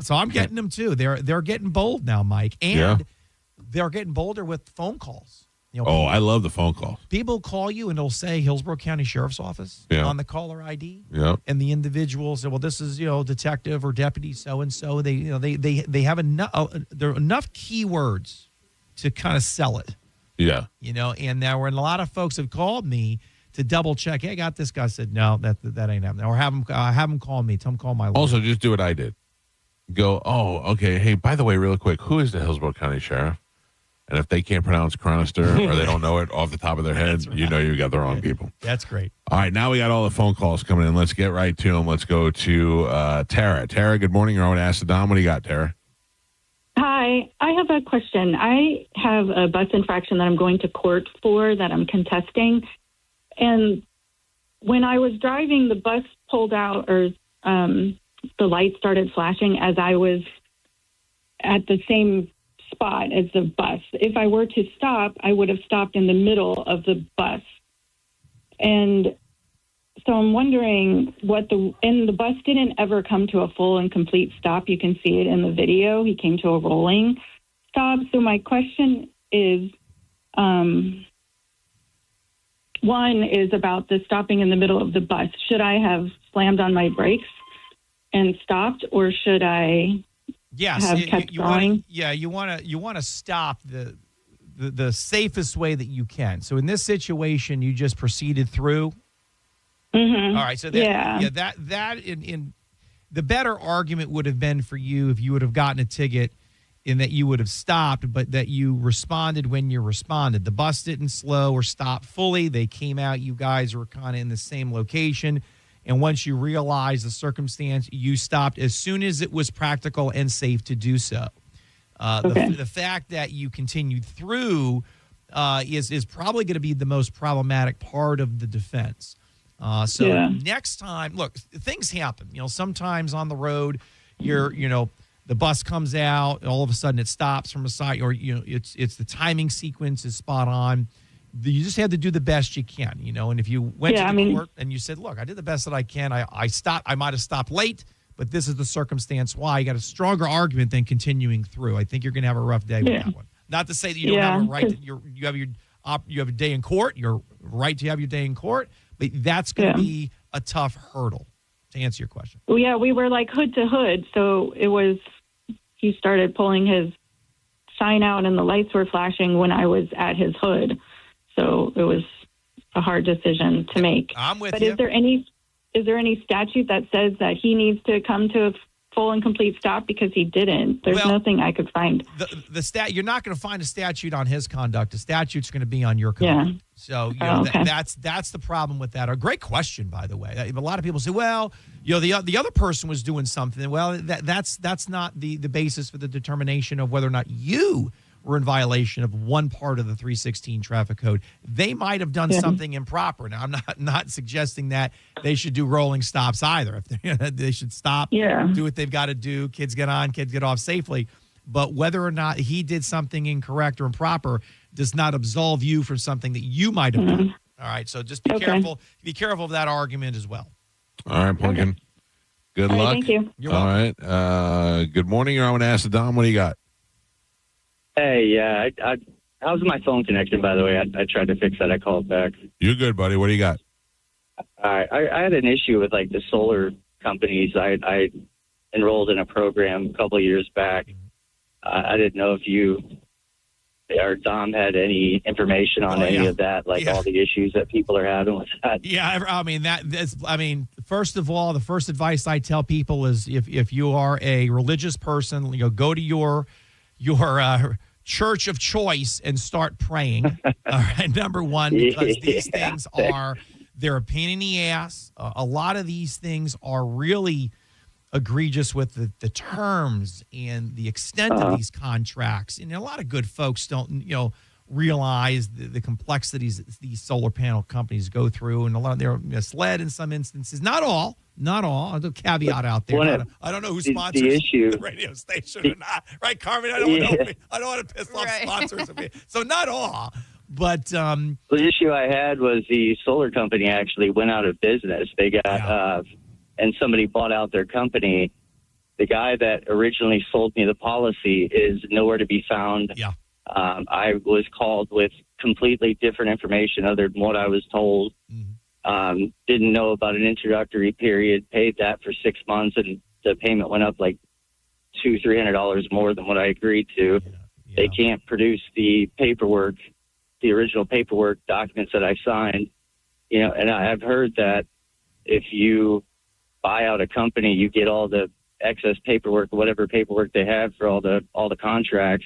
so I'm getting them too. They're getting bold now, Mike, and they're getting bolder with phone calls. I love the phone calls. People call you and they'll say Hillsborough County Sheriff's Office on the caller ID. Yeah, and the individual say, "Well, this is detective or deputy so and so." They have there are enough keywords to kind of sell it. Yeah, and now a lot of folks have called me to double check. Hey, I got this guy. I said, no, that ain't happening. Or have him call me. Tell him call my lawyer. Also, just do what I did. Go, okay. Hey, by the way, real quick, who is the Hillsborough County Sheriff? And if they can't pronounce Chronister or they don't know it off the top of their head, right. You know you got the wrong people. That's great. All right, now we got all the phone calls coming in. Let's get right to them. Let's go to Tara. Tara, good morning. You're on Ask the Dom. What do you got, Tara? Hi, I have a question. I have a bus infraction that I'm going to court for that I'm contesting. And when I was driving, the bus pulled out or the light started flashing as I was at the same spot as the bus. If I were to stop, I would have stopped in the middle of the bus. And so I'm wondering and the bus didn't ever come to a full and complete stop. You can see it in the video. He came to a rolling stop. So my question is, one is about the stopping in the middle of the bus. Should I have slammed on my brakes and stopped, or should I have kept going? You want to stop the safest way that you can. So in this situation, you just proceeded through. Mm-hmm. All right. So that in the better argument would have been for you if you would have gotten a ticket in that you would have stopped, but that you responded when you responded. The bus didn't slow or stop fully. They came out. You guys were kind of in the same location. And once you realized the circumstance, you stopped as soon as it was practical and safe to do so. The fact that you continued through is probably going to be the most problematic part of the defense. Next time, look, things happen. Sometimes on the road, the bus comes out, all of a sudden it stops from a side, or it's the timing sequence is spot on. You just have to do the best you can, And if you went to the court and you said, "Look, I did the best that I can. I stopped. I might have stopped late, but this is the circumstance why." You got a stronger argument than continuing through. I think you're going to have a rough day with that one. Not to say that you don't have a right. You have a day in court. You're right to have your day in court. But that's going to be a tough hurdle to answer your question. Well, yeah, we were like hood to hood. So he started pulling his sign out and the lights were flashing when I was at his hood. So it was a hard decision to make. I'm with you. But is there any statute that says that he needs to come to a full and complete stop because he didn't? There's nothing I could find. You're not going to find a statute on his conduct. The statute's going to be on your conduct. Yeah. So that's the problem with that. A great question, by the way. A lot of people say, well, the other person was doing something. Well, that's not the basis for the determination of whether or not you were in violation of one part of the 316 traffic code. They might have done something improper. Now, I'm not suggesting that they should do rolling stops either. They should stop, do what they've got to do. Kids get on, kids get off safely. But whether or not he did something incorrect or improper does not absolve you from something that you might have done. All right, so just be careful. Be careful of that argument as well. All right, Pumpkin. Good luck. Thank you. You're welcome. All right. Good morning. You're on Ask the Dom. What do you got? Hey, yeah. How's my phone connection, by the way? I tried to fix that. I called back. You're good, buddy. What do you got? All right. I had an issue with, the solar companies. I enrolled in a program a couple of years back. I didn't know if you or Dom had any information on any of that, all the issues that people are having with that. Yeah, first of all, the first advice I tell people is if you are a religious person, go to your church of choice and start praying. All right, number one, because these things they're a pain in the ass. A lot of these things are really egregious with the terms and the extent of these contracts. And a lot of good folks don't, realize the complexities that these solar panel companies go through. And a lot of they're misled in some instances. Not all. I'll do a caveat out there. I don't know who sponsors the radio station or not. Right, Carmen? I don't want to piss off sponsors. So not all. But the issue I had was the solar company actually went out of business. They got and somebody bought out their company. The guy that originally sold me the policy is nowhere to be found. Yeah. I was called with completely different information other than what I was told. Mm-hmm. Didn't know about an introductory period, paid that for 6 months, and the payment went up like $200-300 more than what I agreed to. Yeah. They can't produce the paperwork, the original paperwork documents that I signed. And I've heard that if you buy out a company, you get all the excess paperwork, whatever paperwork they have for all the contracts.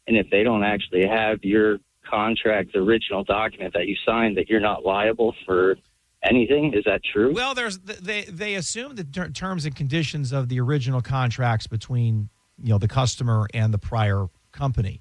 And if they don't actually have your contract, the original document that you signed, that you're not liable for anything. Is that true? Well, they assume the terms and conditions of the original contracts between the customer and the prior company.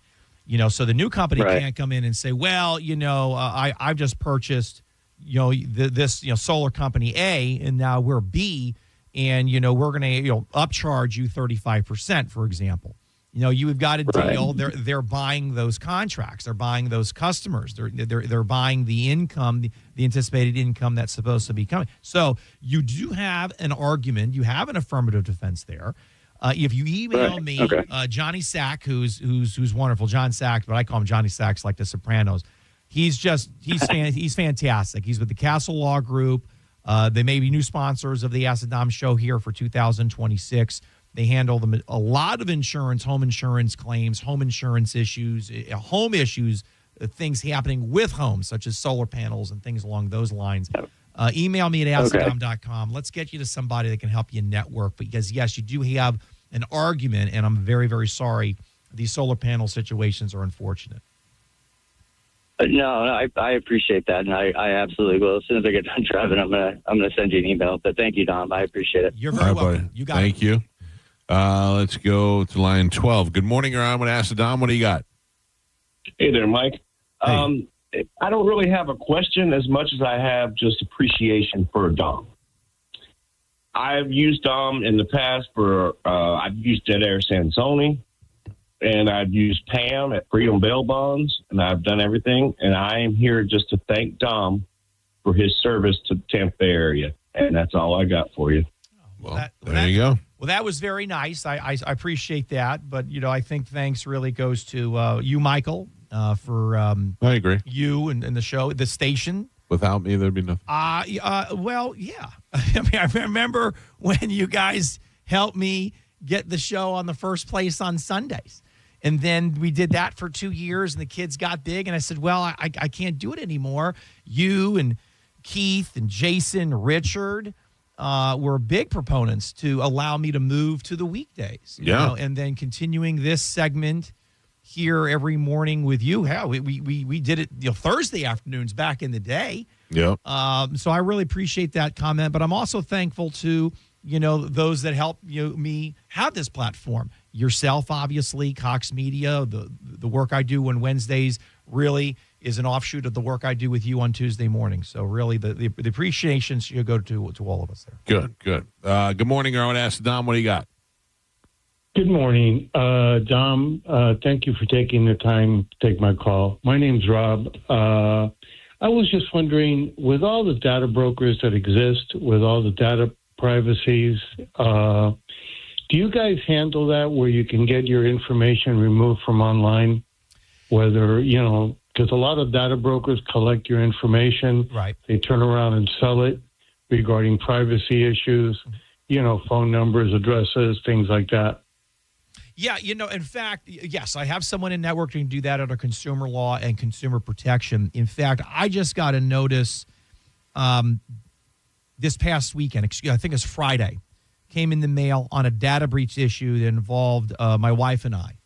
So the new company can't come in and say, well, I've just purchased this solar company A, and now we're B, and we're going to upcharge you 35%, for example. You've got a deal. Right. They're buying those contracts. They're buying those customers. They're buying the income, the anticipated income that's supposed to be coming. So you do have an argument. You have an affirmative defense there. If you email me, Johnny Sack, who's wonderful, John Sack, but I call him Johnny Sacks like The Sopranos. He's fantastic. He's with the Castle Law Group. They may be new sponsors of the Acid Dom Show here for 2026. They handle a lot of insurance, home insurance claims, home insurance issues, home issues, things happening with homes, such as solar panels and things along those lines. Email me at aciddom.com. Let's get you to somebody that can help you network. Because, yes, you do have an argument, and I'm very, very sorry. These solar panel situations are unfortunate. No, I appreciate that, and I absolutely will. As soon as I get done driving, I'm gonna send you an email. But thank you, Dom. I appreciate it. You're very welcome. Buddy. You got it. Thank you. Let's go to line 12. Good morning, you're on with Acid Dom. What do you got? Hey there, Mike. Hey. I don't really have a question as much as I have just appreciation for Dom. I've used Dom in the past I've used Dead Air Sansoni, and I've used Pam at Freedom Bail Bonds, and I've done everything. And I am here just to thank Dom for his service to the Tampa Bay area. And that's all I got for you. There you go. Well, that was very nice. I appreciate that. But, I think thanks really goes to you, Michael, for I agree. You and the show, the station. Without me, there'd be nothing. Well, yeah. I remember when you guys helped me get the show on the first place on Sundays. And then we did that for 2 years, and the kids got big. And I said, well, I can't do it anymore. You and Keith and Jason, Richard were big proponents to allow me to move to the weekdays. You know? And then continuing this segment here every morning with you. Hell, we did it Thursday afternoons back in the day. Yeah. So I really appreciate that comment. But I'm also thankful to those that help me have this platform. Yourself, obviously, Cox Media, the work I do on Wednesdays really is an offshoot of the work I do with you on Tuesday morning. So really, the appreciation should go to all of us there. Good. Good morning, Erwin Acid Dom. What do you got? Good morning, Dom. Thank you for taking the time to take my call. My name's Rob. I was just wondering, with all the data brokers that exist, with all the data privacies, do you guys handle that where you can get your information removed from online? Whether, because a lot of data brokers collect your information. Right. They turn around and sell it regarding privacy issues, phone numbers, addresses, things like that. Yeah, in fact, yes, I have someone in network who can do that under consumer law and consumer protection. In fact, I just got a notice this past weekend, I think it's Friday, came in the mail on a data breach issue that involved my wife and I.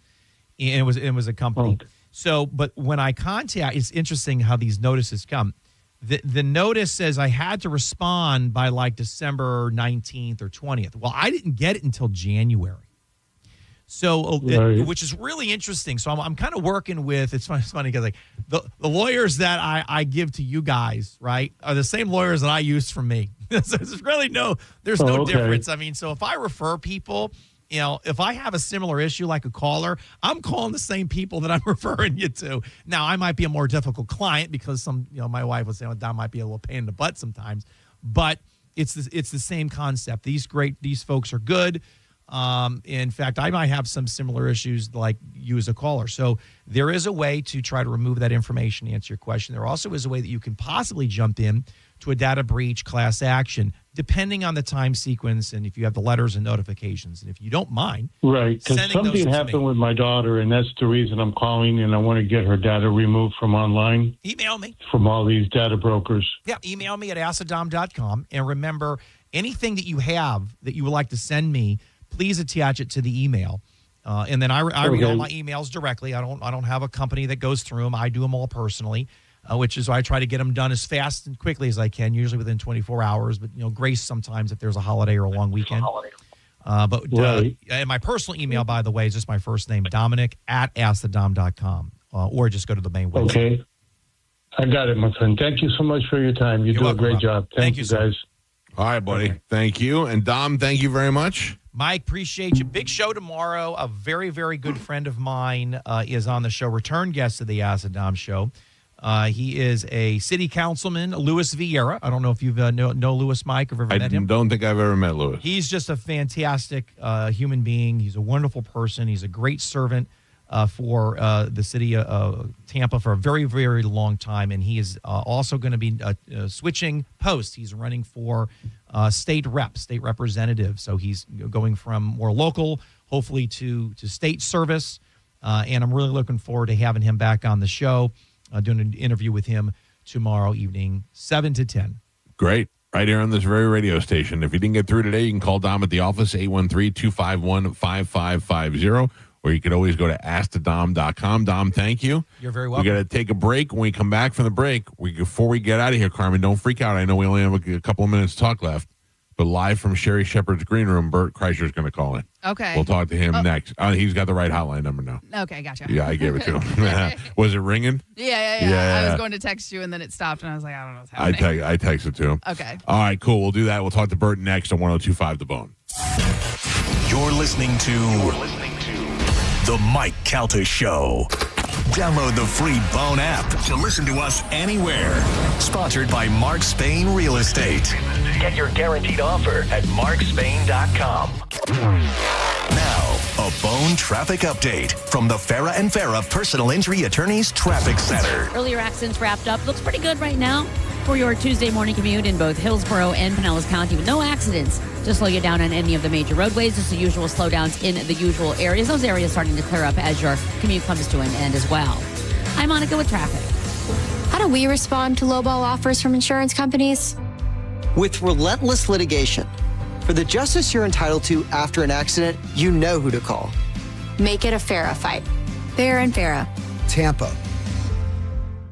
And it was a company. Okay. So, but when I contact, it's interesting how these notices come. The notice says I had to respond by like December 19th or 20th. Well, I didn't get it until January. So, which is really interesting. So I'm kind of working with, it's funny because like the lawyers that I give to you guys, right, are the same lawyers that I use for me. So there's really no difference. I mean, so if I refer people, if I have a similar issue like a caller, I'm calling the same people that I'm referring you to. Now, I might be a more difficult client because my wife would say, well, Don might be a little pain in the butt sometimes, but it's the same concept. These folks are good. In fact, I might have some similar issues like you as a caller. So there is a way to try to remove that information to answer your question. There also is a way that you can possibly jump in to a data breach class action, depending on the time sequence and if you have the letters and notifications. And if you don't mind, right, because something happened with my daughter, and that's the reason I'm calling, and I want to get her data removed from online. Email me. From all these data brokers. Yeah, email me at aciddom.com. And remember, anything that you have that you would like to send me, please attach it to the email. And then I read Okay. all my emails directly. I don't have a company that goes through them. I do them all personally, which is why I try to get them done as fast and quickly as I can, usually within 24 hours. But, grace sometimes if there's a holiday or a long weekend. And my personal email, by the way, is just my first name, Dominic@askthedom.com, or just go to the main website. Okay. I got it, my friend. Thank you so much for your time. You do a great job. Thank you, guys. All right, buddy. Thank you. And Dom, thank you very much. Mike, appreciate you. Big show tomorrow. A very, very good friend of mine is on the show, return guest of the Ask the Dom show. He is a city councilman, Louis Vieira. I don't know if you've know Louis, Mike, or ever met him. I don't think I've ever met Louis. He's just a fantastic human being. He's a wonderful person. He's a great servant for the city of Tampa for a very, very long time. And he is also going to be switching posts. He's running for state representative. So he's going from more local, hopefully, to state service. And I'm really looking forward to having him back on the show, doing an interview with him tomorrow evening, 7 to 10. Great. Right here on this very radio station. If you didn't get through today, you can call Dom at the office, 813-251-5550. Or you could always go to askthedom.com. Dom, thank you. You're very welcome. We got to take a break. When we come back from the break, before we get out of here, Carmen, don't freak out. I know we only have a couple of minutes to talk left. But live from Sherry Shepherd's green room, Bert Kreischer is going to call in. Okay. We'll talk to him next. He's got the right hotline number now. Okay, gotcha. Yeah, I gave it to him. Was it ringing? Yeah. I was going to text you, and then it stopped, and I was like, I don't know what's happening. I texted to him. Okay. All right, cool. We'll do that. We'll talk to Bert next on 102.5 The Bone. You're listening to The Mike Calta Show. Download the free Bone app to listen to us anywhere. Sponsored by Mark Spain Real Estate. Get your guaranteed offer at markspain.com. Now, a Bone traffic update from the Farah and Farah Personal Injury Attorneys Traffic Center. Earlier accidents wrapped up. Looks pretty good right now for your Tuesday morning commute in both Hillsborough and Pinellas County with no accidents to slow you down on any of the major roadways. Just the usual slowdowns in the usual areas. Those areas starting to clear up as your commute comes to an end as well. I'm Monica with traffic. How do we respond to lowball offers from insurance companies? With relentless litigation. For the justice you're entitled to after an accident, you know who to call. Make it a Farah fight. Farah and Farah. Tampa.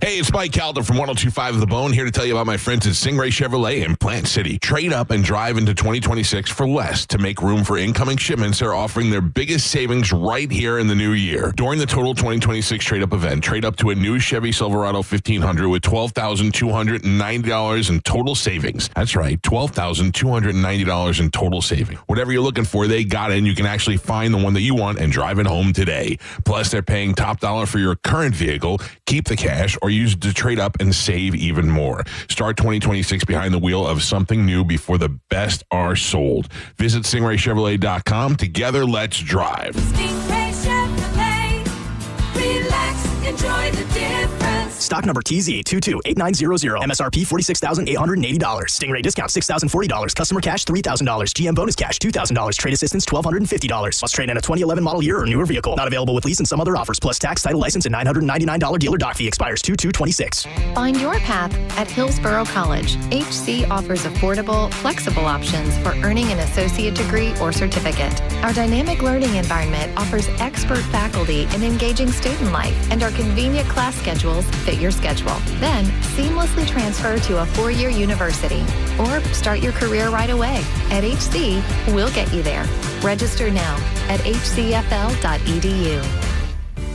Hey, it's Mike Calta from 102.5 The Bone, here to tell you about my friends at Stingray Chevrolet in Plant City. Trade up and drive into 2026 for less. To make room for incoming shipments, they're offering their biggest savings right here in the new year. During the total 2026 trade-up event, trade up to a new Chevy Silverado 1500 with $12,290 in total savings. That's right, $12,290 in total savings. Whatever you're looking for, they got it, and you can actually find the one that you want and drive it home today. Plus, they're paying top dollar for your current vehicle. Keep the cash or use it to trade up and save even more. Start 2026 behind the wheel of something new before the best are sold. Visit StingrayChevrolet.com. Together, let's drive. Stingray Chevrolet. Relax, enjoy the difference. Stock number TZ228900. MSRP $46,880. Stingray discount $6,040. Customer cash $3,000. GM bonus cash $2,000. Trade assistance $1,250. Must trade in a 2011 model year or newer vehicle. Not available with lease and some other offers. Plus tax, title, license, and $999 dealer dock fee. Expires 2/2/26. Find your path at Hillsborough College. HC offers affordable, flexible options for earning an associate degree or certificate. Our dynamic learning environment offers expert faculty in engaging student life, and our convenient class schedules fit your schedule. Then, seamlessly transfer to a 4-year university or start your career right away. At HC, we'll get you there. Register now at hcfl.edu.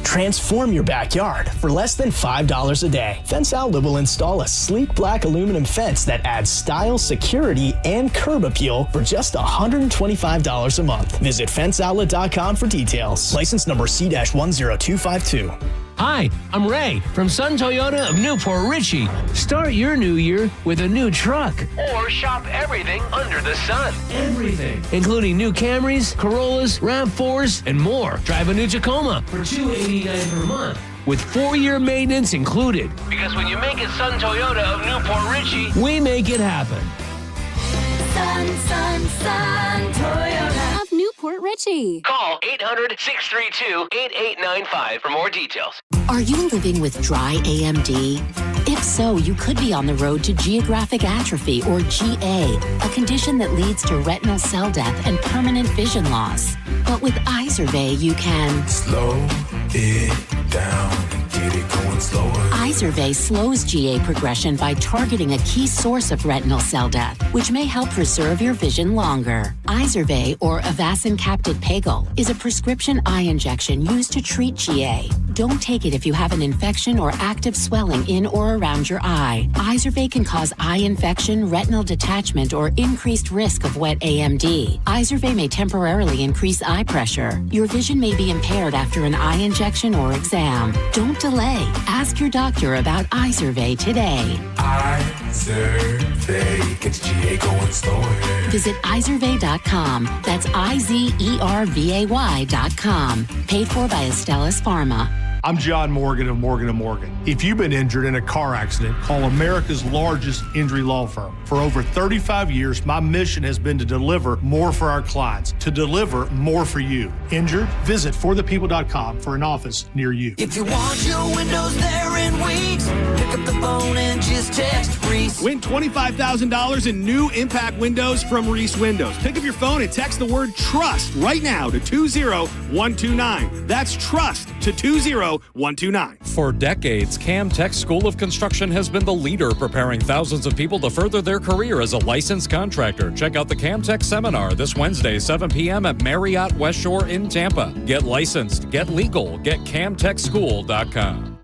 Transform your backyard for less than $5 a day. Fence Outlet will install a sleek black aluminum fence that adds style, security, and curb appeal for just $125 a month. Visit fenceoutlet.com for details. License number C-10252. Hi, I'm Ray from Sun Toyota of Newport Richey. Start your new year with a new truck. Or shop everything under the sun. Everything. Including new Camrys, Corollas, RAV4s, and more. Drive a new Tacoma for $289 per month with 4-year maintenance included. Because when you make it Sun Toyota of Newport Richey, we make it happen. Sun Toyota of Newport Richey. Call 800-632-8895 for more details. Are you living with dry AMD? If So you could be on the road to geographic atrophy, or GA, a condition that leads to retinal cell death and permanent vision loss. But with Izervay, you can slow it down and get it going slower. Izervay slows GA progression by targeting a key source of retinal cell death, which may help preserve your vision longer. Izervay, or Avastin Capted Pagel, is a prescription eye injection used to treat GA. Don't take it if you have an infection or active swelling in or around your eye. Izervay can cause eye infection, retinal detachment, or increased risk of wet AMD. Izervay may temporarily increase eye pressure. Your vision may be impaired after an eye injection or exam. Don't delay. Ask your doctor about Izervay today. Izervay gets GA going slower. Visit Izervay.com. That's IZERVAY.com. Paid for by Astellas Pharma. I'm John Morgan of Morgan & Morgan. If you've been injured in a car accident, call America's largest injury law firm. For over 35 years, my mission has been to deliver more for our clients, to deliver more for you. Injured? Visit forthepeople.com for an office near you. If you want your windows there in weeks, pick up the phone and just text Reese. Win $25,000 in new impact windows from Reese Windows. Pick up your phone and text the word TRUST right now to 20129. That's TRUST to 20129. For decades, Camtech School of Construction has been the leader preparing thousands of people to further their career as a licensed contractor. Check out the Camtech seminar this Wednesday, 7 p.m. at Marriott West Shore in Tampa. Get licensed, get legal, get camtechschool.com.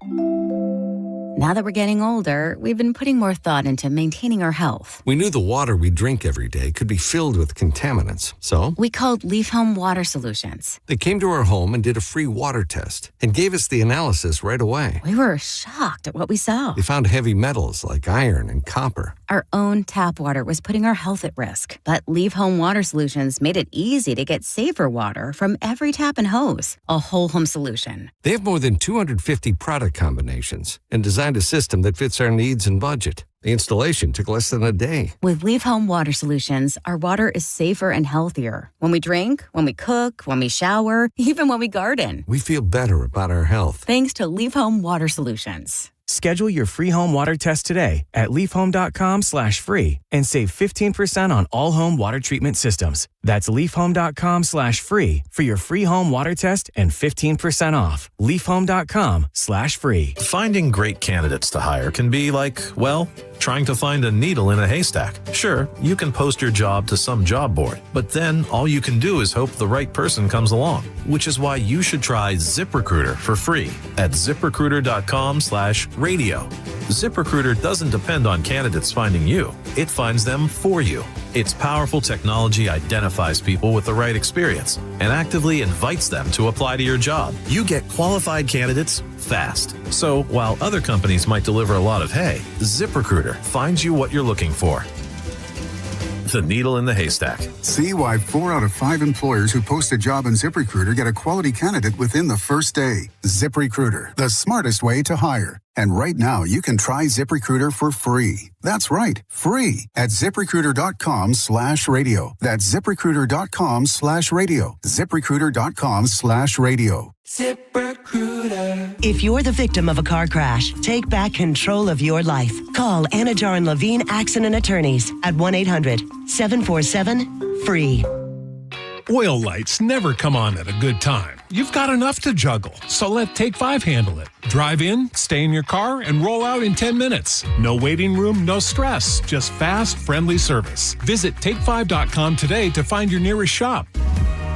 Now that we're getting older, we've been putting more thought into maintaining our health. We knew the water we drink every day could be filled with contaminants, so we called Leaf Home Water Solutions. They came to our home and did a free water test and gave us the analysis right away. We were shocked at what we saw. They found heavy metals like iron and copper. Our own tap water was putting our health at risk, but Leaf Home Water Solutions made it easy to get safer water from every tap and hose. A whole home solution. They have more than 250 product combinations and designed a system that fits our needs and budget. The installation took less than a day. With Leaf Home Water Solutions, our water is safer and healthier. When we drink, when we cook, when we shower, even when we garden. We feel better about our health. Thanks to Leaf Home Water Solutions. Schedule your free home water test today at leafhome.com/free and save 15% on all home water treatment systems. That's leafhome.com/free for your free home water test and 15% off. leafhome.com/free. Finding great candidates to hire can be like, well, trying to find a needle in a haystack. Sure, you can post your job to some job board, but then all you can do is hope the right person comes along, which is why you should try ZipRecruiter for free at ZipRecruiter.com/radio. ZipRecruiter doesn't depend on candidates finding you. It finds them for you. Its powerful technology identifies people with the right experience and actively invites them to apply to your job. You get qualified candidates fast. So while other companies might deliver a lot of hay, ZipRecruiter finds you what you're looking for. The needle in the haystack. See why 4 out of 5 employers who post a job in ZipRecruiter get a quality candidate within the first day. ZipRecruiter, the smartest way to hire. And right now, you can try ZipRecruiter for free. That's right, free at ZipRecruiter.com/radio. That's ZipRecruiter.com/radio. ZipRecruiter.com/radio. ZipRecruiter. If you're the victim of a car crash, take back control of your life. Call Anajar and Levine Accident Attorneys at 1-800-747-FREE. Oil lights never come on at a good time. You've got enough to juggle, so let Take 5 handle it. Drive in, stay in your car, and roll out in 10 minutes. No waiting room, no stress, just fast, friendly service. Visit take5.com today to find your nearest shop.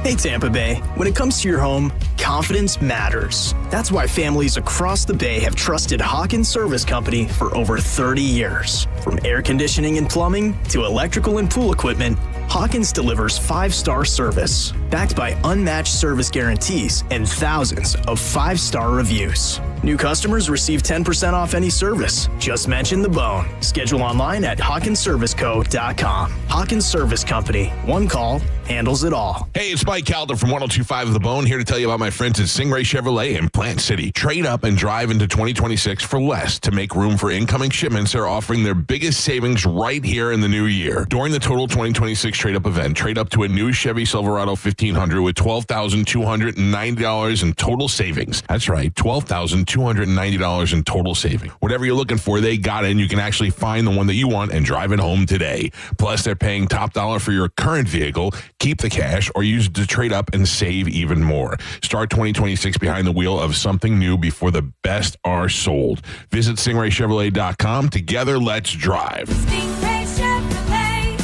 Hey Tampa Bay, when it comes to your home, confidence matters. That's why families across the Bay have trusted Hawkins Service Company for over 30 years. From air conditioning and plumbing to electrical and pool equipment, Hawkins delivers 5-star service, backed by unmatched service guarantees and thousands of 5-star reviews. New customers receive 10% off any service. Just mention the bone. Schedule online at HawkinsServiceCo.com. Hawkins Service Company. One call handles it all. Hey, it's Mike Calta from 102.5 The Bone, here to tell you about my friends at Stingray Chevrolet in Plant City. Trade up and drive into 2026 for less. To make room for incoming shipments, they're offering their biggest savings right here in the new year. During the total 2026 trade up event. Trade up to a new Chevy Silverado 1500 with $12,290 in total savings. That's right, $12,290 in total savings. Whatever you're looking for, they got it, and you can actually find the one that you want and drive it home today. Plus, they're paying top dollar for your current vehicle. Keep the cash or use it to trade up and save even more. Start 2026 behind the wheel of something new before the best are sold. Visit StingrayChevrolet.com. Together, let's drive. Stingray Chevrolet.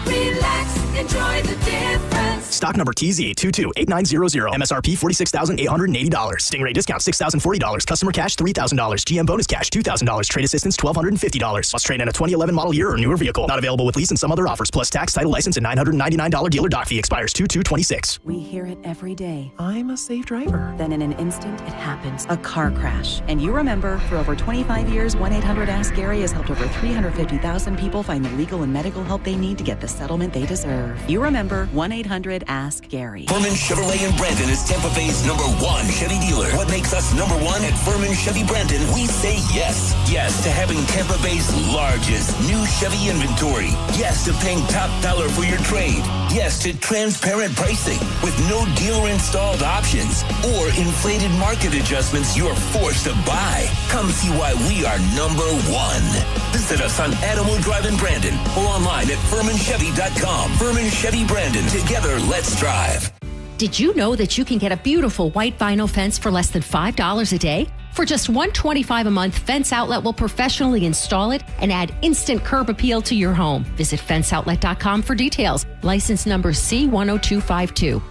Relax, enjoy the difference. Stock number TZ228900. MSRP $46,880. Stingray discount $6,040. Customer cash $3,000. GM bonus cash $2,000. Trade assistance $1,250. Must trade in a 2011 model year or newer vehicle. Not available with lease and some other offers. Plus tax, title, license, and $999 dealer dock fee. Expires 2/2/26. We hear it every day. I'm a safe driver. Then in an instant, it happens. A car crash. And you remember, for over 25 years, 1-800-ASK-GARY has helped over 350,000 people find the legal and medical help they need to get the settlement they deserve. You remember 1-800-ASK-GARY. Furman Chevrolet in Brandon is Tampa Bay's #1 Chevy dealer. What makes us #1 at Furman Chevy Brandon? We say yes. Yes to having Tampa Bay's largest new Chevy inventory. Yes to paying top dollar for your trade. Yes to transparent pricing with no dealer installed options or inflated market adjustments you're forced to buy. Come see why we are #1. Visit us on Adamo Drive in Brandon or online at FurmanChevy.com. Furman Chevy Brandon. Together, let's drive. Did you know that you can get a beautiful white vinyl fence for less than $5 a day? For just $125 a month, Fence Outlet will professionally install it and add instant curb appeal to your home. Visit fenceoutlet.com for details. License number C10252.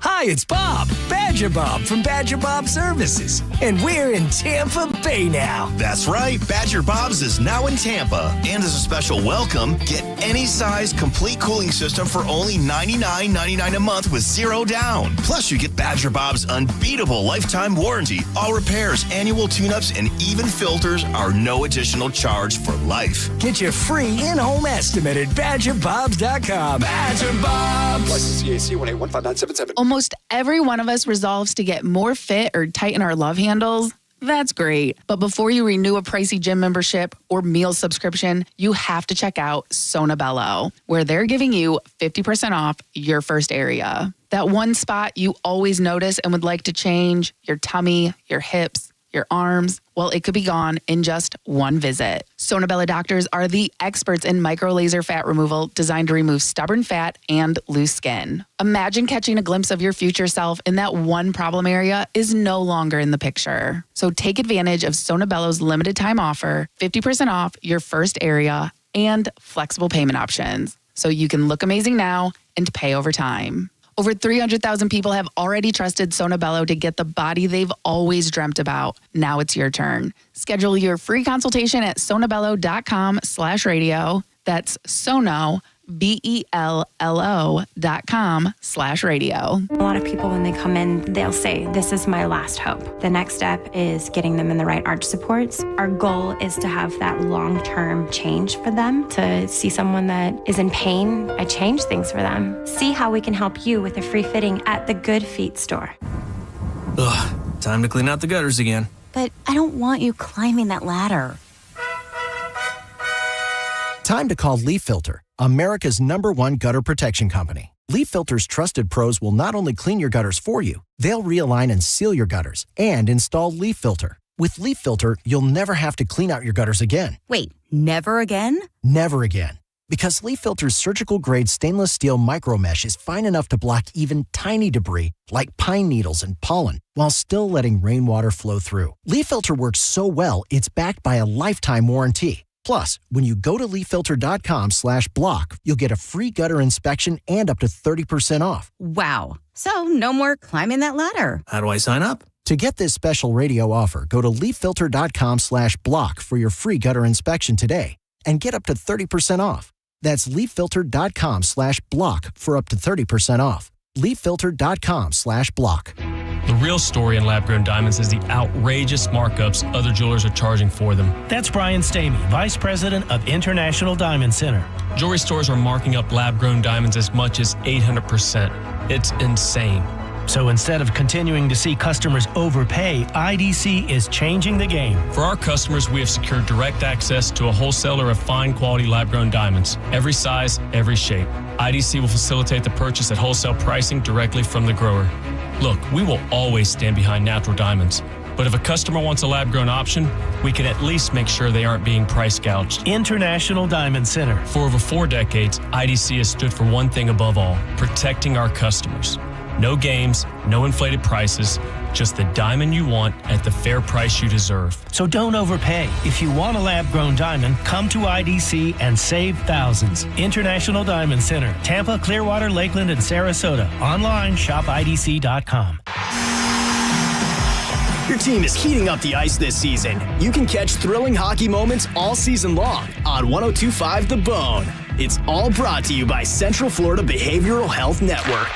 Hi, it's Bob, Badger Bob from Badger Bob Services, and we're in Tampa Bay now. That's right, Badger Bob's is now in Tampa. And as a special welcome, get any size complete cooling system for only $99.99 a month with $0 down. Plus, you get Badger Bob's unbeatable lifetime warranty. All repairs, annual tune-ups, and even filters are no additional charge for life. Get your free in-home estimate at BadgerBobs.com. Badger Bobs! License CAC 1815977. Almost every one of us resolves to get more fit or tighten our love handles. That's great. But before you renew a pricey gym membership or meal subscription, you have to check out Sona Bello, where they're giving you 50% off your first area. That one spot you always notice and would like to change, your tummy, your hips, your arms, well, it could be gone in just one visit. Sona Bello doctors are the experts in micro laser fat removal designed to remove stubborn fat and loose skin. Imagine catching a glimpse of your future self and that one problem area is no longer in the picture. So take advantage of Sona Bello's limited time offer, 50% off your first area, and flexible payment options. So you can look amazing now and pay over time. Over 300,000 people have already trusted Sona Bello to get the body they've always dreamt about. Now it's your turn. Schedule your free consultation at sonabello.com/radio. That's Sono, BELLO.com/radio. A lot of people, when they come in, they'll say, this is my last hope. The next step is getting them in the right arch supports. Our goal is to have that long-term change for them, to see someone that is in pain. I change things for them. See how we can help you with a free fitting at the Good Feet store. Ugh, time to clean out the gutters again. But I don't want you climbing that ladder. Time to call Leaf Filter, America's #1 gutter protection company. Leaf Filter's trusted pros will not only clean your gutters for you, they'll realign and seal your gutters and install Leaf Filter. With Leaf Filter, you'll never have to clean out your gutters again. Wait, never again? Never again. Because Leaf Filter's surgical-grade stainless steel micro mesh is fine enough to block even tiny debris like pine needles and pollen while still letting rainwater flow through. Leaf Filter works so well, it's backed by a lifetime warranty. Plus, when you go to leafilter.com/block, you'll get a free gutter inspection and up to 30% off. Wow. So no more climbing that ladder. How do I sign up? To get this special radio offer, go to leafilter.com/block for your free gutter inspection today and get up to 30% off. That's leafilter.com/block for up to 30% off. leafilter.com/block. The real story in lab-grown diamonds is the outrageous markups other jewelers are charging for them. That's Brian Stamey, Vice President of International Diamond Center. Jewelry stores are marking up lab-grown diamonds as much as 800%. It's insane. So instead of continuing to see customers overpay, IDC is changing the game. For our customers, we have secured direct access to a wholesaler of fine quality lab-grown diamonds. Every size, every shape. IDC will facilitate the purchase at wholesale pricing directly from the grower. Look, we will always stand behind natural diamonds. But if a customer wants a lab-grown option, we can at least make sure they aren't being price gouged. International Diamond Center. For over 4 decades, IDC has stood for one thing above all, protecting our customers. No games, no inflated prices, just the diamond you want at the fair price you deserve. So don't overpay. If you want a lab-grown diamond, come to IDC and save thousands. International Diamond Center, Tampa, Clearwater, Lakeland, and Sarasota. Online, shopidc.com. Your team is heating up the ice this season. You can catch thrilling hockey moments all season long on 102.5 The Bone. It's all brought to you by Central Florida Behavioral Health Network.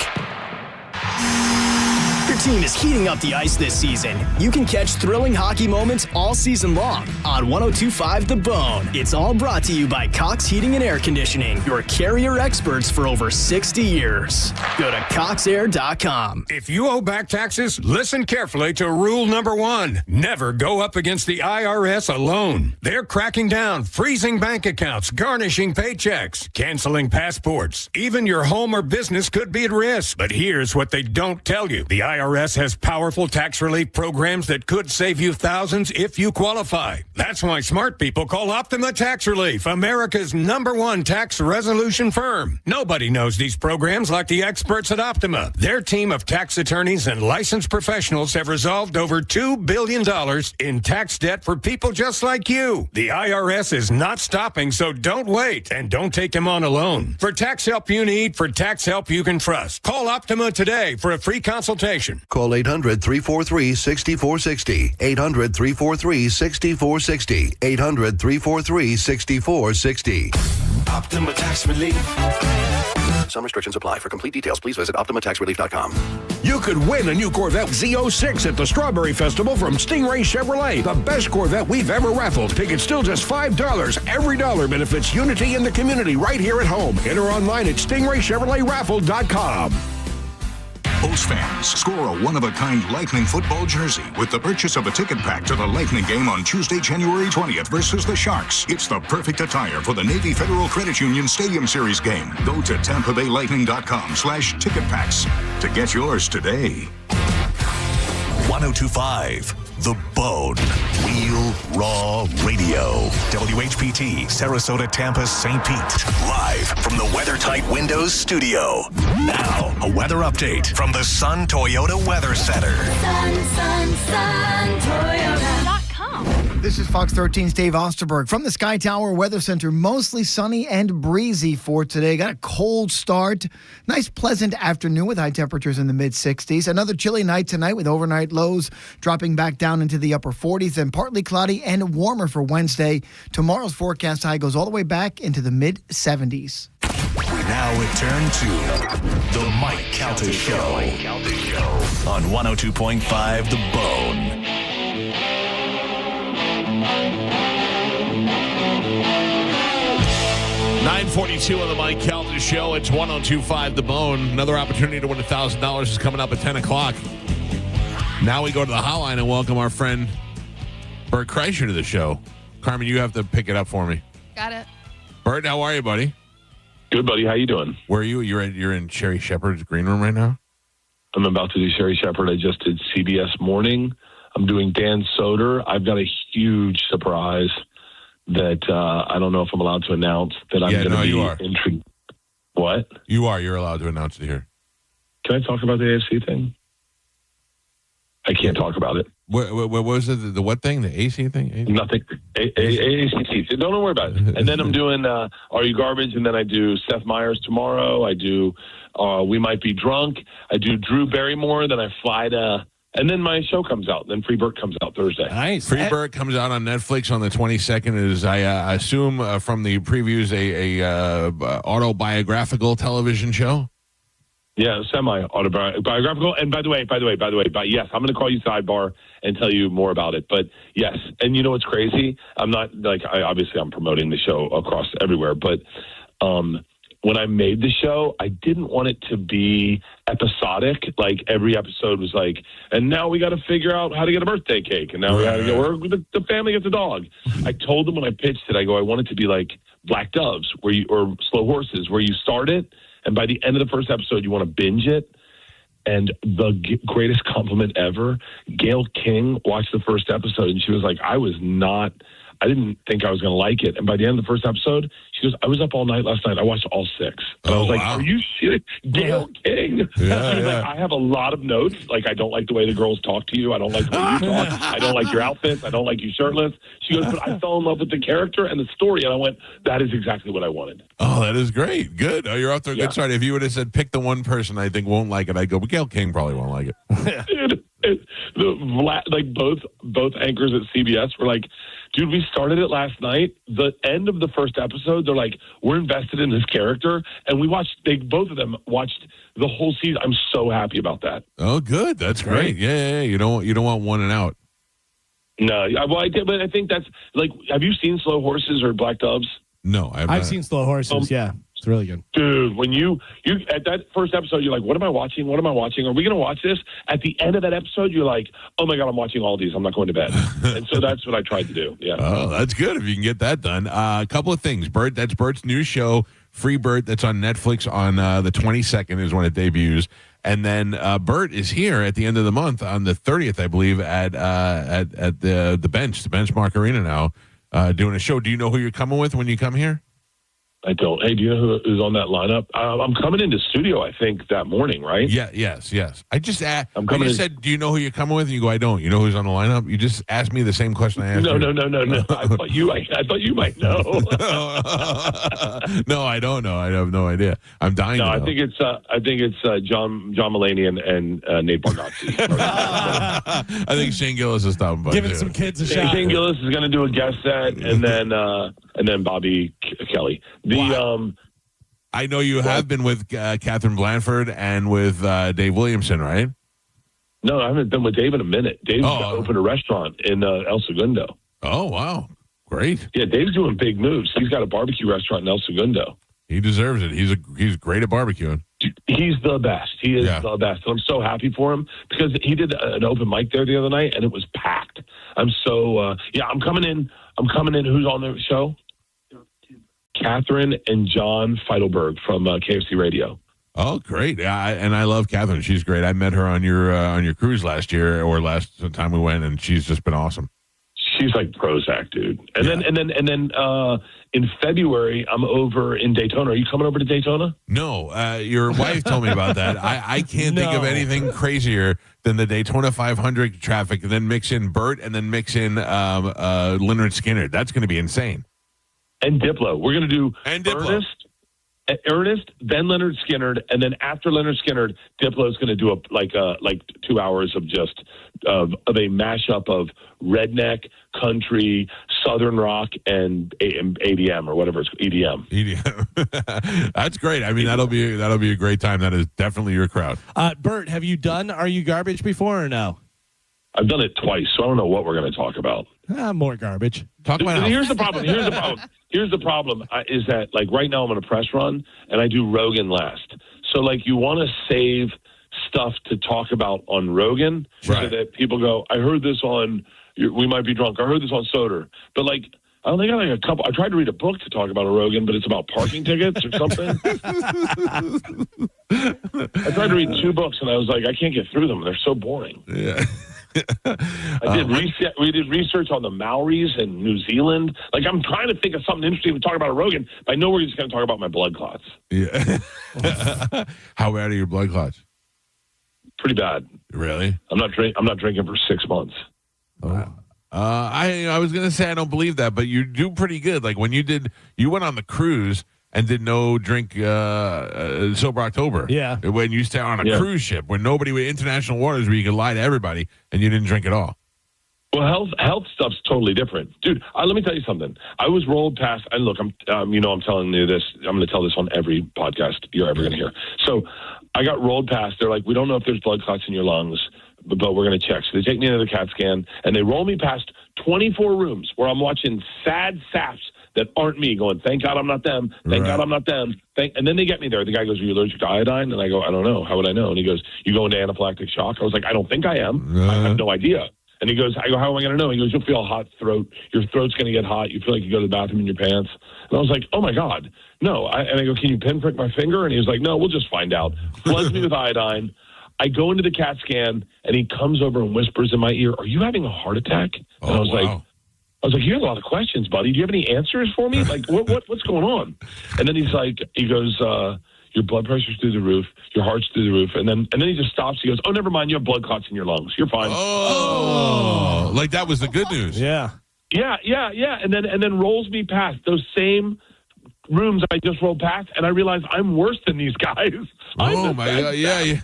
Your team is heating up the ice this season. You can catch thrilling hockey moments all season long on 102.5 The Bone. It's all brought to you by Cox Heating and Air Conditioning, your carrier experts for over 60 years. Go to coxair.com. If you owe back taxes, listen carefully to rule number 1. Never go up against the IRS alone. They're cracking down, freezing bank accounts, garnishing paychecks, canceling passports. Even your home or business could be at risk. But here's what they don't tell you. The IRS has powerful tax relief programs that could save you thousands if you qualify. That's why smart people call Optima Tax Relief, America's #1 tax resolution firm. Nobody knows these programs like the experts at Optima. Their team of tax attorneys and licensed professionals have resolved over $2 billion in tax debt for people just like you. The IRS is not stopping, so don't wait and don't take them on alone. For tax help you need, for tax help you can trust, call Optima today for a free consultation. Call 800-343-6460. 800-343-6460. 800-343-6460. Optima Tax Relief. Some restrictions apply. For complete details, please visit OptimaTaxRelief.com. You could win a new Corvette Z06 at the Strawberry Festival from Stingray Chevrolet. The best Corvette we've ever raffled. Tickets still just $5. Every dollar benefits unity in the community right here at home. Enter online at StingrayChevroletRaffle.com. Bulls fans, score a one-of-a-kind Lightning football jersey with the purchase of a ticket pack to the Lightning game on Tuesday, January 20th versus the Sharks. It's the perfect attire for the Navy Federal Credit Union Stadium Series game. Go to TampaBayLightning.com/ticket packs to get yours today. 102.5 The Bone. Real Raw Radio. WHPT, Sarasota, Tampa, St. Pete. Live from the WeatherTight Windows studio. Now, a weather update from the Sun Toyota Weather Center. Sun, Toyota.com. This is Fox 13's Dave Osterberg from the Sky Tower Weather Center. Mostly sunny and breezy for today. Got a cold start. Nice, pleasant afternoon with high temperatures in the mid-60s. Another chilly night tonight with overnight lows dropping back down into the upper 40s. And partly cloudy and warmer for Wednesday. Tomorrow's forecast high goes all the way back into the mid-70s. We now return to the Mike Calta Show on 102.5 The Bone. 9:42 on the Mike Calta Show. It's 102.5 The Bone. Another opportunity to win $1,000 is coming up at 10 o'clock. Now we go to the hotline and welcome our friend Bert Kreischer to the show. Carmen, you have to pick it up for me. Got it. Bert, how are you, buddy? Good, buddy. How you doing? Where are you? You're in Sherry Shepherd's green room right now? I'm about to do Sherry Shepherd. I just did CBS Morning. I'm doing Dan Soder. I've got a huge surprise that I don't know if I'm allowed to announce that I'm going to be intrigued. What? You are. You're allowed to announce it here. Can I talk about the AFC thing? I can't talk about it. What was it? The what thing? The AC thing? Nothing. ACC. Don't worry about it. And then I'm doing Are You Garbage? And then I do Seth Meyers tomorrow. I do We Might Be Drunk. I do Drew Barrymore. Then I fly to... And then my show comes out. Then Free Bert comes out Thursday. Nice. Free Bert comes out on Netflix on the 22nd. Is I assume from the previews a autobiographical television show. Yeah, semi-autobiographical. And by the way, yes, I'm going to call you sidebar and tell you more about it. But yes, and you know what's crazy? I'm not obviously I'm promoting the show across everywhere, but when I made the show, I didn't want it to be episodic. Like every episode was like, and now we got to figure out how to get a birthday cake. And now we got to or the family gets a dog. I told them when I pitched it, I go, I want it to be like Black Doves or Slow Horses, where you start it. And by the end of the first episode, you want to binge it. And the greatest compliment ever, Gail King watched the first episode and she was like, I didn't think I was going to like it. And by the end of the first episode, she goes, I was up all night last night. I watched all 6. And I was like, are you serious? Gail King. She was like, I have a lot of notes. Like, I don't like the way the girls talk to you. I don't like the way you talk. I don't like your outfits. I don't like you shirtless. She goes, but I fell in love with the character and the story. And I went, that is exactly what I wanted. Oh, that is great. Good. Oh, you're off to a good start. If you would have said, pick the one person I think won't like it, I'd go, but Gail King probably won't like it. Both anchors at CBS were like, dude, we started it last night. The end of the first episode, they're like, we're invested in this character. And both of them watched the whole season. I'm so happy about that. Oh, good. That's great. Yeah. You don't want one and out. No, well, I did, but I think that's like, have you seen Slow Horses or Black Doves? No, I've seen Slow Horses. Yeah. It's really good. Dude, when you at that first episode, you're like, what am I watching? What am I watching? Are we going to watch this? At the end of that episode, you're like, oh my God, I'm watching all these. I'm not going to bed. And so that's what I tried to do. Yeah. Oh, that's good if you can get that done. A couple of things. Bert, that's Bert's new show, Free Bert, that's on Netflix on the 22nd is when it debuts. And then Bert is here at the end of the month on the 30th, I believe, at the Benchmark Arena now, doing a show. Do you know who you're coming with when you come here? I don't. Hey, do you know who's on that lineup? I'm coming into studio, I think, that morning, right? Yeah, yes. I just asked. You said, do you know who you're coming with? And you go, I don't. You know who's on the lineup? You just asked me the same question I asked you. No. I thought you might know. No, I don't know. I have no idea. I'm dying to know. I think it's John Mulaney and Nate Bargatze. I think Shane Gillis is stopping by. Giving some kids a shot. Shane Gillis is going to do a guest set, and then Bobby Kelly. I know you have been with Catherine Blanford and with Dave Williamson, right? No, I haven't been with Dave in a minute. Dave's opened a restaurant in El Segundo. Oh, wow. Great. Yeah, Dave's doing big moves. He's got a barbecue restaurant in El Segundo. He deserves it. He's great at barbecuing. He's the best. He is the best. And I'm so happy for him because he did an open mic there the other night, and it was packed. I'm so, I'm coming in. Who's on the show? Catherine and John Feidelberg from KFC Radio. Oh, great! And I love Catherine. She's great. I met her on your cruise last year or last time we went, and she's just been awesome. She's like Prozac, dude. And then in February, I'm over in Daytona. Are you coming over to Daytona? No, your wife told me about that. I can't think of anything crazier than the Daytona 500 traffic, and then mix in Bert, and then mix in Leonard Skinner. That's going to be insane. And Diplo. We're going to do Ernest, then Leonard Skinner, and then after Leonard Skinner, Diplo's going to do like 2 hours of just of a mashup of redneck, country, southern rock, and ADM or whatever it's EDM. EDM. That's great. I mean, that'll be a great time. That is definitely your crowd. Bert, have you done Are You Garbage before or no? I've done it twice, so I don't know what we're going to talk about. More garbage. Talk about Here's the problem. Here's the problem is that, like, right now I'm on a press run, and I do Rogan last. So, like, you want to save stuff to talk about on Rogan so that people go, I heard this on We Might Be Drunk. I heard this on Soder. But, like, I only got like a couple. I tried to read a book to talk about a Rogan, but it's about parking tickets or something. I tried to read 2 books, and I was like, I can't get through them. They're so boring. Yeah. We did research on the Maoris in New Zealand. Like, I'm trying to think of something interesting to talk about a Rogan, but I know we're just going to talk about my blood clots. Yeah. How bad are your blood clots? Pretty bad. Really? I'm not drinking for 6 months. Wow. I was going to say I don't believe that, but you do pretty good. Like when you went on the cruise and did no drink sober October. Yeah. When you stay on a cruise ship, when nobody with international waters where you could lie to everybody and you didn't drink at all. Well, health stuff's totally different, dude. Let me tell you something. I was rolled past, and look, I'm telling you this. I'm going to tell this on every podcast you're ever going to hear. So, I got rolled past. They're like, we don't know if there's blood clots in your lungs, but we're going to check. So they take me into the CAT scan, and they roll me past 24 rooms where I'm watching sad saps that aren't me going, thank God I'm not them. Thank God I'm not them. And then they get me there. The guy goes, are you allergic to iodine? And I go, I don't know. How would I know? And he goes, you go into anaphylactic shock? I was like, I don't think I am. I have no idea. And he goes, I go, how am I going to know? He goes, you'll feel a hot throat. Your throat's going to get hot. You feel like you go to the bathroom in your pants. And I was like, oh, my God, no. And I go, can you pinprick my finger? And he was like, no, we'll just find out. Floods me with iodine. I go into the CAT scan, and he comes over and whispers in my ear, are you having a heart attack? And I was like, you have a lot of questions, buddy. Do you have any answers for me? Like, what's going on? And then he goes, your blood pressure's through the roof, your heart's through the roof, and then he just stops. He goes, oh, never mind, you have blood clots in your lungs. You're fine. Oh, like that was the good news. Yeah. Yeah. And then rolls me past those same rooms I just rolled past, and I realize I'm worse than these guys. Oh my God! Yeah.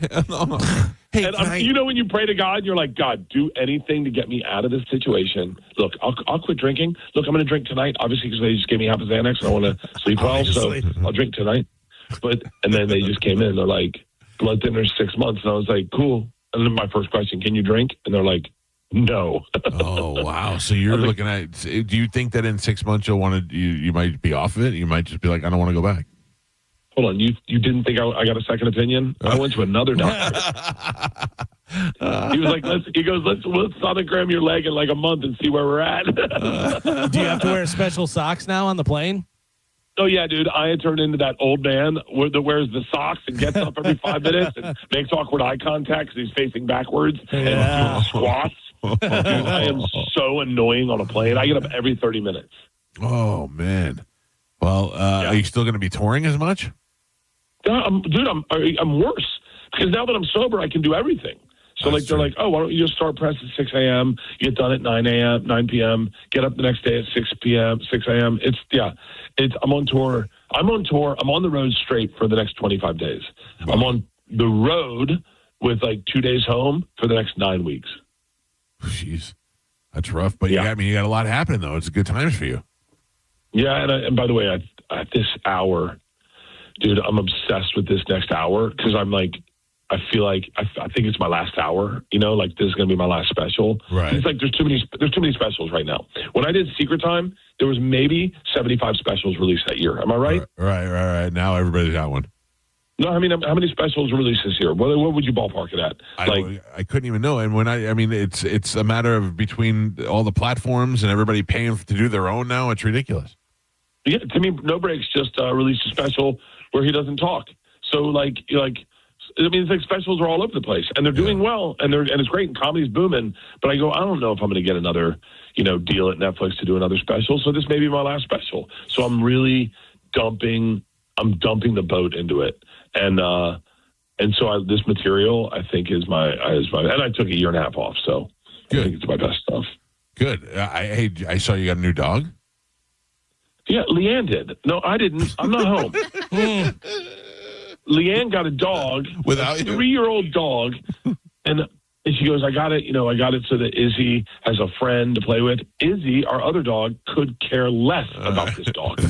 Hey, and you know when you pray to God, you're like, God, do anything to get me out of this situation. Look, I'll quit drinking. Look, I'm going to drink tonight, obviously, because they just gave me half a Xanax, and I want to sleep well, so I'll drink tonight. And then they just came in. They're like, blood thinner 6 months, and I was like, cool. And then my first question, can you drink? And they're like, no. Oh wow! So you're looking at? Do you think that in 6 months you'll want to? You might be off of it. You might just be like, I don't want to go back. Hold on, you didn't think I got a second opinion? I went to another doctor. He was like, let's sonogram your leg in like a month and see where we're at. Do you have to wear special socks now on the plane? Oh, yeah, dude. I had turned into that old man that wears the socks and gets up every 5 minutes and makes awkward eye contact because he's facing backwards and doing squats. Dude, I am so annoying on a plane. I get up every 30 minutes. Oh, man. Well, are you still going to be touring as much? I'm worse because now that I'm sober, I can do everything. So they're like, oh, why don't you just start press at 6 a.m., get done at 9 p.m., get up the next day at 6 a.m. I'm on tour. I'm on the road straight for the next 25 days. Wow. I'm on the road with like 2 days home for the next 9 weeks. Jeez, that's rough. But you got a lot happening though. It's good times for you. Yeah, and by the way, at this hour, dude, I'm obsessed with this next hour because I'm like, I feel like I think it's my last hour. You know, like this is going to be my last special. Right. It's like there's too many specials right now. When I did Secret Time, there was maybe 75 specials released that year. Am I right? Right. Now everybody's got one. No, I mean, how many specials were released this year? What would you ballpark it at? I couldn't even know. And when I mean, it's a matter of between all the platforms and everybody paying to do their own now. It's ridiculous. Yeah, to me, No Breaks just released a special where he doesn't talk. So it's like specials are all over the place, and they're doing well, and it's great, and comedy's booming. But I go, I don't know if I'm going to get another, deal at Netflix to do another special. So this may be my last special. So I'm really dumping the boat into it, and so this material I think is my, and I took a year and a half off, so good. I think it's my best stuff. Good. I saw you got a new dog. Yeah, Leanne did. No, I didn't. I'm not home. Leanne got a dog, without a 3-year-old dog, and she goes, I got it so that Izzy has a friend to play with. Izzy, our other dog, could care less about this dog.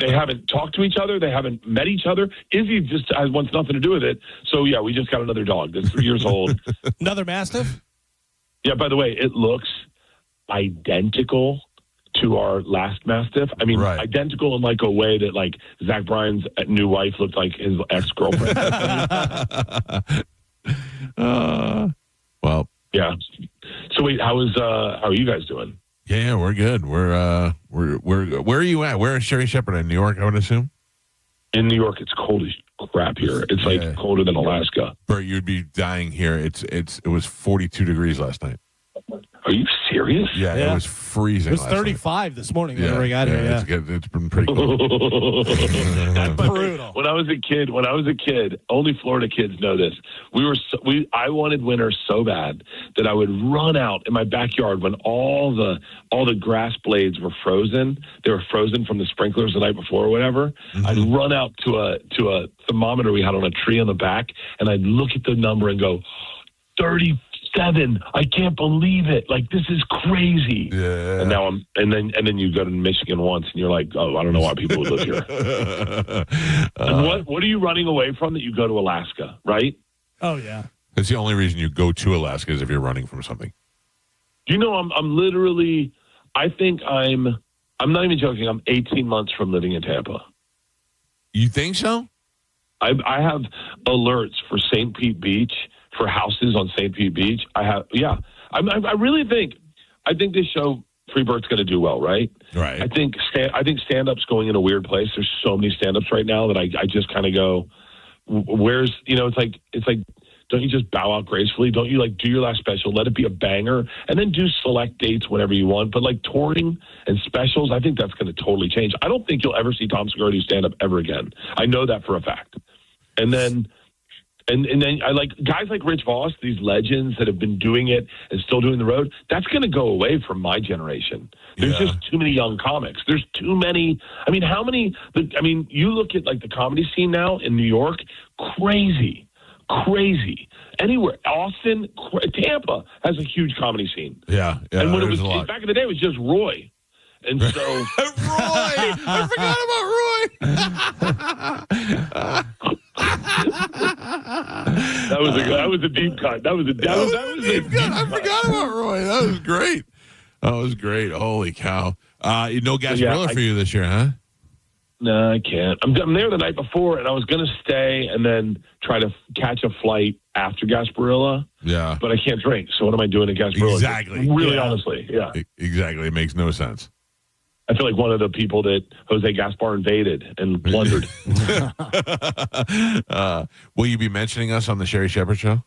They haven't talked to each other. They haven't met each other. Izzy just wants nothing to do with it. So, yeah, we just got another dog that's 3 years old. Another Mastiff? Yeah, by the way, it looks identical to our last Mastiff. I mean, identical in like a way that like Zach Bryan's new wife looked like his ex-girlfriend. Well, yeah. So wait, how are you guys doing? Yeah, we're good. We're where are you at? Where is Sherry Shepherd in New York? I would assume. In New York, it's cold as crap here. It's like colder than Alaska. Bert, you'd be dying here. It was 42 degrees last night. Are you serious? Yeah, it was freezing. It was 35 this morning when we got here. Yeah. It's been pretty cool. Brutal. When I was a kid, only Florida kids know this. I wanted winter so bad that I would run out in my backyard when all the grass blades were frozen. They were frozen from the sprinklers the night before or whatever. Mm-hmm. I'd run out to a thermometer we had on a tree on the back, and I'd look at the number and go, 37. I can't believe it. Like, this is crazy. Yeah. And now and then you go to Michigan once and you're like, oh, I don't know why people would live here. And what are you running away from that you go to Alaska, right? Oh, yeah. That's the only reason you go to Alaska is if you're running from something. I'm literally, I think I'm I'm not even joking. I'm 18 months from living in Tampa. You think so? I have alerts for St. Pete Beach, for houses on St. Pete Beach. I really think this show, Free Bert's going to do well, right? Right. I think stand-up's going in a weird place. There's so many stand-ups right now that I just kind of go, where's, it's like, don't you just bow out gracefully? Don't you do your last special, let it be a banger, and then do select dates whenever you want? But touring and specials, I think that's going to totally change. I don't think you'll ever see Tom Segura do stand-up ever again. I know that for a fact. And then I like guys like Rich Voss, these legends that have been doing it and still doing the road. That's going to go away from my generation. There's just too many young comics. There's too many. I mean, how many? You look at the comedy scene now in New York, crazy. Anywhere, Austin, Tampa has a huge comedy scene. Yeah. And when it was back in the day, it was just Roy. And so Roy, I forgot about Roy. that was a deep cut. That was a deep cut. I forgot about Roy. That was great. Holy cow! No Gasparilla for you this year, huh? No, I can't. I'm there the night before, and I was going to stay and then try to catch a flight after Gasparilla. Yeah. But I can't drink, so what am I doing at Gasparilla? Exactly. Really, honestly, yeah. Exactly. It makes no sense. I feel like one of the people that Jose Gaspar invaded and plundered. Will you be mentioning us on the Sherry Shepherd Show?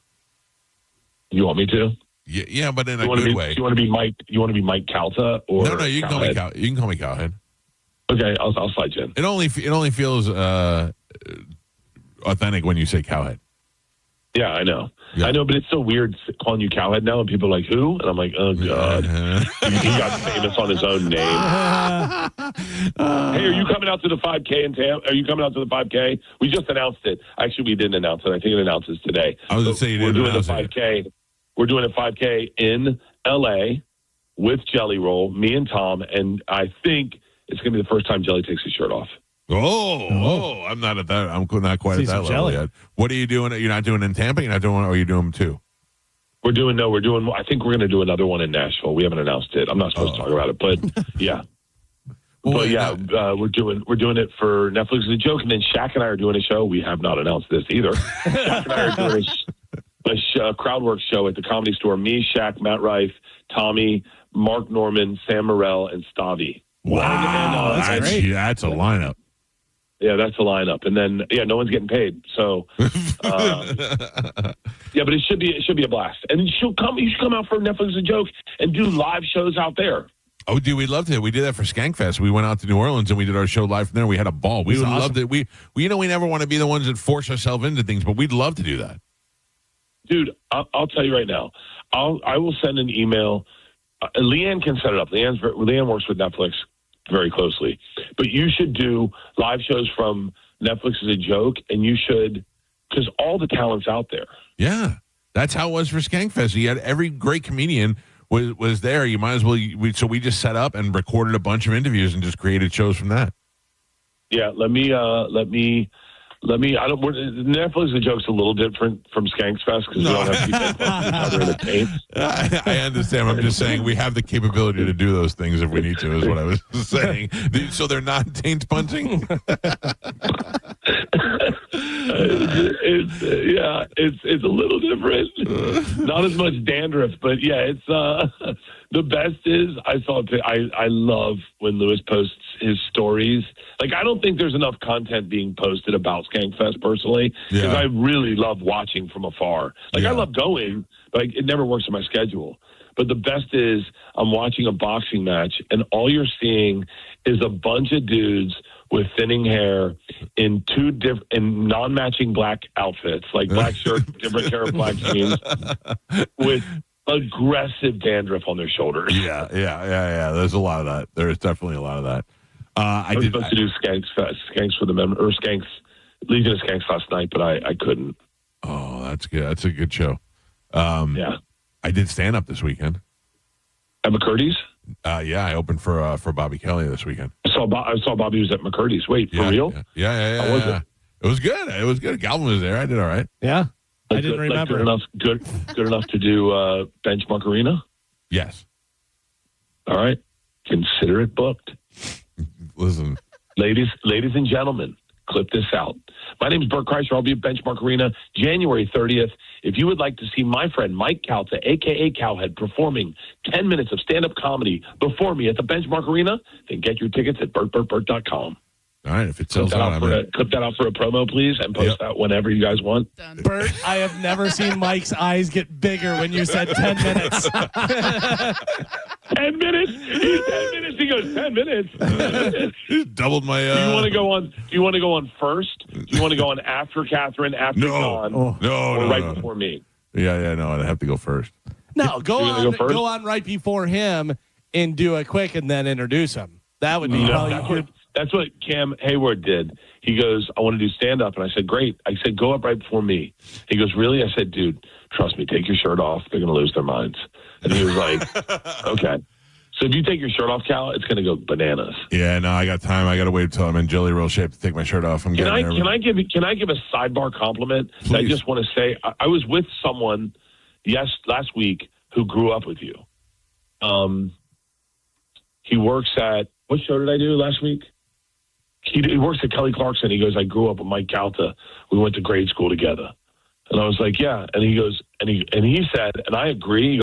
You want me to? Yeah, but in a good way. Do you want to be Mike? You want to be Mike Calta or No, you can call me You can call me Cowhead. Okay, I'll slide you in. It only feels authentic when you say Cowhead. Yeah, I know. Yeah. I know, but it's so weird calling you Cowhead now, and people are like, who? And I'm like, oh, God. He got famous on his own name. Hey, are you coming out to the 5K in Tampa? Are you coming out to the 5K? We just announced it. Actually, we didn't announce it. I think it announces today. I was going to say you didn't announce it. We're doing a 5K in L.A. with Jelly Roll, me and Tom, and I think it's going to be the first time Jelly takes his shirt off. Oh, I'm not at that. I'm not quite at that level yet. What are you doing? You're not doing in Tampa? You're not doing, or are you doing them too? We're doing, I think we're going to do another one in Nashville. We haven't announced it. I'm not supposed to talk about it, but yeah. We're doing it for Netflix as a joke, and then Shaq and I are doing a show. We have not announced this either. Shaq and I are doing a crowd work show at the Comedy Store. Me, Shaq, Matt Rife, Tommy, Mark Norman, Sam Morrell, and Stavi. Wow, that's a lineup. Yeah, that's a lineup, and then no one's getting paid. So, but it should be a blast, and you should come out for Netflix as a joke and do live shows out there. Oh, dude, we'd love to. We did that for Skankfest. We went out to New Orleans and we did our show live from there. We had a ball. We would love to. We never want to be the ones that force ourselves into things, but we'd love to do that. Dude, I'll tell you right now. I will send an email. Leanne can set it up. Leanne works with Netflix very closely, but you should do live shows from Netflix as a joke, and you should, because all the talent's out there. Yeah, that's how it was for Skankfest. You had every great comedian was there. You might as well. So we just set up and recorded a bunch of interviews and just created shows from that. Yeah, let me. Netflix as a joke's a little different from Skanksfest because we don't have people close to each other in the tape. I understand. I'm just saying we have the capability to do those things if we need to, is what I was saying. So they're not taint punching? It's a little different. Not as much dandruff, but yeah, it's the best is I love when Lewis posts his stories. Like, I don't think there's enough content being posted about Skankfest personally, because I really love watching from afar. Like, I love going, but it never works in my schedule. But the best is I'm watching a boxing match, and all you're seeing is a bunch of dudes with thinning hair in in non-matching black outfits, like black shirt, different pair of black jeans, with aggressive dandruff on their shoulders. Yeah. There's a lot of that. There is definitely a lot of that. I was supposed to do Skanks for the member, or Skanks, Legion of Skanks last night, but I couldn't. Oh, that's good. That's a good show. Yeah. I did stand up this weekend. At McCurdy's? Yeah, I opened for Bobby Kelly this weekend. I saw Bobby was at McCurdy's. Wait, for real? Yeah. How was it? It was good. It was good. Galvin was there. I did all right. Yeah. I didn't remember. Good enough to do Benchmark Arena? Yes. All right. Consider it booked. Listen. Ladies and gentlemen, clip this out. My name is Bert Kreischer. I'll be at Benchmark Arena January 30th. If you would like to see my friend Mike Calta, a.k.a. Cowhead, performing 10 minutes of stand-up comedy before me at the Benchmark Arena, then get your tickets at bertbertbert.com. All right, if it sells out, clip that out for a promo, please, and post that whenever you guys want. Bert, I have never seen Mike's eyes get bigger when you said 10 minutes. 10 minutes? He's 10 minutes. He goes, 10 minutes. 10 minutes. You doubled my... Do you want to go on first? Do you want to go on after Catherine, after John? No, right before me? Yeah, no, I'd have to go first. No, go on right before him and do it quick and then introduce him. That would be That's what Cam Hayward did. He goes, I want to do stand-up. And I said, great. I said, go up right before me. He goes, really? I said, dude, trust me, take your shirt off. They're going to lose their minds. And he was like, okay. So if you take your shirt off, Cal, it's going to go bananas. Yeah, no, I got time. I got to wait until I'm in jelly roll shape to take my shirt off. Can I give a sidebar compliment? Please. I just want to say, I was with someone last week who grew up with you. He works at, what show did I do last week? He works at Kelly Clarkson. He goes, I grew up with Mike Calta. We went to grade school together. And I was like, yeah. And he goes, and he said, and I agree.